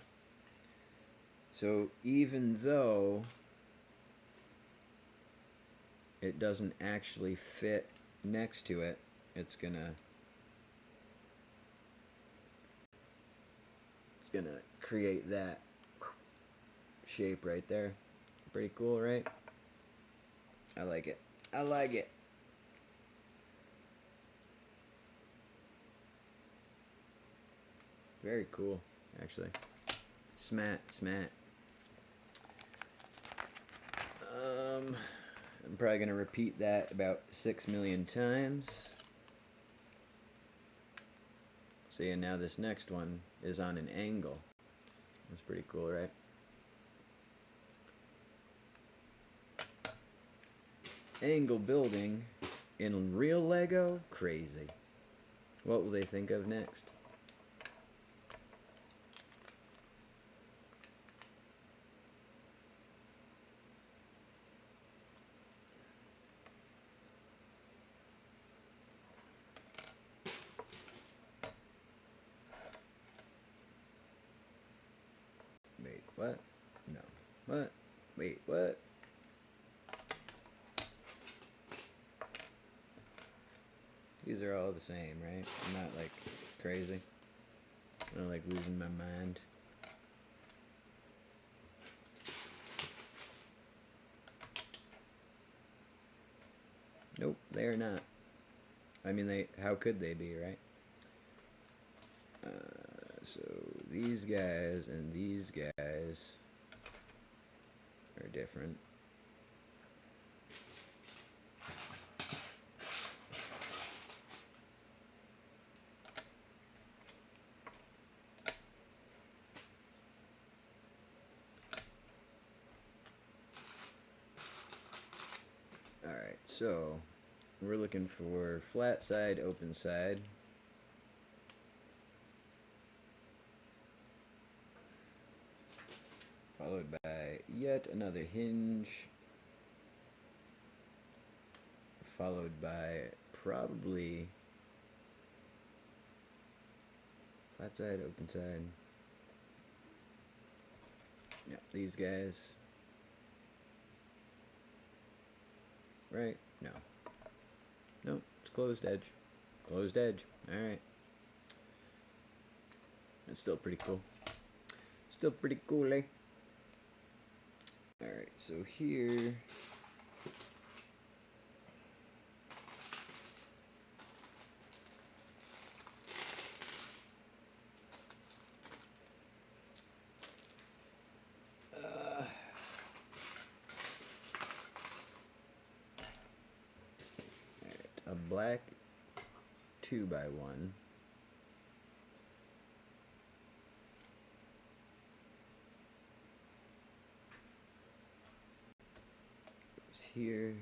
So even though it doesn't actually fit next to it, it's gonna create that shape right there. Pretty cool, right? I like it. I like it. Very cool, actually. Smat. I'm probably gonna repeat that about 6 million times. So yeah, now this next one is on an angle. That's pretty cool, right? Angle building in real Lego? Crazy. What will they think of next? Wait, what? No. What? Wait, what? These are all the same, right? I'm not like crazy. I'm not like losing my mind. Nope, they are not. I mean, how could they be, right? So these guys and these guys are different. Alright, so we're looking for flat side, open side. Followed by yet another hinge. Followed by probably flat side, open side. Yeah, these guys. Right? No. Nope, it's closed edge. Closed edge. Alright. It's still pretty cool. Still pretty cool, eh? Alright, so here... a black 2x1. Goes here.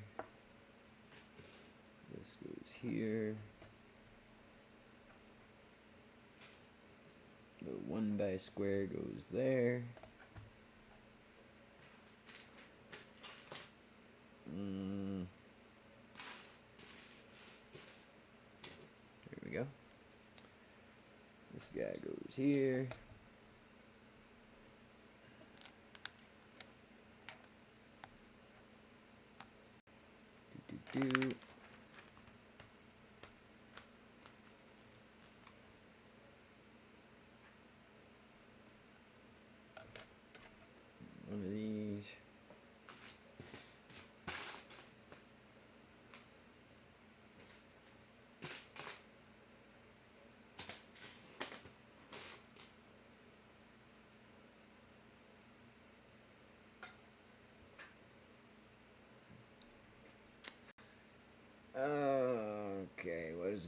This goes here. The 1x square goes there. There we go. This guy goes here. Do.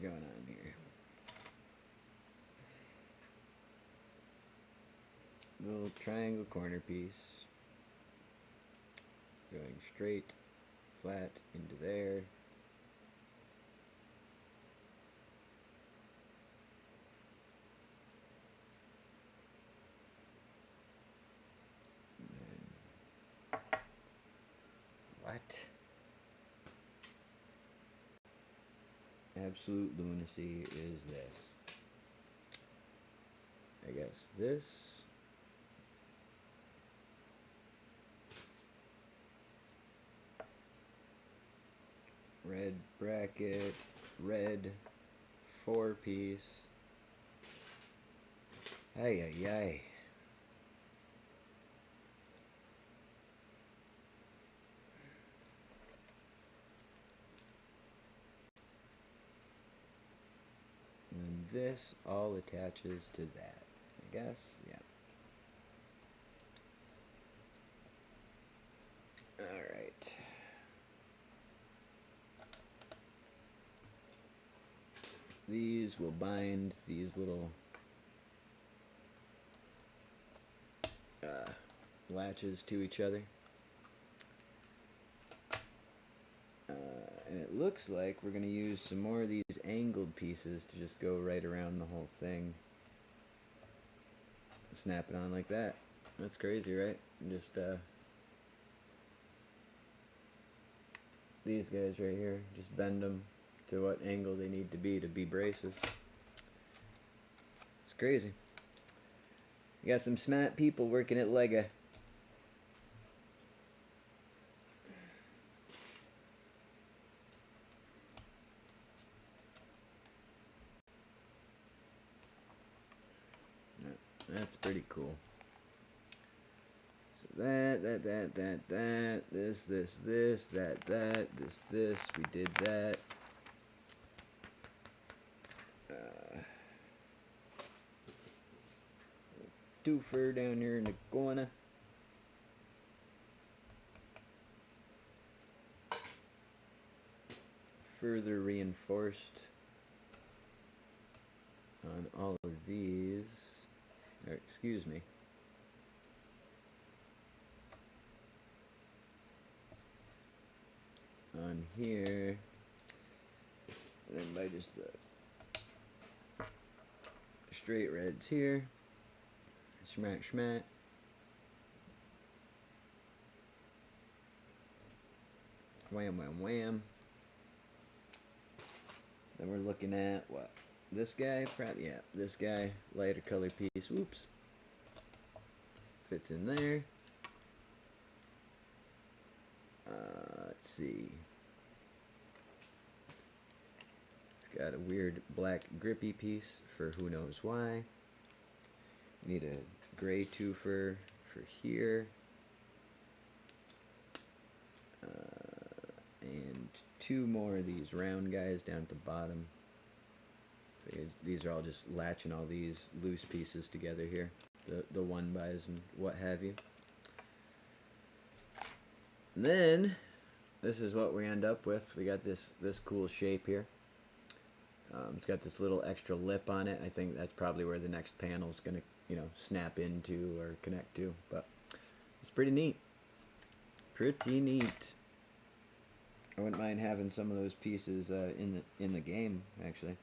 going on here? Little triangle corner piece going straight, flat into there. What? Absolute lunacy is this? I guess this. Red bracket, red 4-piece. Ay, ay, ay. And this all attaches to that, I guess, yeah. Alright. These will bind these little latches to each other. And it looks like we're going to use some more of these angled pieces to just go right around the whole thing. Snap it on like that. That's crazy, right? And just these guys right here, just bend them to what angle they need to be braces. It's crazy. You got some smart people working at Lego. That's pretty cool. So that, this, that, this, we did that. Doofer down here in the corner. Further reinforced on all of these. Or, excuse me. On here. And then by just the straight reds here. Schmack, schmack. Wham, wham, wham. Then we're looking at what? This guy? Probably, yeah, this guy. Lighter color piece. Whoops. Fits in there. Let's see. Got a weird black grippy piece for who knows why. Need a gray twofer for here. And two more of these round guys down at the bottom. So these are all just latching all these loose pieces together here. The one bys and what have you. And then this is what we end up with. We got this cool shape here. It's got this little extra lip on it. I think that's probably where the next panel is going to, snap into or connect to. But it's pretty neat. Pretty neat. I wouldn't mind having some of those pieces in the game, actually.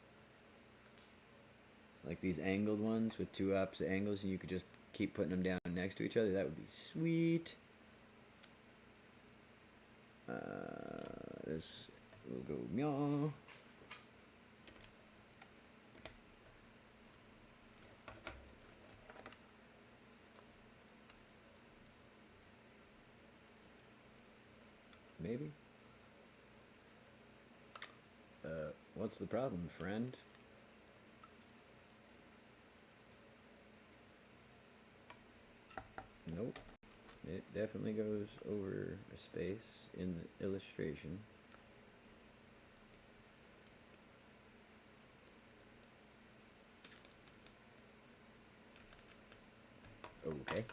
Like these angled ones with two opposite angles, and you could just keep putting them down next to each other. That would be sweet. This will go meow. Maybe. What's the problem, friend? Nope. It definitely goes over a space in the illustration. Okay.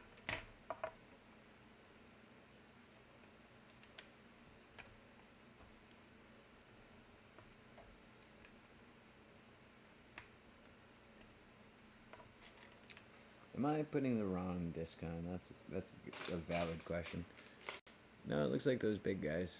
Am I putting the wrong disc on? That's a valid question. No, it looks like those big guys.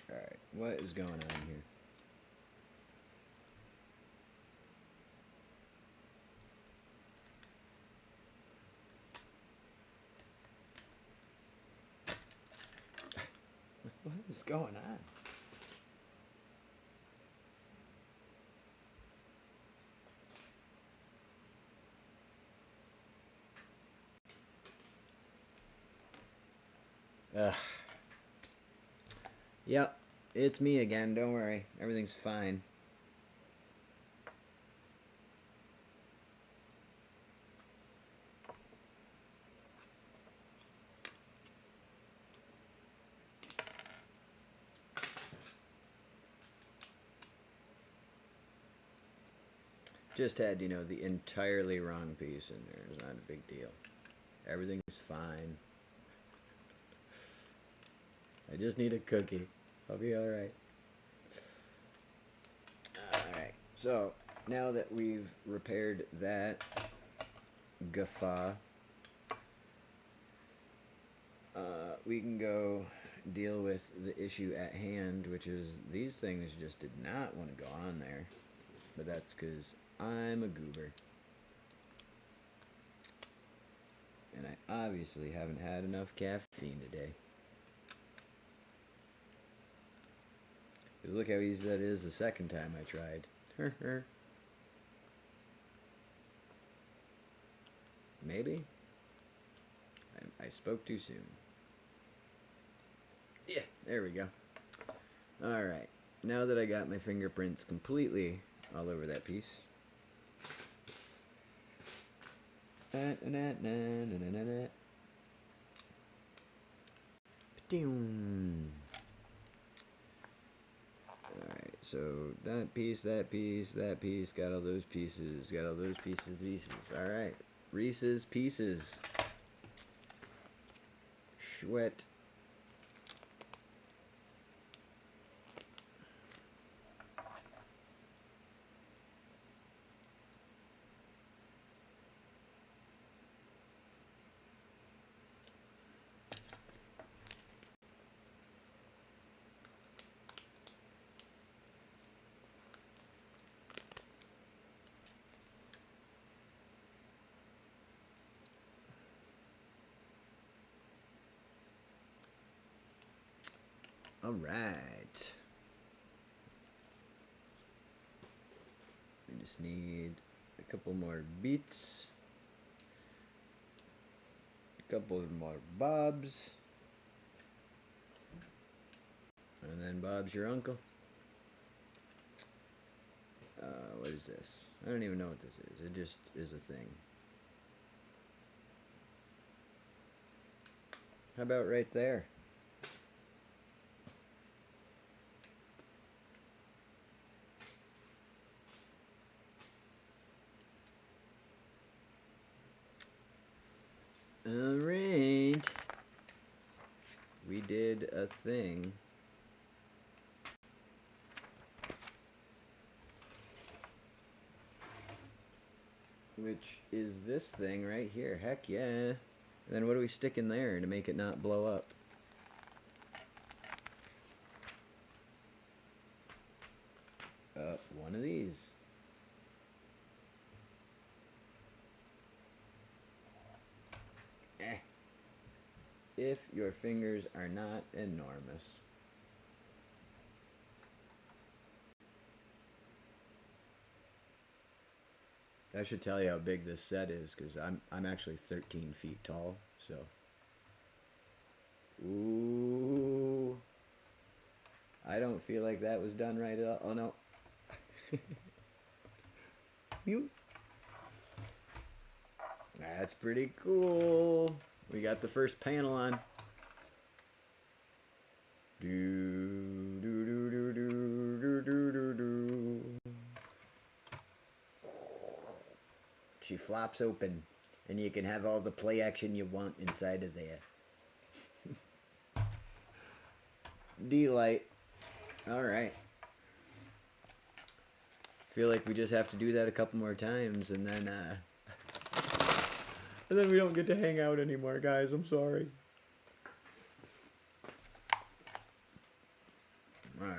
Alright, what is going on here? What is going on? Ugh. Yep, it's me again. Don't worry. Everything's fine. Just had, the entirely wrong piece in there. It's not a big deal. Everything's fine. I just need a cookie. I'll be alright. Alright, so now that we've repaired that guffaw, we can go deal with the issue at hand, which is these things just did not want to go on there. But that's because I'm a goober. And I obviously haven't had enough caffeine today. Because look how easy that is the second time I tried. Maybe? I spoke too soon. Yeah, there we go. Alright, now that I got my fingerprints completely all over that piece. Alright, so that piece, got all those pieces, Alright, Reese's Pieces. Schwet. Alright. We just need a couple more beats. A couple more Bobs. And then Bob's your uncle. What is this? I don't even know what this is. It just is a thing. How about right there? Alright. We did a thing. Which is this thing right here. Heck yeah. And then what do we stick in there to make it not blow up? One of these. If your fingers are not enormous. That should tell you how big this set is, because I'm actually 13 feet tall, so. Ooh. I don't feel like that was done right at all. Oh no. Mute. That's pretty cool. We got the first panel on. Do do do do do do do do do. She flops open, and you can have all the play action you want inside of there. Delight. All right. Feel like we just have to do that a couple more times, and then we don't get to hang out anymore, guys. I'm sorry. All right.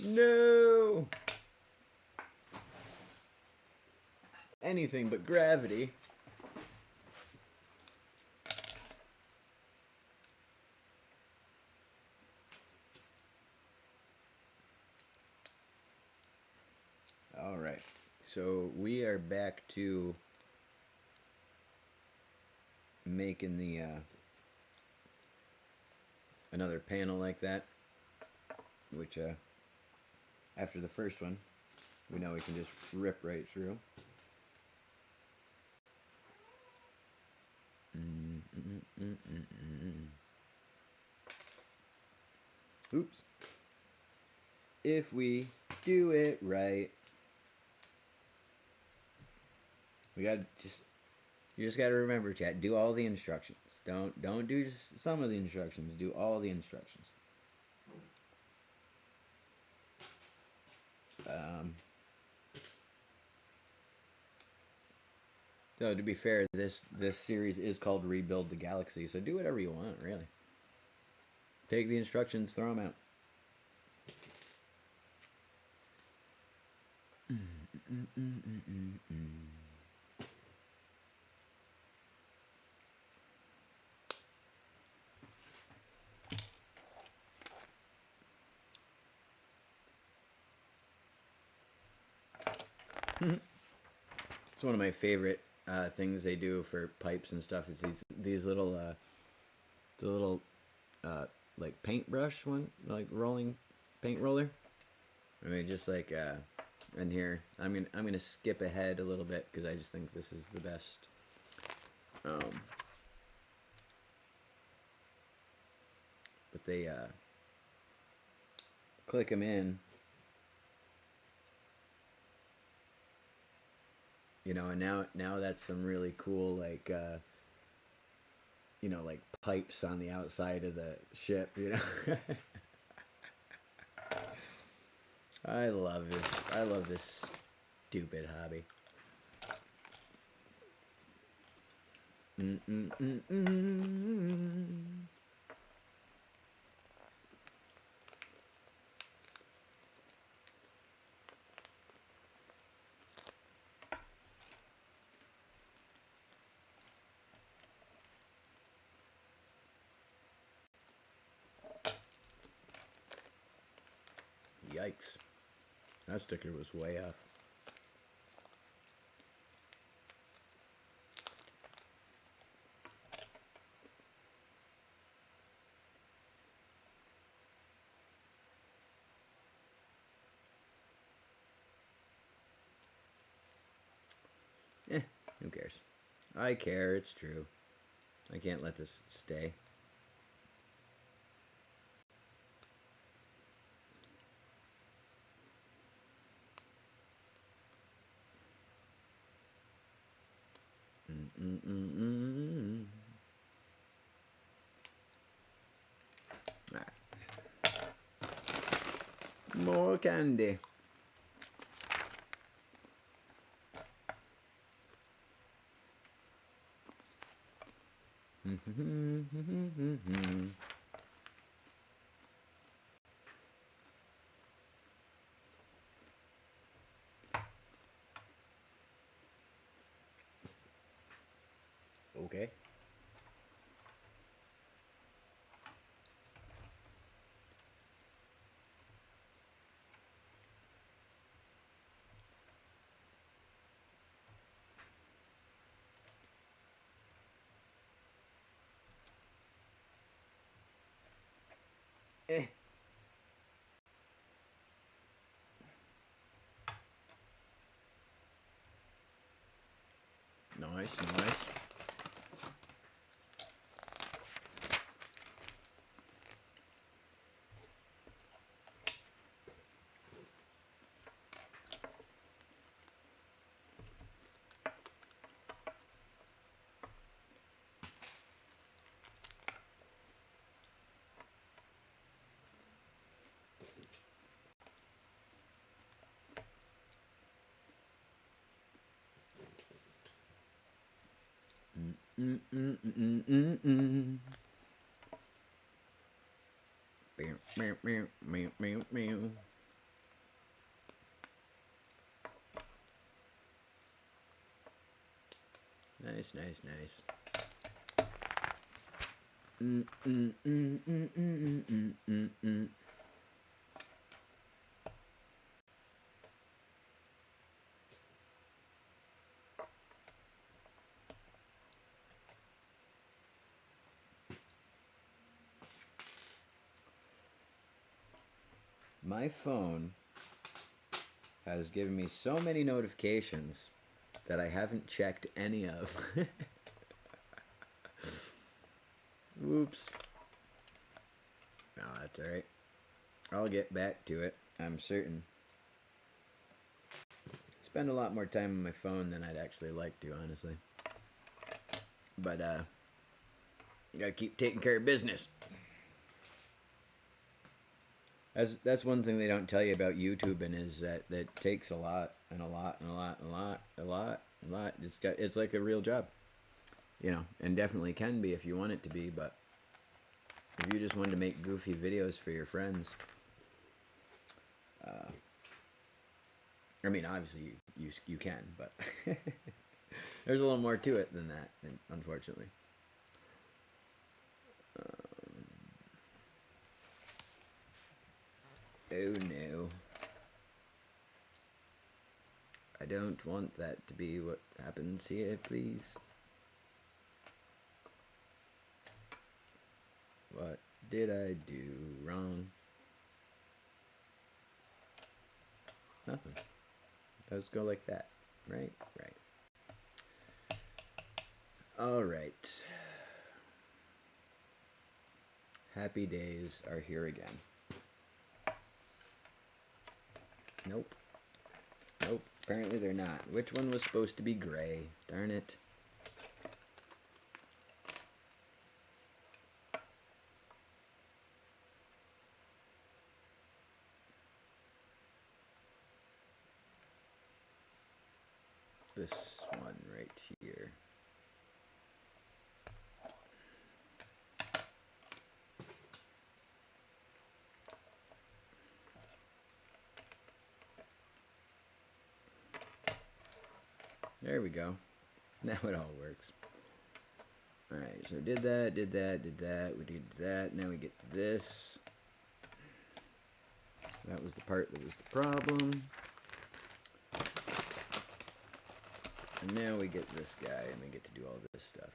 No! Anything but gravity. All right. So we are back to making the another panel like that, which after the first one, we know we can just rip right through. Oops. If we do it right, we gotta you just gotta remember, chat. Do all the instructions. Don't do just some of the instructions. Do all the instructions. So to be fair, this series is called Rebuild the Galaxy. So do whatever you want, really. Take the instructions, throw them out. It's one of my favorite things they do for pipes and stuff. Is these little the little like paintbrush one, like rolling paint roller. I mean, just like in here, I'm gonna skip ahead a little bit because I just think this is the best. But they click them in, you know, and now that's some really cool like you know, like pipes on the outside of the ship, you know. I love this. I love this stupid hobby. Yikes. That sticker was way off. Who cares? I care, it's true. I can't let this stay. More candy. Okay. Eh. Nice, nice. Meow, meow, meow, meow, meow, meow. Nice, nice, nice. My phone has given me so many notifications that I haven't checked any of. Whoops. No, that's alright. I'll get back to it, I'm certain. Spend a lot more time on my phone than I'd actually like to, honestly. But, you gotta keep taking care of business. That's one thing they don't tell you about YouTubing is that it takes a lot and a lot and a lot and a lot, a lot, a lot. It's like a real job, you know, and definitely can be if you want it to be. But if you just wanted to make goofy videos for your friends, I mean, obviously you can, but there's a little more to it than that, unfortunately. Oh no. I don't want that to be what happens here, please. What did I do wrong? Nothing. Let's go like that. Right? Right. Alright. Happy days are here again. Nope. Nope. Apparently they're not. Which one was supposed to be gray? Darn it. This one right here. There we go. Now it all works. Alright, so did that, did that, did that, we did that, now we get to this. That was the part that was the problem. And now we get this guy and we get to do all this stuff.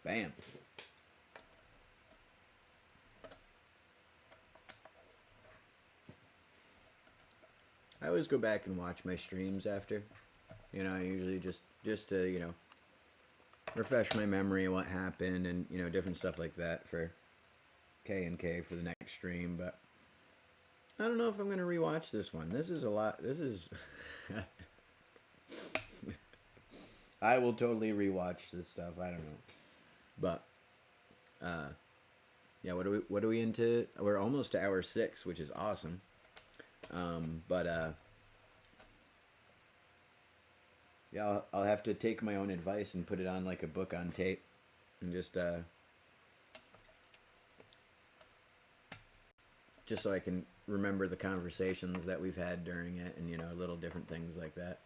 Bam. I always go back and watch my streams after. You know, I usually just to, you know, refresh my memory of what happened and, you know, different stuff like that for K and K for the next stream, but I don't know if I'm going to rewatch this one. This is a lot. This is I will totally rewatch this stuff. I don't know. But yeah, what are we into? We're almost to hour 6, which is awesome. But yeah, I'll have to take my own advice and put it on like a book on tape and just so I can remember the conversations that we've had during it and, you know, little different things like that.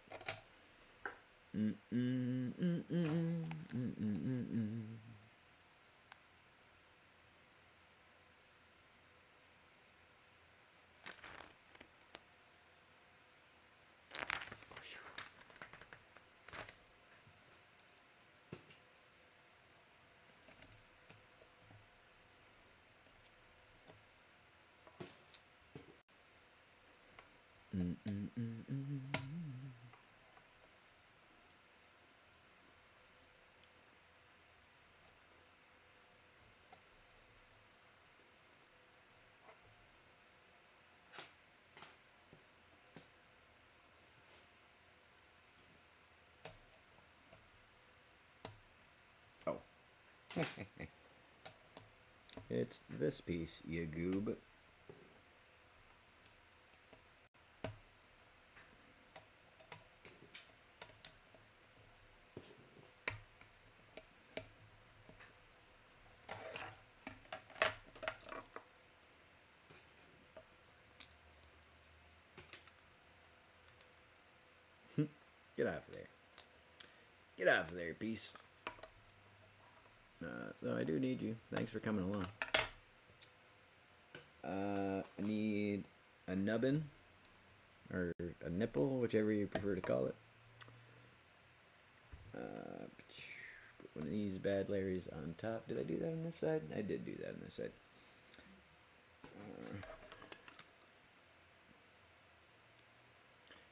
Oh. It's this piece, you goob. Get off of there. Get off of there, piece. Though I do need you. Thanks for coming along. I need a nubbin, or a nipple, whichever you prefer to call it. Put one of these bad Larrys on top. Did I do that on this side? I did do that on this side.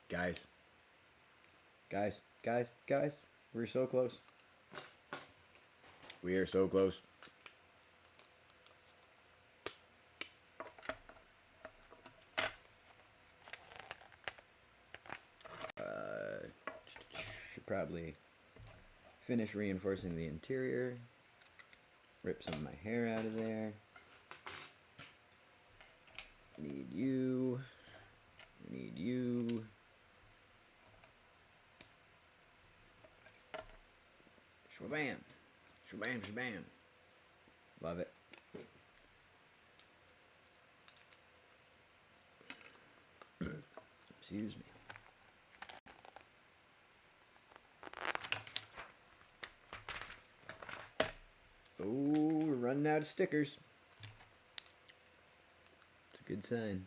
Guys. We're so close. We are so close. Should probably finish reinforcing the interior. Rip some of my hair out of there. Need you. Need you. Shwabam. Shwabam, shabam. Love it. Excuse me. Oh, we're running out of stickers. It's a good sign.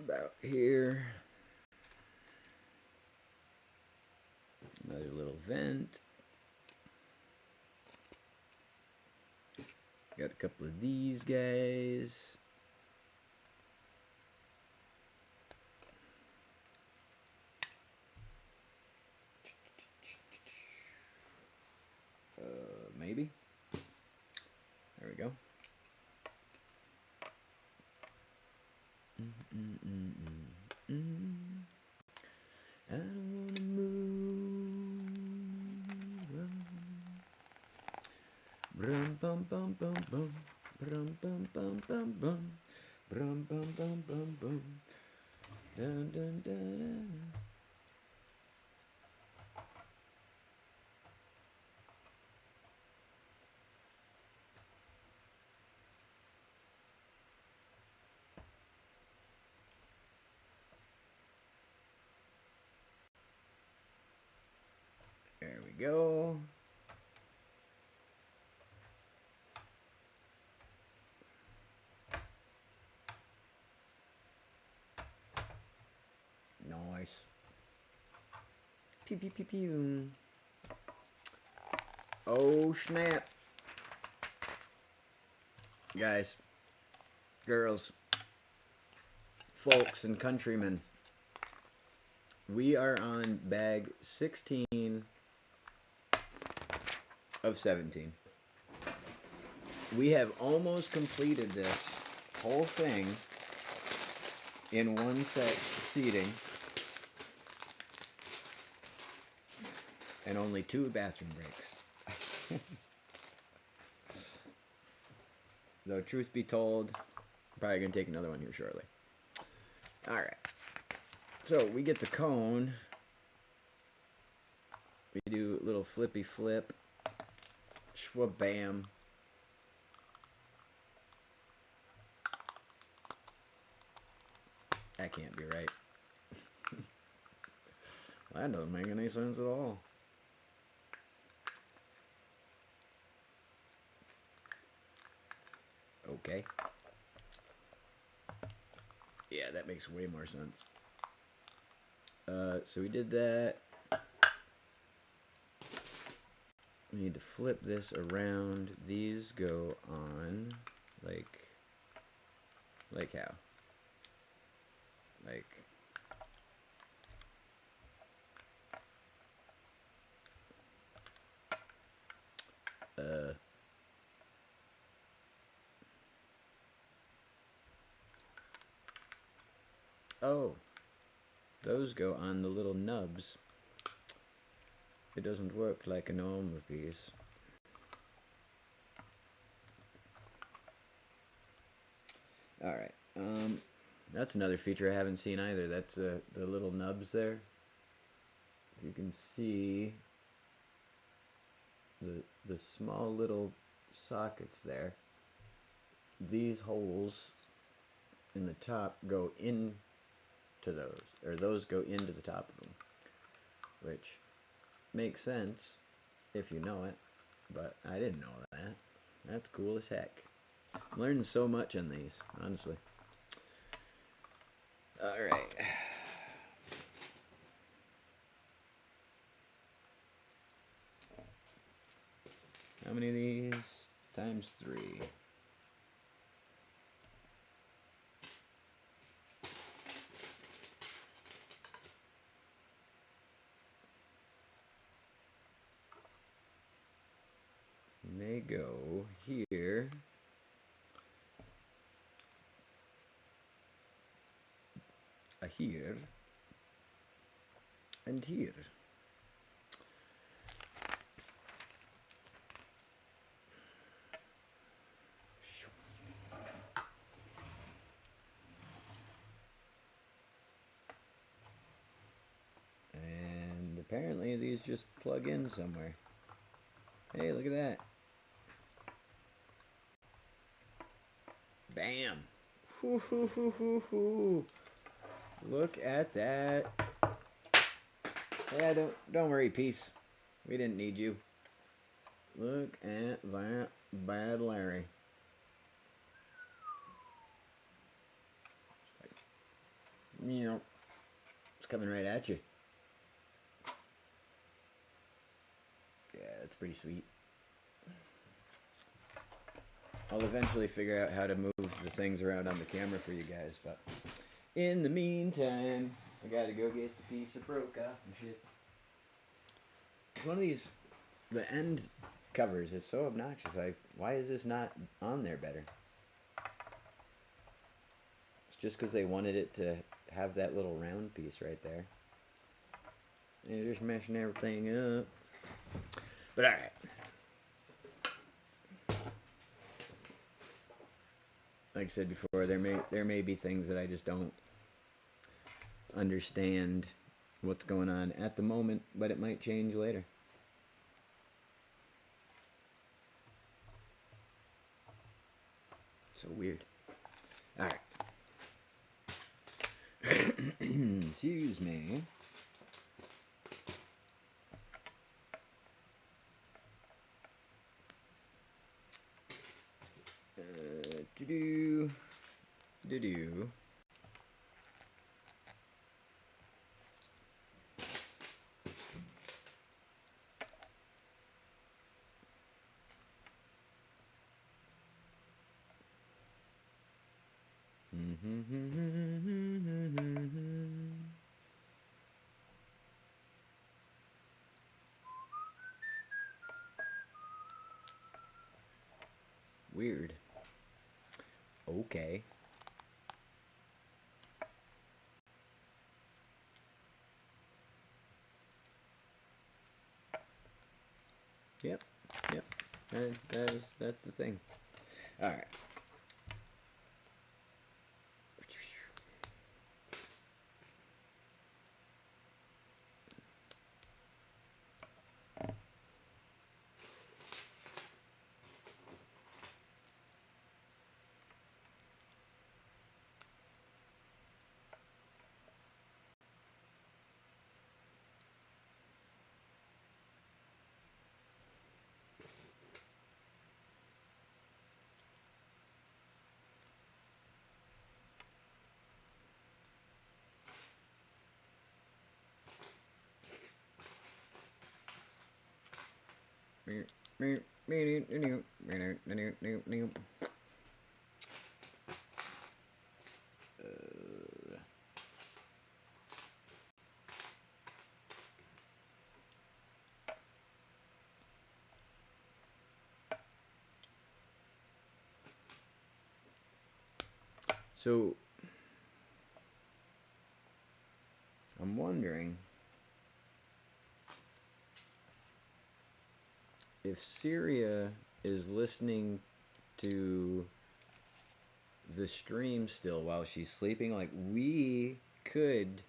About here. Another little vent. Got a couple of these guys. Maybe. There we go. I don't wanna move. bum bum. Brum bum bum bum bum. Brum bum bum bum bum. Dun dun dun dun. There we go. Nice. Pew pew pew pew. Oh snap. Guys, girls, folks, and countrymen, we are on bag 16 of 17. We have almost completed this whole thing in one set seating and only 2 bathroom breaks. Though truth be told, I'm probably going to take another one here shortly. Alright. So we get the cone. We do a little flippy flip. Shwabam. That can't be right. That doesn't make any sense at all. Okay. Yeah, that makes way more sense. So we did that. We need to flip this around. These go on like how? Like oh, those go on the little nubs. It doesn't work like a normal piece. Alright, that's another feature I haven't seen either. That's the little nubs there. You can see the small little sockets there. These holes in the top go into those, or those go into the top of them, which makes sense if you know it, but I didn't know that. That's cool as heck. I'm learning so much on these, honestly. Alright. How many of these? Times 3. And they go here. Here. And here. And apparently these just plug in somewhere. Hey, look at that. Bam. Hoo, hoo, hoo, hoo, hoo. Look at that. Yeah, don't worry, peace. We didn't need you. Look at that bad Larry. You know, it's coming right at you. Yeah, that's pretty sweet. I'll eventually figure out how to move the things around on the camera for you guys, but in the meantime, I gotta go get the piece that broke off and shit. It's one of these, the end covers is so obnoxious. Why is this not on there better? It's just because they wanted it to have that little round piece right there. And they're just messing everything up. But alright. like I said before, there may be things that I just don't understand what's going on at the moment, but it might change later. So weird. All right. Excuse me. Do do do. Weird. Okay. Yep. Yep. That's the thing. All right. So I'm wondering if Syria is listening to the stream still while she's sleeping. Like we could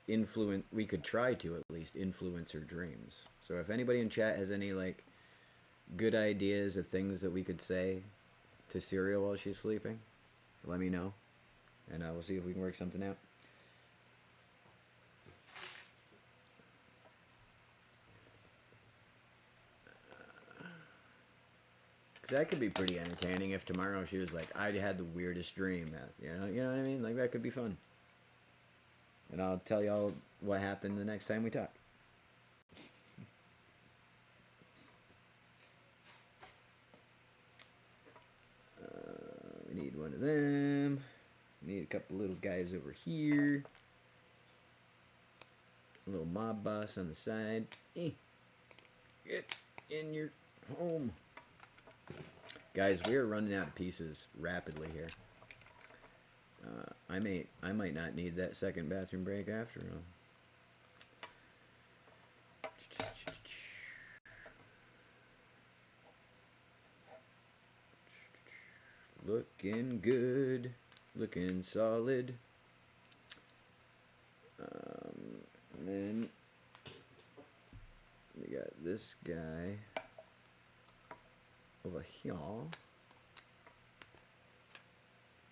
we could try to at least influence her dreams. So if anybody in chat has any like good ideas of things that we could say to Syria while she's sleeping, let me know, and we'll see if we can work something out. Because that could be pretty entertaining if tomorrow she was like, I had the weirdest dream. You know what I mean? Like that could be fun. And I'll tell y'all what happened the next time we talk. We need one of them. We need a couple little guys over here. A little mob boss on the side. Get in your home. Guys, we are running out of pieces rapidly here. I might not need that second bathroom break after all. Looking good. Looking solid. And then we got this guy over here.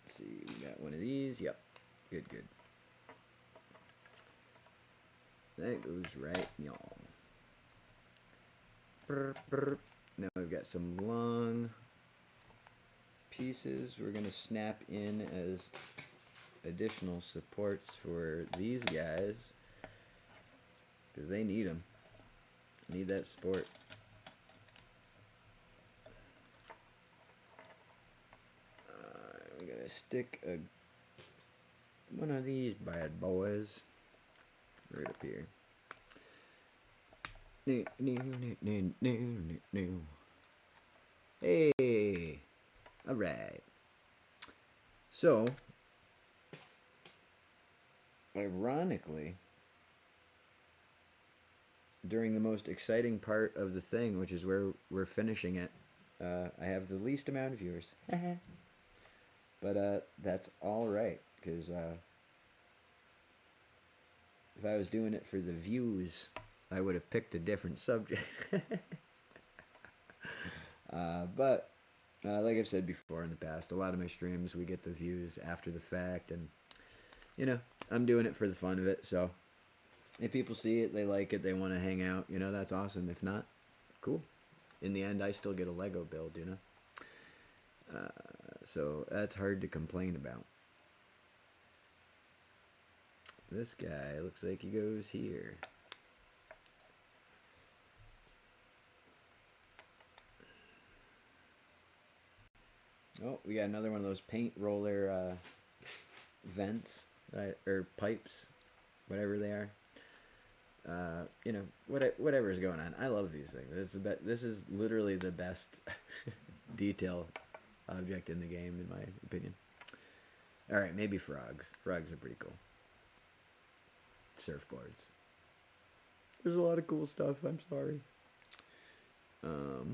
Let's see, we got one of these. Yep. Good, good. That goes right, y'all. Now we've got some long pieces we're going to snap in as additional supports for these guys because they need them. Need that support. We gotta stick one of these bad boys right up here. Hey, all right. So, ironically, during the most exciting part of the thing, which is where we're finishing it, I have the least amount of viewers. But that's all right, because if I was doing it for the views, I would have picked a different subject. But like I've said before in the past, a lot of my streams, we get the views after the fact, and I'm doing it for the fun of it. So if people see it, they like it, they want to hang out, that's awesome. If not, cool. In the end, I still get a Lego build, so that's hard to complain about. This guy looks like he goes here. Oh, we got another one of those paint roller vents, or pipes, whatever they are. Whatever's going on. I love these things. This is literally the best detail object in the game, in my opinion. All right, maybe frogs. Frogs are pretty cool. Surfboards. There's a lot of cool stuff. I'm sorry. Oh,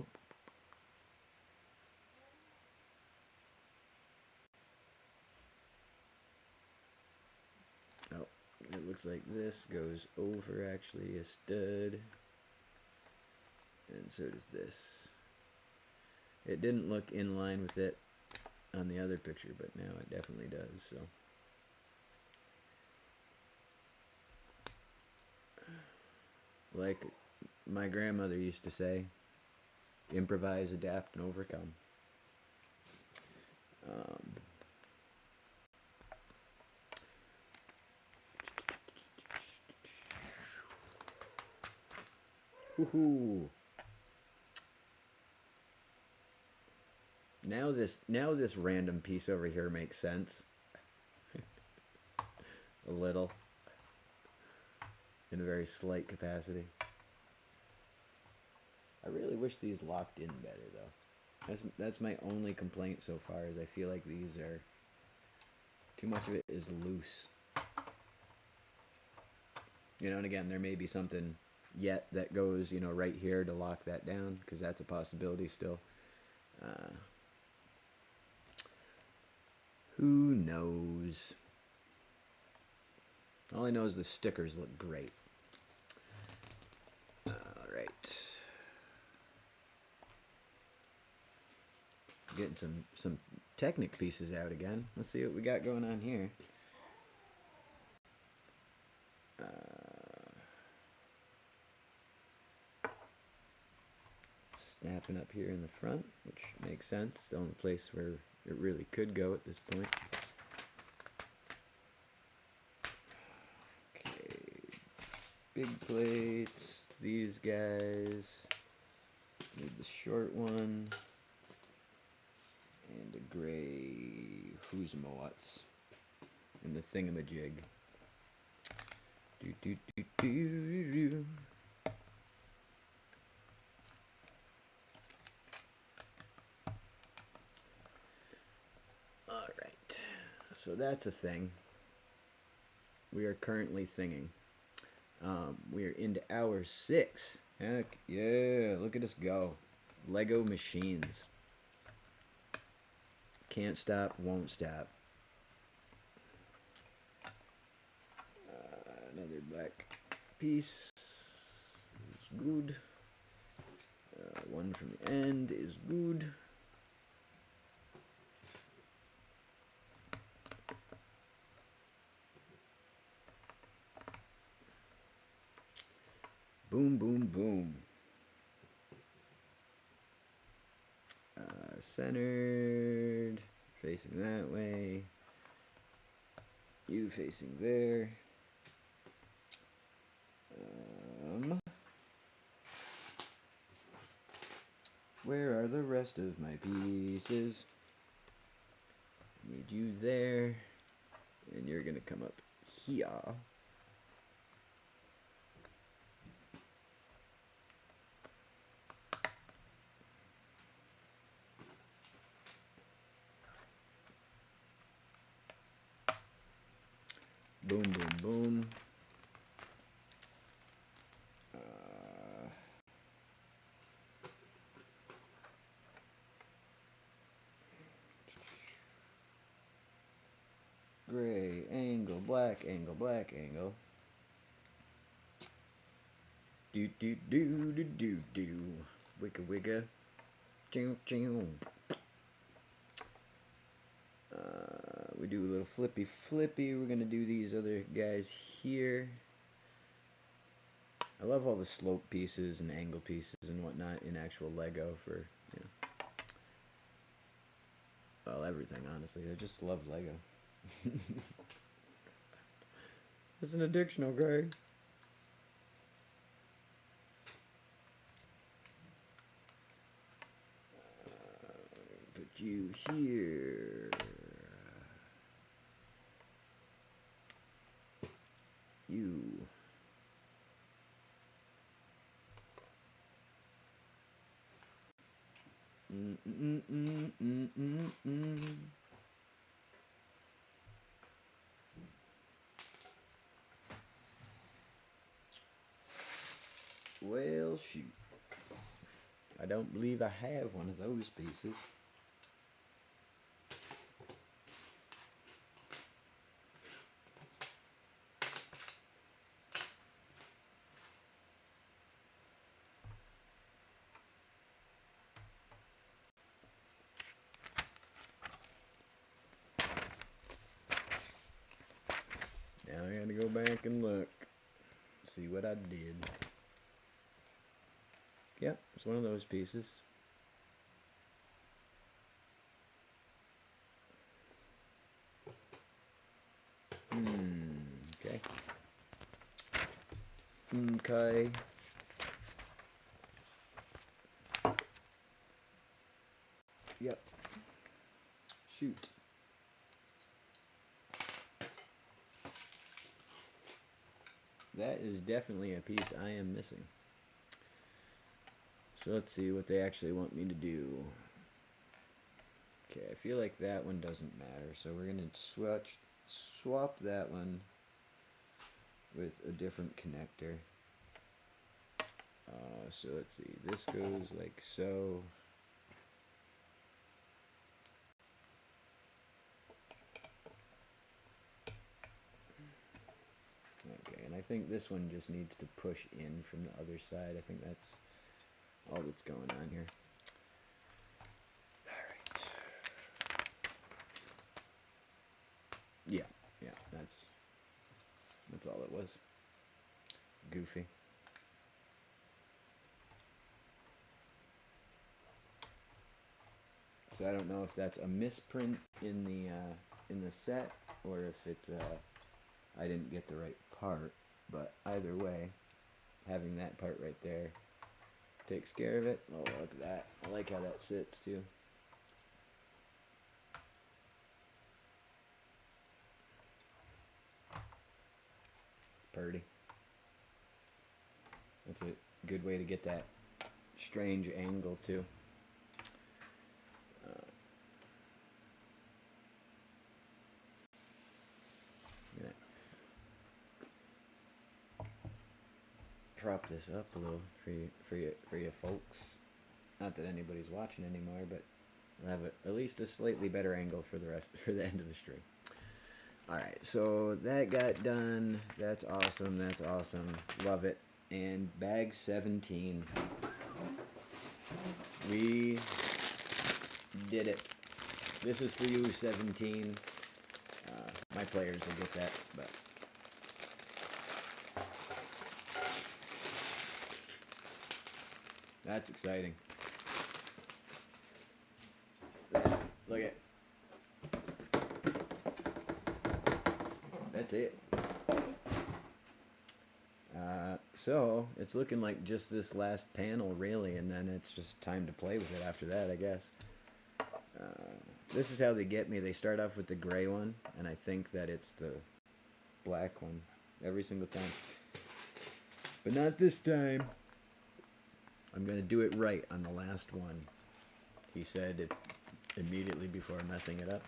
it looks like this goes over actually a stud, and so does this. It didn't look in line with it on the other picture, but now it definitely does. So, like my grandmother used to say, improvise, adapt, and overcome. Woohoo! Now this random piece over here makes sense. A little. In a very slight capacity. I really wish these locked in better, though. That's my only complaint so far, is I feel like these are... too much of it is loose. And again, there may be something yet that goes, right here to lock that down, because that's a possibility still. Who knows? All I know is the stickers look great. Alright. Getting some Technic pieces out again. Let's see what we got going on here. Snapping up here in the front, which makes sense. The only place where it really could go at this point. Okay, big plates. These guys. Need the short one. And a gray who's-mo-what's. And the thingamajig. Do. Alright, so that's a thing. We are currently thinging. We are into hour 6. Heck yeah, look at us go. Lego machines. Can't stop, won't stop. Another black piece is good. One from the end is good. Boom, boom, boom. Centered. Facing that way. You facing there. Where are the rest of my pieces? Need you there. And you're gonna come up here. Boom, boom, boom. gray, angle, black, angle, black, angle. Do do do do do do. Wigga wigga. Choo choo. We do a little flippy flippy. We're gonna do these other guys here. I love all the slope pieces and angle pieces and whatnot in actual Lego for, you know, well, everything, honestly. I just love Lego. It's an addiction, okay? Put you here. You. Well, shoot. I don't believe I have one of those pieces. Now I gotta go back and look. See what I did. Yep, it's one of those pieces. Okay. Okay. Yep. Shoot. That is definitely a piece I am missing. So let's see what they actually want me to do. Okay, I feel like that one doesn't matter, so we're going to swap that one with a different connector. So let's see, this goes like so. Okay, and I think this one just needs to push in from the other side. I think that's all that's going on here. Alright. Yeah, that's all it was. Goofy. So I don't know if that's a misprint in the set, or if it's I didn't get the right part. But either way, having that part right there takes care of it. Oh, look at that! I like how that sits too. Purdy. That's a good way to get that strange angle too. I'm gonna prop this up a little for you folks. Not that anybody's watching anymore, but we'll have at least a slightly better angle for the end of the stream. Alright, so that got done. That's awesome. That's awesome. Love it. And bag 17. We did it. This is for you, 17. My players will get that, but that's exciting. Look at. That's it. So it's looking like just this last panel, really, and then it's just time to play with it after that, I guess. This is how they get me. They start off with the gray one, and I think that it's the black one every single time. But not this time. I'm going to do it right on the last one. He said it immediately before messing it up.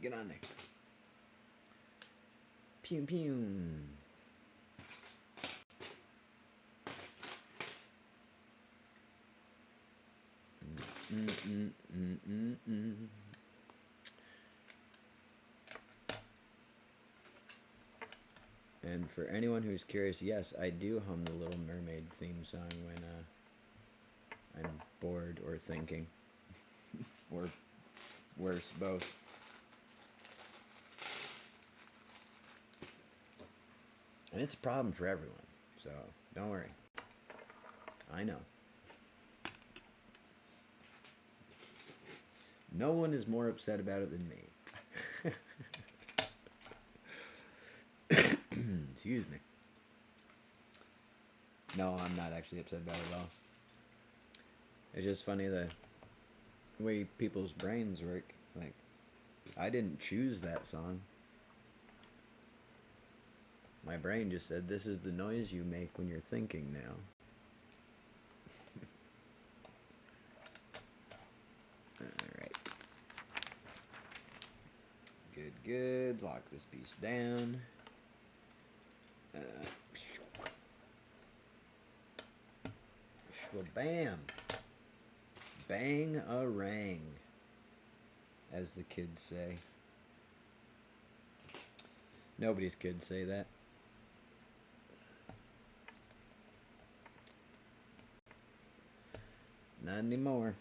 Get on there. Pew pew. And for anyone who's curious, yes, I do hum the Little Mermaid theme song when I'm bored or thinking, or worse, both. And it's a problem for everyone, so don't worry. I know. No one is more upset about it than me. Excuse me. No, I'm not actually upset about it at all. It's just funny the way people's brains work. Like, I didn't choose that song. My brain just said, this is the noise you make when you're thinking now. Alright. Good, good. Lock this piece down. Bam! Bang-a-rang, as the kids say. Nobody's kids say that. Not anymore.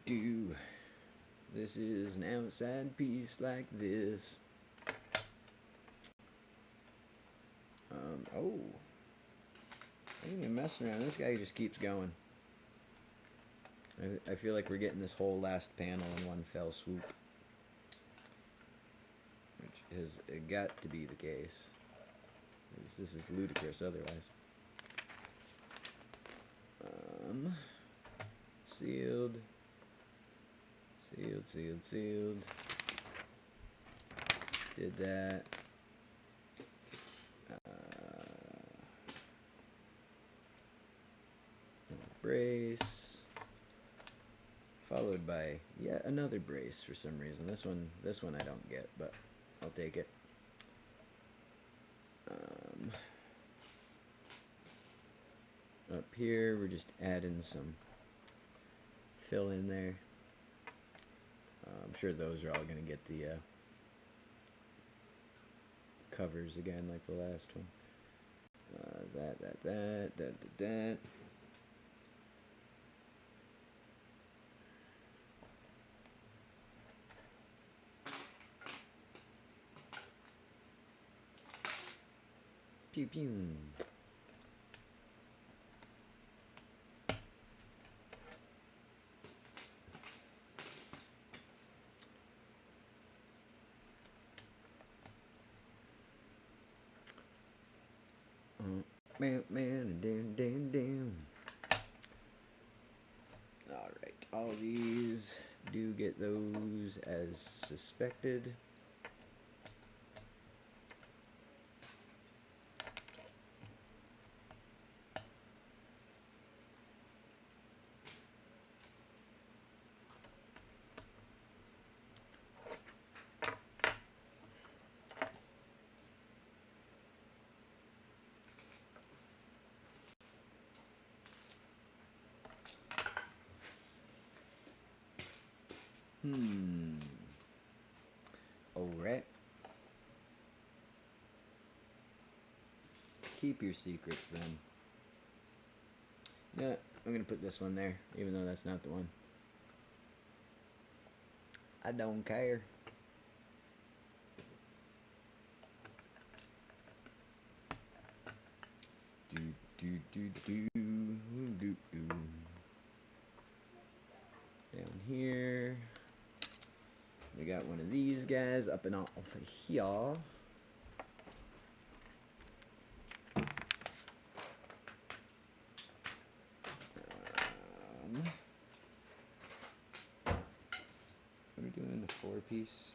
Do. This is an outside piece like this. Oh. I ain't even messing around. This guy just keeps going. I feel like we're getting this whole last panel in one fell swoop. Which has got to be the case. This is ludicrous otherwise. Sealed. Sealed. Did that. Brace. Followed by yet another brace for some reason. This one I don't get, but I'll take it. Up here, we're just adding some fill in there. I'm sure those are all going to get the covers again like the last one. That. Pew pew. Man. Alright, all these do get those as suspected. Alright. Keep your secrets then. Yeah, I'm gonna put this one there, even though that's not the one. I don't care. Do. Down here. We got one of these guys up and off here. 4-piece.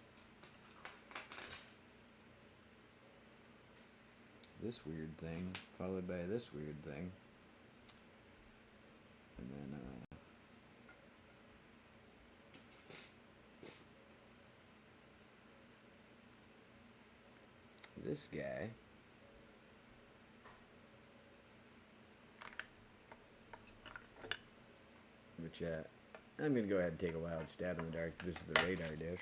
This weird thing, followed by this weird thing. And then, this guy. Which, I'm going to go ahead and take a wild stab in the dark. This is the radar dish.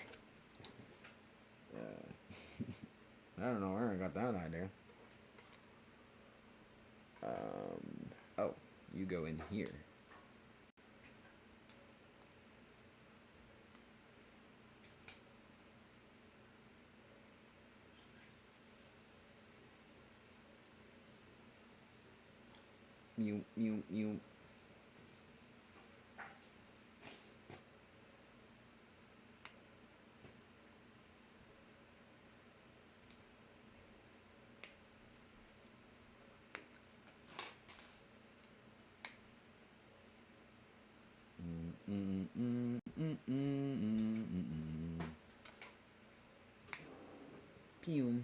I don't know where I got that idea. Oh, you go in here. Mew, mew, mew. Pew.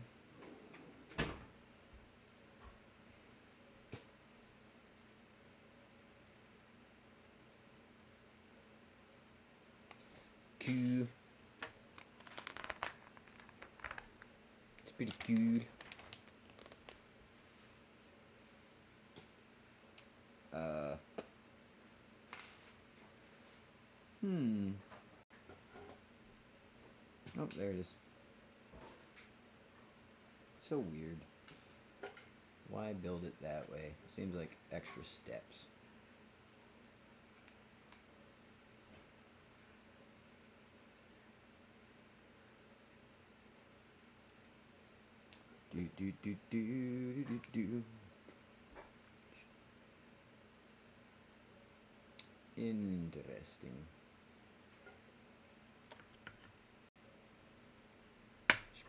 Cool. It's pretty cool. Oh, there it is. So weird. Why build it that way? Seems like extra steps. Do do do do do do. Interesting.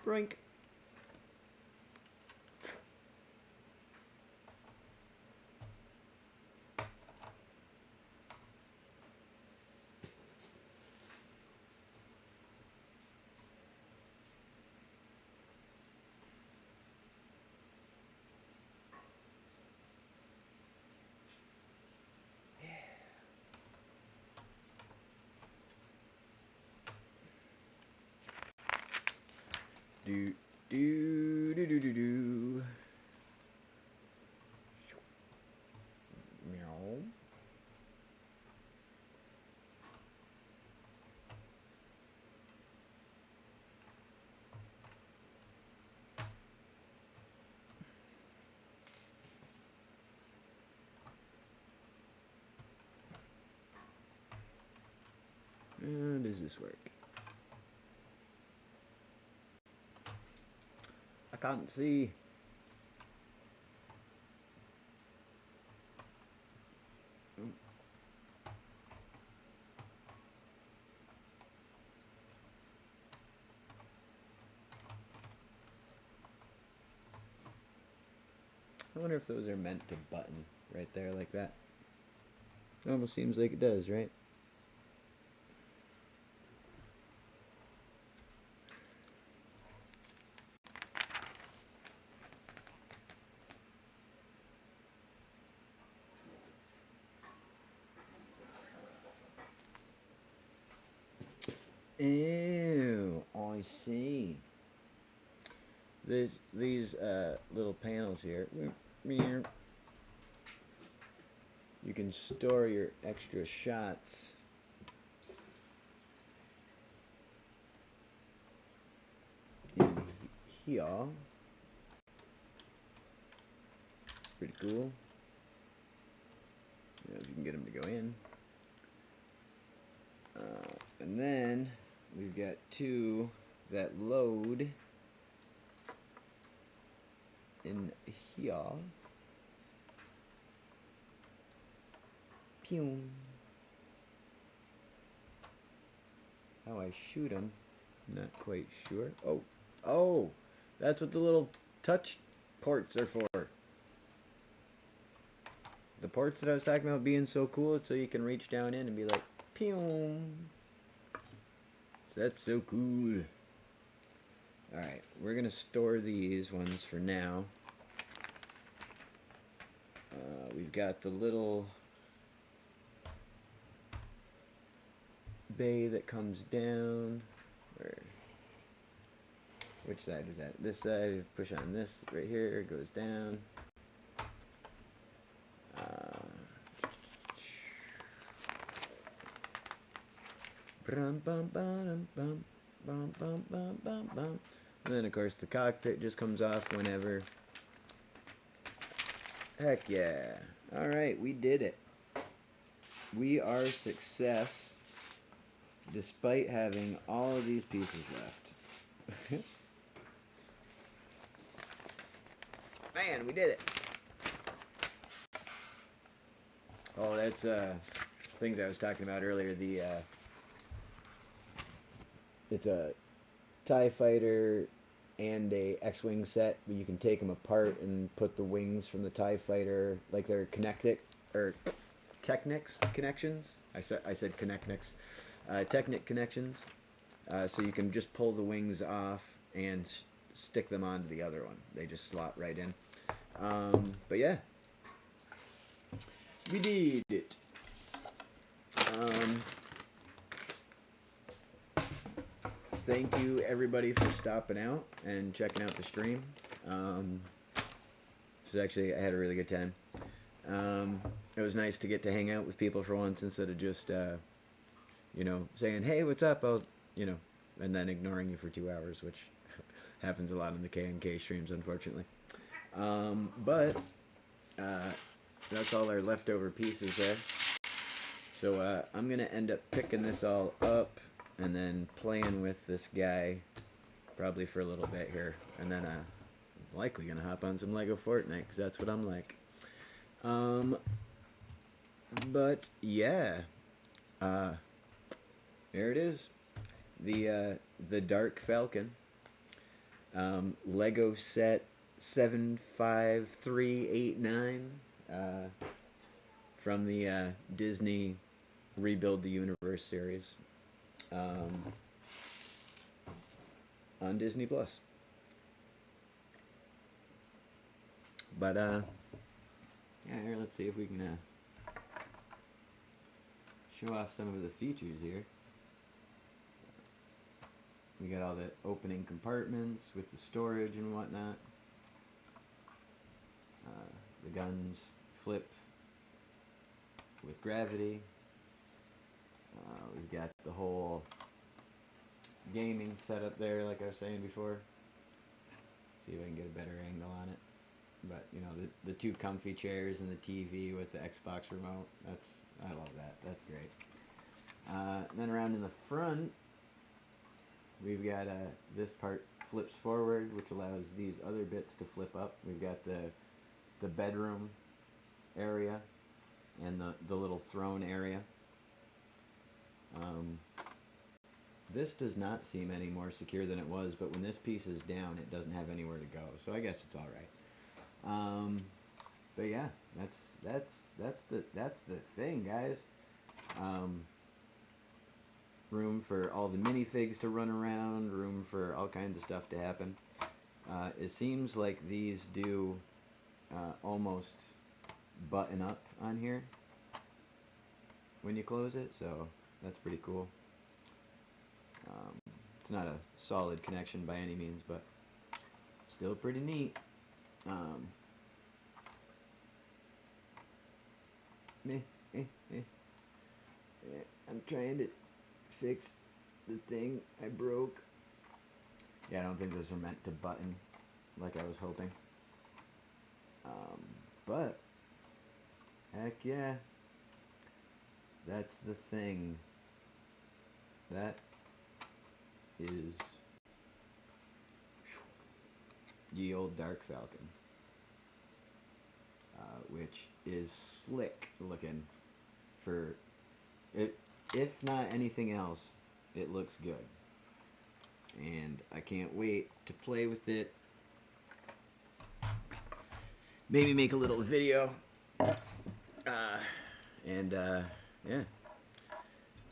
Sprink. Do do do do do do. Meow. How does this work? I can't see. I wonder if those are meant to button right there like that. It almost seems like it does, right? Ew, I see. These little panels here. You can store your extra shots. In here. Pretty cool. You know, if you can get them to go in. And then we've got two that load in here. Pew. How I shoot them, not quite sure. Oh, that's what the little touch ports are for. The ports that I was talking about being so cool, it's so you can reach down in and be like, pew. That's so cool. Alright, we're going to store these ones for now. We've got the little bay that comes down. Which side is that? This side, push on this right here, it goes down. And then of course the cockpit just comes off whenever. Heck yeah. Alright, we did it. We are a success despite having all of these pieces left. Man, we did it. Oh, that's things I was talking about earlier. The it's a TIE fighter and a X-wing set, but you can take them apart and put the wings from the TIE fighter, like they're Technics connections. I said Connectnics. Technic connections. So you can just pull the wings off and stick them onto the other one. They just slot right in. But yeah, we did it. Thank you everybody for stopping out and checking out the stream. So actually, I had a really good time. It was nice to get to hang out with people for once instead of just, you know, saying, "Hey, what's up?" You know, and then ignoring you for 2 hours, which happens a lot in the K&K streams, unfortunately. But that's all our leftover pieces there. So I'm gonna end up picking this all up and then playing with this guy probably for a little bit here, and then I'm likely gonna hop on some Lego Fortnite because that's what I'm like. But yeah, there it is, the Dark Falcon, Lego set 75389, from the Disney Rebuild the Universe series, on Disney Plus. But yeah, here, let's see if we can show off some of the features here. We got all the opening compartments with the storage and whatnot. The guns flip with gravity. We've got the whole gaming setup there, like I was saying before. See if I can get a better angle on it. But you know, the two comfy chairs and the TV with the Xbox remote. I love that. That's great. Then around in the front, we've got this part flips forward, which allows these other bits to flip up. We've got the bedroom area and the little throne area. This does not seem any more secure than it was, but when this piece is down, it doesn't have anywhere to go. So I guess it's all right. But yeah, that's the thing, guys. Room for all the minifigs to run around. Room for all kinds of stuff to happen. It seems like these do almost button up on here when you close it, so that's pretty cool. It's not a solid connection by any means, but still pretty neat. I'm trying to fix the thing I broke. Yeah, I don't think those were meant to button like I was hoping. But heck yeah, that's the thing. That is the old Dark Falcon, which is slick looking for it. If not anything else, it looks good, and I can't wait to play with it. Maybe make a little video, and yeah,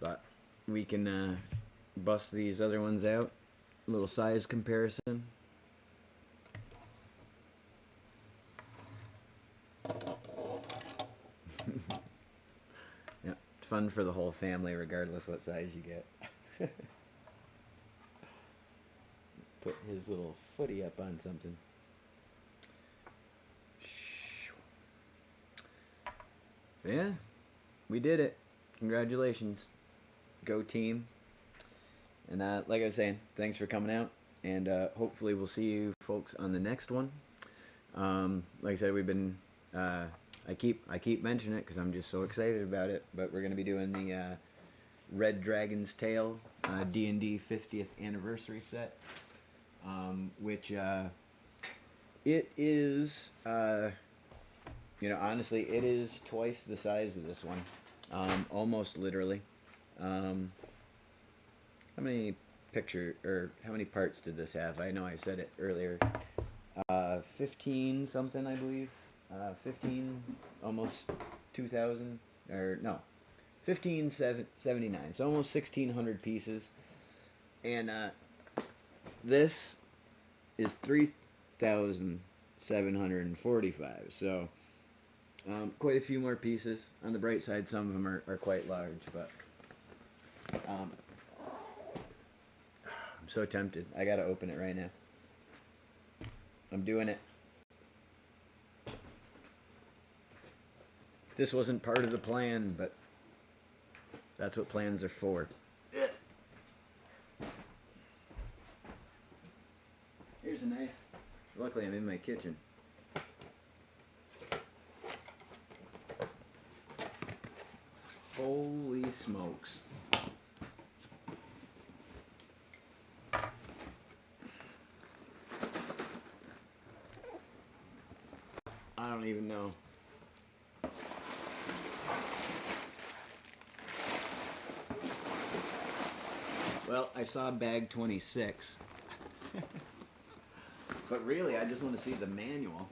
but we can bust these other ones out. A little size comparison. Yeah, fun for the whole family, regardless what size you get. Put his little footy up on something. Yeah, we did it. Congratulations. Go team. And like I was saying, thanks for coming out. And hopefully we'll see you folks on the next one. Like I said, we've been... I keep mentioning it because I'm just so excited about it. But we're going to be doing the Red Dragon's Tale D&D 50th anniversary set. Which it is... honestly, it is twice the size of this one. Almost literally. How many how many parts did this have? I know I said it earlier. 15 something, I believe. 15, almost 2,000, or no, 1579. So almost 1,600 pieces. And this is 3,745. So quite a few more pieces. On the bright side, some of them are quite large, but I'm so tempted. I gotta open it right now. I'm doing it. This wasn't part of the plan, but that's what plans are for. Here's a knife. Luckily, I'm in my kitchen. Holy smokes. I don't even know. Well, I saw bag 26. But really, I just want to see the manual.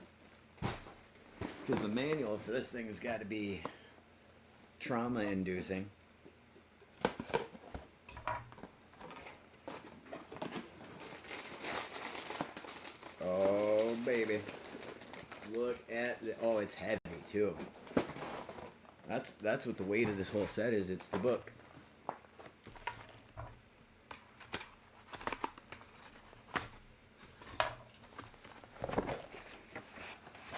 Because the manual for this thing has got to be trauma-inducing. Oh, baby. Look at the... Oh, it's heavy, too. That's what the weight of this whole set is. It's the book.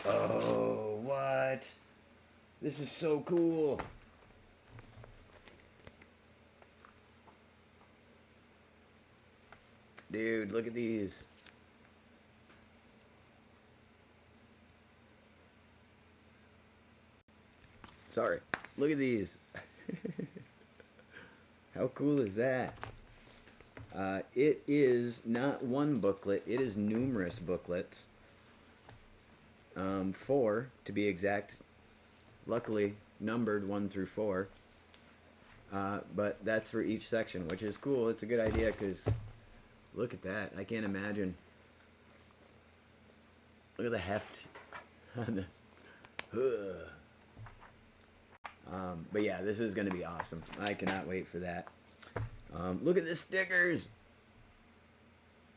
Oh, what? This is so cool. Dude, look at these. Sorry. Look at these. How cool is that? It is not one booklet. It is numerous booklets. 4, to be exact. Luckily, numbered 1 through 4. But that's for each section, which is cool. It's a good idea because look at that. I can't imagine. Look at the heft on the... but yeah, this is going to be awesome. I cannot wait for that. Look at the stickers.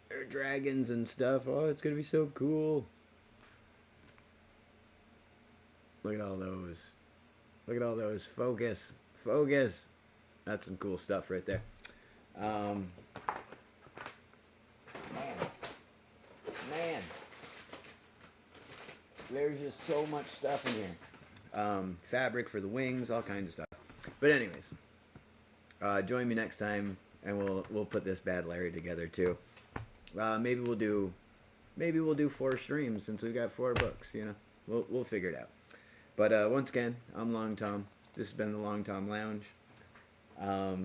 They're dragons and stuff. Oh, it's going to be so cool. Look at all those. Look at all those. Focus. Focus. That's some cool stuff right there. Man. Man. There's just so much stuff in here. Fabric for the wings, all kinds of stuff. But anyways, join me next time, and we'll put this Bad Larry together too. Maybe we'll do 4 streams since we've got 4 books. You know, we'll figure it out. But once again, I'm Long Tom. This has been the Long Tom Lounge.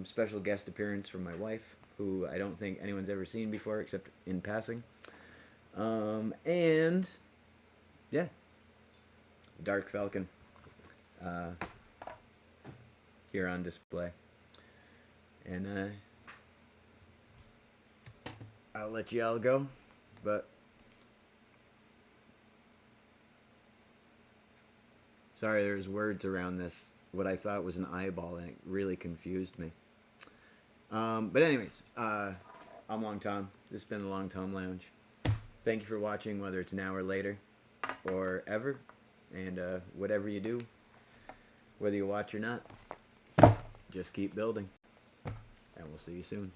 Special guest appearance from my wife, who I don't think anyone's ever seen before except in passing. And yeah, Dark Falcon here on display. And I'll let you all go, but sorry, there's words around this. What I thought was an eyeball, and it really confused me. But anyways, I'm Long Tom. This has been the Long Tom Lounge. Thank you for watching, whether it's now or later, or ever, and whatever you do, whether you watch or not, just keep building, and we'll see you soon.